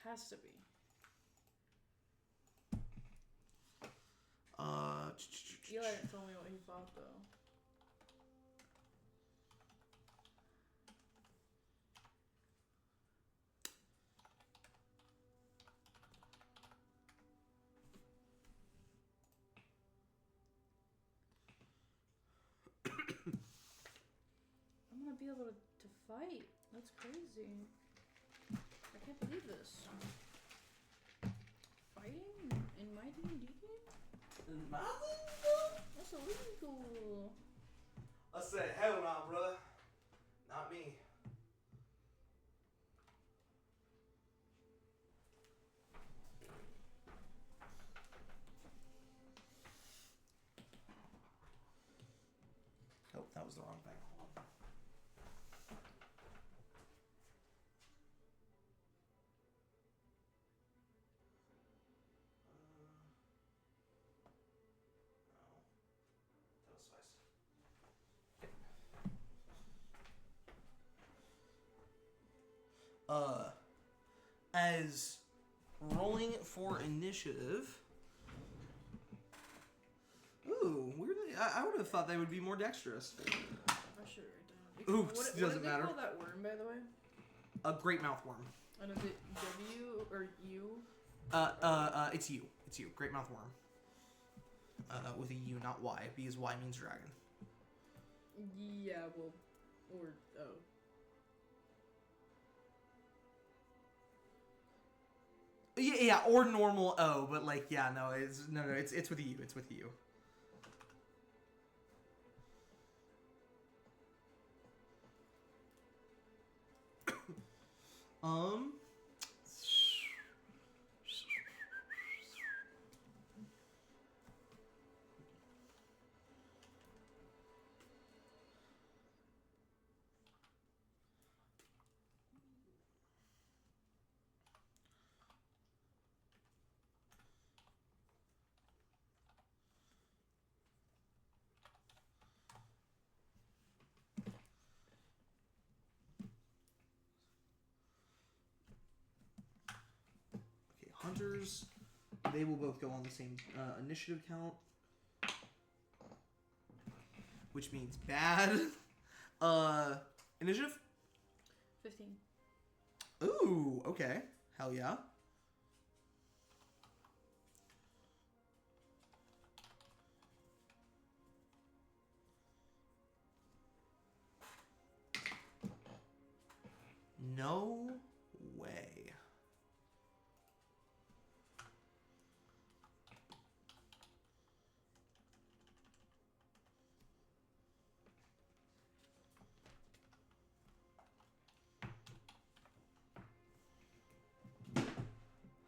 Has to be. Eli didn't tell me what he thought though. I'm gonna be able to fight. That's crazy. I can't believe this. Fighting in my D&D game? That's illegal. I said, hell no, brother. Not me. Oh, that was the wrong thing. Hold on. No. That was spice. As rolling for initiative. Ooh, weirdly, I would have thought they would be more dexterous. I should write down. Oops, what doesn't did they matter. call that worm, by the way? A great mouth worm. And is it W or U? It's U. It's U. Great mouth worm. With a U, not Y, because Y means dragon. Yeah, well, or O. Yeah, or normal O, but like, yeah, no, it's with a U. It's with a U. Hunters, they will both go on the same initiative count, which means bad. Initiative? 15. Ooh, okay. Hell yeah. No way.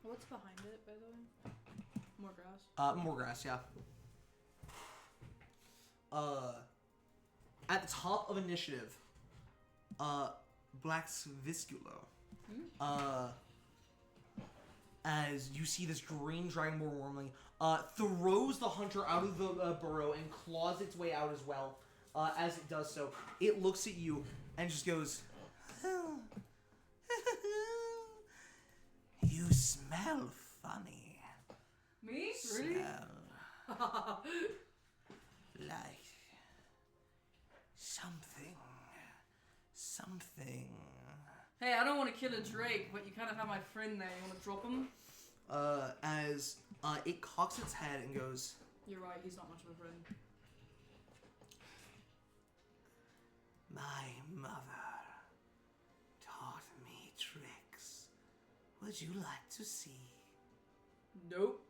What's behind it, by the way? More grass. More grass, yeah. At the top of initiative, Black's Visculo. As you see this green dragonborn wormling, throws the hunter out of the burrow and claws its way out as well. As it does so, it looks at you and just goes, "You smell funny. Me? Really? Smell like something." Hey, I don't want to kill a drake, but you kind of have my friend there. You want to drop him? As it cocks its head and goes, You're right, he's not much of a friend. My mother taught me tricks. Would you like to see? Nope.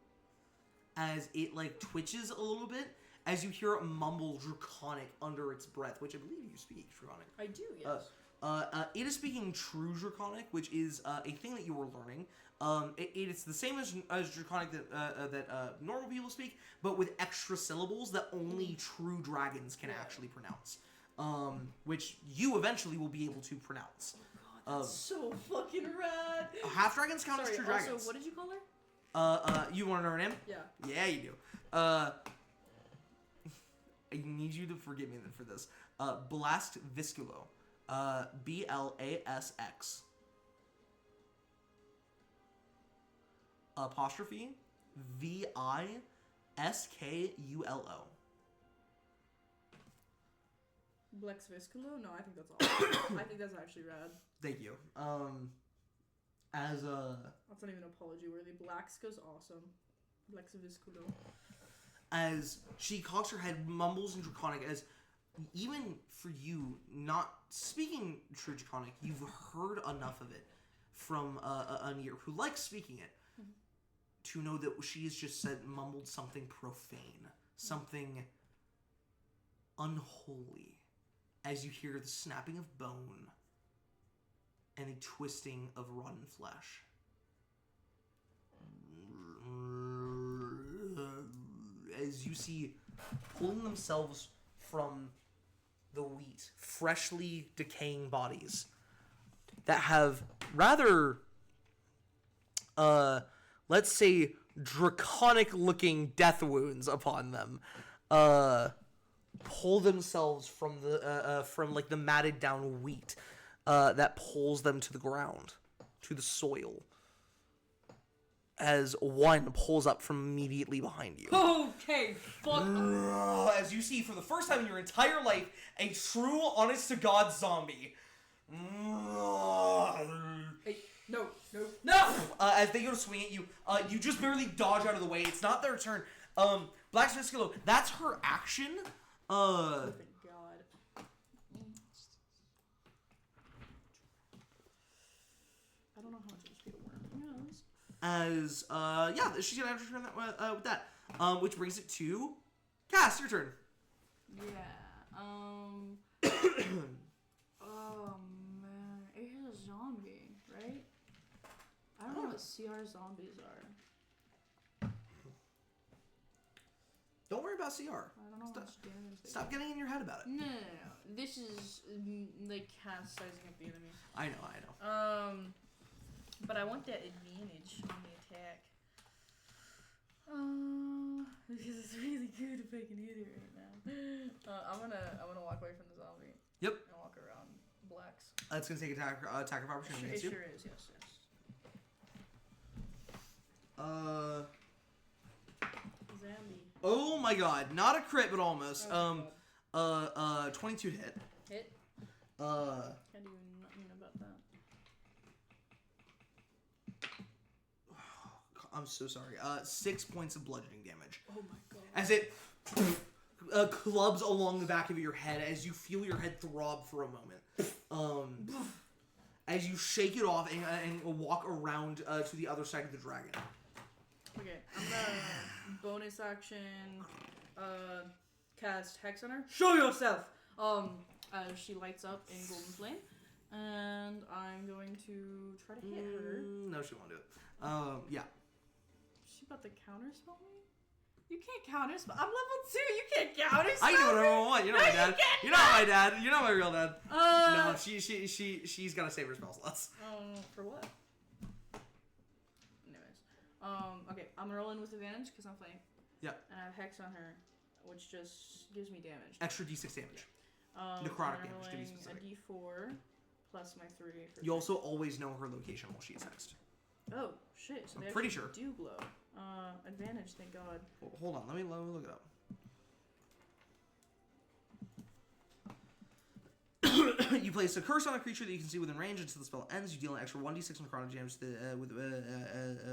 as it like twitches a little bit, as you hear it mumble Draconic under its breath, which I believe you speak Draconic. I do, yes. It is speaking True Draconic, which is a thing that you were learning. It's the same as Draconic that normal people speak, but with extra syllables that only true dragons can actually pronounce. Which you eventually will be able to pronounce. That's so fucking rad. Half dragons count as true dragons. Also, what did you call her? You want to know her name? Yeah. Yeah, you do. I need you to forgive me for this. Blast Visculo. Blasx. Apostrophe Viskulo. Blex Visculo? No, I think that's awesome. I think that's actually rad. Thank you. That's not even apology worthy. Blax goes awesome. Blex Visculo. As she cocks her head, mumbles in Draconic, as even for you, not speaking true Draconic, you've heard enough of it from an ear who likes speaking it to know that she has just mumbled something profane, something unholy, as you hear the snapping of bone and a twisting of rotten flesh. As you see, pulling themselves from the wheat, freshly decaying bodies that have rather, let's say, draconic-looking death wounds upon them, pull themselves from the matted down wheat that pulls them to the ground, to the soil. As one pulls up from immediately behind you. Okay, fuck. As you see, for the first time in your entire life, a true, honest-to-God zombie. Hey, no. As they go to swing at you, you just barely dodge out of the way. It's not their turn. Black Visculo, that's her action. Oh, thank God. I don't know how much HP a worm has. As she's gonna have to turn that with that. Which brings it to Cass, your turn. Yeah. Oh man, it is a zombie, right? I don't know what CR zombies are. Don't worry about CR. I don't know how much damage they Stop getting in your head about it. No. This is like Cass sizing up the enemy. I know. But I want that advantage on the attack. Because it's really good if I can hit it right now. I'm gonna walk away from the zombie. Yep. And walk around Blacks. It's gonna take attack of opportunity It against you. sure is, yes. Zombie. Oh my God! Not a crit, but almost. Oh my 22 hit. Hit? Uh. Can't do nothing about that. I'm so sorry. 6 points of bludgeoning damage. Oh my god. As it clubs along the back of your head as you feel your head throb for a moment. As you shake it off and walk around to the other side of the dragon. Okay, I'm gonna bonus action cast Hex on her. Show yourself! As she lights up in golden flame. And I'm going to try to hit her. No, she won't do it. Yeah. She about to counterspell me? You can't counterspell. I'm level 2. You can't counterspell. I know number 1. You know my dad. You know my dad. You know my real dad. No, she's got to save her spell slots. For what? Anyways, okay, I'm rolling with advantage because I'm flank. Yep. And I have Hex on her, which just gives me damage. Extra d6 damage. I'm Necrotic damage to be rolling specific. A d4 plus my 3. For You also always know her location while she is hexed. Oh shit! So I'm they pretty actually sure. do glow. Advantage, thank God. Well, hold on, let me look it up. You place a curse on a creature that you can see within range until the spell ends. You deal an extra 1d6 necrotic damage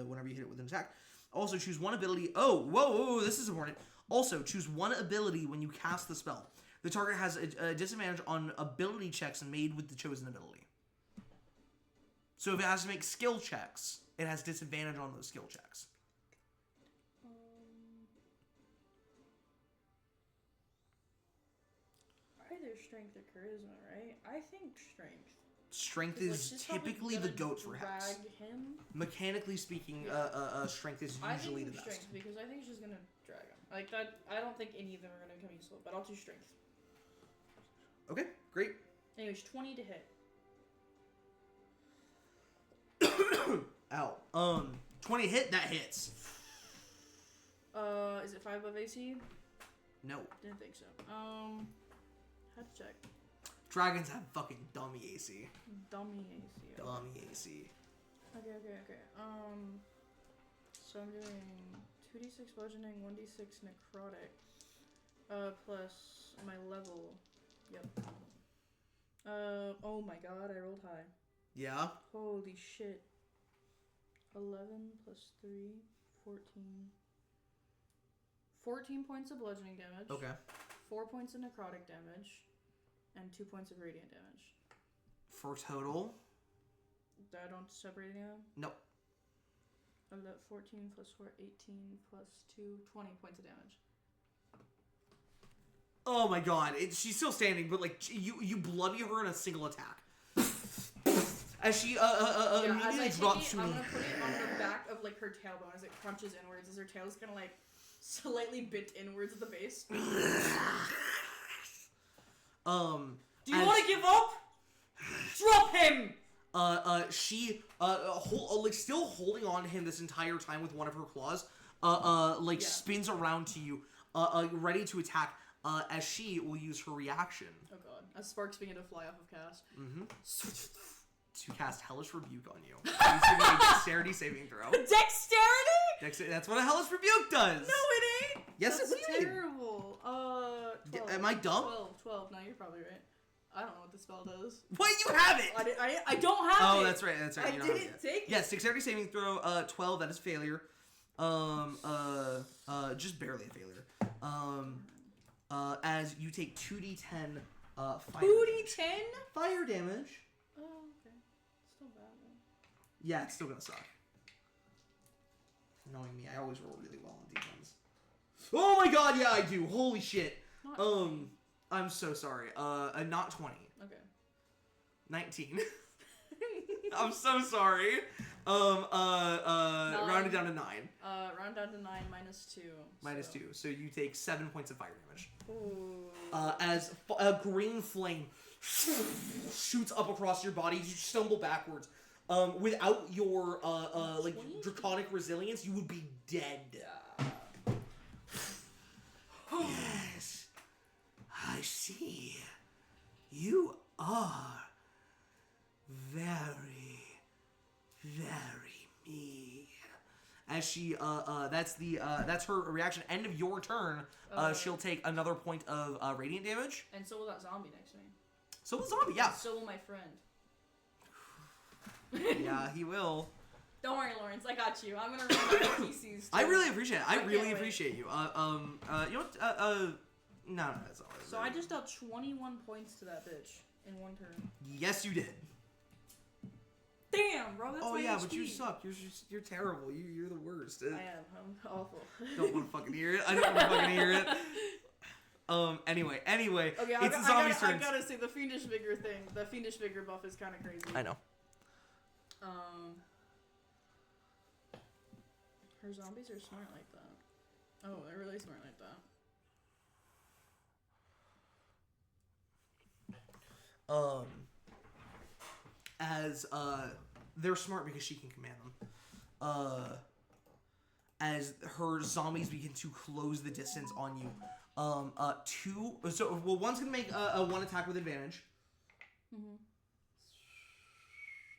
whenever you hit it with an attack. Also, choose one ability. Oh, whoa, this is important. Also, choose one ability when you cast the spell. The target has a disadvantage on ability checks made with the chosen ability. So if it has to make skill checks, it has disadvantage on those skill checks. Either strength or charisma, right? I think strength. Strength is typically the goat for hex. Him. Mechanically speaking, strength is usually the best. Strength because I think she's gonna drag him. Like that, I don't think any of them are gonna come useful, but I'll do strength. Okay, great. Anyways, 20 to hit. Ow. 20 hit, that hits. Is it 5 above AC? No. Didn't think so. How to check? Dragons have fucking dummy AC. Dummy AC. Okay. Dummy AC. Okay. So I'm doing 2d6 bludgeoning, 1d6 necrotic, plus my level. Yep. Oh my god, I rolled high. Yeah? Holy shit. 11 plus 3, 14. 14 points of bludgeoning damage. Okay. 4 points of necrotic damage. And 2 points of radiant damage. For total? I don't separate any of them? Nope. 14 plus 4, 18 plus 2, 20 points of damage. Oh my god. She's still standing, but like, you bloody her in a single attack. As she immediately drops to me. I'm gonna put it on the back of like her tailbone as it crunches inwards, as her tail is kind of like slightly bent inwards at the base. Do you want to give up? Drop him! She still holding on to him this entire time with one of her claws. Spins around to you, ready to attack. As she will use her reaction. Oh god! As sparks begin to fly off of cast. Mm-hmm. To cast Hellish Rebuke on you. Please give me a dexterity saving throw. Dexterity? That's what a Hellish Rebuke does. No, it ain't. Yes, That's it is. Terrible. 12. Am I dumb? 12. No, you're probably right. I don't know what the spell does. Wait, you have it. I don't have it. Oh, that's right. I didn't take it. Yes, dexterity saving throw. 12. That is failure. Just barely a failure. As you take 2d10 fire. 2d10 fire damage. Oh, okay. Still bad though. Yeah, it's still gonna suck. Knowing me, I always roll really well on d10s. Oh my god, yeah, I do. Holy shit. Not 20. I'm so sorry. Not 20. Okay. 19. I'm so sorry. Rounded down to 9. Round down to 9 minus 2. Minus 2. So you take 7 points of fire damage. Ooh. As a green flame shoots up across your body, you stumble backwards. Without your draconic resilience, you would be dead. Yes, I see. You are very, very mean. As she, that's her reaction. End of your turn. She'll take another point of radiant damage. And so will that zombie next to me. So will the zombie, yeah. So will my friend. Yeah, he will. Don't worry, Lawrence. I got you. I'm gonna read my PCs. Too. I really appreciate it. I really can't wait. appreciate you. You know what? No, that's all. So I just dealt 21 points to that bitch in one turn. Yes, you did. Damn, bro. That's Oh my yeah, HP. but you suck. You're terrible. You're the worst. I am. I'm awful. Don't want to fucking hear it. I don't want to fucking hear it. Anyway, Okay, it's the zombie's turn. I gotta say the Fiendish Vigor thing. The Fiendish Vigor buff is kind of crazy. I know. Her zombies are smart like that. Oh, they're really smart like that. As they're smart because she can command them. As her zombies begin to close the distance on you. One's gonna make a one attack with advantage.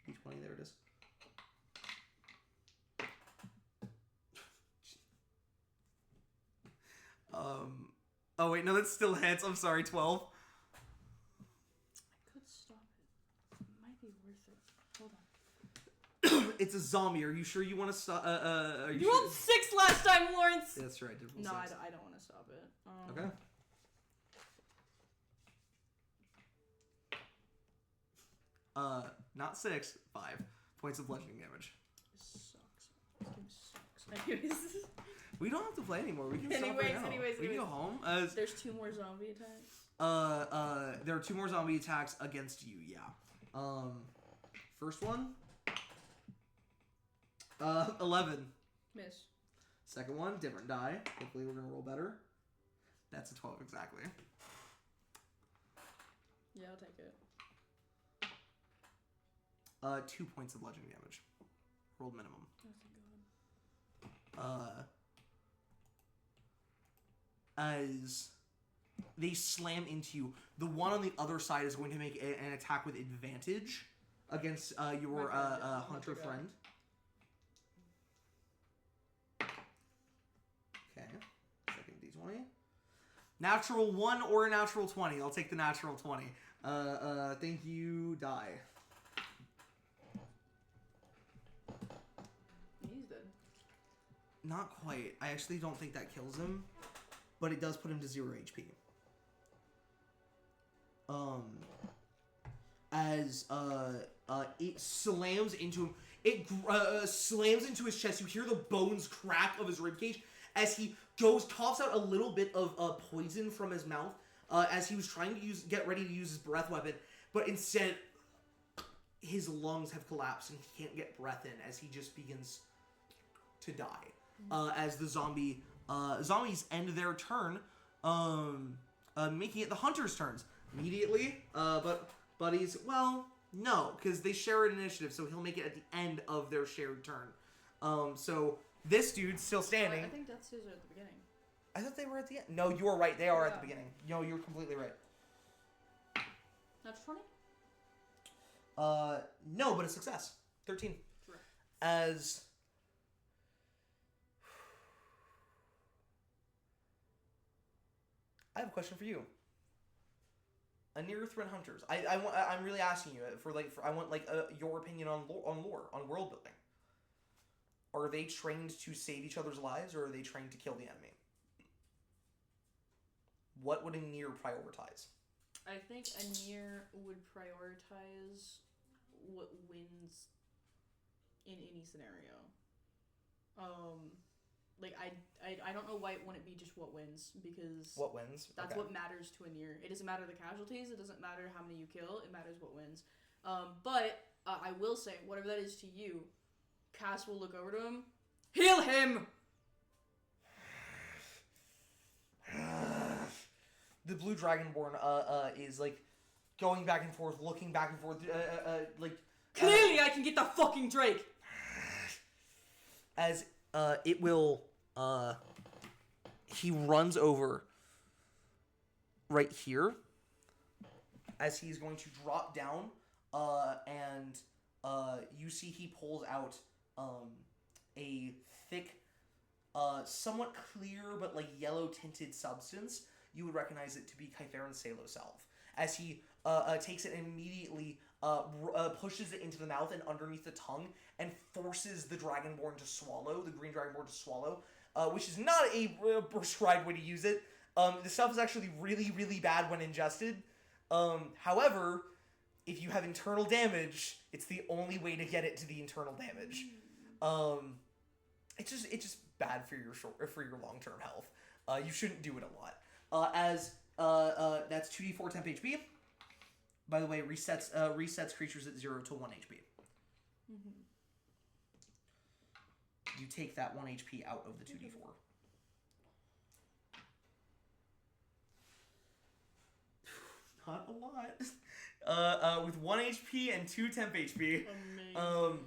D20, there it is. Oh wait, no, that's still hits. I'm sorry, 12. I could stop it. It might be worth it. Hold on. It's a zombie. Are you sure you want to stop? Are You sure? rolled 6 last time, Lawrence. Yeah, that's right. I did roll No, I 6. don't want to stop it. Okay. Not 6, 5 points of bludgeoning damage. This sucks. This game sucks. Anyways. We don't have to play anymore. We can stop Anyways, right now. We can go home. There's 2 more zombie attacks. There are 2 more zombie attacks against you. Yeah. First one. 11. Miss. Second one, different die. Hopefully we're gonna roll better. That's a 12 exactly. Yeah, I'll take it. 2 points of bludgeoning damage. Rolled minimum. Oh, thank God. As they slam into you, the one on the other side is going to make an attack with advantage against your hunter friend. Okay, second D20. Natural 1 or a natural 20. I'll take the natural 20. Thank you, die. He's dead. Not quite. I actually don't think that kills him, but it does put him to 0 HP. As it slams into him, it slams into his chest. You hear the bones crack of his ribcage as he coughs out a little bit of poison from his mouth as he was trying to get ready to use his breath weapon, but instead his lungs have collapsed and he can't get breath in as he just begins to die. As the zombies end their turn, making it the hunter's turns immediately. But buddies, well, no, because they share an initiative, so he'll make it at the end of their shared turn. So this dude's still standing. I think Death Stairs are at the beginning. I thought they were at the end. No, you were right. They are at the beginning. No, you're completely right. That's 20? No, but a success. 13. Sure. As I have a question for you. Near threat hunters. I'm really asking you I want your opinion on lore, on world building. Are they trained to save each other's lives, or are they trained to kill the enemy? What would a Nier prioritize? I think a Nier would prioritize what wins in any scenario. I don't know why it wouldn't be just what wins, because What wins? that's Okay. what matters to a Nier. It doesn't matter the casualties, it doesn't matter how many you kill, it matters what wins. But I will say, whatever that is to you, Cass will look over to him, heal him! The blue dragonborn is going back and forth, looking back and forth, Clearly I can get the fucking Drake! as it will he runs over right here as he's going to drop down and you see he pulls out a thick somewhat clear but yellow tinted substance. You would recognize it to be Kytherin Salo Salve as he takes it and immediately pushes it into the mouth and underneath the tongue and forces the Dragonborn to swallow, the green Dragonborn to swallow, which is not a prescribed way to use it. The stuff is actually really, really bad when ingested. However, if you have internal damage, it's the only way to get it to the internal damage. It's just bad for your long-term health. You shouldn't do it a lot. That's 2d4 temp HP. By the way, resets creatures at 0 to 1 HP. Mm-hmm. You take that 1 HP out of the 2d4. Not a lot. With 1 HP and 2 temp HP. Amazing.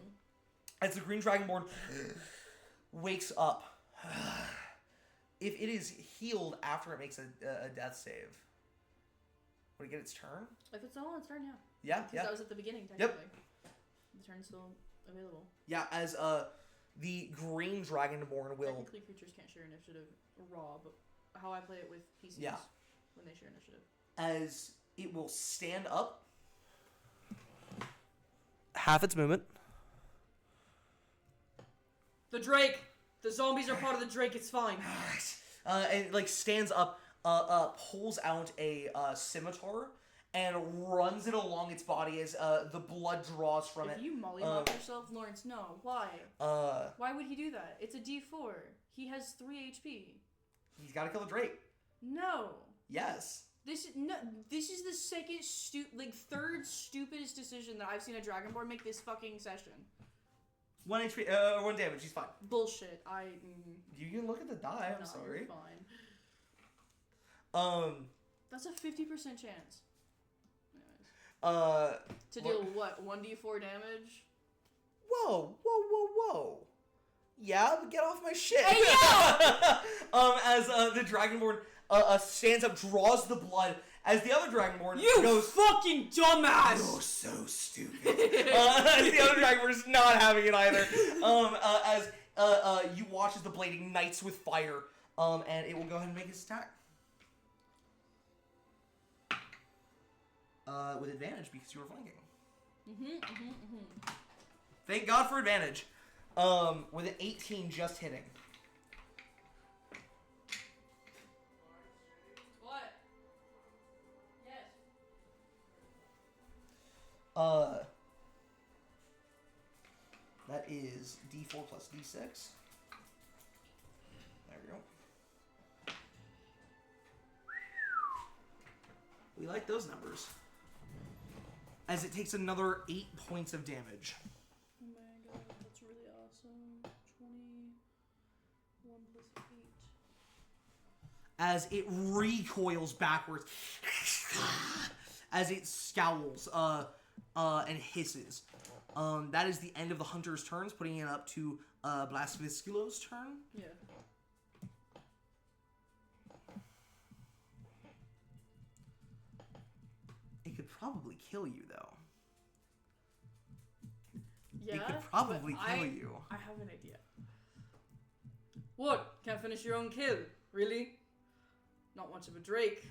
As the green dragonborn wakes up, if it is healed after it makes a death save, would it get its turn? If it's not on its turn, yeah. Yeah, Because yeah. that was at the beginning, technically. The turn's still available. Yeah, as the green dragonborn will. Technically, creatures can't share initiative raw, but how I play it with PCs when they share initiative. As it will stand up, half its movement. The Drake! The zombies are part of the Drake, it's fine. And like stands up, pulls out a scimitar and runs it along its body as the blood draws from it. If you mollymop yourself, Lawrence, no. Why? Why would he do that? It's a D4. He has 3 HP. He's got to kill the Drake. No. Yes. This is the third stupidest decision that I've seen a Dragonborn make this fucking session. 1 HP, 1 damage. He's fine. Bullshit. You can look at the die. I'm no, sorry. Fine. That's a 50% chance. Anyways. To deal what? 1d4 damage? Whoa. Yeah, but get off my shit. Hey, yo! As the Dragonborn stands up, draws the blood, as the other Dragonborn goes, fucking dumbass! "You're so stupid." As the other Dragonborn is not having it either. As you watch as the blade ignites with fire, and it will go ahead and make its attack. With advantage because you were flanking. Thank God for advantage. With an 18 just hitting. What? Yes. That is D4 plus D6. There we go. We like those numbers. As it takes another 8 points of damage. Oh my god, that's really awesome. 21 plus 8. As it recoils backwards. As it scowls and hisses. That is the end of the hunter's turns, putting it up to Blasphemous turn. Yeah. It could probably kill you, though. Yeah. It could probably but kill you. I have an idea. What? Can't finish your own kill? Really? Not much of a Drake.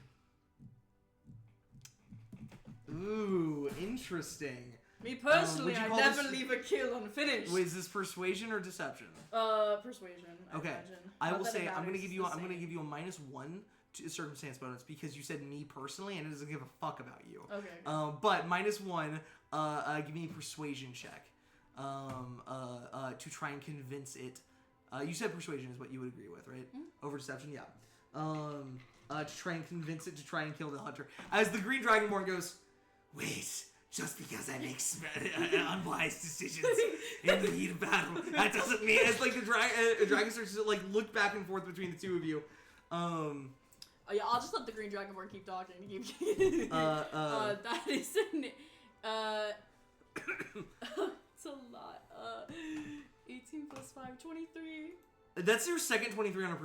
Ooh, interesting. Me personally, would you I call never this- leave a kill unfinished. Wait, is this persuasion or deception? Persuasion. Okay, Imagine. I Not will that it say I'm gonna matters, give it's you the I'm gonna same. give you a -1 to circumstance bonus because you said me personally and it doesn't give a fuck about you. Okay. But -1, give me a persuasion check, to try and convince it. You said persuasion is what you would agree with, right? Mm-hmm. Over deception, yeah. To try and convince it to try and kill the hunter. As the green dragonborn goes, Wait, just because I make unwise decisions in the heat of battle, that doesn't mean as like the dragon starts to like look back and forth between the two of you. Oh yeah, I'll just let the green dragonborn keep talking. That is an it's a lot. 18 plus 5, 23. That's your second 23 on a